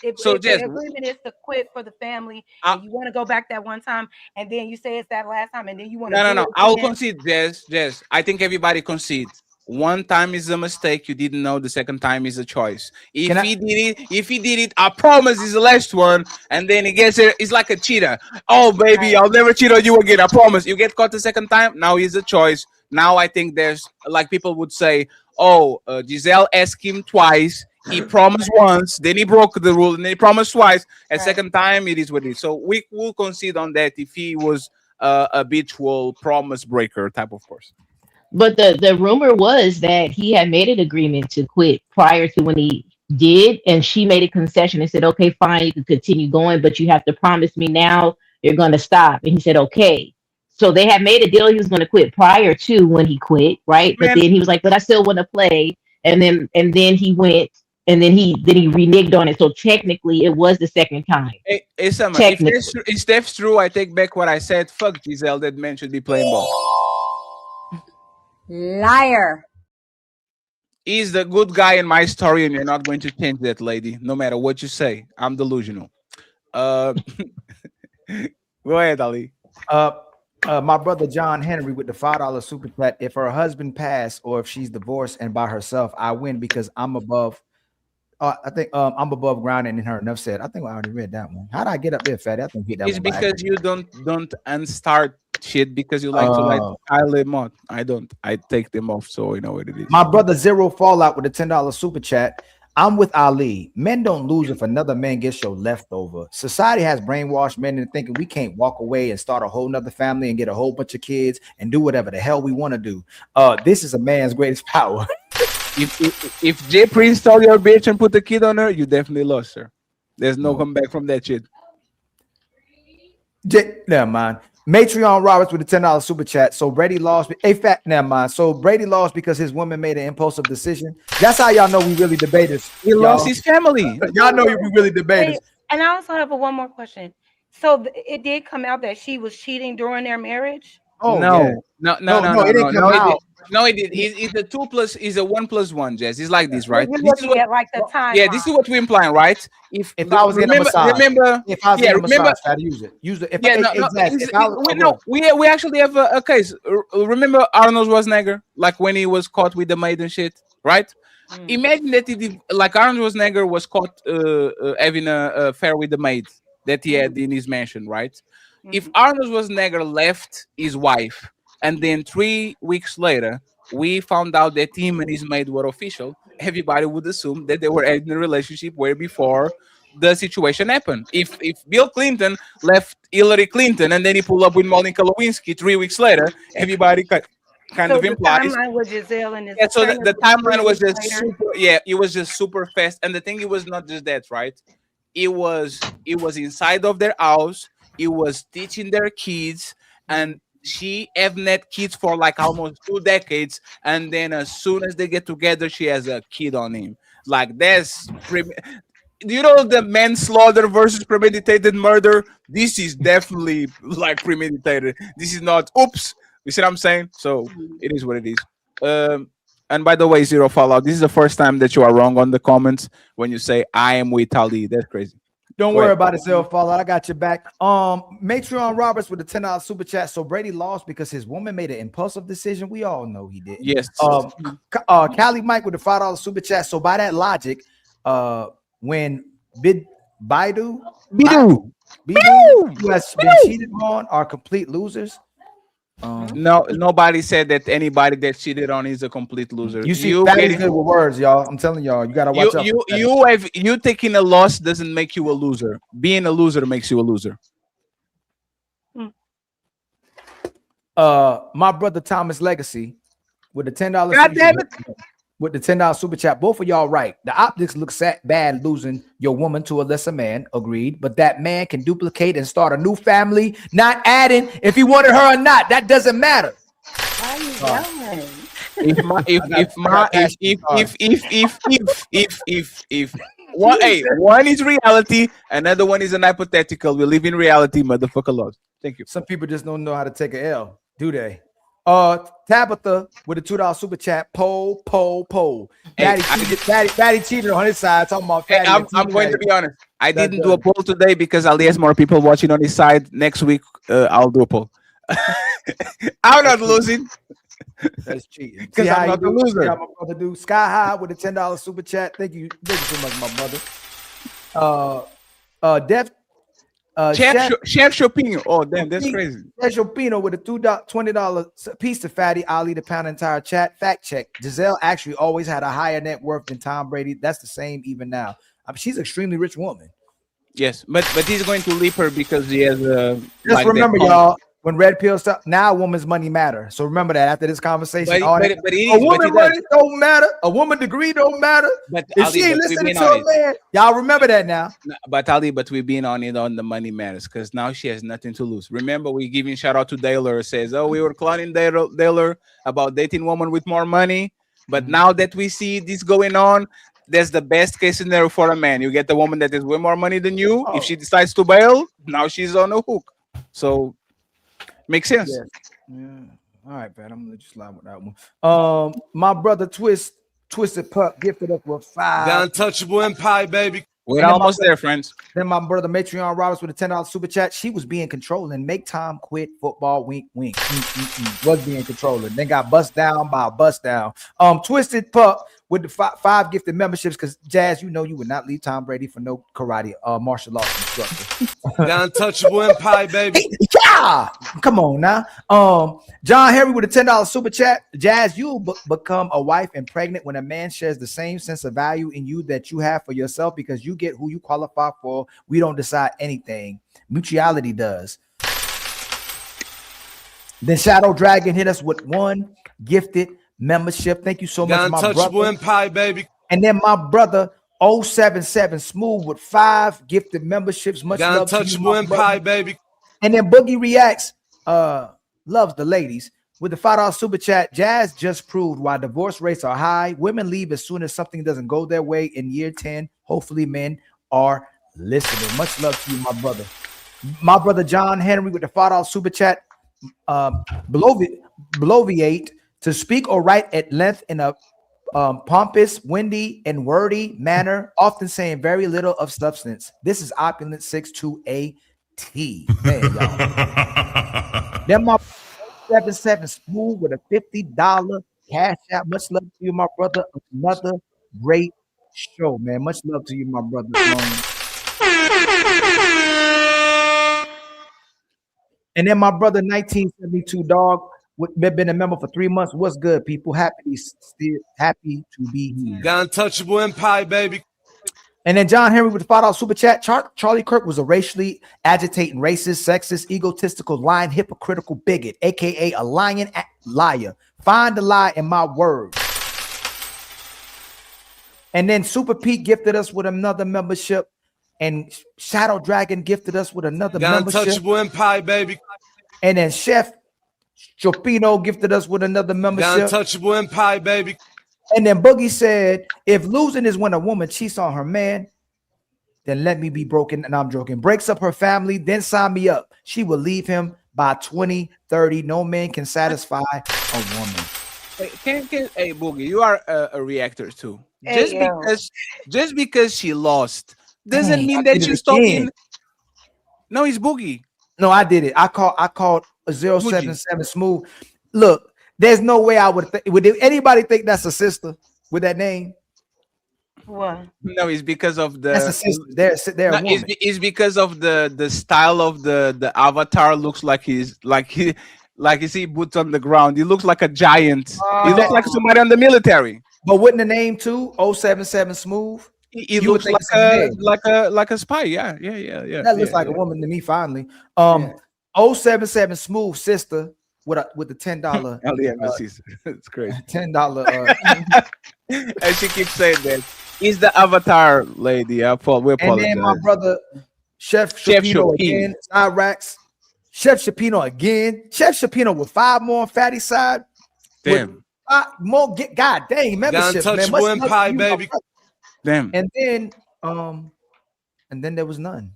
If the agreement is to quit for the family, and you want to go back that one time, and then you say it's that last time, and then you want to. No. I will concede, Jazz. I think everybody concedes. One time is a mistake. You didn't know. The second time is a choice. If he did it, I promise is the last one. And then he gets it. It's like a cheater. Oh, baby, I'll never cheat on you again. I promise. You get caught the second time. Now it's a choice. Now I think there's like people would say, oh, Giselle asked him twice. He promised once, then he broke the rule, and then he promised twice. And second time, it is what it is. So we will concede on that if he was a habitual promise breaker type of person. But the rumor was that he had made an agreement to quit prior to when he did, and she made a concession and said, okay, fine, you can continue going, but you have to promise me now you're going to stop. And he said, okay. So they had made a deal he was going to quit prior to when he quit, right? But Man, then he was like, but I still want to play. And then he went, and then he reneged on it. So technically it was the second time. hey, Summer, Technically. if that's true, I take back what I said. Fuck Giselle, that man should be playing ball. Liar. He's the good guy in my story, and you're not going to change that, lady, no matter what you say. I'm delusional. Uh, go ahead, Ali. My brother John Henry with the $5 super chat. If her husband passed or if she's divorced and by herself, I win because I'm above. I think I'm above ground and in her. Enough said. I think I already read that one. How did I get up there, Fatty? I think hit that It's one. because you don't unstart shit because you like to like pile them on. I don't. I take them off, so you know what it is. My brother Zero Fallout with the $10 super chat. I'm with Ali. Men don't lose if another man gets your leftover. Society has brainwashed men into thinking we can't walk away and start a whole nother family and get a whole bunch of kids and do whatever the hell we want to do. This is a man's greatest power. If Jay Prince stole your bitch and put the kid on her, you definitely lost her. There's no comeback from that shit. Never mind. Matreon Roberts with a $10 super chat. So Brady lost. Never mind. So Brady lost because his woman made an impulsive decision. That's how y'all know we really debaters. He lost his family. Y'all know we really debaters. And I also have one more question. So it did come out that she was cheating during their marriage? Oh no, yeah. no, it didn't come out. No, it did. It's a 2+. It's a 1+1, Jess. It's like this, right? You're This is looking what, at like the time. yeah, this is what we're implying, right? If I was in a massage, remember, if I was yeah, in a massage, remember, I'd use it. Use it. If yeah, I, no, exactly. it's- we actually have a case. Remember Arnold Schwarzenegger, like when he was caught with the maid and shit, right? Imagine that like Arnold Schwarzenegger was caught having a affair with the maid that he had in his mansion, right? If Arnold Schwarzenegger left his wife, and then 3 weeks later we found out that him and his maid were official, everybody would assume that they were in a relationship where before the situation happened. If Bill Clinton left Hillary Clinton and then he pulled up with Monica Lewinsky 3 weeks later, everybody kind of implies. The timeline with Giselle and his Yeah, so the timeline was just later. super. Yeah, it was just super fast. And the thing, it was not just that, right? It was inside of their house. It was teaching their kids, and she have net kids for like almost 2 decades, and then as soon as they get together, she has a kid on him. Like that's you know, the manslaughter versus premeditated murder. This is definitely like premeditated. This is not oops. You see what I'm saying? So it is what it is. And by the way, Zero Fallout, this is the first time that you are wrong on the comments when you say I am with Ali. That's crazy. Don't Go worry ahead. about it, Zero Fallout. I got your back. Matreon Roberts with the $10 super chat. So Brady lost because his woman made an impulsive decision. We all know he did. Yes. Cali Mike with the $5 super chat. So by that logic, when Baidu who has been cheated on are complete losers. No, nobody said that anybody that cheated on is a complete loser. You see, Fatty's good with words, y'all. I'm telling y'all, you gotta watch out. You taking a loss doesn't make you a loser. Being a loser makes you a loser. My brother Thomas Legacy with the $10. God damn it. With the $10 super chat. Both of y'all right. The optics look bad losing your woman to a lesser man. Agreed. But that man can duplicate and start a new family, not adding if he wanted her or not. That doesn't matter. Why are you yelling? If one is reality, another one is an hypothetical. We live in reality, motherfucker laws. Thank you. Some people just don't know how to take an L, do they? Tabitha with a $2 super chat. Poll. Hey, Fatty cheated on his side. Talking about Fatty. I'm going to be honest. I didn't do a poll today because Ali has more people watching on his side. Next week, I'll do a poll. I'm not losing. That's cheating. Because I'm not the loser. See how my brother do. Sky High with a $10 super chat. Thank you so much, my brother. Chef Chopino. Oh, damn, that's crazy. Chef Chopino with a $20 piece to Fatty Ali to pound entire chat. Fact check. Giselle actually always had a higher net worth than Tom Brady. That's the same even now. I mean, she's an extremely rich woman. Yes, but he's going to leap her because he has Just remember, y'all. when red pill stuff. Now, a woman's money matter. So remember that after this conversation, But it a is. woman money don't matter. A woman degree don't matter. But If Ali, she ain't but we listening being to a honest. man, y'all remember that now. But Ali, but we've been on it on the money matters because now she has nothing to lose. Remember, we giving shout out to Daylor. Says, oh, we were clowning Daylor about dating woman with more money. But now that we see this going on, that's the best case scenario for a man. You get the woman that has way more money than you. If she decides to bail, now she's on the hook. So makes sense. Yes. Yeah. All right, man. I'm gonna let you slide with that one. My brother Twisted Pup gifted up with 5. The untouchable empire, baby. We're almost there, friends. Then my brother Matreon Roberts with a $10 super chat. She was being controlling. Make time quit football. Wink, wink. Was being controlling. Then got bust down by a bust down. Twisted Pup with the 5 gifted memberships because Jazz, you know you would not leave Tom Brady for no karate martial arts instructor. The untouchable empire, baby. Yeah, come on now. John Harry with a $10 super chat. Jazz, you'll become a wife and pregnant when a man shares the same sense of value in you that you have for yourself because you get who you qualify for. We don't decide anything. Mutuality does. Then Shadow Dragon hit us with 1 gifted membership. Thank you so much, my untouchable brother. empire, baby. And then my brother 077 Smooth with 5 gifted memberships. Much The love to you, untouchable my empire, brother. baby. And then Boogie Reacts loves the ladies with the $5 super chat. Jazz just proved why divorce rates are high. Women leave as soon as something doesn't go their way in year 10. Hopefully men are listening. Much love to you, my brother. My brother John Henry with the $5 super chat. Bloviate to speak or write at length in a pompous, windy, and wordy manner, often saying very little of substance. This is Opulent 62A. Man, y'all. Then my 77 Smooth with a $50 cash out. Much love to you, my brother. Another great show, man. Much love to you, my brother. And then my brother 1972 Dog been a member for 3 months. What's good, people? Happy to be here. The untouchable empire, baby. And then John Henry with the $5 super chat. Charlie Kirk was a racially agitating, racist, sexist, egotistical, lying, hypocritical bigot, aka a lying liar. Find the lie in my words. And then Super Pete gifted us with another membership, and Shadow Dragon gifted us with another The membership. untouchable empire, baby. And then Chef Chopino gifted us with another The membership. untouchable empire, baby. And then Boogie said, if losing is when a woman cheats on her man, then let me be broken. And I'm joking. Breaks up her family, then sign me up. She will leave him by 2030. No man can satisfy a woman. Hey, Boogie, you are a reactor too. Hey, Just because she lost doesn't Dang, mean I that did it she's talking. again. No, it's Boogie. No, I did it. I called a 077 Smooth. Look, there's no way I would anybody think that's a sister with that name? What? No, it's because of the. That's a sister. They're a woman. It's because of the style of the avatar. Looks like he see boots on the ground. He looks like a giant. He looks like somebody in the military. But wouldn't the name too 077 Smooth? He looks like a spy. Yeah. That looks like a woman to me. Finally, 077 Smooth sister with the $10. It's crazy. $10. And she keeps saying that. He's the avatar lady. We apologize. And then my brother Chef Shapino again. Iraqs. Chef Shapino again. Chef Shapino with 5 more on fatty side. Damn. More God dang membership, man. Untouchable empire, baby. Damn. And then there was none.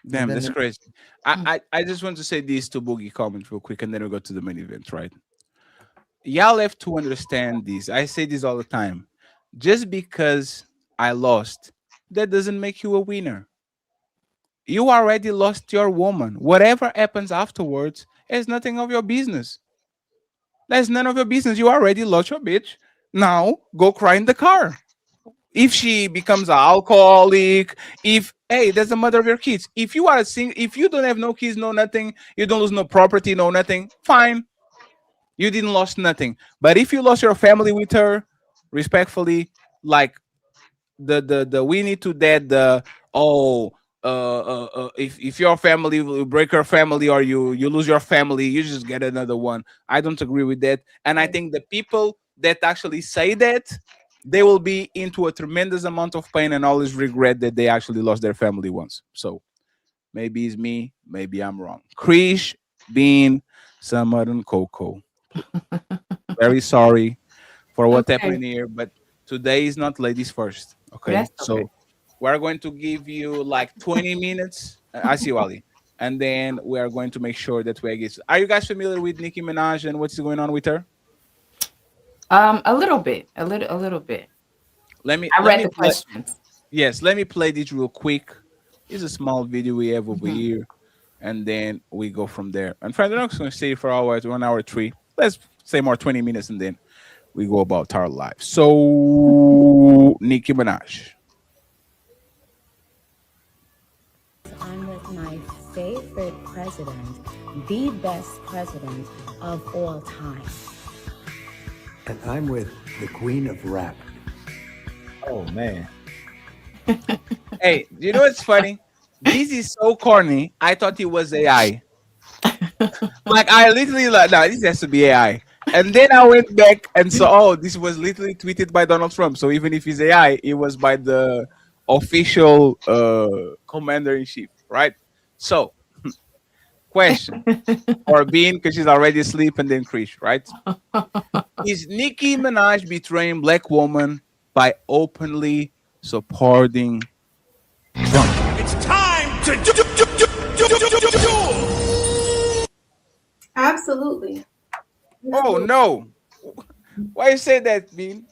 Damn, that's crazy. I just want to say these 2 Boogie comments real quick, and then we'll go to the main event, right? Y'all have to understand this. I say this all the time. Just because I lost, that doesn't make you a winner. You already lost your woman. Whatever happens afterwards is nothing of your business. That's none of your business. You already lost your bitch. Now go cry in the car. If she becomes an alcoholic, that's the mother of your kids. If you are if you don't have no kids, no nothing, you don't lose no property, no nothing, fine. You didn't lose nothing. But if you lost your family with her, respectfully, like we need to if your family will break your family or you lose your family, you just get another one. I don't agree with that, and I think the people that actually say that, they will be into a tremendous amount of pain and always regret that they actually lost their family once. So maybe it's me, maybe I'm wrong. Krish, Bean, Summer, and Coco, very sorry for what Okay. happened here, but today is not ladies first. Okay, That's okay. so we're going to give you like 20 minutes. I see you, Ali. And then we are going to make sure that we get. Are you guys familiar with Nicki Minaj and what's going on with her? A little bit, a little bit. Let me I let read me the play. questions. Yes, let me play this real quick. It's a small video we have over Mhm. here, and then we go from there. And friends, we're not going to stay for hours, 1 hour, three. Let's say more 20 minutes, and then we go about our lives. So, Nicki Minaj. I'm with my favorite president, the best president of all time. And I'm with the queen of rap. Oh man. Hey, you know what's funny? This is so corny. I thought it was AI. Like I literally like, no, this has to be AI. And then I went back and saw, oh, this was literally tweeted by Donald Trump. So even if it's AI, it was by the official commander in chief, right? So, question or Bean, because she's already asleep, and then Krish, right? Is Nicki Minaj betraying black woman by openly supporting Trump? It's time to do. Absolutely. Oh no! Why you say that, Bean?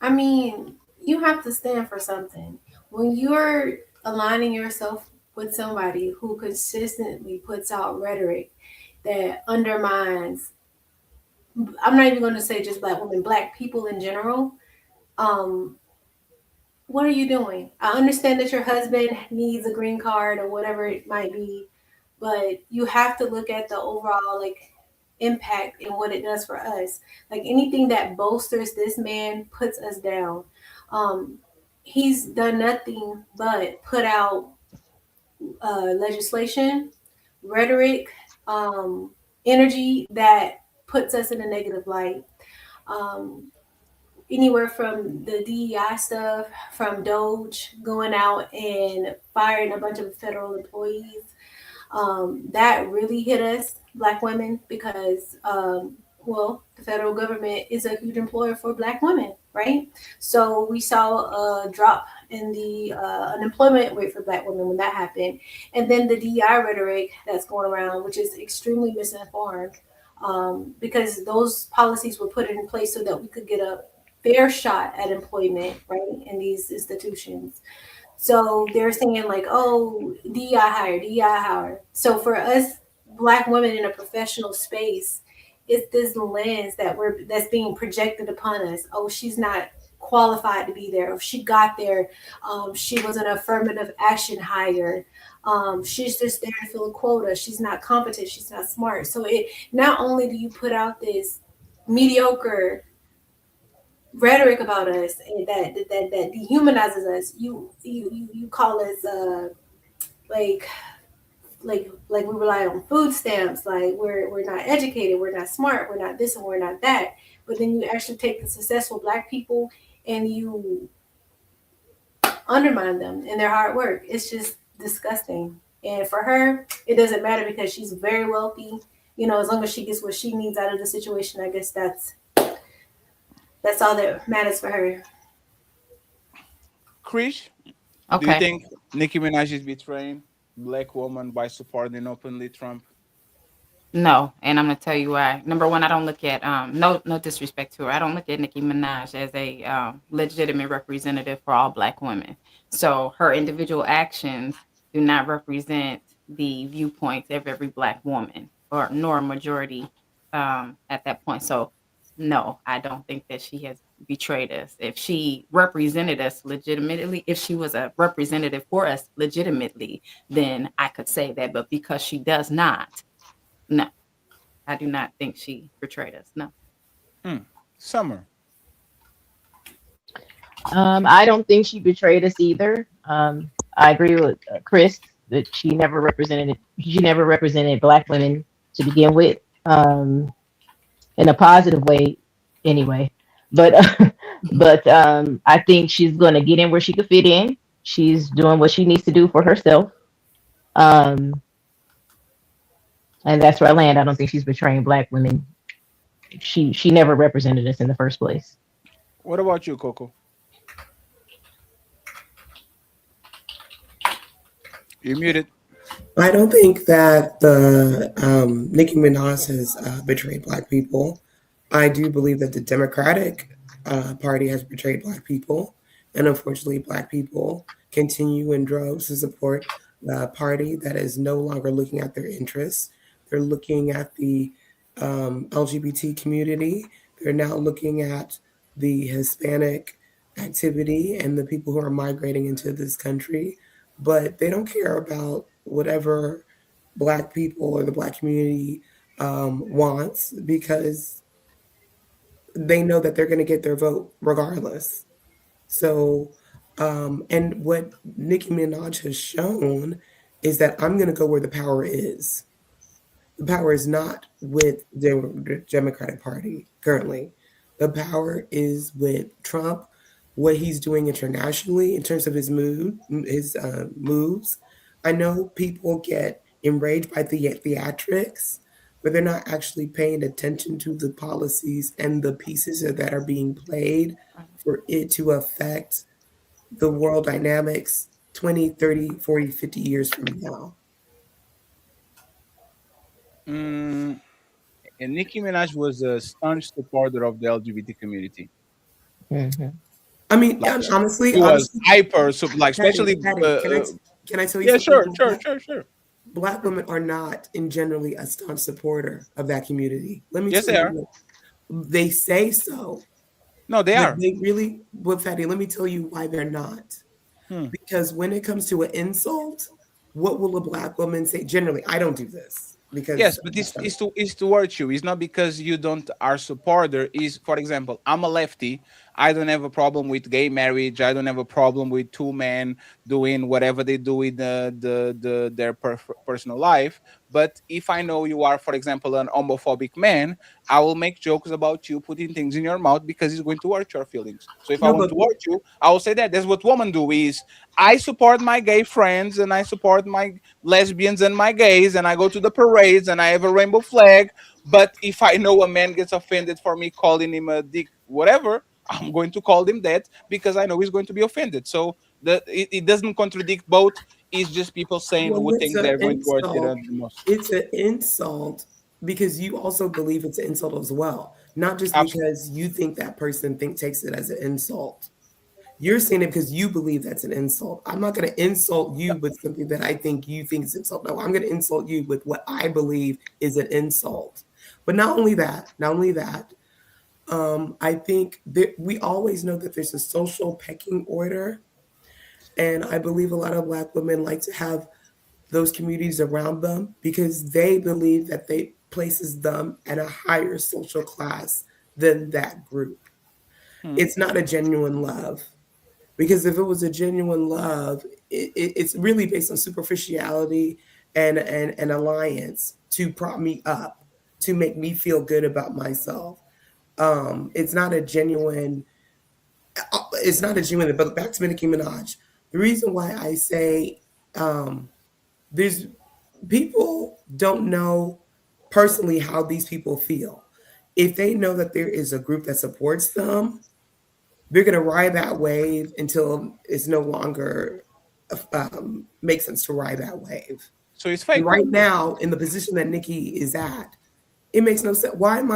I mean, you have to stand for something. When you're aligning yourself with somebody who consistently puts out rhetoric that undermines, I'm not even going to say just black women, black people in general, um, what are you doing? I understand that your husband needs a green card or whatever it might be, but you have to look at the overall like impact and what it does for us. Like anything that bolsters this man puts us down. Um, he's done nothing but put out legislation, rhetoric, energy that puts us in a negative light. Um, Anywhere from the DEI stuff, from Doge going out and firing a bunch of federal employees. That really hit us, Black women, because, well, the federal government is a huge employer for Black women, right? So we saw a drop in the unemployment rate for Black women when that happened. And then the DEI rhetoric that's going around, which is extremely misinformed. Because those policies were put in place so that we could get a fair shot at employment, right, in these institutions. So they're saying like, oh, DEI hire, DEI hire. So for us Black women in a professional space, it's this lens that's being projected upon us. Oh, she's not qualified to be there. If she got there, she was an affirmative action hire. She's just there to fill a quota. She's not competent. She's not smart. So it not only do you put out this mediocre rhetoric about us and that dehumanizes us. You call us like like we rely on food stamps, like we're not educated, we're not smart, we're not this and we're not that. But then you actually take the successful Black people and you undermine them in their hard work. It's just disgusting. And for her, it doesn't matter because she's very wealthy. You know, as long as she gets what she needs out of the situation, I guess that's all that matters for her. Krish, do you Okay. think Nicki Minaj is betraying black woman by supporting openly Trump? No, and I'm gonna tell you why. Number one, I don't look at no disrespect to her. I don't look at Nicki Minaj as a legitimate representative for all Black women. So her individual actions do not represent the viewpoints of every Black woman or nor a majority at that point. So no, I don't think that she has betrayed us. If she represented us legitimately, if she was a representative for us legitimately, then I could say that. But because she does not, no, I do not think she betrayed us. No. Summer. I don't think she betrayed us either. I agree with Chris that she never represented Black women to begin with, in a positive way, anyway. But I think she's going to get in where she could fit in. She's doing what she needs to do for herself, um, and that's where I land. I don't think she's betraying Black women. She never represented us in the first place. What about you, Coco? You're muted. I don't think that the Nicki Minaj has betrayed Black people. I do believe that the Democratic Party has betrayed Black people, and unfortunately, Black people continue in droves to support the party that is no longer looking at their interests. They're looking at the LGBT community. They're now looking at the Hispanic activity and the people who are migrating into this country, but they don't care about whatever Black people or the Black community wants, because they know that they're going to get their vote regardless. So, and what Nicki Minaj has shown is that I'm going to go where the power is. The power is not with the Democratic Party currently. The power is with Trump, what he's doing internationally in terms of his moves. I know people get enraged by the theatrics, but they're not actually paying attention to the policies and the pieces that are being played for it to affect the world dynamics 20, 30, 40, 50 years from now. And Nicki Minaj was a staunch supporter of the LGBT community. I mean, Like, honestly, she was hyper, so like, Patty, especially. can I tell you Yeah, something? sure. Black women are not in generally a staunch supporter of that community. Let me Yes, tell they you, are. they say so. No, they But are. they really, well, Fatty, let me tell you why they're not. Because when it comes to an insult, what will a Black woman say? Generally, I don't do this because Yes, but this is towards you. It's not because you don't are supporter. Is, for example, I'm a lefty. I don't have a problem with gay marriage. I don't have a problem with two men doing whatever they do in their personal life. But if I know you are, for example, an homophobic man, I will make jokes about you putting things in your mouth because it's going to hurt your feelings. So if I No, want but to hurt you, I will say that. That's what women do. Is I support my gay friends and I support my lesbians and my gays, and I go to the parades and I have a rainbow flag. But if I know a man gets offended for me calling him a dick, whatever, I'm going to call him that because I know he's going to be offended. So it doesn't contradict both. It's just people saying well, who it's think an they're going to hurt it insult. the most. It's an insult because you also believe it's an insult as well, not just Absolutely. because you think that person takes it as an insult. You're saying it because you believe that's an insult. I'm not going to insult you with something that I think you think is insult. No, I'm going to insult you with what I believe is an insult. But not only that, I think that we always know that there's a social pecking order. And I believe a lot of Black women like to have those communities around them because they believe that they places them at a higher social class than that group. It's not a genuine love. Because if it was a genuine love, it's really based on superficiality and alliance to prop me up, to make me feel good about myself. It's not a genuine. It's not a genuine. But back to Nicki Minaj, the reason why I say there's people don't know personally how these people feel. If they know that there is a group that supports them, they're going to ride that wave until it's no longer makes sense to ride that wave. So it's And fake. right now, in the position that Nicki is at, it makes no sense. Why am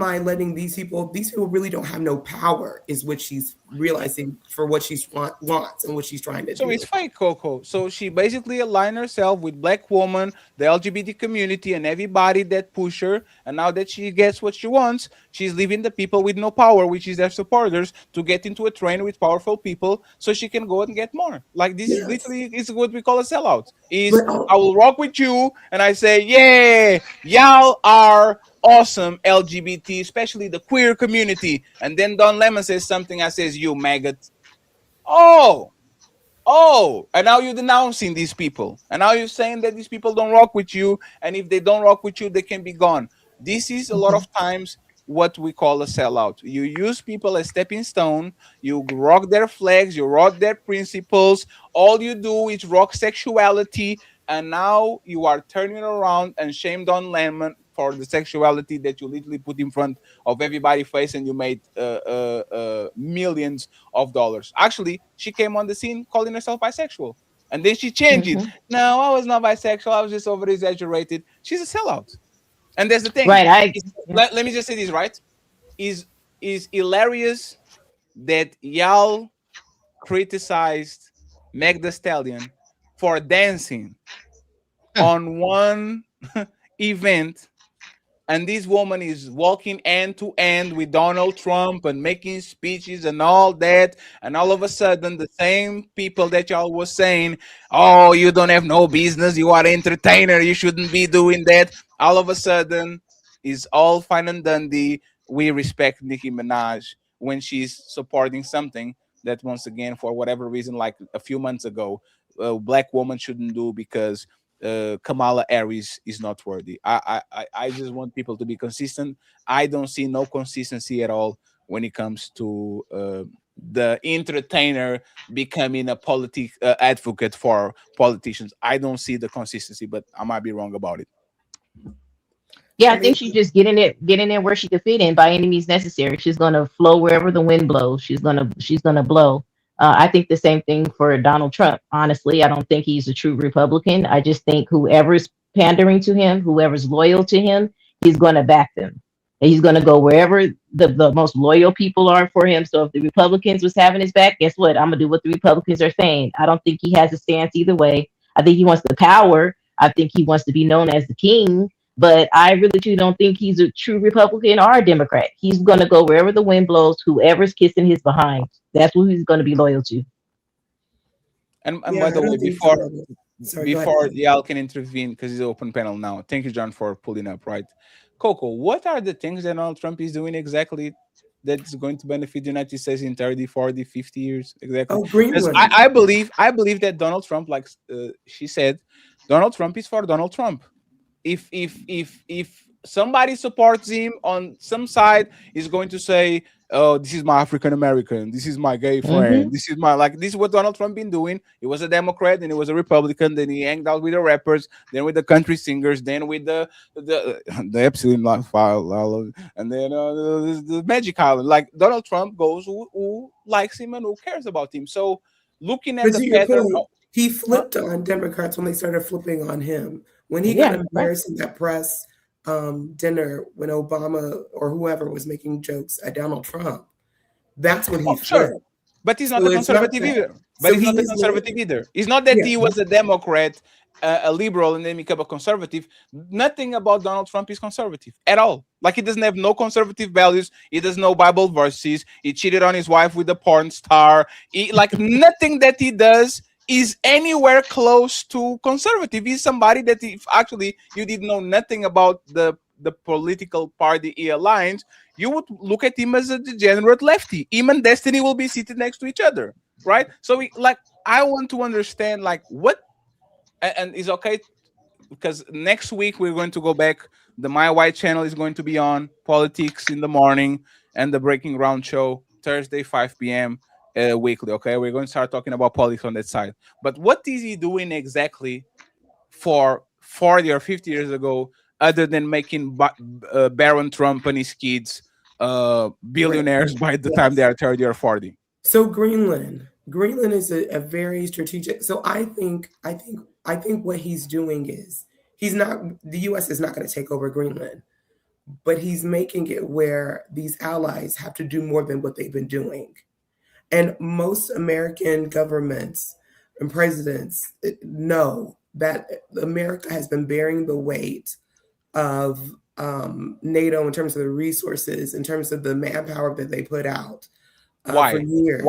I letting these people really don't have no power, is what she's realizing for what she wants and what she's trying to So do. it's fake, Coco. So she basically aligned herself with Black woman, the LGBT community, and everybody that push her. And now that she gets what she wants, she's leaving the people with no power, which is their supporters, to get into a train with powerful people, so she can go and get more. Like this is Yes. literally is what we call a sellout. Is But I will rock with you, and I say, yeah, y'all are awesome LGBT, especially the queer community. And then Don Lemon says something. I says, you maggot. Oh. Oh, and now you're denouncing these people. And now you're saying that these people don't rock with you. And if they don't rock with you, they can be gone. This is a lot of times what we call a sellout. You use people as stepping stone. You rock their flags. You rock their principles. All you do is rock sexuality. And now you are turning around and shamed on Lemon for the sexuality that you literally put in front of everybody's face, and you made millions of dollars. Actually, she came on the scene calling herself bisexual, and then she changed it. No, I was not bisexual. I was just over exaggerated. She's a sellout. And there's the thing. Right. Let me just say this, right? Is hilarious that y'all criticized Meg the Stallion for dancing on one event, and this woman is walking end to end with Donald Trump and making speeches and all that, and all of a sudden the same people that y'all was saying, oh, you don't have no business, you are an entertainer, you shouldn't be doing that, all of a sudden is all fine and dandy. We respect Nicki Minaj when she's supporting something that, once again, for whatever reason, like a few months ago, a black woman shouldn't do because Kamala Harris is not worthy. I just want people to be consistent. I don't see no consistency at all when it comes to the entertainer becoming a advocate for politicians. I don't see the consistency, but I might be wrong about it. Yeah, I think she's just getting it where she can fit in by any means necessary. She's gonna flow wherever the wind blows. She's gonna blow. I think the same thing for Donald Trump. Honestly, I don't think he's a true Republican. I just think whoever's pandering to him, whoever's loyal to him, he's gonna back them. And he's gonna go wherever the most loyal people are for him. So if the Republicans was having his back, guess what? I'm gonna do what the Republicans are saying. I don't think he has a stance either way. I think he wants the power. I think he wants to be known as the king. But I really too don't think he's a true Republican or a Democrat. He's going to go wherever the wind blows, whoever's kissing his behind. That's who he's going to be loyal to. And by the way, before y'all can intervene, because it's an open panel now. Thank you, John, for pulling up, right? Coco, what are the things that Donald Trump is doing exactly that's going to benefit the United States in 30, 40, 50 years? Exactly. Oh, Greenland. I believe that Donald Trump, like she said, Donald Trump is for Donald Trump. If somebody supports him on some side, is going to say, oh, this is my African American, this is my gay friend, this is my, like, this is what Donald Trump been doing. He was a Democrat, then he was a Republican, then he hanged out with the rappers, then with the country singers, then with the Epstein file, and then the Magic Island. Like, Donald Trump goes who likes him and who cares about him. So looking at the pattern, he flipped on Democrats when they started flipping on him. When he got embarrassed in that press dinner when Obama or whoever was making jokes at Donald Trump, that's when he flipped. Sure. But he's not a conservative either. But he's not a conservative either. It's not that he was a Democrat, a liberal, and then become a conservative. Nothing about Donald Trump is conservative at all. Like, he doesn't have no conservative values. He doesn't know Bible verses. He cheated on his wife with a porn star. Like, nothing that he does is anywhere close to conservative. He's somebody that, if actually you did know nothing about the political party he aligns, you would look at him as a degenerate lefty. Him and Destiny will be seated next to each other, right? So I want to understand, like, what, and it's okay because next week we're going to go back. The My White channel is going to be on politics in the morning, and the Breaking Ground show Thursday 5 p.m. Weekly. Okay, we're going to start talking about politics on that side. But what is he doing exactly for 40 or 50 years ago, other than making Baron Trump and his kids billionaires by the time they are 30 or 40? So Greenland is a very strategic. So I think what he's doing is the U.S. is not going to take over Greenland, but he's making it where these allies have to do more than what they've been doing. And most American governments and presidents know that America has been bearing the weight of NATO in terms of the resources, in terms of the manpower that they put out for years.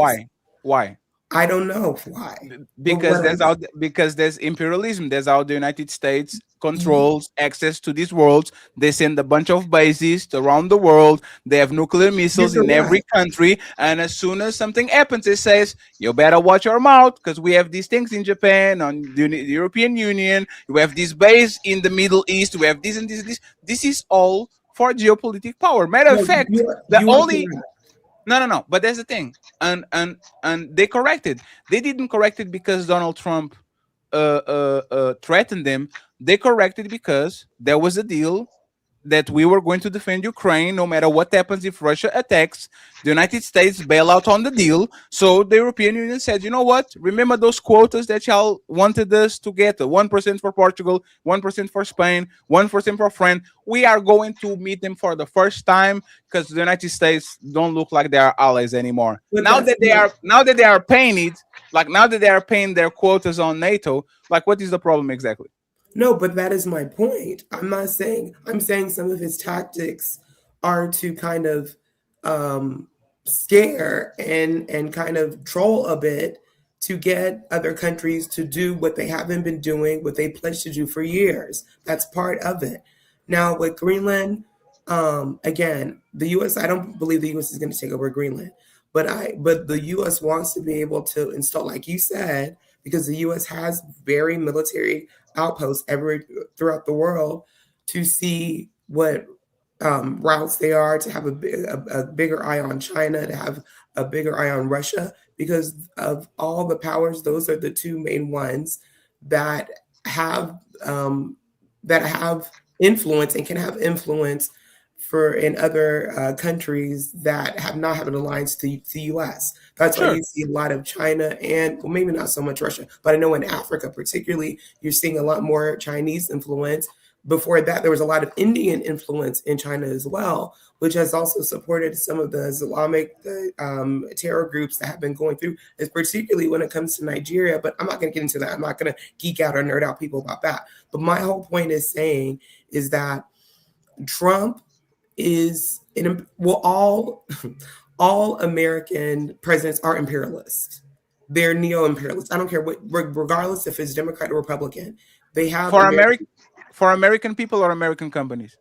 Why? I don't know why. Because there's imperialism. There's how the United States controls access to these worlds. They send a bunch of bases around the world. They have nuclear missiles in every country. And as soon as something happens, it says, you better watch your mouth because we have these things in Japan, on the European Union. We have this base in the Middle East. We have this and this and this. This is all for geopolitical power. Matter of fact, the only... No. But that's the thing. And they corrected. They didn't correct it because Donald Trump threatened them. They corrected because there was a deal that we were going to defend Ukraine no matter what happens. If Russia attacks, the United States bail out on the deal. So the European Union said, you know what? Remember those quotas that y'all wanted us to get? 1% for Portugal, 1% for Spain, 1% for France. We are going to meet them for the first time because the United States don't look like they are allies anymore. Now that they are paying it, like now that they are paying their quotas on NATO, like what is the problem exactly? No, but that is my point. I'm saying some of his tactics are to kind of scare and kind of troll a bit to get other countries to do what they haven't been doing, what they pledged to do for years. That's part of it. Now with Greenland, again, the US, I don't believe the US is going to take over Greenland, but the US wants to be able to install, like you said, because the US has very military outposts throughout the world to see what routes they are, to have a bigger eye on China, to have a bigger eye on Russia, because of all the powers. Those are the two main ones that have influence and can have influence in other countries that have not had an alliance to the U.S. That's why you see a lot of China and, well, maybe not so much Russia, but I know in Africa particularly, you're seeing a lot more Chinese influence. Before that, there was a lot of Indian influence in China as well, which has also supported some of the Islamic terror groups that have been going through, particularly when it comes to Nigeria. But I'm not going to get into that. I'm not going to geek out or nerd out people about that. But my whole point is that Trump is all American presidents are imperialists. They're neo-imperialists. I don't care regardless if it's Democrat or Republican. They have for American people or American companies.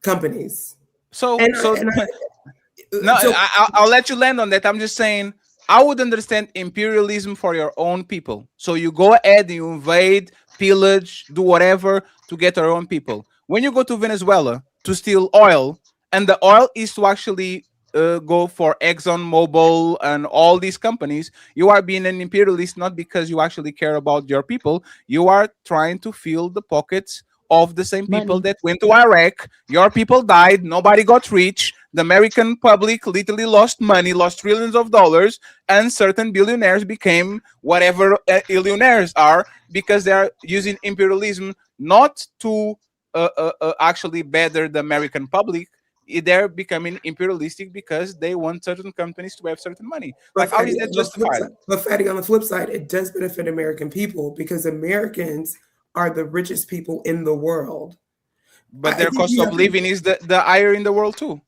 I'll let you land on that. I'm just saying I would understand imperialism for your own people. So you go ahead and you invade, pillage, do whatever to get your own people. When you go to Venezuela to steal oil, and the oil is to actually go for ExxonMobil and all these companies, you are being an imperialist not because you actually care about your people. You are trying to fill the pockets of the same people that went to Iraq. Your people died. Nobody got rich. The American public literally lost money, lost trillions of dollars, and certain billionaires became whatever billionaires are because they are using imperialism not to actually better the American public. They're becoming imperialistic because they want certain companies to have certain money. Like, how is that justified? But Fatty, on the flip side, it does benefit American people because Americans are the richest people in the world. But their cost of living is the higher in the world too.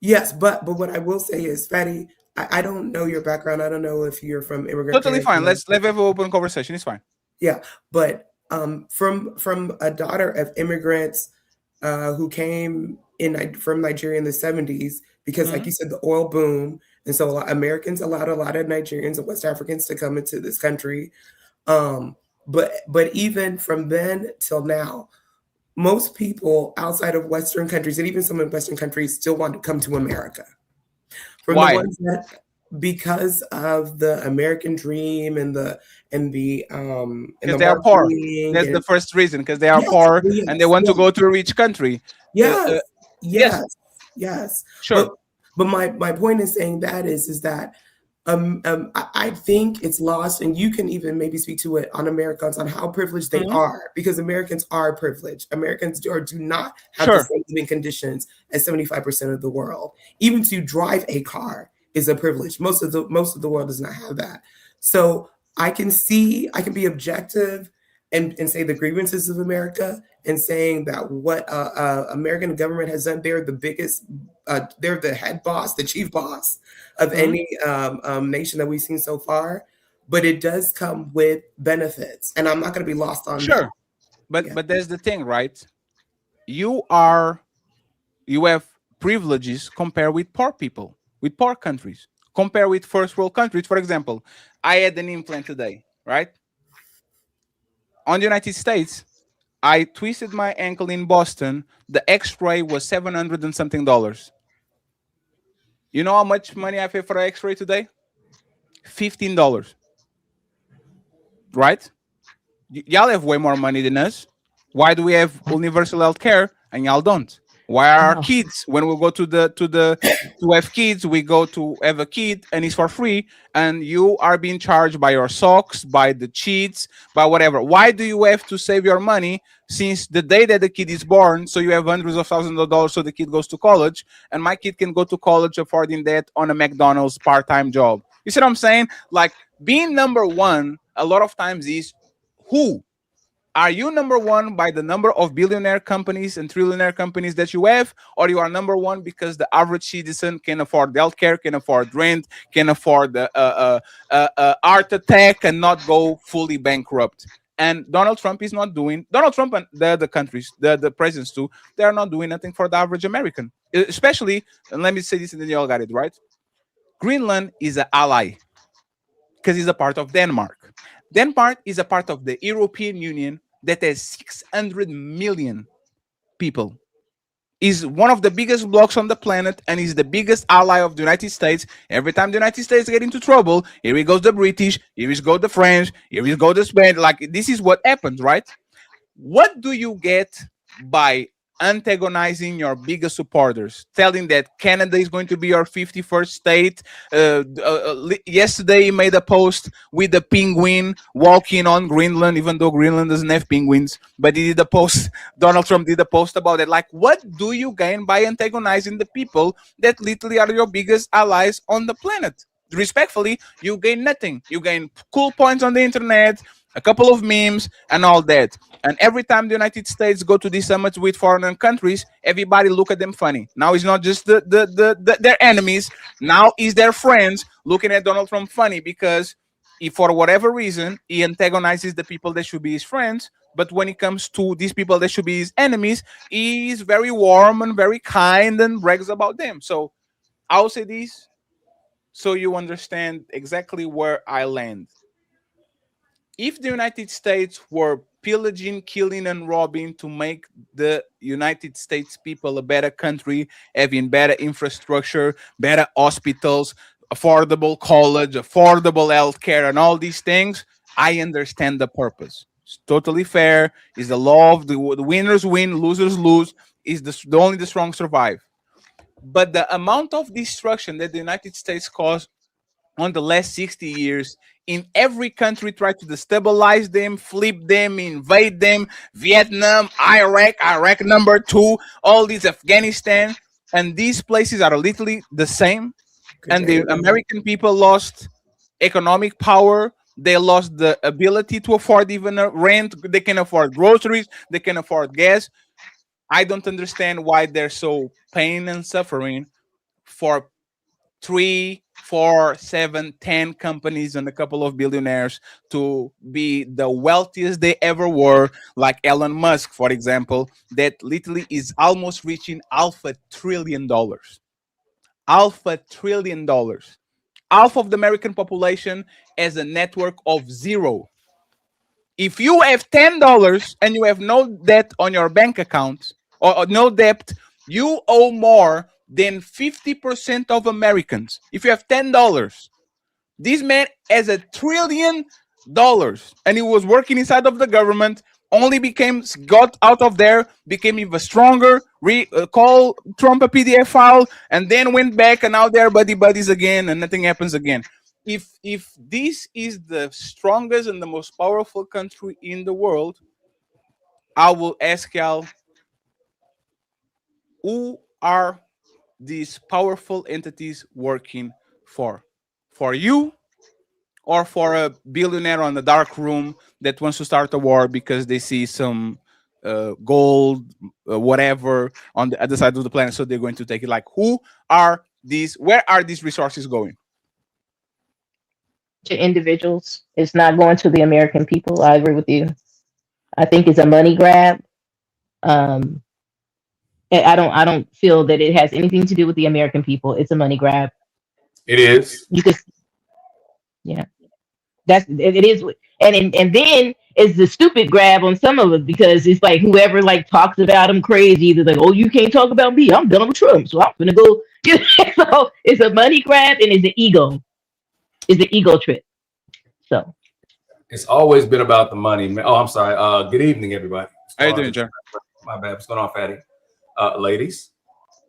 Yes, but what I will say is, Fatty, I don't know your background. I don't know if you're from immigrant. Totally fine. Let's have an open conversation. It's fine. Yeah, but from a daughter of immigrants who came from Nigeria in the 70s, because like you said, the oil boom, and so Americans allowed a lot of Nigerians and West Africans to come into this country. But even from then till now, most people outside of Western countries, and even some in Western countries, still want to come to America. Why? Because of the American dream and the because they are poor. That's the first reason, because they are poor and they want to go to a rich country. Yes. Sure. But my point in saying that is that I think it's lost, and you can even maybe speak to it on Americans on how privileged they are, because Americans are privileged. Americans do not have the same living conditions as 75% of the world. Even to drive a car is a privilege. Most of the world does not have that. So I can be objective and say the grievances of America, and saying that what American government has done, they're the biggest, they're the head boss, the chief boss of any nation that we've seen so far. But it does come with benefits, and I'm not going to be lost on that. but there's the thing, right? You have privileges compared with poor people, with poor countries, compare with first world countries. For example, I had an implant today, right? On the United States, I twisted my ankle in Boston. The X-ray was $700 and something. You know how much money I pay for an X-ray today? $15. Right? Y'all have way more money than us. Why do we have universal health care and y'all don't? Why are our kids, when we go to have kids, we go to have a kid and it's for free, and you are being charged by your socks, by the cheats, by whatever? Why do you have to save your money since the day that the kid is born, so you have hundreds of thousands of dollars so the kid goes to college, and my kid can go to college affording that on a McDonald's part-time job? You see what I'm saying? Like, being number one a lot of times is who? Are you number one by the number of billionaire companies and trillionaire companies that you have, or you are number one because the average citizen can afford healthcare, can afford rent, can afford art attack, and not go fully bankrupt? And Donald Trump is not doing. Donald Trump and the other countries, the presidents too, they are not doing nothing for the average American. Especially, and let me say this, and then you all got it right. Greenland is an ally because he's a part of Denmark. Denmark is a part of the European Union that has 600 million people. Is one of the biggest blocks on the planet and is the biggest ally of the United States. Every time the United States get into trouble, here we goes the British, here we go the French, here we go the Spanish. Like, this is what happens, right? What do you get by antagonizing your biggest supporters, telling that Canada is going to be your 51st state? Yesterday he made a post with the penguin walking on Greenland, even though Greenland doesn't have penguins, but he did a post. Donald Trump did a post about it. Like, what do you gain by antagonizing the people that literally are your biggest allies on the planet? Respectfully, you gain nothing. You gain cool points on the internet, a couple of memes, and all that. And every time the United States go to these summits with foreign countries, everybody look at them funny. Now it's not just their enemies. Now it's their friends looking at Donald Trump funny because if for whatever reason he antagonizes the people that should be his friends, but when it comes to these people that should be his enemies, he is very warm and very kind and brags about them. So I'll say this so you understand exactly where I land. If the United States were pillaging, killing, and robbing to make the United States people a better country, having better infrastructure, better hospitals, affordable college, affordable healthcare, and all these things, I understand the purpose. It's totally fair. It's the law of the winners win, losers lose. Is the only the strong survive. But the amount of destruction that the United States caused on the last 60 years in every country, try to destabilize them, flip them, invade them, Vietnam, Iraq number 2, all these, Afghanistan, and these places are literally the same. And the American people lost economic power. They lost the ability to afford even a rent. They can afford groceries. They can afford gas. I don't understand why they're so pain and suffering for 3, 4, 7, 10 companies and a couple of billionaires to be the wealthiest they ever were, like Elon Musk, for example, that literally is almost reaching $500 billion. $500 billion. Half of the American population has a network of 0. If you have $10 and you have no debt on your bank account or no debt, you owe more than 50% of Americans. If you have $10, this man has $1 trillion, and he was working inside of the government. Only got out of there, became even stronger. Call Trump a PDF file, and then went back, and now they're buddies again, and nothing happens again. If this is the strongest and the most powerful country in the world, I will ask y'all, who are these powerful entities working for? For you, or for a billionaire on the dark room that wants to start a war because they see some gold, whatever, on the other side of the planet, so they're going to take it? Like, who are these? Where are these resources going? To individuals. It's not going to the American people. I agree with you. I think it's a money grab. Um, I don't feel that it has anything to do with the American people. It's a money grab. It is. You could, yeah. It is, and then it's the stupid grab on some of it because it's like whoever like talks about him crazy, they're like, oh, you can't talk about me. I'm Donald Trump, so I'm gonna go. So it's a money grab and it's the ego. It's the ego trip. So It's always been about the money. Oh, I'm sorry. Good evening, everybody. How you doing, John? My bad. What's going on, Fatty? Ladies.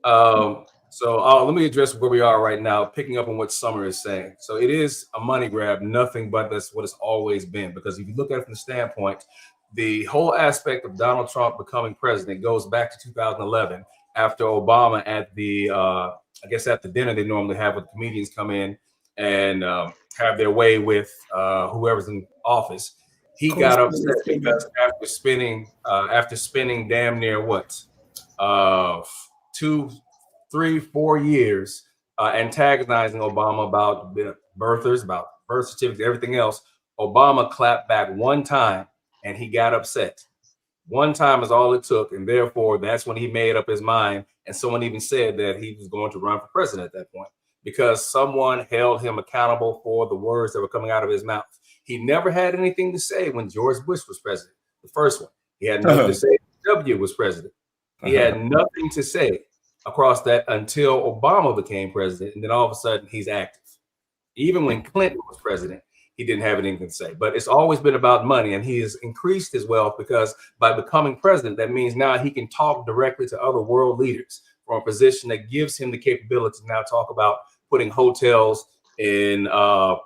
So let me address where we are right now, picking up on what Summer is saying. So it is a money grab, nothing but that's what it's always been. Because if you look at it from the standpoint, the whole aspect of Donald Trump becoming president goes back to 2011 after Obama at the, I guess at the dinner they normally have with comedians come in and have their way with whoever's in office. He got upset because after spending damn near what? 2, 3, 4 years antagonizing Obama about birthers, about birth certificates, everything else. Obama clapped back one time and he got upset. One time is all it took, and therefore that's when he made up his mind. And someone even said that he was going to run for president at that point because someone held him accountable for the words that were coming out of his mouth. He never had anything to say when George Bush was president, the first one. He had nothing to say when W was president. He had nothing to say across that until Obama became president, and then all of a sudden he's active. Even when Clinton was president, he didn't have anything to say. But it's always been about money, and he has increased his wealth because by becoming president, that means now he can talk directly to other world leaders from a position that gives him the capability to now talk about putting hotels in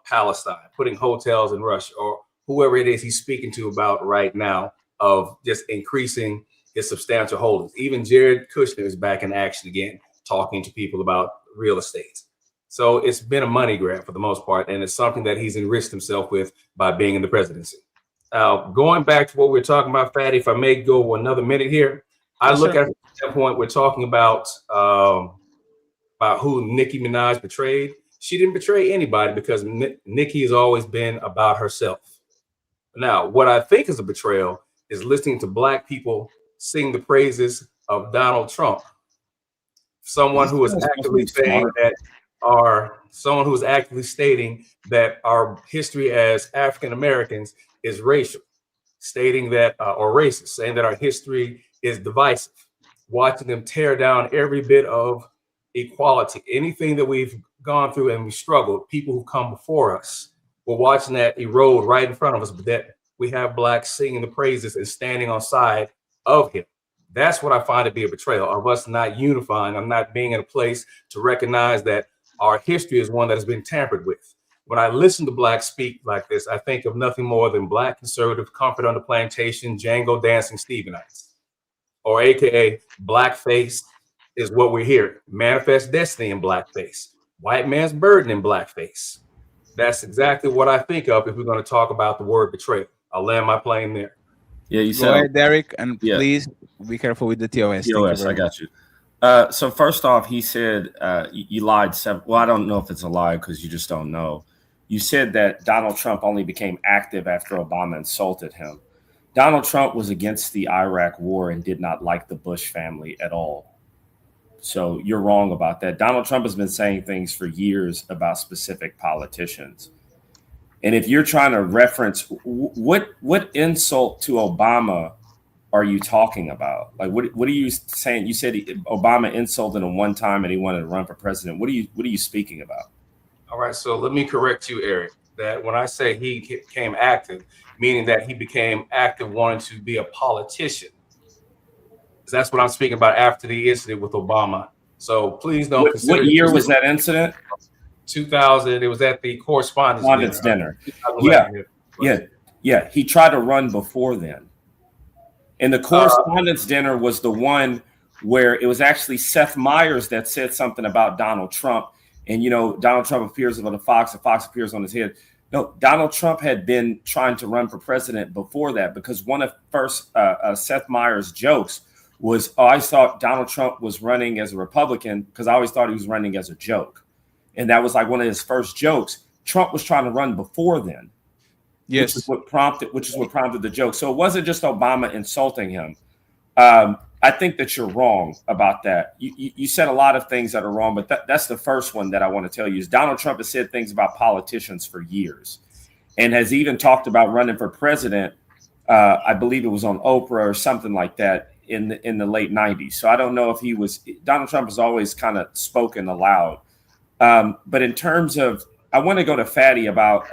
Palestine, putting hotels in Russia, or whoever it is he's speaking to about right now, of just increasing his substantial holdings. Even Jared Kushner is back in action again, talking to people about real estate. So it's been a money grab for the most part, and it's something that he's enriched himself with by being in the presidency. Going back to what we're talking about, Fatty, if I may go another minute here, I look at that point, we're talking about who Nicki Minaj betrayed. She didn't betray anybody because Nicki has always been about herself. Now, what I think is a betrayal is listening to Black people sing the praises of Donald Trump. Someone who is actively saying that someone who is actively stating that our history as African Americans is racial, stating that or racist, saying that our history is divisive, watching them tear down every bit of equality, anything that we've gone through and we struggled, people who come before us, we're watching that erode right in front of us, but that we have Blacks singing the praises and standing on side of him. That's what I find to be a betrayal of us not unifying. I'm not being in a place to recognize that our history is one that has been tampered with. When I listen to Blacks speak like this, I think of nothing more than Black conservative comfort on the plantation, Django dancing Stephenites, or AKA blackface is what we're hearing. Manifest destiny in blackface, white man's burden in blackface. That's exactly what I think of if we're going to talk about the word betrayal. I'll land my plane there. Yeah, you said. Go ahead, Derek, and please be careful with the TOS. TOS, I got you. So first off, he said you lied. Well, I don't know if it's a lie because you just don't know. You said that Donald Trump only became active after Obama insulted him. Donald Trump was against the Iraq war and did not like the Bush family at all. So you're wrong about that. Donald Trump has been saying things for years about specific politicians. And if you're trying to reference what insult to Obama are you talking about? Like, what are you saying? You said Obama insulted him one time and he wanted to run for president. What are you speaking about? All right, so let me correct you, Eric, that when I say he became active, meaning that he became active wanting to be a politician. That's what I'm speaking about after the incident with Obama. So please don't consider. What year was that incident? 2000. It was at the correspondence dinner. Yeah. He tried to run before then. And the correspondence dinner was the one where it was actually Seth Meyers that said something about Donald Trump. And, Donald Trump appears on the Fox and Fox appears on his head. No, Donald Trump had been trying to run for president before that because one of first Seth Meyers' jokes was, I thought Donald Trump was running as a Republican because I always thought he was running as a joke. And that was like one of his first jokes. Trump was trying to run before then. Yes. which is what prompted the joke. So it wasn't just Obama insulting him. I think that you're wrong about that. You said a lot of things that are wrong, but that's the first one that I want to tell you is Donald Trump has said things about politicians for years and has even talked about running for president. I believe it was on Oprah or something like that in the late 90s. So I don't know if Donald Trump has always kind of spoken aloud. But in terms of, I want to go to Fatty about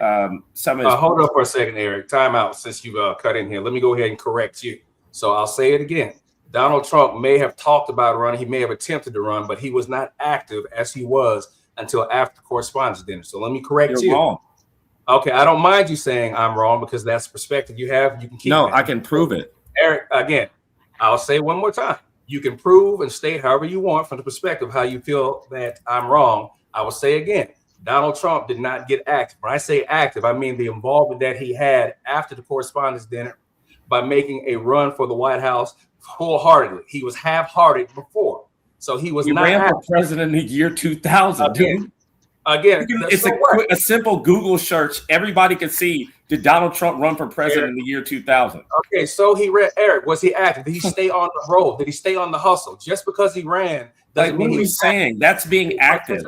some of his. Hold up for a second, Eric. Time out since you cut in here. Let me go ahead and correct you. So I'll say it again. Donald Trump may have talked about running. He may have attempted to run, but he was not active as he was until after the correspondence dinner. So let me correct you. You're wrong. Okay, I don't mind you saying I'm wrong because that's perspective you have. You can keep. No, it. I can prove it. Eric, again, I'll say one more time. You can prove and state however you want from the perspective how you feel that I'm wrong. I will say again, Donald Trump did not get active. When I say active, I mean the involvement that he had after the correspondence dinner by making a run for the White House wholeheartedly. He was half-hearted before. So he was not ran for president in the year 2000, dude. Again, it's a simple Google search. Everybody can see, did Donald Trump run for president in the year 2000? Okay, so he ran. Eric, was he active? Did he stay on the road? Did he stay on the hustle? Just because he ran doesn't mean he's saying that's being active.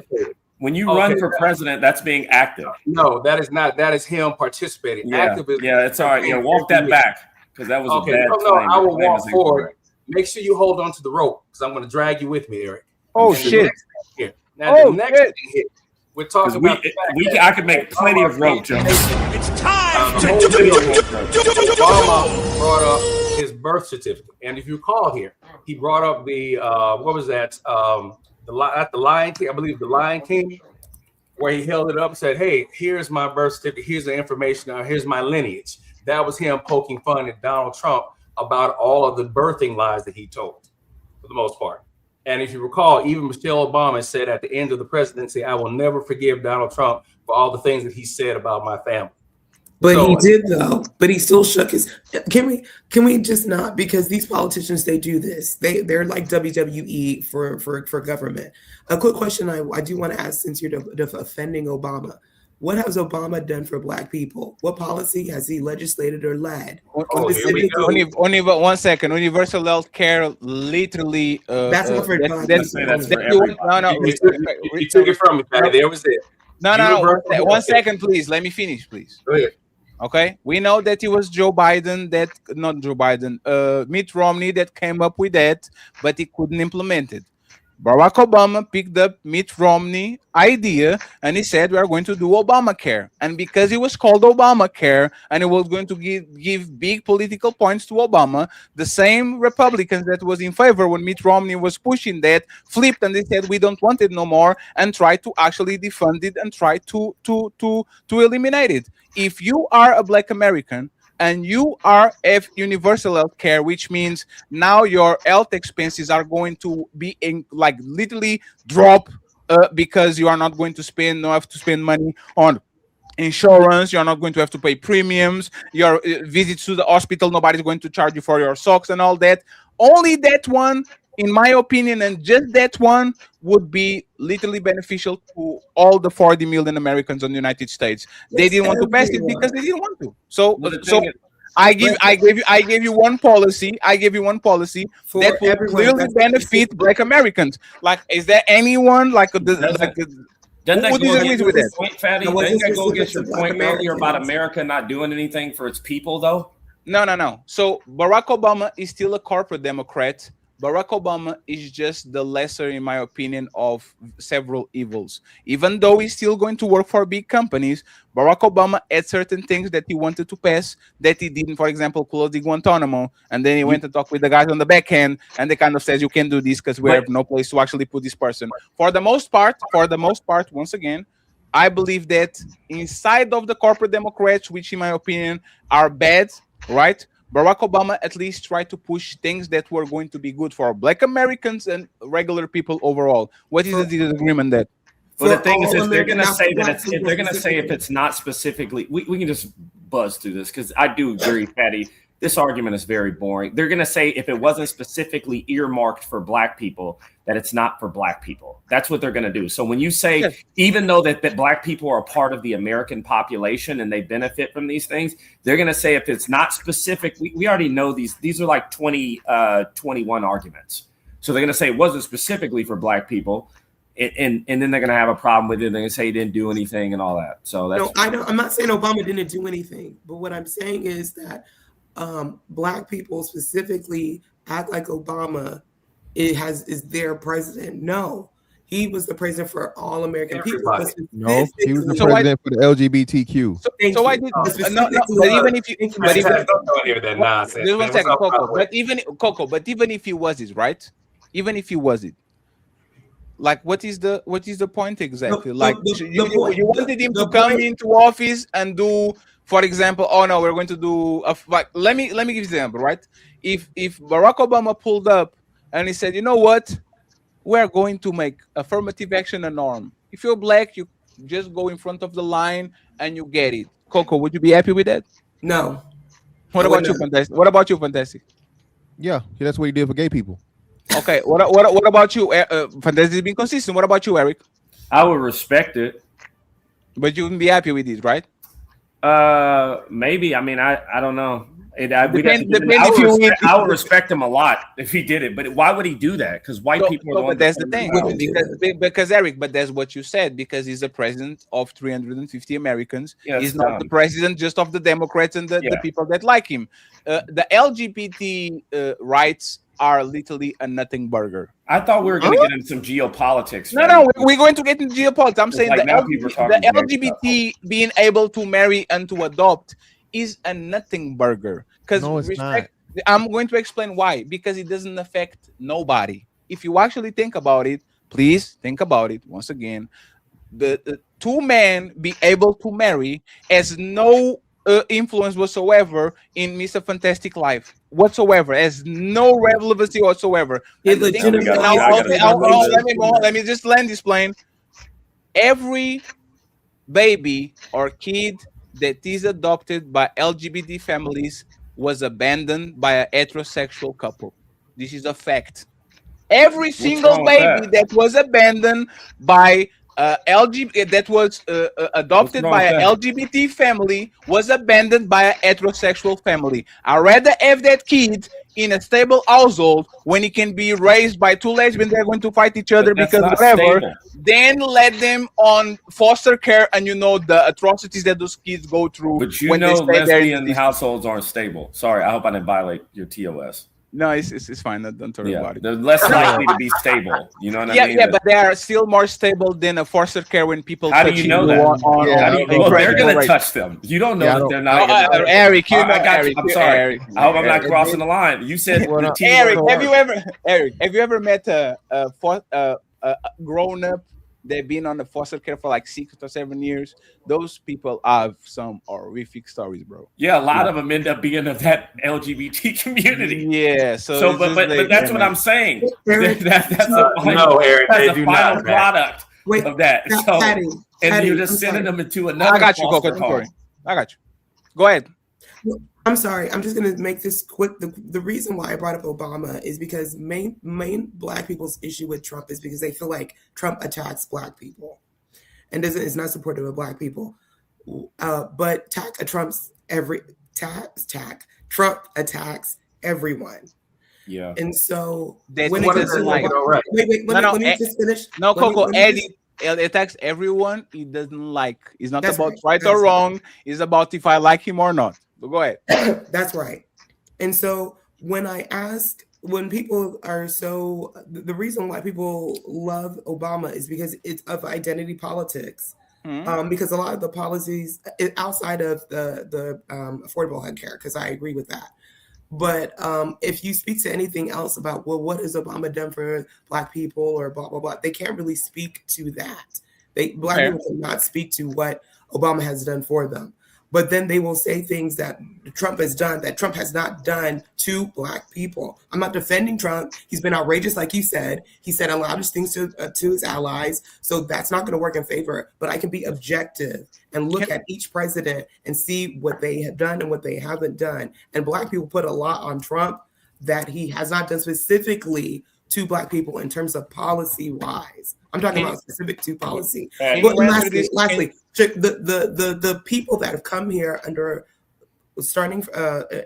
When you run for president, that's being active. No, that is not. That is him participating. Yeah, Active is it's all right. Yeah, walk that back because that was a bad claim. I will walk forward. Make sure you hold on to the rope because I'm going to drag you with me, Eric. Oh shit! Now the next thing here, we're talking about. I could make plenty of rope jumps. It's time. Obama brought up his birth certificate, and if you recall here, he brought up the what was that? At the Lion King, I believe the Lion King, where he held it up and said, "Hey, here's my birth certificate. Here's the information. Here's my lineage." That was him poking fun at Donald Trump about all of the birthing lies that he told, for the most part. And if you recall, even Michelle Obama said at the end of the presidency, "I will never forgive Donald Trump for all the things that he said about my family." But he did though. But he still shook his. Can we just not? Because these politicians, they do this. They're like WWE for government. A quick question I do want to ask, since you're offending Obama, what has Obama done for Black people? What policy has he legislated or led? Only 1 second. Universal health care, literally. That's not for You took it from me, Patty. There was it. No. 1 second, please. Let me finish, please. Go ahead. Okay. We know that it was Mitt Romney that came up with that, but he couldn't implement it. Barack Obama picked up Mitt Romney idea and he said we are going to do Obamacare. And because it was called Obamacare and it was going to give big political points to Obama, the same Republicans that was in favor when Mitt Romney was pushing that flipped and they said we don't want it no more and tried to actually defund it and try to eliminate it. If you are a Black American and you are universal health care, which means now your health expenses are going to be literally drop because you are not going to have to spend money on insurance. You're not going to have to pay premiums. Your visits to the hospital, nobody's going to charge you for your socks and all that. Only that one, in my opinion, and just that one would be literally beneficial to all the 40 million Americans in the United States. They didn't want to pass it because they didn't want to. So I gave you one policy. I gave you one policy that will clearly benefit Black Americans. Like, is there anyone who disagrees with that? Point, Fatty? Doesn't that go against your point earlier about America not doing anything for its people, though? No. So Barack Obama is still a corporate Democrat. Barack Obama is just the lesser, in my opinion, of several evils. Even though he's still going to work for big companies, Barack Obama had certain things that he wanted to pass that he didn't. For example, close the Guantanamo, and then he went to talk with the guys on the back end, and they kind of says you can't do this because we have no place to actually put this person. For the most part, once again, I believe that inside of the corporate Democrats, which in my opinion are bad, right? Barack Obama at least tried to push things that were going to be good for Black Americans and regular people overall. What is the disagreement that? Well, the thing is, they're going to say that they're going to say if it's not specifically, we can just buzz through this because I do agree, Patty. this argument is very boring. They're going to say if it wasn't specifically earmarked for black people, that it's not for black people. That's what they're going to do. So when you say, even though that black people are a part of the American population and they benefit from these things, they're going to say if it's not specific, we already know these are like 21 arguments. So they're going to say it wasn't specifically for black people. And then they're going to have a problem with it. They're going to say he didn't do anything and all that. So that's I'm not saying Obama didn't do anything, but what I'm saying is that black people specifically act like Obama is their president. No, he was the president for all American people. No, he was the president for the LGBTQ. So why did but even if you but even just one second, Coco. But even if he was it, right? Even if he was it, like what is the point exactly? Like you wanted him to come into office and do, for example, oh no, we're going to do like let me give you an example, right? If Barack Obama pulled up and he said, you know what, we're going to make affirmative action a norm. If you're black, you just go in front of the line and you get it. Coco, would you be happy with that? No. What about you, Fantastic? What about you, Fantastic? Yeah, that's what he did for gay people. Okay, what about you? Fantastic being consistent. What about you, Eric? I would respect it, but you wouldn't be happy with it, right? Maybe. I mean, I don't know. I would respect him a lot if he did it, but why would he do that? Because white people. But that's the thing, because Eric. But that's what you said. Because he's the president of 350 Americans. Yeah, he's not the president just of the Democrats and the people that like him. The LGBT rights are literally a nothing burger. I thought we were going to get into some geopolitics. No, we're going to get into geopolitics. I'm saying like the LGBT being able to marry and to adopt is a nothing burger. Because I'm going to explain why. Because it doesn't affect nobody. If you actually think about it, please think about it once again. The two men be able to marry has no influence whatsoever in Mr. Fantastic life whatsoever, has no relevancy whatsoever. Let me just land this plane. Every baby or kid that is adopted by LGBT families was abandoned by a heterosexual couple. This is a fact. Every single baby that was abandoned by that was adopted by an LGBT family was abandoned by a heterosexual family. I'd rather have that kid in a stable household when he can be raised by two lesbians that are going to fight each other because whatever, then let them on foster care and you know the atrocities that those kids go through. But you know lesbian households aren't stable. Sorry, I hope I didn't violate your TOS. No, it's fine. Don't worry about it. They're less likely to be stable. You know what I mean? Yeah, but they are still more stable than a foster care when people How touch do you know that? Well, they're going to touch them. You don't know that they're not. Eric, you know, Eric, I'm sorry. Eric, I hope I'm not crossing the line. You said Eric, have you ever met a grown up? They've been on the foster care for like 6 or 7 years. Those people have some horrific stories, bro. Yeah, a lot of them end up being of that LGBT community. Yeah, so but that's what I'm saying. Eric, That's Eric, that's they the do final not, product of that. So, Patty, you're just sending them into another. I got you, Coco. Don't worry. I got you. Go ahead. I'm sorry. I'm just going to make this quick. The reason why I brought up Obama is because main black people's issue with Trump is because they feel like Trump attacks black people and is not supportive of black people. But Trump attacks everyone. Yeah. And so That's when what it doesn't like. Wait, let me just finish. No, Coco, Eddie. It attacks everyone. It doesn't like. It's not about right or wrong. It's about if I like him or not. But go ahead. That's right. And so when people are the reason why people love Obama is because it's of identity politics. Because a lot of the policies outside of the affordable health care, because I agree with that. But if you speak to anything else about, well, what has Obama done for black people or blah, blah, blah, they can't really speak to that. Black people cannot speak to what Obama has done for them. but then they will say things that Trump has done that Trump has not done to Black people. I'm not defending Trump. He's been outrageous, like you said. He said a lot of things to his allies, so that's not going to work in favor. But I can be objective and look at each president and see what they have done and what they haven't done. And Black people put a lot on Trump that he has not done specifically to Black people in terms of policy wise. I'm talking about specific to policy. But lastly, the people that have come here under starting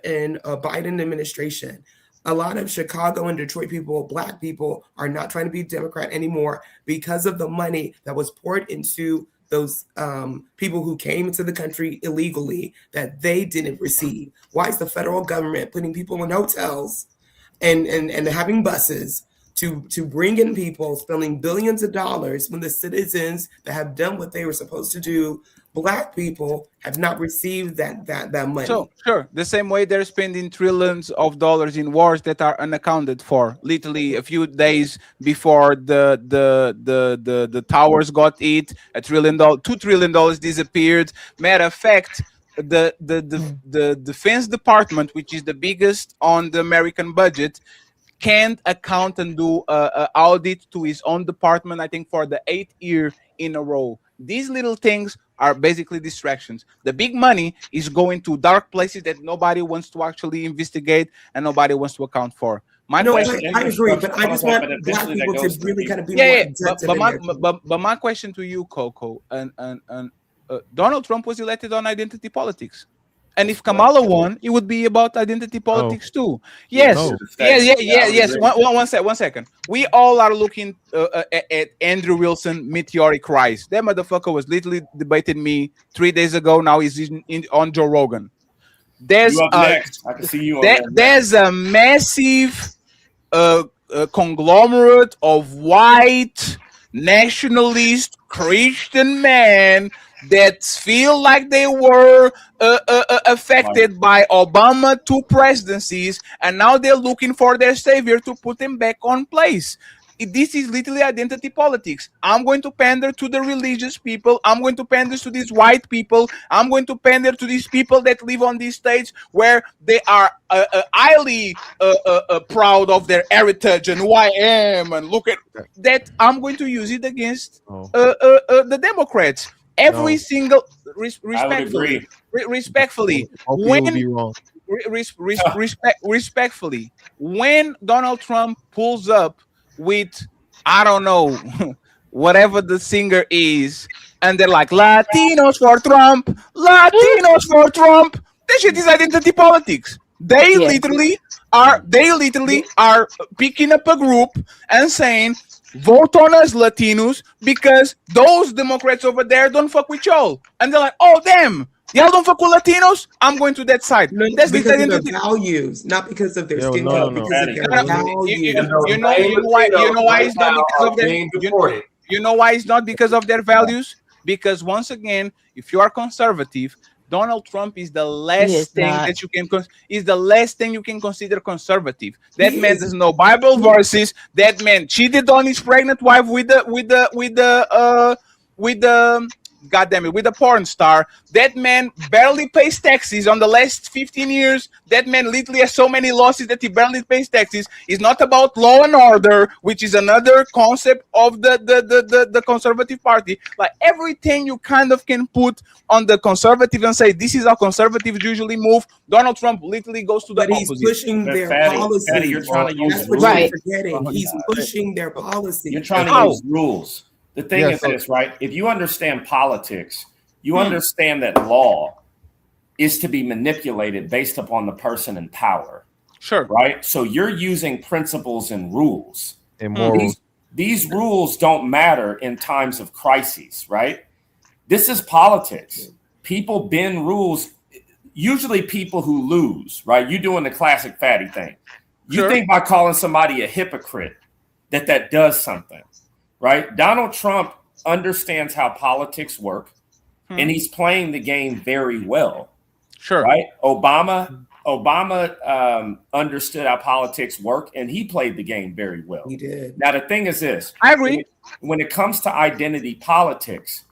in a Biden administration, a lot of Chicago and Detroit people, Black people, are not trying to be Democrat anymore because of the money that was poured into those people who came into the country illegally that they didn't receive. Why is the federal government putting people in hotels and having buses to bring in people, spending billions of dollars when the citizens that have done what they were supposed to do, Black people, have not received that money? So sure, the same way they're spending trillions of dollars in wars that are unaccounted for. Literally a few days before the towers got hit, $1 trillion, $2 trillion disappeared. Matter of fact, the Defense Department, which is the biggest on the American budget, can't account and do an audit to his own department, I think, for the 8th year in a row. These little things are basically distractions. The big money is going to dark places that nobody wants to actually investigate and nobody wants to account for. My question, I agree, but I just want Black people to really kind of be more objective. But my question to you, Coco, and Donald Trump was elected on identity politics. And if Kamala won, it would be about identity politics too. Yes, yes. One second. We all are looking at Andrew Wilson meteoric rise. That motherfucker was literally debating me 3 days ago. Now he's on Joe Rogan. There's I can see you. There's a massive conglomerate of white nationalist Christian men that feel like they were affected by Obama 2 presidencies, and now they're looking for their savior to put them back on place. This is literally identity politics. I'm going to pander to the religious people. I'm going to pander to these white people. I'm going to pander to these people that live on these states where they are highly proud of their heritage and who I am, and look at that. I'm going to use it against the Democrats. Every single respectfully, respectfully, when Donald Trump pulls up with, I don't know, whatever the singer is, and they're like, Latinos for Trump, Latinos for Trump. That shit is identity politics. They literally are picking up a group and saying, vote on us, Latinos, because those Democrats over there don't fuck with y'all. And they're like, oh, damn, y'all don't fuck with Latinos? I'm going to that side. That's because of their values, not because of their skin color. Because of their values. You know why it's not because of their, you know why it's not because of their values? Because once again, if you are conservative, Donald Trump is the last thing that you can is the last thing you can consider conservative. That man doesn't know Bible verses. That man cheated on his pregnant wife with the porn star. That man barely pays taxes on the last 15 years. That man literally has so many losses that he barely pays taxes. It's not about law and order, which is another concept of the conservative party. Like everything you kind of can put on the conservative and say this is how conservatives usually move. Donald Trump literally goes to the opposite. He's pushing their policy. You're trying to use That's what you're forgetting. He's pushing their policy. You're trying to use rules. The thing is this, right? If you understand politics, you understand that law is to be manipulated based upon the person in power. Sure. Right? So you're using principles and rules. And morals. These rules don't matter in times of crises, right? This is politics. People bend rules. Usually people who lose, right? You're doing the classic fatty thing. You think by calling somebody a hypocrite that does something. Right? Donald Trump understands how politics work, and he's playing the game very well. Sure. Right? Obama understood how politics work, and he played the game very well. He did. Now, the thing is this. I agree. When it comes to identity politics,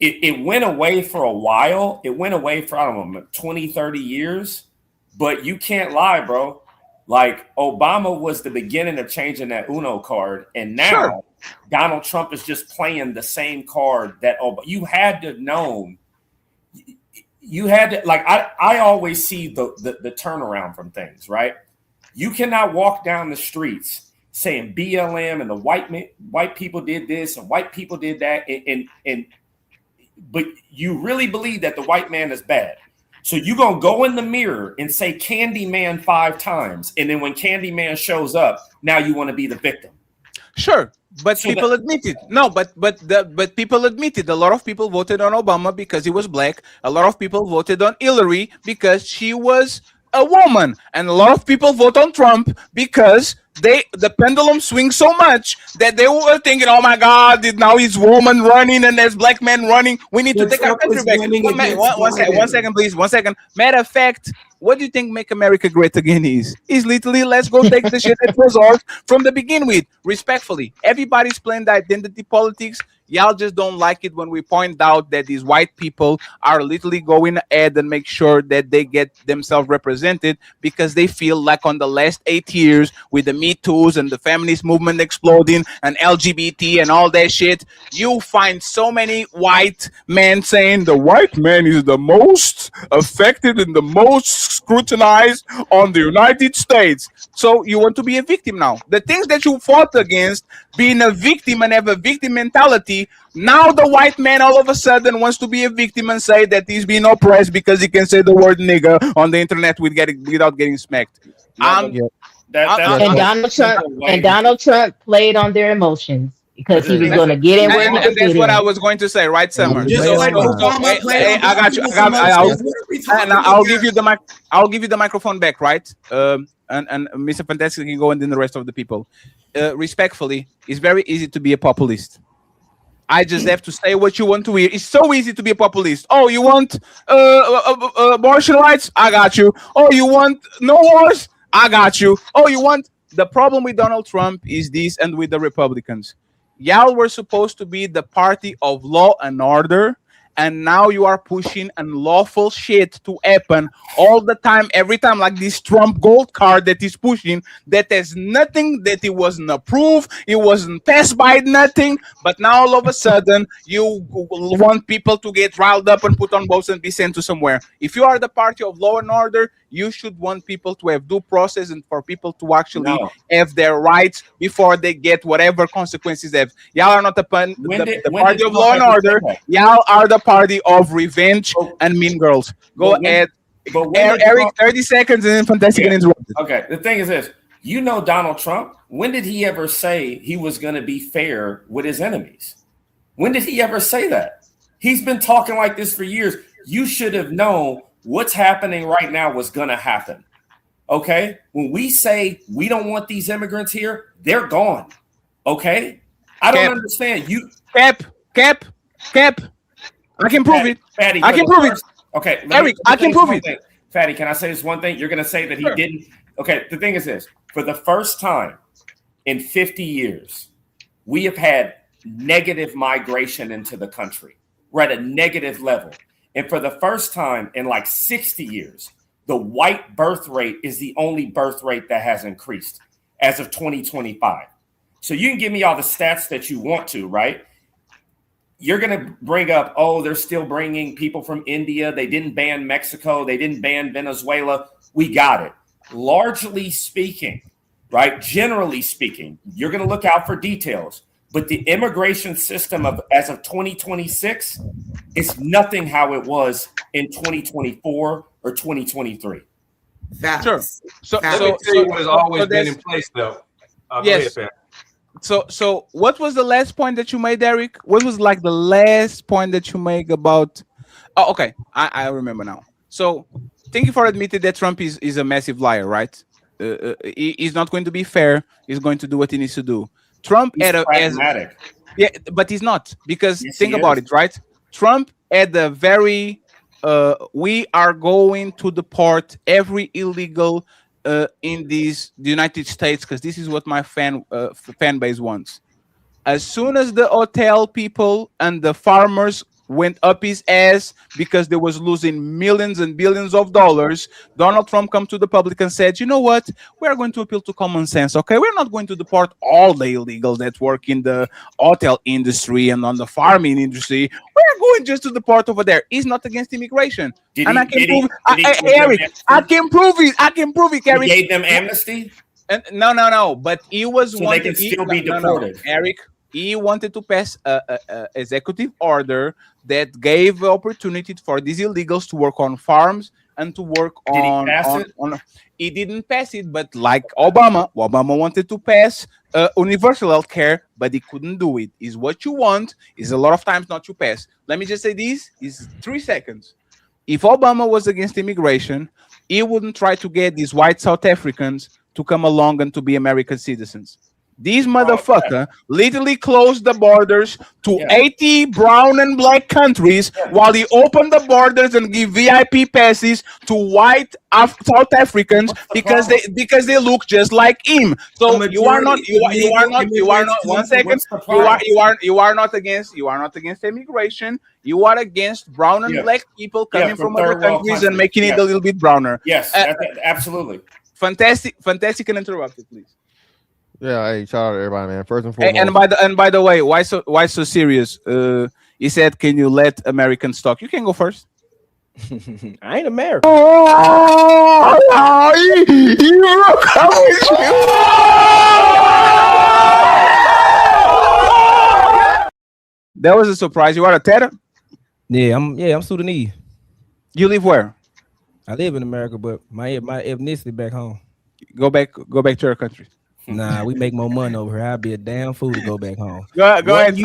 it went away for a while. It went away for, I don't know, 20, 30 years. But you can't lie, bro. Like, Obama was the beginning of changing that Uno card. And now Donald Trump is just playing the same card that you had to have known. You had to, like, I always see the turnaround from things, right? You cannot walk down the streets saying BLM and the white people did this and white people did that. But you really believe that the white man is bad. So you're going to go in the mirror and say Candyman 5 times. And then when Candyman shows up, now you want to be the victim. Sure. But So people admit it. No, but people admit it. A lot of people voted on Obama because he was black. A lot of people voted on Hillary because she was a woman, and a lot of people vote on Trump because the pendulum swings so much that they were thinking, oh my God, now he's woman running and there's black men running. We need to take our country back. One second, please. 1 second. Matter of fact, what do you think Make America Great Again is? Is literally, let's go take the shit that was ours from the begin with. Respectfully, everybody's playing the identity politics. Y'all just don't like it when we point out that these white people are literally going ahead and make sure that they get themselves represented because they feel like on the last 8 years with the Me Too's and the feminist movement exploding and LGBT and all that shit, you find so many white men saying the white man is the most affected and the most scrutinized on the United States. So you want to be a victim now. The things that you fought against, being a victim and have a victim mentality, now the white man all of a sudden wants to be a victim and say that he's being oppressed because he can say the word nigger on the internet without getting smacked. And Donald Trump played on their emotions because he was going to get in where he could That's fit what in. I was going to say, right, Summer? I got you. I'll give you the microphone back, right? And Mr. Fantastic can go, and then the rest of the people. Respectfully, it's very easy to be a populist. I just have to say what you want to hear. It's so easy to be a populist. Oh, you want abortion rights? I got you. Oh, you want no wars? I got you. Oh, you want... The problem with Donald Trump is this, and with the Republicans. Y'all were supposed to be the party of law and order, and now you are pushing unlawful shit to happen all the time, every time, like this Trump gold card that he's pushing, that has nothing, that it wasn't approved, it wasn't passed by nothing, but now all of a sudden you want people to get riled up and put on boats and be sent to somewhere. If you are the party of law and order, you should want people to have due process and for people to actually have their rights before they get whatever consequences they have. Y'all are not the party of law and order. Y'all are the party of revenge and mean girls. Go ahead. Eric, 30 seconds and then Fantastic and interrupted. Okay, the thing is this. You know Donald Trump, when did he ever say he was going to be fair with his enemies? When did he ever say that? He's been talking like this for years. You should have known what's happening right now was going to happen. Okay? When we say we don't want these immigrants here, they're gone. Okay? I don't understand. You Cap. I can prove it. Fatty, I can prove it. Okay, Eric, I can prove it. Fatty, can I say this one thing? You're going to say that he didn't. Okay, the thing is this. For the first time in 50 years, we have had negative migration into the country. We're at a negative level. And for the first time in like 60 years, the white birth rate is the only birth rate that has increased as of 2025. So you can give me all the stats that you want to, right? You're going to bring up, oh, they're still bringing people from India. They didn't ban Mexico. They didn't ban Venezuela. We got it. Largely speaking, right? Generally speaking, you're going to look out for details. But the immigration system as of 2026 is nothing how it was in 2024 or 2023. Sure. So what has always been in place, though. Yes. So what was the last point that you made, Eric? What was like the last point that you made about... Oh, okay. I remember now. So thank you for admitting that Trump is a massive liar, right? He's not going to be fair. He's going to do what he needs to do. Trump he's pragmatic. Yeah, but he's not, because think about it, right? Trump had a very we are going to deport every illegal in the United States, because this is what my fan base wants. As soon as the hotel people and the farmers went up his ass because they was losing millions and billions of dollars. Donald Trump come to the public and said, you know what? We are going to appeal to common sense, okay? We're not going to deport all the illegals that work in the hotel industry and on the farming industry. We're going just to deport over there. He's not against immigration. And I can prove Eric, I can prove it. I can prove it, Eric. He gave them amnesty? And no. But he was so they can still be deported. Eric, he wanted to pass a executive order that gave opportunity for these illegals to work on farms and to work on. Did he pass it? He didn't pass it, but like Obama wanted to pass universal health care, but he couldn't do it. Is what you want is a lot of times not to pass. Let me just say this is 3 seconds. If Obama was against immigration, he wouldn't try to get these white South Africans to come along and to be American citizens. These motherfucker literally closed the borders to 80 brown and black countries while he opened the borders and give VIP passes to white South Africans because they look just like him. So you are not 1 second. You are not against immigration. You are against brown and black people coming from other countries and making it a little bit browner. Yes, absolutely. Fantastic and interrupted, please. Yeah, hey, shout out to everybody, man. First and foremost. And by the way, why so serious? He said, "Can you let Americans talk?" You can go first. I ain't American. That was a surprise. You are a terror? Yeah, I'm Sudanese. You live where? I live in America, but my ethnicity back home. Go back to your country. Nah, we make more money over here. I'd be a damn fool to go back home. Go ahead.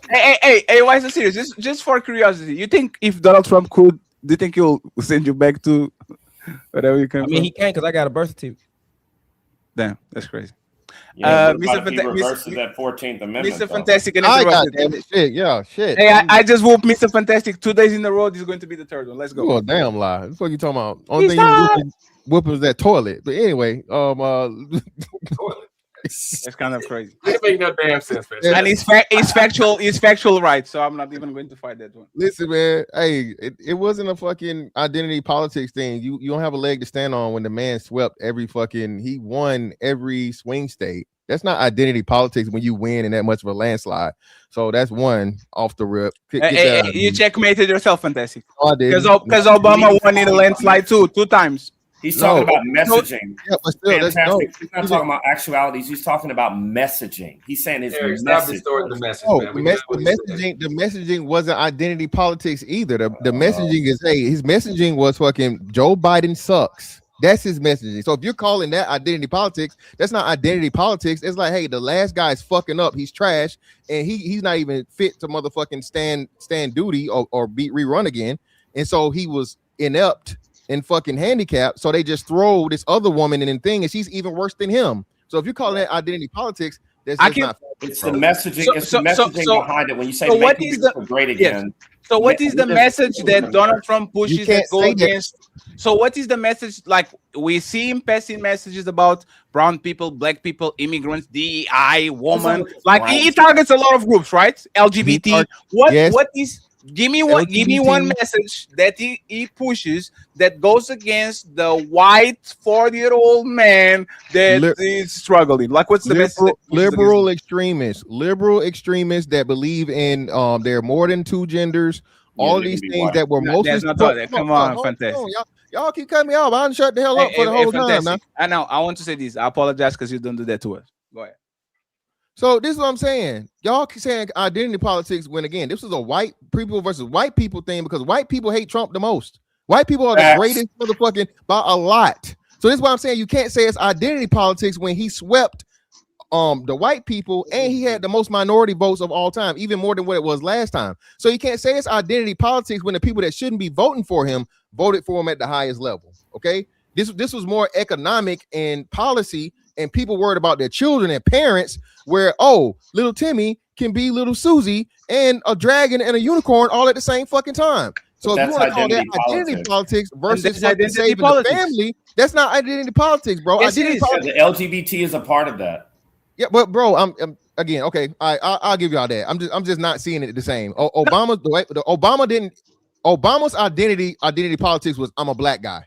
Hey, why so serious? Just for curiosity, you think if Donald Trump could, do you think he'll send you back to whatever you come from? He can't because I got a birth certificate. Damn, that's crazy. Yeah, reverses that 14th Amendment. Mr. Fantastic and interrupted. Shit. Hey, I just whooped Mr. Fantastic 2 days in a row. This is going to be the third one. Let's go. You a damn lie. What are you talking about? Only thing you whooping was that toilet. But anyway, it's kind of crazy. It make no damn sense, man. And it's factual right. So I'm not even going to fight that one. Listen, man. Hey, it wasn't a fucking identity politics thing. You don't have a leg to stand on when the man swept he won every swing state. That's not identity politics when you win in that much of a landslide. So that's one off the rip. You checkmated yourself, Fantastic. Oh, I did. Because Obama won in a landslide two times. He's talking about messaging. Yeah, but still, He's not talking about actualities. He's talking about messaging. He's saying his message. The messaging wasn't identity politics either. The messaging is, hey, his messaging was fucking Joe Biden sucks. That's his messaging. So if you're calling that identity politics, that's not identity politics. It's like, hey, the last guy's fucking up. He's trash, and he's not even fit to motherfucking stand duty or be rerun again. And so he was inept and fucking handicapped. So they just throw this other woman in the thing, and she's even worse than him. So if you're calling that identity politics, that's just not. It's the messaging. It's the messaging behind it. When you say what make is the great again. So what is the message that Donald Trump pushes that go against? So what is the message? Like we see him passing messages about brown people, black people, immigrants, DEI, woman. Like he targets a lot of groups, right? LGBT. What is? Give me one message that he pushes that goes against the white 40-year-old man that is struggling. Like what's the message? Liberal extremists that believe in there are more than two genders. All of these things that were mostly. Come on, Fantastic. Y'all keep cutting me off. I didn't shut the hell up for the whole time. Now. I know. I want to say this. I apologize because you don't do that to us. Go ahead. So this is what I'm saying. Y'all keep saying identity politics when again this is a white people versus white people thing because white people hate Trump the most. White people are the greatest motherfucking by a lot. So this is why I'm saying you can't say it's identity politics when he swept the white people and he had the most minority votes of all time, even more than what it was last time. So you can't say it's identity politics when the people that shouldn't be voting for him voted for him at the highest level. Okay, this was more economic and policy. And people worried about their children and parents where, little Timmy can be little Susie and a dragon and a unicorn all at the same fucking time. So if you want to call that identity politics versus saving the family, that's not identity politics, bro. Yes, it is. The LGBT is a part of that. Yeah, but bro, again, okay, I'll give y'all that. I'm just not seeing it the same. Obama's identity politics was I'm a black guy.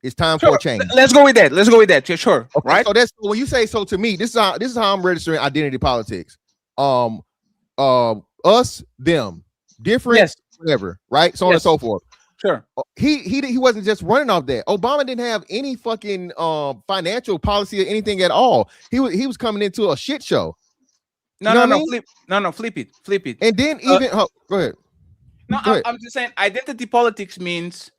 It's time for a change. Let's go with that. Yeah, sure. Okay, right. So that's when you say so. To me, this is how I'm registering identity politics. Us, them, different, yes, whatever, right? So on and so forth. Sure. He wasn't just running off that. Obama didn't have any fucking financial policy or anything at all. He was coming into a shit show. No, flip it. And then even go ahead. No, I'm just saying identity politics means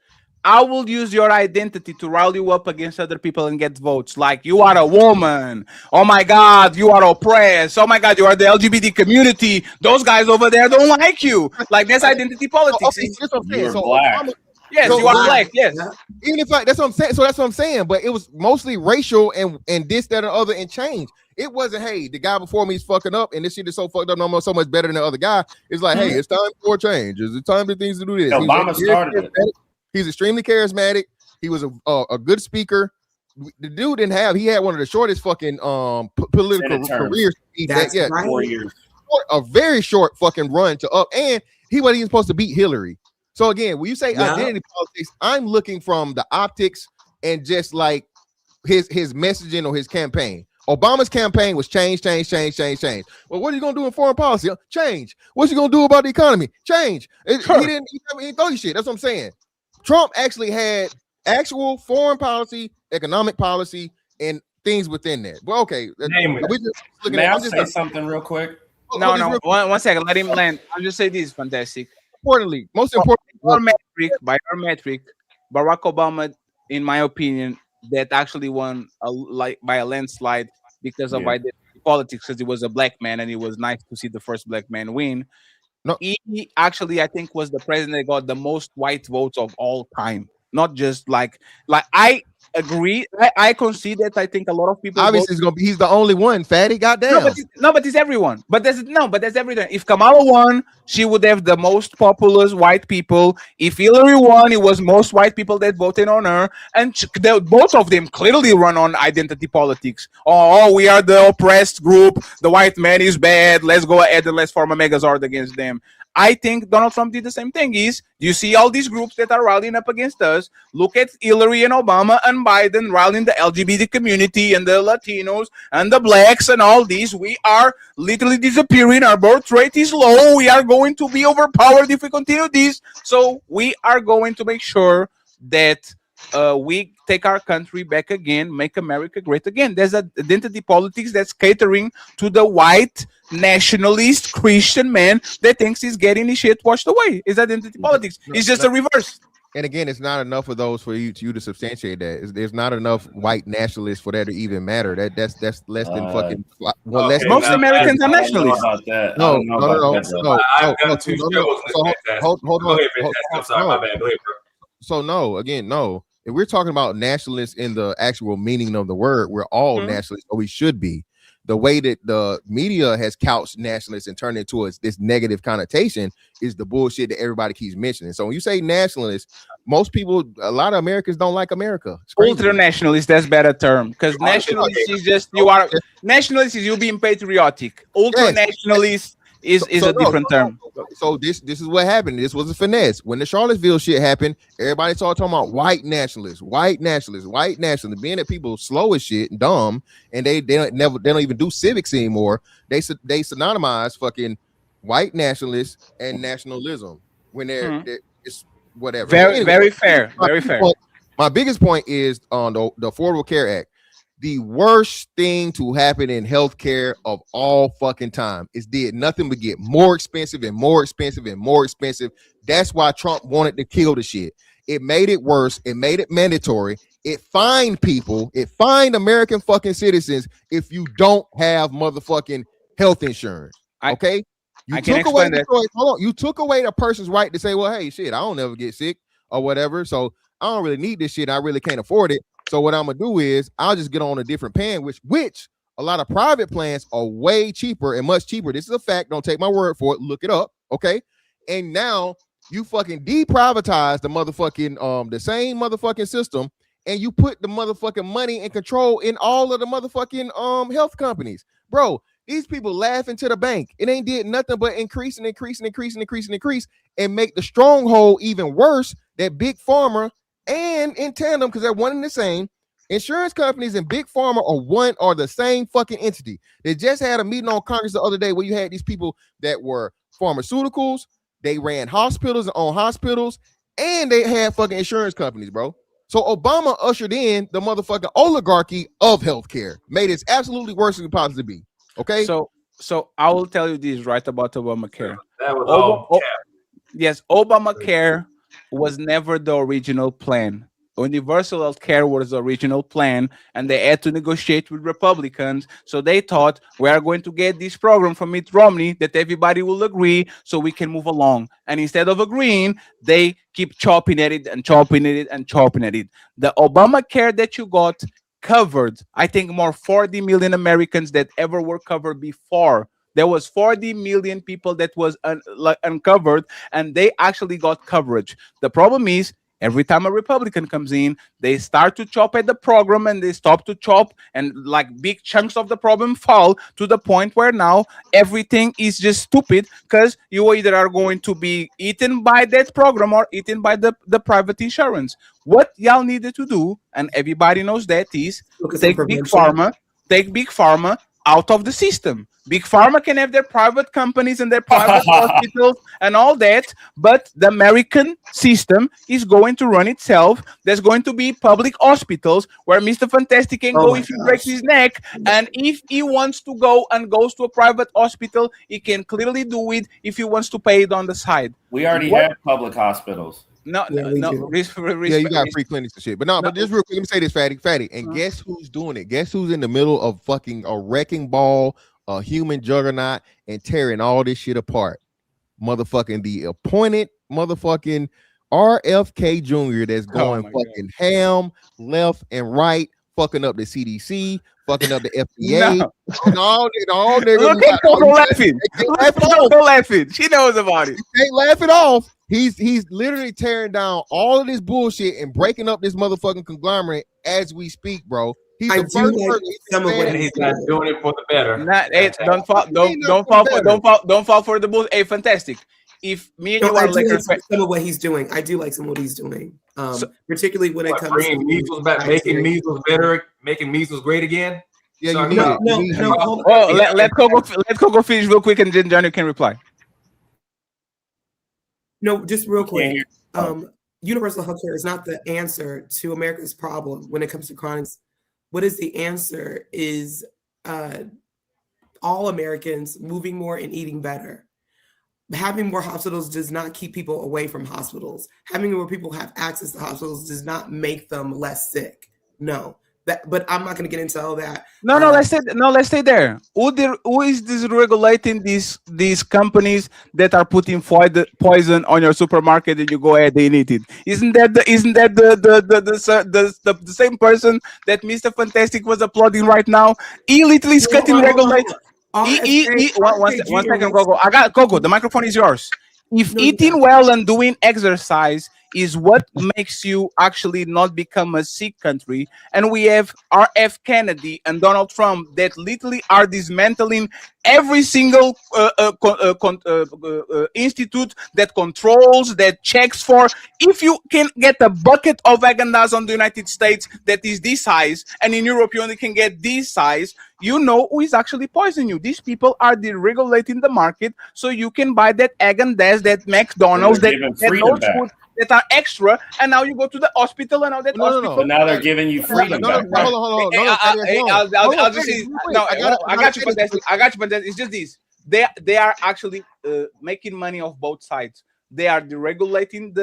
I will use your identity to rile you up against other people and get votes. Like, you are a woman. Oh my God, you are oppressed. Oh my God, you are the LGBT community. Those guys over there don't like you. Like, that's identity politics. That's what I'm saying. You're black. Yes, you are black. Yes. Even if that's what I'm saying. So that's what I'm saying. But it was mostly racial and this, that, and other, and change. It wasn't, hey, the guy before me is fucking up, and this shit is so fucked up, no more, so much better than the other guy. It's like, hey, it's time for a change. It's time for things to do this. Obama started it. He's extremely charismatic. He was a good speaker. The dude didn't have. He had one of the shortest fucking political careers. That's right. 4 years. A very short fucking run to up, and he wasn't even supposed to beat Hillary. So again, when you say identity politics, I'm looking from the optics and just like his messaging or his campaign. Obama's campaign was change. Well, what are you gonna do in foreign policy? Change. What's he gonna do about the economy? Change. He didn't throw you shit. That's what I'm saying. Trump actually had actual foreign policy, economic policy, and things within that. Well, okay. May I say something real quick? No. One second. Let him land. I'll just say this. Fantastic. Most importantly, by our metric, Barack Obama, in my opinion, that actually won by a landslide because of identity politics, because he was a black man and it was nice to see the first black man win. No, he actually, I think, was the president that got the most white votes of all time. Not just like I agree. I concede that. I think a lot of people obviously he's the only one. Fatty, goddamn. But it's everyone. But that's everyone. If Kamala won, she would have the most populous white people. If Hillary won, it was most white people that voted on her, and both of them clearly run on identity politics. Oh, we are the oppressed group. The white man is bad. Let's go ahead and let's form a megazord against them. I think Donald Trump did the same thing. Do you see all these groups that are rallying up against us? Look at Hillary and Obama and Biden rallying the LGBT community and the Latinos and the blacks and all these. We are literally disappearing. Our birth rate is low. We are going to be overpowered if we continue this. So we are going to make sure that we take our country back again, make America great again. There's an identity politics that's catering to the white nationalist Christian man that thinks he's getting his shit washed away. It's identity politics. It's just a reverse. And again, it's not enough of those for you to substantiate that. There's not enough white nationalists for that to even matter. That's less than fucking. Well, okay, most Americans are nationalists. No. Hold on. I'm sorry, my bad. Go ahead, bro. So no. If we're talking about nationalists in the actual meaning of the word, we're all nationalists, or we should be. The way that the media has couched nationalists and turned into this negative connotation is the bullshit that everybody keeps mentioning. So when you say nationalists, most people, a lot of Americans don't like America. Ultra nationalist, that's better term, because nationalist is just nationalist is you being patriotic. Ultra nationalist is a different term. So this is what happened. This was a finesse. When the Charlottesville shit happened, everybody started talking about white nationalists. Being that people slow as shit and dumb, and they don't even do civics anymore. They synonymize fucking white nationalists and nationalism when they're it's whatever. Very fair. My biggest point is on the Affordable Care Act. The worst thing to happen in healthcare of all fucking time is did nothing but get more expensive and more expensive and more expensive. That's why Trump wanted to kill the shit. It made it worse. It made it mandatory. It fined people. It fined American fucking citizens if you don't have motherfucking health insurance. Okay? You took away the choice. Hold on. You took away the person's right to say, well, hey, shit, I don't ever get sick or whatever. So I don't really need this shit. I really can't afford it. So what I'm gonna do is I'll just get on a different plan, which a lot of private plans are way cheaper and much cheaper. This is a fact. Don't take my word for it. Look it up. Okay. And now you fucking deprivatize the motherfucking the same motherfucking system, and you put the motherfucking money and control in all of the motherfucking health companies. Bro, These people laughing to the bank. It ain't did nothing but increase and make the stronghold even worse. That big pharma and in tandem, because they're one and the same. Insurance companies and big pharma are the same fucking entity. They just had a meeting on Congress the other day where you had these people that were pharmaceuticals. They ran hospitals and owned hospitals, and they had fucking insurance companies, bro. So Obama ushered in the motherfucking oligarchy of healthcare, made it absolutely worse than it possibly be. Okay. So I will tell you this right about Obamacare. That was all yes, Obamacare was never the original plan. Universal health care was the original plan, and they had to negotiate with Republicans. So they thought, we are going to get this program from Mitt Romney that everybody will agree so we can move along. And instead of agreeing, they keep chopping at it and chopping at it and chopping at it. The Obamacare that you got covered, I think, more 40 million Americans that ever were covered before. There was 40 million people that was uncovered, and they actually got coverage. The problem is, every time a Republican comes in, they start to chop at the program and they stop to chop, and like big chunks of the problem fall to the point where now everything is just stupid because you either are going to be eaten by that program or eaten by the private insurance. What y'all needed to do, and everybody knows that, is take big pharma out of the system. Big pharma can have their private companies and their private hospitals and all that, but the American system is going to run itself. There's going to be public hospitals where Mr. Fantastic can go if he breaks his neck, and if he wants to go and goes to a private hospital, he can clearly do it if he wants to pay it on the side. We already have public hospitals. Yeah, you got free clinics and shit. But but just real quick, let me say this, Fatty. And guess who's doing it? Guess who's in the middle of fucking a wrecking ball, a human juggernaut, and tearing all this shit apart? Motherfucking the appointed motherfucking RFK Jr. that's going fucking ham left and right, fucking up the CDC, fucking up the FDA. And all Look at Coco laughing. Coco laughing. She knows about it. They laugh it off. He's literally tearing down all of this bullshit and breaking up this motherfucking conglomerate as we speak, bro. He's the first person. And he's not doing it for the better. Don't fall for the bull. Hey, Fantastic. If me and you are like some of what he's doing, I do like some of what he's doing. Particularly when it comes to measles back, making measles better, making measles great again. Yeah, let's go finish real quick, and then Johnny can reply. No, just real quick. Universal health care is not the answer to America's problem when it comes to chronic. What is the answer is all Americans moving more and eating better. Having more hospitals does not keep people away from hospitals. Having more people have access to hospitals does not make them less sick. No. But I'm not going to get into all that. Let's stay there. Who is regulating these companies that are putting poison on your supermarket and you go ahead and eat it? Isn't that the same person that Mr. Fantastic was applauding right now? He literally is cutting regulation. One second, Gogo. I got Gogo. The microphone is yours. If eating well and doing exercise is what makes you actually not become a sick country, and we have RF Kennedy and Donald Trump that literally are dismantling every single institute that controls, that checks for. If you can get a bucket of Häagen-Dazs on the United States that is this size, and in Europe you only can get this size, you know who is actually poisoning you. These people are deregulating the market so you can buy that Häagen-Dazs, that McDonald's, that those food that are extra, and now you go to the hospital and all that. But now they're giving you freedom back. Hold on. I'll just say, no, I got you, Fantastic. It's just this. They are actually making money off both sides. They are deregulating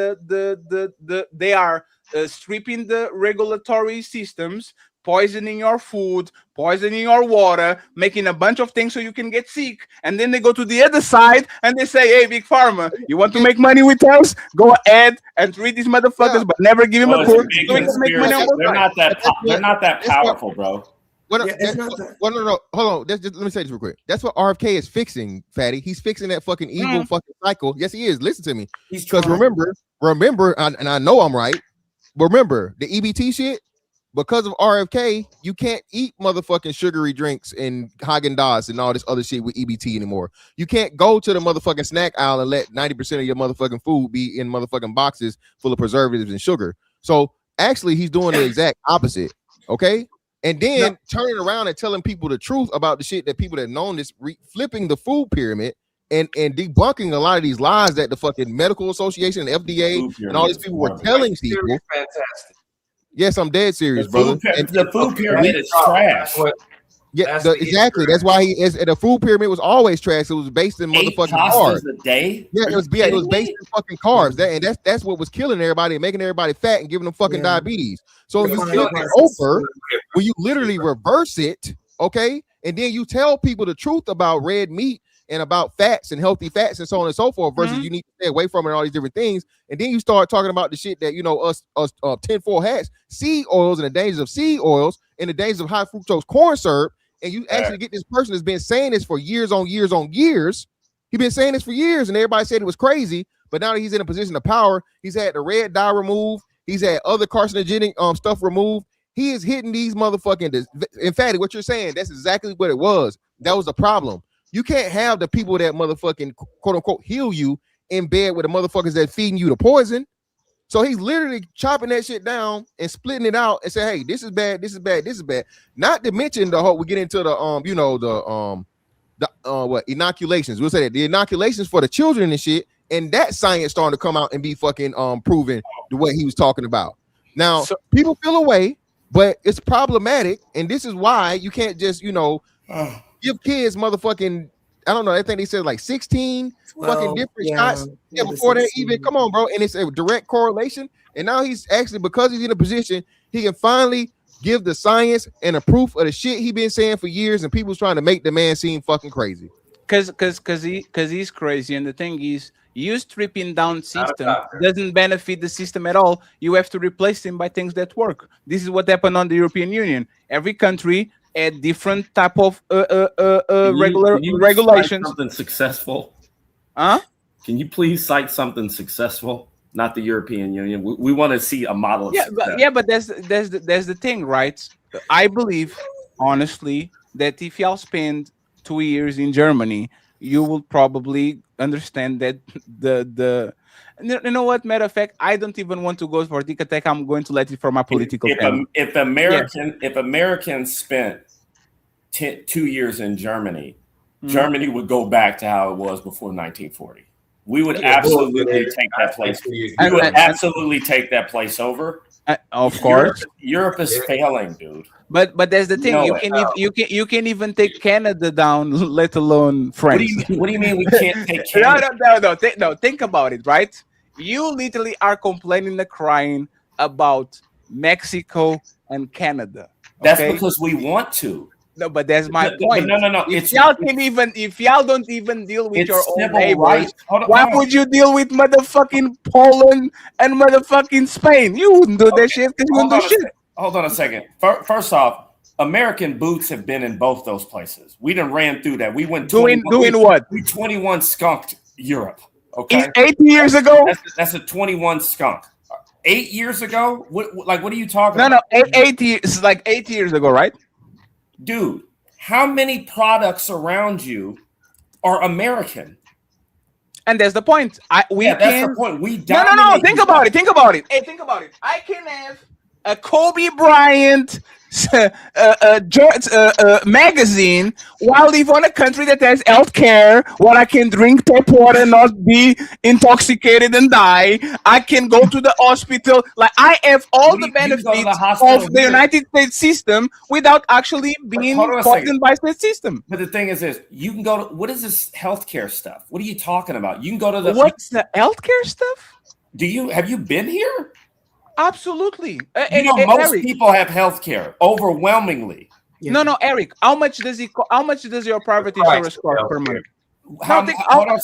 they are stripping the regulatory systems, poisoning your food, poisoning your water, making a bunch of things so you can get sick. And then they go to the other side and they say, hey, Big Pharma, you want to make money with us? Go ahead and treat these motherfuckers, but never give him a quote so we can make money on both sides. They're not that powerful, bro. Hold on. Let me say this real quick. That's what RFK is fixing, Fatty. He's fixing that fucking evil fucking cycle. Yes, he is. Listen to me. Because remember, and I know I'm right. Remember the EBT shit. because of RFK, you can't eat motherfucking sugary drinks and Haagen-Dazs and all this other shit with EBT anymore. You can't go to the motherfucking snack aisle and let 90% of your motherfucking food be in motherfucking boxes full of preservatives and sugar. So actually, he's doing the exact opposite. Okay. And then turning around and telling people the truth about the shit that people that known this, flipping the food pyramid and debunking a lot of these lies that the fucking medical association and FDA and all these people were telling people. Fantastic. Yes, I'm dead serious, brother. The food pyramid is trash. Yeah, exactly. That's why the food pyramid was always trash. It was based in motherfucking carbs. A day? Yeah, it was based in fucking carbs. That's what was killing everybody and making everybody fat and giving them fucking diabetes. So if you flip it over, when you literally reverse it, okay, and then you tell people the truth about red meat and about fats and healthy fats and so on and so forth, versus you need to stay away from it and all these different things, and then you start talking about the shit that us tinfoil hats, seed oils and the dangers of seed oils and the dangers of high fructose corn syrup. And you actually get this person that's been saying this for years on years on years. He's been saying this for years, and everybody said it was crazy. But now that he's in a position of power, he's had the red dye removed. He's had other carcinogenic stuff removed. He is hitting these motherfucking. In fact, what you're saying, that's exactly what it was. That was the problem. You can't have the people that motherfucking quote unquote heal you in bed with the motherfuckers that feeding you the poison. So he's literally chopping that shit down and splitting it out and say, hey, this is bad, this is bad, this is bad. Not to mention the whole, we get into the inoculations. We'll say that the inoculations for the children and shit, and that science starting to come out and be fucking proven the way he was talking about. Now, people feel away, but it's problematic, and this is why you can't just, give kids motherfucking, I don't know, I think they said like 16 fucking different shots before they even come on, bro. And it's a direct correlation. And now he's actually, because he's in a position, he can finally give the science and the proof of the shit he been saying for years, and people's trying to make the man seem fucking crazy. Because he's crazy, and the thing is, you stripping down system doesn't benefit the system at all. You have to replace him by things that work. This is what happened on the European Union. Every country had different type of regulations. Something successful. Huh? Can you please cite something successful? Not the European Union. We want to see a model of success. But that's the thing, right? I believe honestly that if y'all spend 2 years in Germany, you will probably understand that you know what, matter of fact, I don't even want to go for Tic Tac. I'm going to let it for my political family. If Americans spent 2 years in Germany, Germany would go back to how it was before 1940. We would absolutely take that place. We would absolutely take that place over. Of course, Europe is failing, dude. But that's the thing. You can't even take Canada down, let alone France. What do you mean we can't take Canada? No. Think about it, right? You literally are complaining and crying about Mexico and Canada. That's because we want to. No, but that's my point. No. If y'all don't even deal with your own neighbors, why would you deal with motherfucking Poland and motherfucking Spain? You wouldn't do that shit because you wouldn't do shit. Hold on a second. First off, American boots have been in both those places. We done ran through that. We went doing what? We 21 skunked Europe. Okay, 8 years ago. That's a 21 skunk. 8 years ago. What are you talking about? No. 8 years. It's like 8 years ago, right? Dude, how many products around you are American? And that's the point. That's the point. We no. Think about it. Hey, think about it. I can have a Kobe Bryant magazine while live on a country that has health care, where I can drink tap water and not be intoxicated and die. I can go to the hospital. Like, I have all the benefits of the United States system without actually being poisoned by the system. But the thing is this, you can go to, what is this healthcare stuff? What are you talking about? You can go to the What's the healthcare stuff? Have you been here? Absolutely. Most people have health care overwhelmingly. No, Eric. How much does your private insurance cost per month? One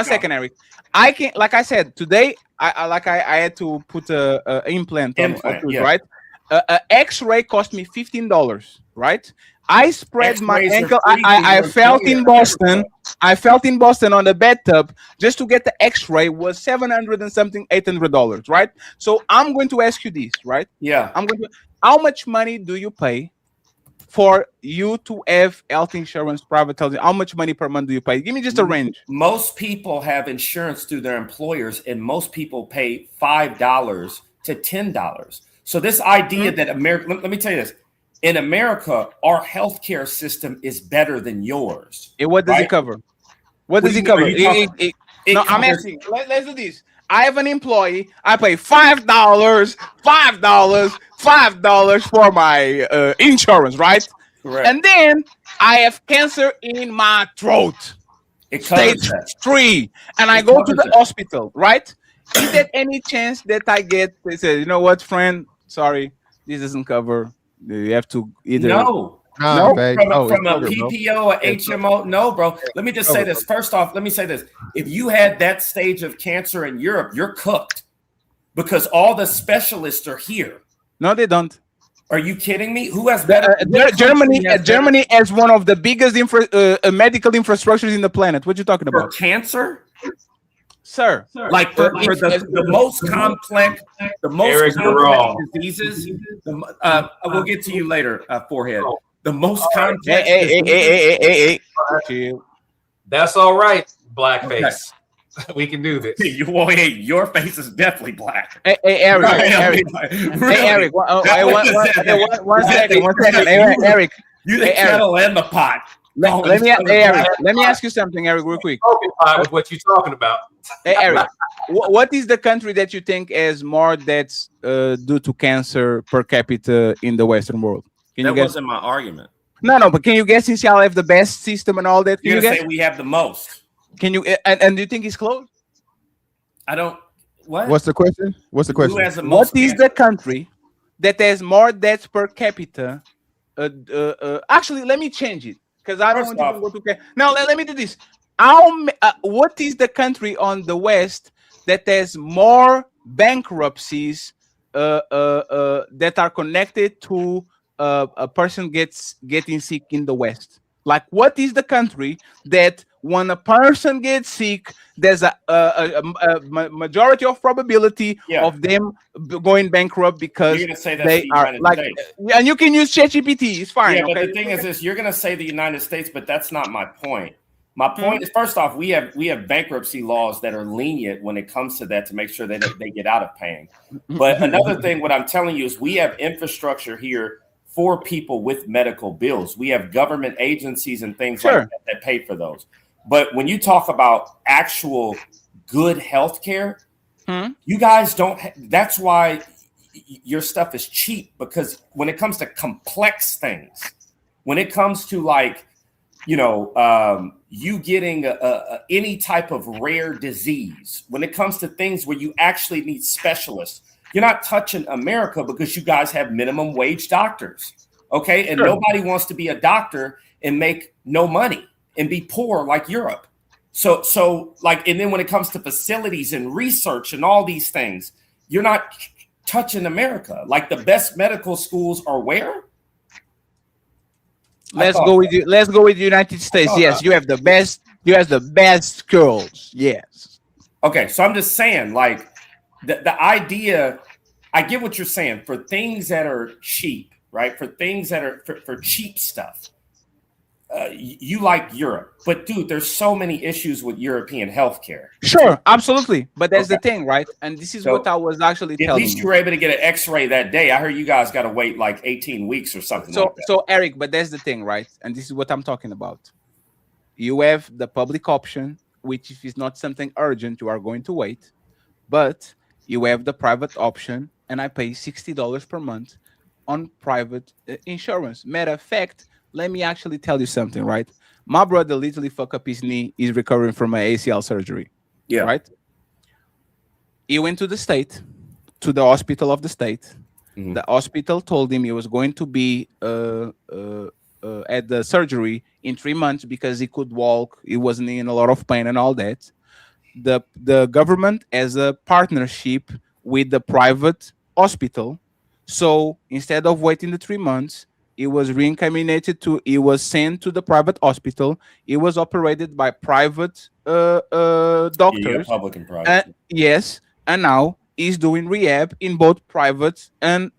second, Eric. I can, like I said today, I had to put a implant on, right? X-ray cost me $15, right? I spread my ankle. I felt in Boston. I felt in Boston on the bathtub just to get the X-ray was $700 and something, $800, right? So I'm going to ask you this, right? Yeah. How much money do you pay for you to have health insurance, private health? How much money per month do you pay? Give me just a range. Most people have insurance through their employers, and most people pay $5 to $10. So this idea that America, let me tell you this. In America, our healthcare system is better than yours. What does it cover? What does it cover? No, I'm covers- asking. Let's do this. I have an employee. I pay $5 for my insurance, right? Correct. And then I have cancer in my throat, stage 3, and I go to the hospital, right? Is there any chance that I get? They say, you know what, friend? Sorry, this doesn't cover. You have to either. No. No, From a PPO or HMO, no, bro. Let me just say this. First off, let me say this. If you had that stage of cancer in Europe, you're cooked because all the specialists are here. No, they don't. Are you kidding me? Who has better? Germany has one of the biggest medical infrastructures in the planet. What you talking about? For cancer? Sir. Like for the most complex, complex diseases. We'll get to you later, Forehead. The most complex. Hey. That's all right, blackface. We can do this. Your face is definitely black. Hey, Eric. Hey, Eric. One second. Hey, Eric. You the kettle and the pot. Let me ask you something, Eric, real quick. With what you're talking about. Hey, Eric, what is the country that you think has more deaths due to cancer per capita in the Western world? That wasn't my argument. No, but can you guess since y'all have the best system and all that? You're gonna say we have the most. Can you and do you think it's close? I don't. What? What's the question? What's the question? Who has the most What is the country that has more deaths per capita? Actually, let me change it because I don't want to go to care. Now let me do this. What is the country on the West that has more bankruptcies that are connected to a person getting sick in the West? Like, what is the country that when a person gets sick, there's a majority of probability of them going bankrupt because you're gonna say that's they the are United like, States. and you can use ChatGPT. It's fine. Yeah, but okay? the thing is this: you're gonna say the United States, but that's not my point. My point is, first off, we have bankruptcy laws that are lenient when it comes to that to make sure that they get out of paying. But another thing, what I'm telling you is we have infrastructure here for people with medical bills. We have government agencies and things like that pay for those. But when you talk about actual good health care, you guys don't. That's why your stuff is cheap, because when it comes to complex things, when it comes to like, you getting any type of rare disease, when it comes to things where you actually need specialists, you're not touching America because you guys have minimum wage doctors. Okay. And nobody wants to be a doctor and make no money and be poor like Europe. So like, and then when it comes to facilities and research and all these things, you're not touching America. Like the best medical schools are where? Let's go with the United States. Yes, you have the best. You have the best schools. Yes. Okay, so I'm just saying, like, the idea. I get what you're saying for things that are cheap, right? For things that are for cheap stuff. You like Europe, but dude, there's so many issues with European healthcare. Sure, absolutely, but that's the thing, right? And this is what I was actually telling you. At least you were able to get an X-ray that day. I heard you guys got to wait like 18 weeks or something. So Eric, but that's the thing, right? And this is what I'm talking about. You have the public option, which if it's not something urgent, you are going to wait. But you have the private option, and I pay $60 per month on private insurance. Matter of fact, let me actually tell you something, right? My brother literally fucked up his knee. He's recovering from an ACL surgery. Yeah. Right? He went to the state, to the hospital of the state. Mm-hmm. The hospital told him he was going to be at the surgery in 3 months because he could walk. He wasn't in a lot of pain and all that. The government has a partnership with the private hospital. So instead of waiting the 3 months, It was reincarnated to. It was sent to the private hospital. It was operated by private doctors. Public and private. Yes, and now he's doing rehab in both private and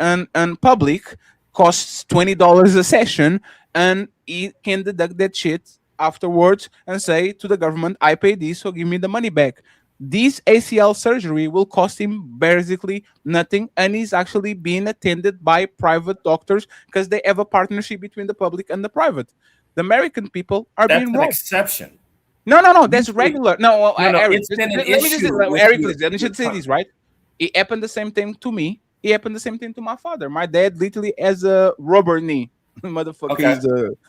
public. Costs $20 a session, and he can deduct that shit afterwards and say to the government, "I pay this, so give me the money back." This ACL surgery will cost him basically nothing, and he's actually being attended by private doctors because they have a partnership between the public and the private. The American people are That's being an robbed. exception. No, that's regular. No, Eric, it's been an let me just issue with Eric, you. please, let me just say this, right? It happened the same thing to me. It happened the same thing to my father. My dad literally has a rubber knee. Motherfucker Okay. is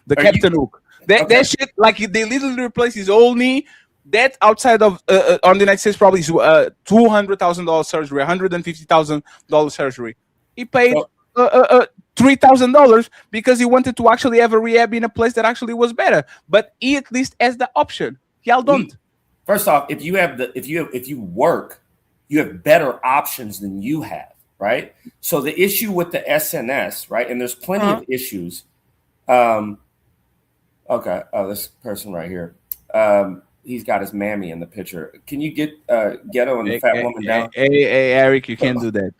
the Captain Hook. That shit, like they literally replaced his whole knee. That outside of on the United States probably is $200,000 surgery, $150,000 surgery. He paid $3,000 because he wanted to actually have a rehab in a place that actually was better. But he at least has the option. Y'all don't. First off, if you work, you have better options than you have, right? So the issue with the SNS, right? And there's plenty of issues. Okay. Oh, this person right here. He's got his mammy in the picture. Can you get Ghetto and the fat woman down? Hey, Eric, you can't do that.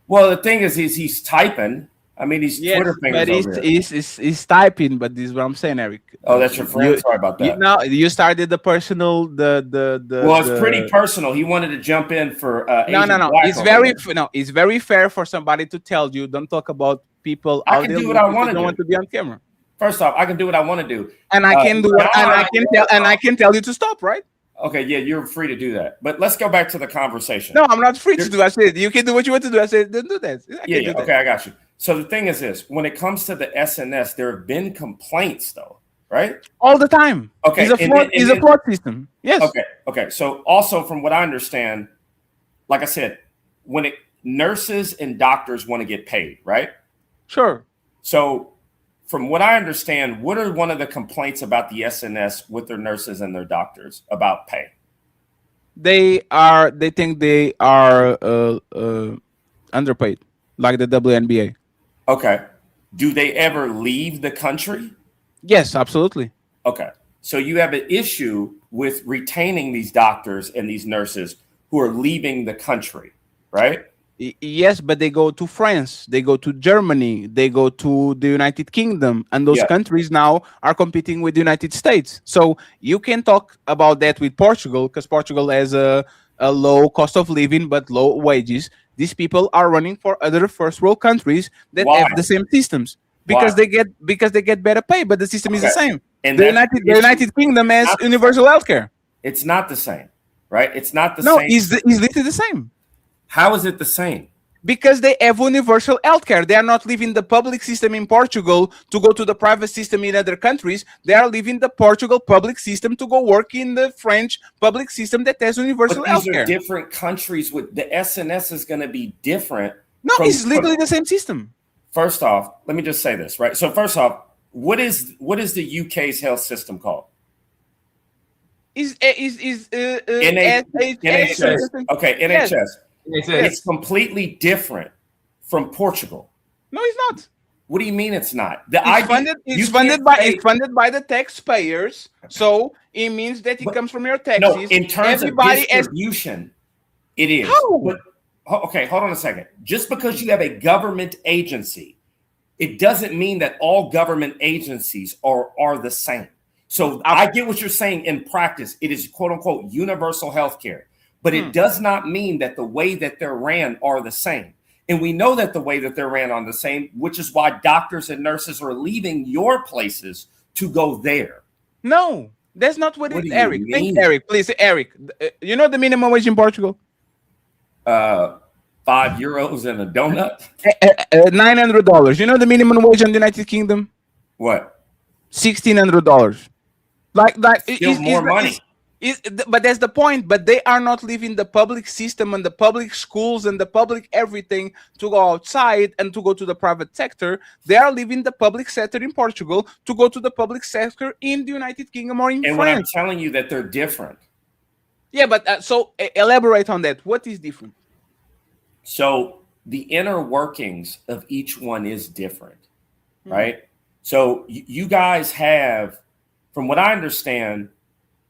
Well, the thing is he's typing. I mean, he's Twitter fingers but over here. he's typing. But this is what I'm saying, Eric. Oh, that's your friend. Sorry about that. You started the personal. Well, it's pretty personal. He wanted to jump in for. No. It's very fair for somebody to tell you. Don't talk about people. I can do what I want to do. Don't want to be on camera. First off, I can do what I want to do, and I can do it, and I can tell you to stop, right? Okay, yeah, you're free to do that. But let's go back to the conversation. No, I'm not free to do. I said you can do what you want to do. I said don't do that. Okay, I got you. So the thing is this: when it comes to the SNS, there have been complaints, though, right? All the time. Okay, it's a fraud system. Yes. Okay. So also, from what I understand, like I said, when nurses and doctors want to get paid, right? Sure. So, from what I understand, what are one of the complaints about the SNS with their nurses and their doctors about pay? They think they are underpaid, like the WNBA. Okay. Do they ever leave the country? Yes, absolutely. Okay. So you have an issue with retaining these doctors and these nurses who are leaving the country, right? Yes, but they go to France, they go to Germany, they go to the United Kingdom, and those countries now are competing with the United States. So you can talk about that with Portugal, because Portugal has a low cost of living but low wages. These people are running for other first world countries that have the same systems because they get better pay, but the system is the same. And the United Kingdom has universal healthcare. It's not the same, right? It's not the same. No, it's literally the same. How is it the same? Because they have universal healthcare. They are not leaving the public system in Portugal to go to the private system in other countries. They are leaving the Portugal public system to go work in the French public system that has universal healthcare. These are healthcare. different countries. With the SNS is going to be different. No, it's literally the same system. First off, let me just say this, right? So first off, what is the UK's health system called? NHS. Okay, NHS. Yes. It's completely different from Portugal. No, it's not. What do you mean it's not? It's funded by the taxpayers, so it means that it comes from your taxes. No, in terms of distribution, it is. How? But, okay, hold on a second. Just because you have a government agency, it doesn't mean that all government agencies are the same. So I get what you're saying in practice. It is quote unquote universal health care. But it does not mean that the way that they're ran are the same. And we know that the way that they're ran are the same, which is why doctors and nurses are leaving your places to go there. No, that's not what it is, Eric. Mean? Eric, please, Eric. You know the minimum wage in Portugal? €5 and a donut? $900. You know the minimum wage in the United Kingdom? What? $1,600. Like still more money. But that's the point. But they are not leaving the public system and the public schools and the public everything to go outside and to go to the private sector. They are leaving the public sector in Portugal to go to the public sector in the United Kingdom or in France. And when I'm telling you that they're different. Yeah, but so elaborate on that. What is different? So the inner workings of each one is different, right? So you guys have, from what I understand,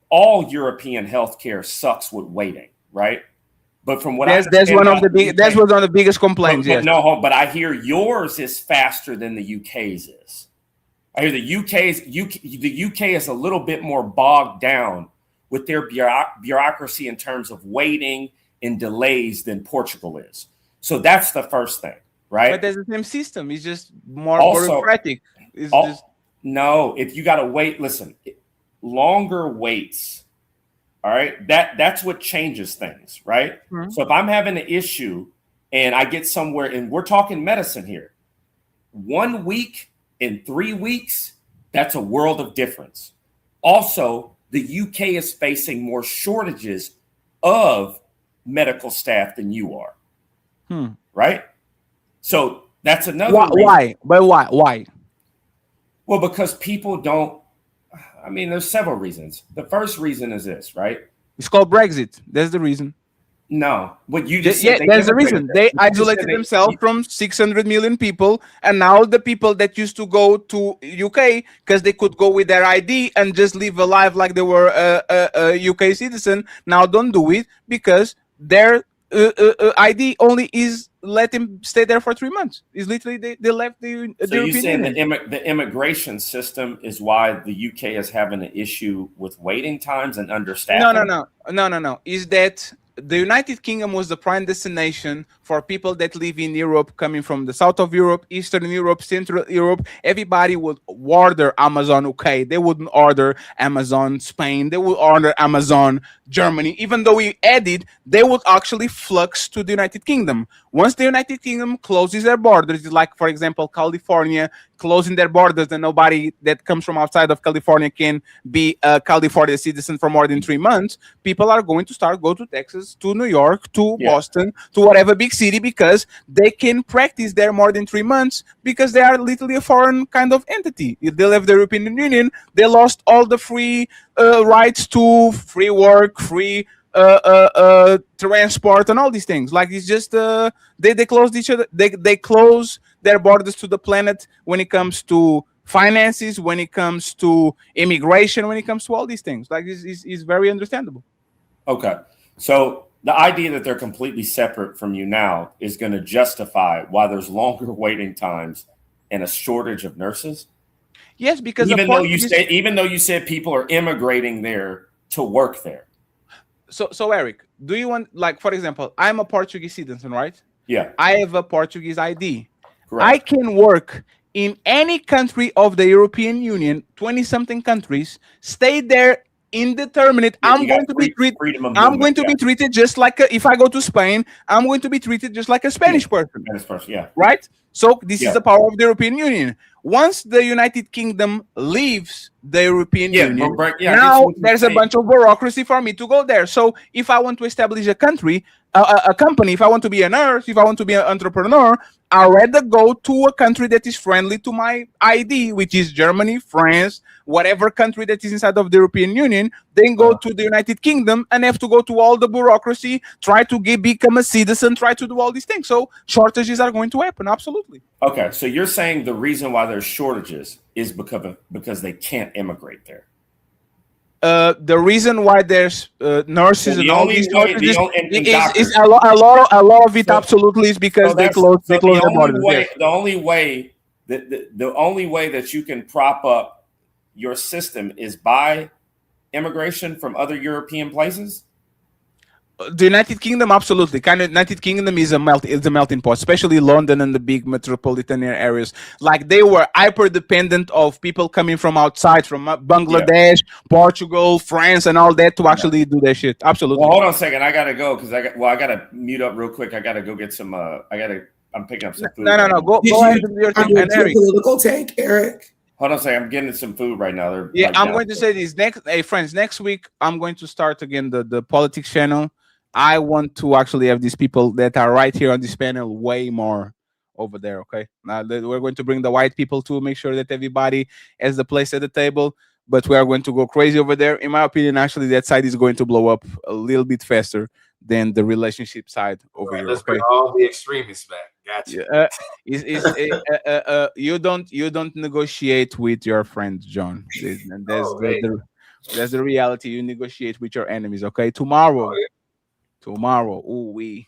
all European healthcare sucks with waiting, right? But from what I That's understand one of about the big. That's one of the biggest complaints. but Yes. no, but I hear yours is faster than the UK's is. I hear the UK is a little bit more bogged down with their bureaucracy in terms of waiting and delays than Portugal is. So that's the first thing, right? But there's the same system. It's just more Also- bureaucratic. It's Oh, just no, if you got to wait, listen, longer waits. All right. That's what changes things, right? Mhm. So if I'm having an issue and I get somewhere, and we're talking medicine here, 1 week and 3 weeks, that's a world of difference. Also, the UK is facing more shortages of medical staff than you are, right? So that's another reason. why? But why? Well, because people don't, I mean, there's several reasons. The first reason is this, right? It's called Brexit. That's the reason. No, what you just said. Yeah, they that's the immigrated reason. there. They You just said isolated they- themselves from 600 million people, and now the people that used to go to UK because they could go with their ID and just live a life like they were a UK citizen, now don't do it because their ID only is let him stay there for 3 months. It's literally they left the So you European saying Union. the immigration system is why the UK is having an issue with waiting times and understaffing? No. Is that the United Kingdom was the prime destination for people that live in Europe, coming from the south of Europe, Eastern Europe, Central Europe. Everybody would order Amazon UK. They wouldn't order Amazon Spain. They would order Amazon Germany. Even though we added, they would actually flux to the United Kingdom. Once the United Kingdom closes their borders, like for example California closing their borders, and nobody that comes from outside of California can be a California citizen for more than 3 months, people are going to start go to Texas, to New York, to Boston, to whatever big city, because they can practice there more than 3 months because they are literally a foreign kind of entity. If they left the European Union, they lost all the free rights to free work, free transport, and all these things. Like it's just they closed each other. They close their borders to the planet when it comes to finances, when it comes to immigration, when it comes to all these things. Like is very understandable. Okay. So the idea that they're completely separate from you now is going to justify why there's longer waiting times and a shortage of nurses? Yes, because even though you said people are immigrating there to work there. So Eric, do you want, like, for example, I'm a Portuguese citizen, right? Yeah. I have a Portuguese ID. Correct. I can work in any country of the European Union, 20-something countries, stay there indeterminate. I'm going to be treated just like if I go to Spain, I'm going to be treated just like a Spanish person. Spanish person, yeah. Right? So this is the power of the European Union. Once the United Kingdom leaves the European Union, now there's a bunch of bureaucracy for me to go there. So if I want to establish a country, a company, if I want to be a nurse, if I want to be an entrepreneur, I'd rather go to a country that is friendly to my ID, which is Germany, France, whatever country that is inside of the European Union, then go to the United Kingdom and have to go to all the bureaucracy, try to become a citizen, try to do all these things. So shortages are going to happen, absolutely. Okay, so you're saying the reason why there's shortages is because they can't immigrate there. The reason why there's nurses and all these shortages is a lot of it absolutely is because they close the borders. The only way that you can prop up your system is by immigration from other European places. The United Kingdom, absolutely. United Kingdom is a melting pot, especially London and the big metropolitan areas. Like they were hyper dependent of people coming from outside, from Bangladesh, Portugal, France, and all that to actually do their shit. Absolutely. Well, hold on a second. I gotta go because I gotta mute up real quick. I gotta go get some. I'm picking up some food. No. Go ahead and do your thing. And Eric, political take, Eric. Hold on a second. I'm getting some food right now. I'm going to say this friends. Next week, I'm going to start again the politics channel. I want to actually have these people that are right here on this panel way more over there. Okay, now we're going to bring the white people to make sure that everybody has the place at the table. But we are going to go crazy over there. In my opinion, actually, that side is going to blow up a little bit faster than the relationship side over here. Let's bring all the extremists back. Gotcha. You don't negotiate with your friends, John. That's the reality. You negotiate with your enemies. Okay, tomorrow, we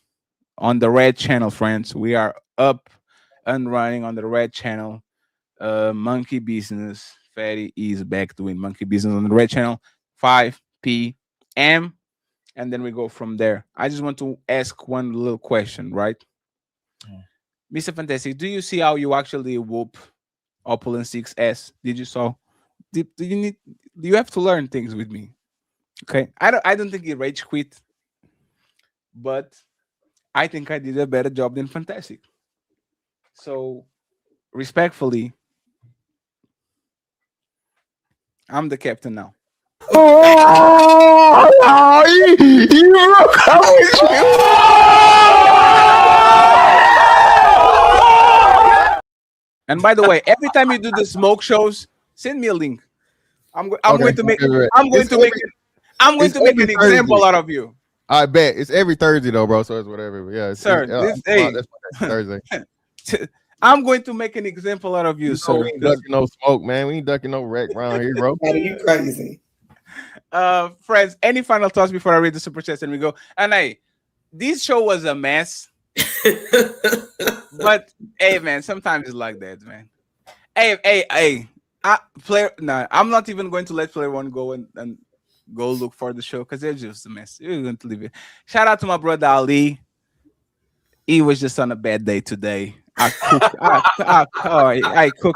on the red channel, friends. We are up and running on the red channel. Monkey Business. Fatty is back doing Monkey Business on the red channel, 5 p.m. And then we go from there. I just want to ask one little question, right? Mr. Fantastic, do you see how you actually whoop Opulent 6S? Did you saw? Do you have to learn things with me? Okay. I don't think he rage quit, but I think I did a better job than Fantastic. So respectfully, I'm the captain now. And by the way, every time you do the smoke shows, send me a link. I'm going to make an example out of you. I bet it's every Thursday though, bro. So it's whatever. Yeah, Sir, that's Thursday. I'm going to make an example out of you, sir. We ain't ducking no smoke, man. We ain't ducking no wreck around here, bro. You crazy. Friends, any final thoughts before I read the super chats and we go? And this show was a mess. But hey, man, sometimes it's like that, man. Hey. I'm not even going to let player one go and go look for the show because it's just a mess. You're going to leave it. Shout out to my brother Ali. He was just on a bad day today. I cook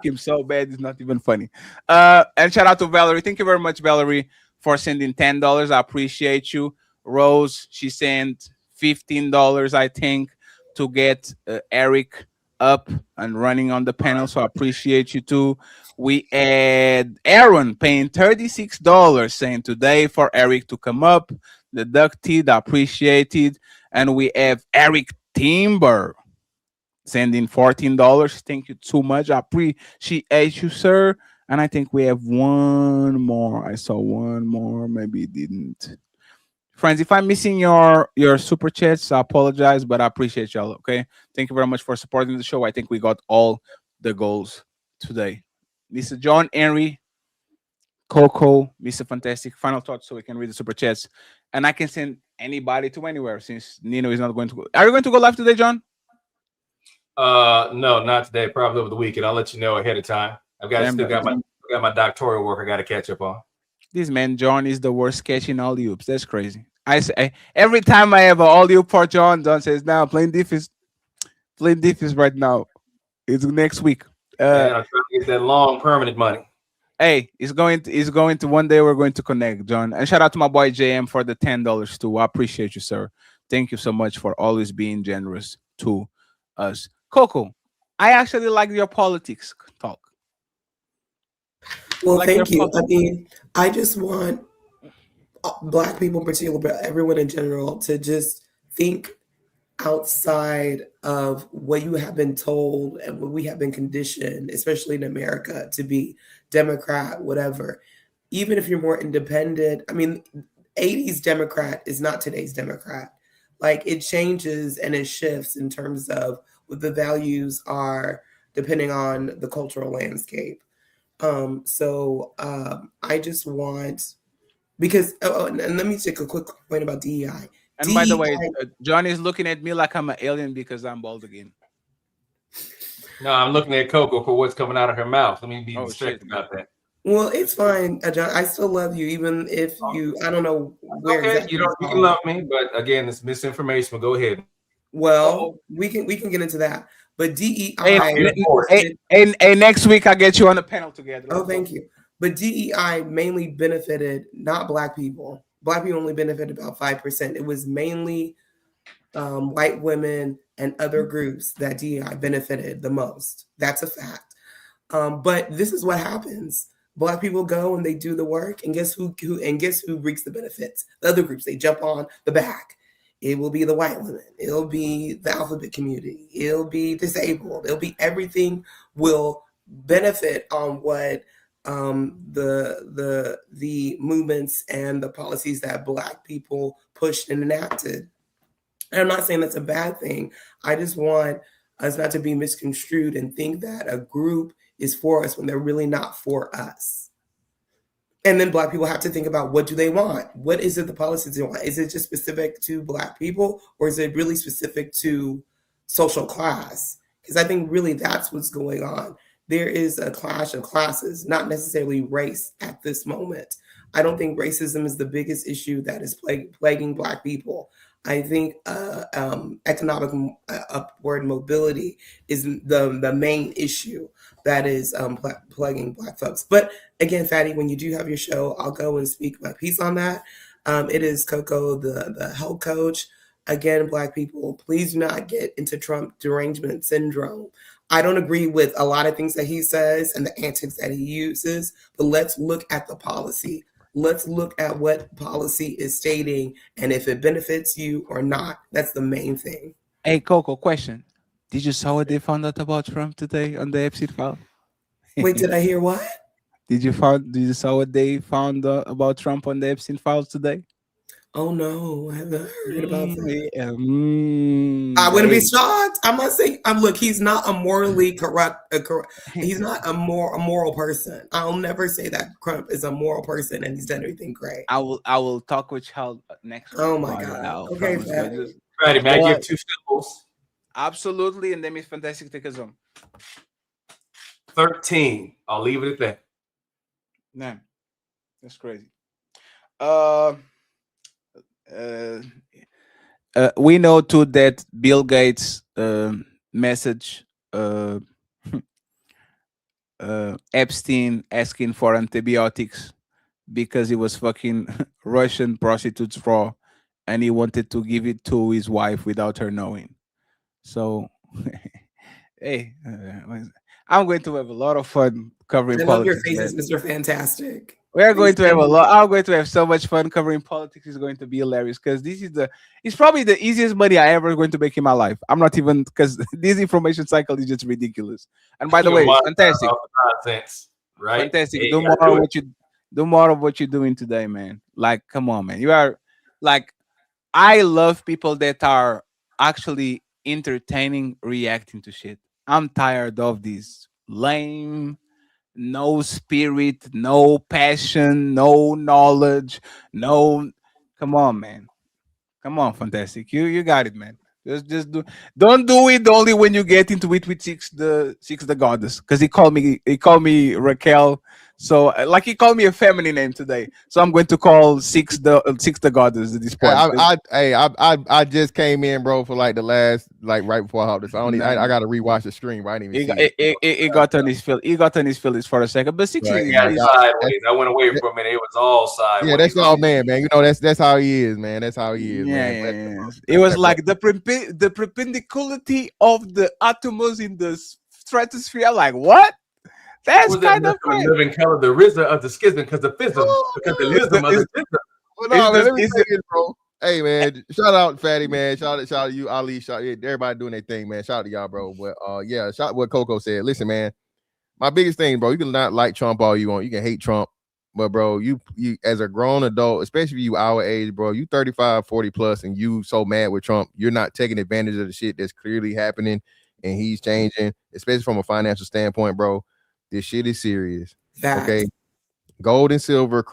him so bad it's not even funny. And shout out to Valerie. Thank you very much, Valerie, for sending $10. I appreciate you. Rose, she sent $15, I think, to get Eric up and running on the panel. So I appreciate you too. We had Aaron paying $36 saying today for Eric to come up. The ducted, I appreciate it. And we have Eric Timber sending $14. Thank you so much. I appreciate you, sir. And I think we have one more. I saw one more. Maybe it didn't. Friends, if I'm missing your super chats, I apologize, but I appreciate y'all, okay? Thank you very much for supporting the show. I think we got all the goals today. Mr. John Henry, Coco, Mr. Fantastic, final thoughts so we can read the super chats. And I can send anybody to anywhere since Nino is not going to go. Are you going to go live today, John? No, not today. Probably over the weekend. I'll let you know ahead of time. I've got my doctoral work I got to catch up on. This man John is the worst catch in all oops. That's crazy. I say every time I have an all oop for John says, "Now playing defense right now. It's next week." I'm trying to get that long permanent money. Hey, it's going to one day we're going to connect, John. And shout out to my boy JM for the $10 too. I appreciate you, sir. Thank you so much for always being generous to us. Coco, I actually like your politics talk. Well, thank you. I mean, I just want Black people in particular, but everyone in general, to just think outside of what you have been told and what we have been conditioned, especially in America, to be Democrat, whatever. Even if you're more independent, I mean, 80s Democrat is not today's Democrat. Like, it changes and it shifts in terms of what the values are depending on the cultural landscape. I just want, because and let me take a quick point about DEI. And by the way, John is looking at me like I'm an alien because I'm bald again. No, I'm looking at Coco for what's coming out of her mouth. Let me be strict about that. Well, it's fine, John. I still love you, even if I don't know where. Okay, exactly you can love me, but again, it's misinformation. But go ahead. Well, we can get into that. But DEI. Hey, next week I get you on a panel together. Oh, thank you. But DEI mainly benefited not Black people. Black people only benefited about 5%. It was mainly white women and other groups that DEI benefited the most. That's a fact. But this is what happens. Black people go and they do the work, and guess who reaps the benefits? The other groups. They jump on the back. It will be the white women. It'll be the alphabet community. It'll be disabled. It'll be everything will benefit on what the movements and the policies that Black people pushed and enacted. And I'm not saying that's a bad thing. I just want us not to be misconstrued and think that a group is for us when they're really not for us. And then Black people have to think about, what do they want? What is it the policies they want? Is it just specific to Black people, or is it really specific to social class? Because I think really that's what's going on. There is a clash of classes, not necessarily race at this moment. I don't think racism is the biggest issue that is plaguing Black people. I think economic upward mobility is the main issue that is plaguing Black folks. But again, Fatty, when you do have your show, I'll go and speak my piece on that. It is Coco, the health coach. Again, Black people, please do not get into Trump derangement syndrome. I don't agree with a lot of things that he says and the antics that he uses, but let's look at the policy. Let's look at what policy is stating and if it benefits you or not. That's the main thing. Hey, Coco, question. Did you saw what they found out about Trump today on the Epstein file? Wait, did I hear what? Did you saw what they found about Trump on the Epstein files today? Oh no, I haven't heard about that. Yeah, I wouldn't be shocked. I'm not saying. Look, he's not a morally corrupt. He's not a moral person. I'll never say that Trump is a moral person and he's done everything great. I will talk with Child next week. Oh my God. Okay, Fatty, may I give 2 symbols? Absolutely, and then Miss Fantastic take us on. 13. I'll leave it at that. Man, that's crazy. We know too that Bill Gates message Epstein asking for antibiotics because he was fucking Russian prostitutes raw, and he wanted to give it to his wife without her knowing. So, hey, I'm going to have a lot of fun covering I love politics. your faces, Mr. Fantastic. We are going to have a lot. I'm going to have so much fun covering politics. It's going to be hilarious because it's probably the easiest money I ever going to make in my life. I'm not even, because this information cycle is just ridiculous. And by the way, fantastic. Nonsense, right? Fantastic. Hey, Do more of what you're doing today, man. Like, come on, man. You are like, I love people that are actually entertaining, reacting to shit. I'm tired of these lame, no spirit, no passion, no knowledge, no. Come on, man. Come on, Fantastic. You got it, man. Just don't do it only when you get into it with Six the Goddess, because he called me Raquel. So like he called me a feminine name today. So I'm going to call Six the Goddess at this point. I just came in, bro, for like the last, like right before I hopped this. I gotta rewatch the stream. Right? I didn't even see it got on his field. He got on his feelings for a second, but Six sideways. I went away for a minute. It was all sideways. Yeah, that's all, man. You know, that's how he is, man. That's how he is, man. Yeah. It was like the perpendicularity of the atoms in the stratosphere. Like what? That's kind of the living color, the RZA of the schism, because the fism, because the lism of the schism. Well, no, man, let me say this, bro. Hey, man, shout out Fatty, man. Shout out to you, Ali. Everybody doing their thing, man. Shout out to y'all, bro. But yeah, shout out what Coco said. Listen, man, my biggest thing, bro. You can not like Trump all you want. You can hate Trump, but bro, you as a grown adult, especially you our age, bro, you 35, 40 plus, and you so mad with Trump, you're not taking advantage of the shit that's clearly happening, and he's changing, especially from a financial standpoint, bro. This shit is serious. Okay. Gold and silver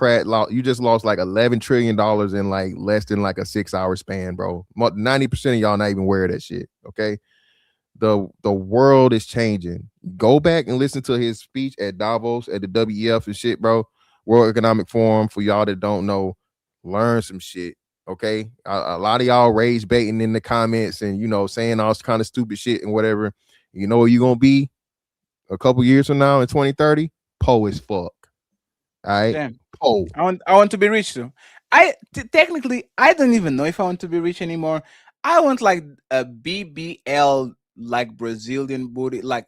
you just lost like $11 trillion in like less than like a 6-hour span, bro. 90% of y'all not even aware of that shit. Okay. The world is changing. Go back and listen to his speech at Davos at the WEF and shit, bro. World Economic Forum. For y'all that don't know, learn some shit. Okay. A lot of y'all rage baiting in the comments and, you know, saying all kind of stupid shit and whatever. You know where you're going to be a couple years from now in 2030? Po as fuck. All right. Damn. Po. I want to be rich too. Technically I don't even know if I want to be rich anymore. I want like a BBL, like Brazilian booty. Like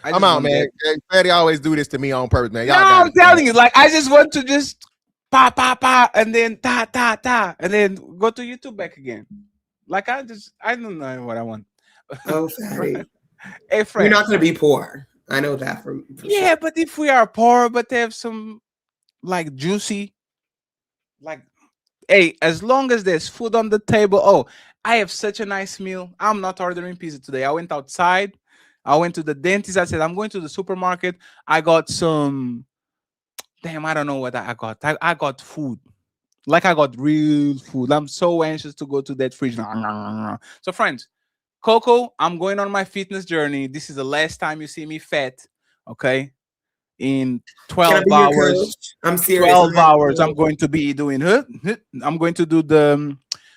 I'm out, man. Fatty always do this to me on purpose, man. No, I'm telling you, like I just want to just pa and then ta and then go to YouTube back again. Like I don't know what I want. Oh, Fatty. Hey, Fred. You're not gonna be poor. I know that for yeah, sure. but if we are poor, but they have some like juicy, like Hey, as long as there's food on the table. Oh, I have such a nice meal. I'm not ordering pizza today. I went outside. I went to the dentist. I said, I'm going to the supermarket. I got some. Damn, I don't know what I got. I got food. Like I got real food. I'm so anxious to go to that fridge. So, friends, Coco, I'm going on my fitness journey. This is the last time you see me fat. Okay. In Can I 12 be your hours. coach? I'm serious. 12 hours. I'm going to be doing I'm going to do the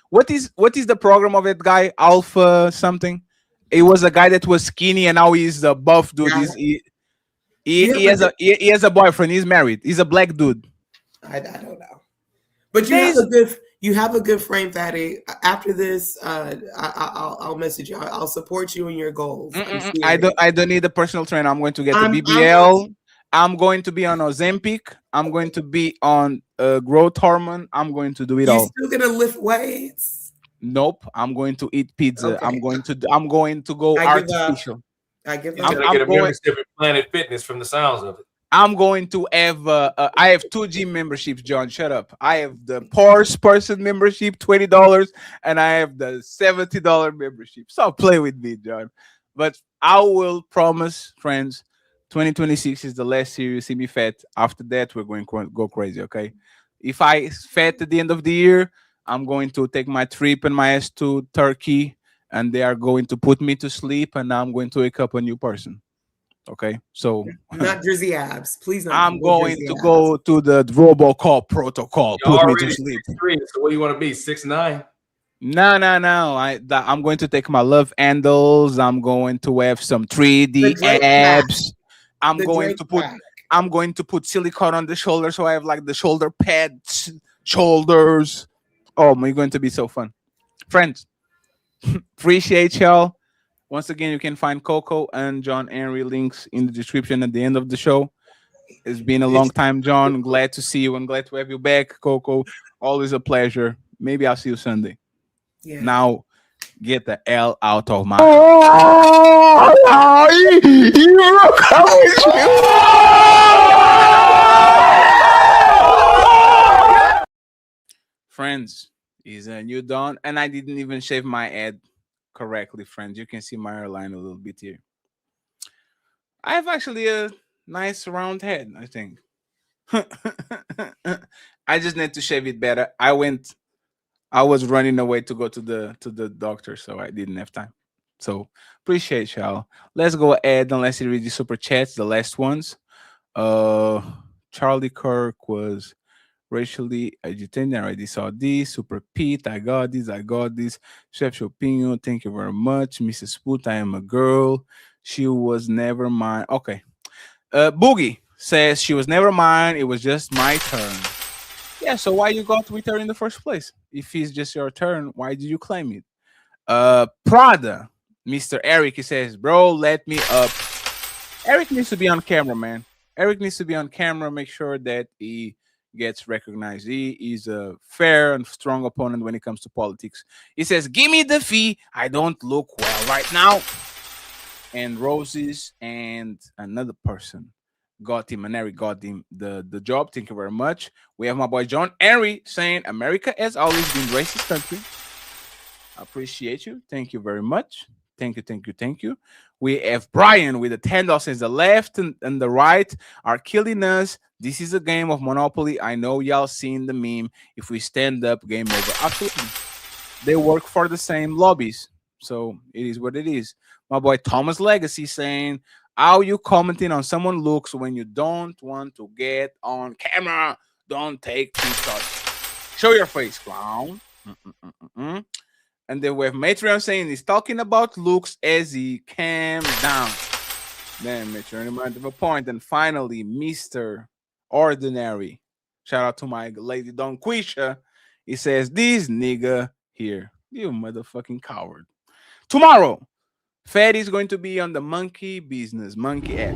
what is the program of that guy? Alpha something. It was a guy that was skinny and now he's the buff dude. Yeah. He has a boyfriend. He's married. He's a black dude. I don't know. But you have a good frame, Fatty. After this, I'll message you. I'll support you in your goals. I don't need a personal trainer. I'm going to get the BBL. I'm going to be on Ozempic. I'm going to be on growth hormone. I'm going to do it all. You're still gonna lift weights? Nope. I'm going to eat pizza. Okay. I'm going to go artificial. I give up. I'm get a membership at Planet Fitness from the sounds of it. I'm going to have I have 2 gym memberships, John. Shut up. I have the Porsche person membership, $20, and I have the $70 membership. So play with me, John. But I will promise, friends, 2026 is the last year you see me fat. After that, we're going to go crazy, okay? If I fat at the end of the year, I'm going to take my trip and my ass to Turkey, and they are going to put me to sleep, and I'm going to wake up a new person. Okay, so not Drizzy abs, please. I'm going to go to the RoboCop protocol. Put me to sleep. So what do you want to be? 6'9"? No. I'm going to take my love handles. I'm going to have some 3D abs. I'm going to put silicone on the shoulder, so I have like the shoulder pads, shoulders. Oh, it's going to be so fun, friends. Appreciate y'all. Once again, you can find Coco and John Henry links in the description at the end of the show. It's been a long time, John. I'm glad to see you and glad to have you back, Coco. Always a pleasure. Maybe I'll see you Sunday. Yeah. Now, get the L out of my friends. Is a new dawn, and I didn't even shave my head correctly, friends. You can see my hairline a little bit here. I have actually a nice round head, I think. I just need to shave it better. I was running away to go to the doctor, so I didn't have time. So appreciate y'all. Let's go ahead and let's read the super chats, the last ones. Charlie Kirk was racially agitated. I already saw this. Super Pete, I got this. Chef Chopinho, thank you very much. Mrs. Spoot, I am a girl. She was never mine. Okay. Boogie says she was never mine. It was just my turn. Yeah, so why you got with her in the first place? If it's just your turn, why did you claim it? Prada, Mr. Eric, he says, bro, let me up. Eric needs to be on camera, man. Eric needs to be on camera. Make sure that he gets recognized. He is a fair and strong opponent when it comes to politics. He says, give me the fee. I don't look well right now. And Roses and another person got him, and Eric got him the job. Thank you very much. We have my boy John Henry saying, America has always been racist country. Appreciate you. Thank you very much. Thank you. We have Brian with the $10 says the left and the right are killing us. This is a game of Monopoly. I know y'all seen the meme. If we stand up, game over. Absolutely. They work for the same lobbies. So it is what it is. My boy Thomas Legacy saying, how you commenting on someone's looks when you don't want to get on camera? Don't take pictures. Show your face, clown. And then we have Matreon saying he's talking about looks as he calms down. Then Matreon reminded of a point. And finally, Mr. Ordinary. Shout out to my lady Don Quisha. He says, this nigga here. You motherfucking coward. Tomorrow, Fed is going to be on the Monkey Business, Monkey app.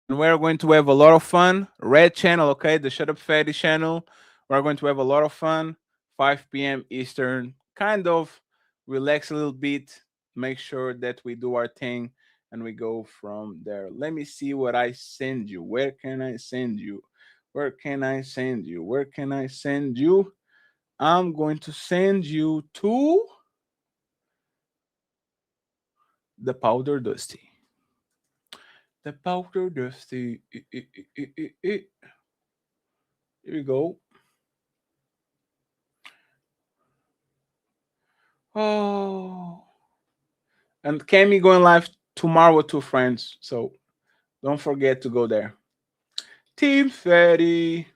And we're going to have a lot of fun. Red channel, okay? The Shut Up Fatty channel. We're going to have a lot of fun. 5 p.m. Eastern. Kind of relax a little bit. Make sure that we do our thing. and we go from there. Let me see what I send you. Where can I send you? Where can I send you? Where can I send you? I'm going to send you to the Powder Dusty. The Powder Dusty. Here we go. Oh. And Cammy going live tomorrow with 2 friends. So don't forget to go there. Team Fatty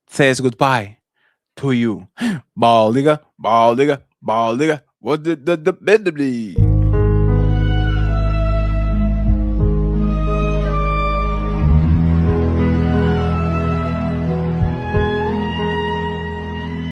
says goodbye to you. Ball nigga, ball nigga, ball nigga. What the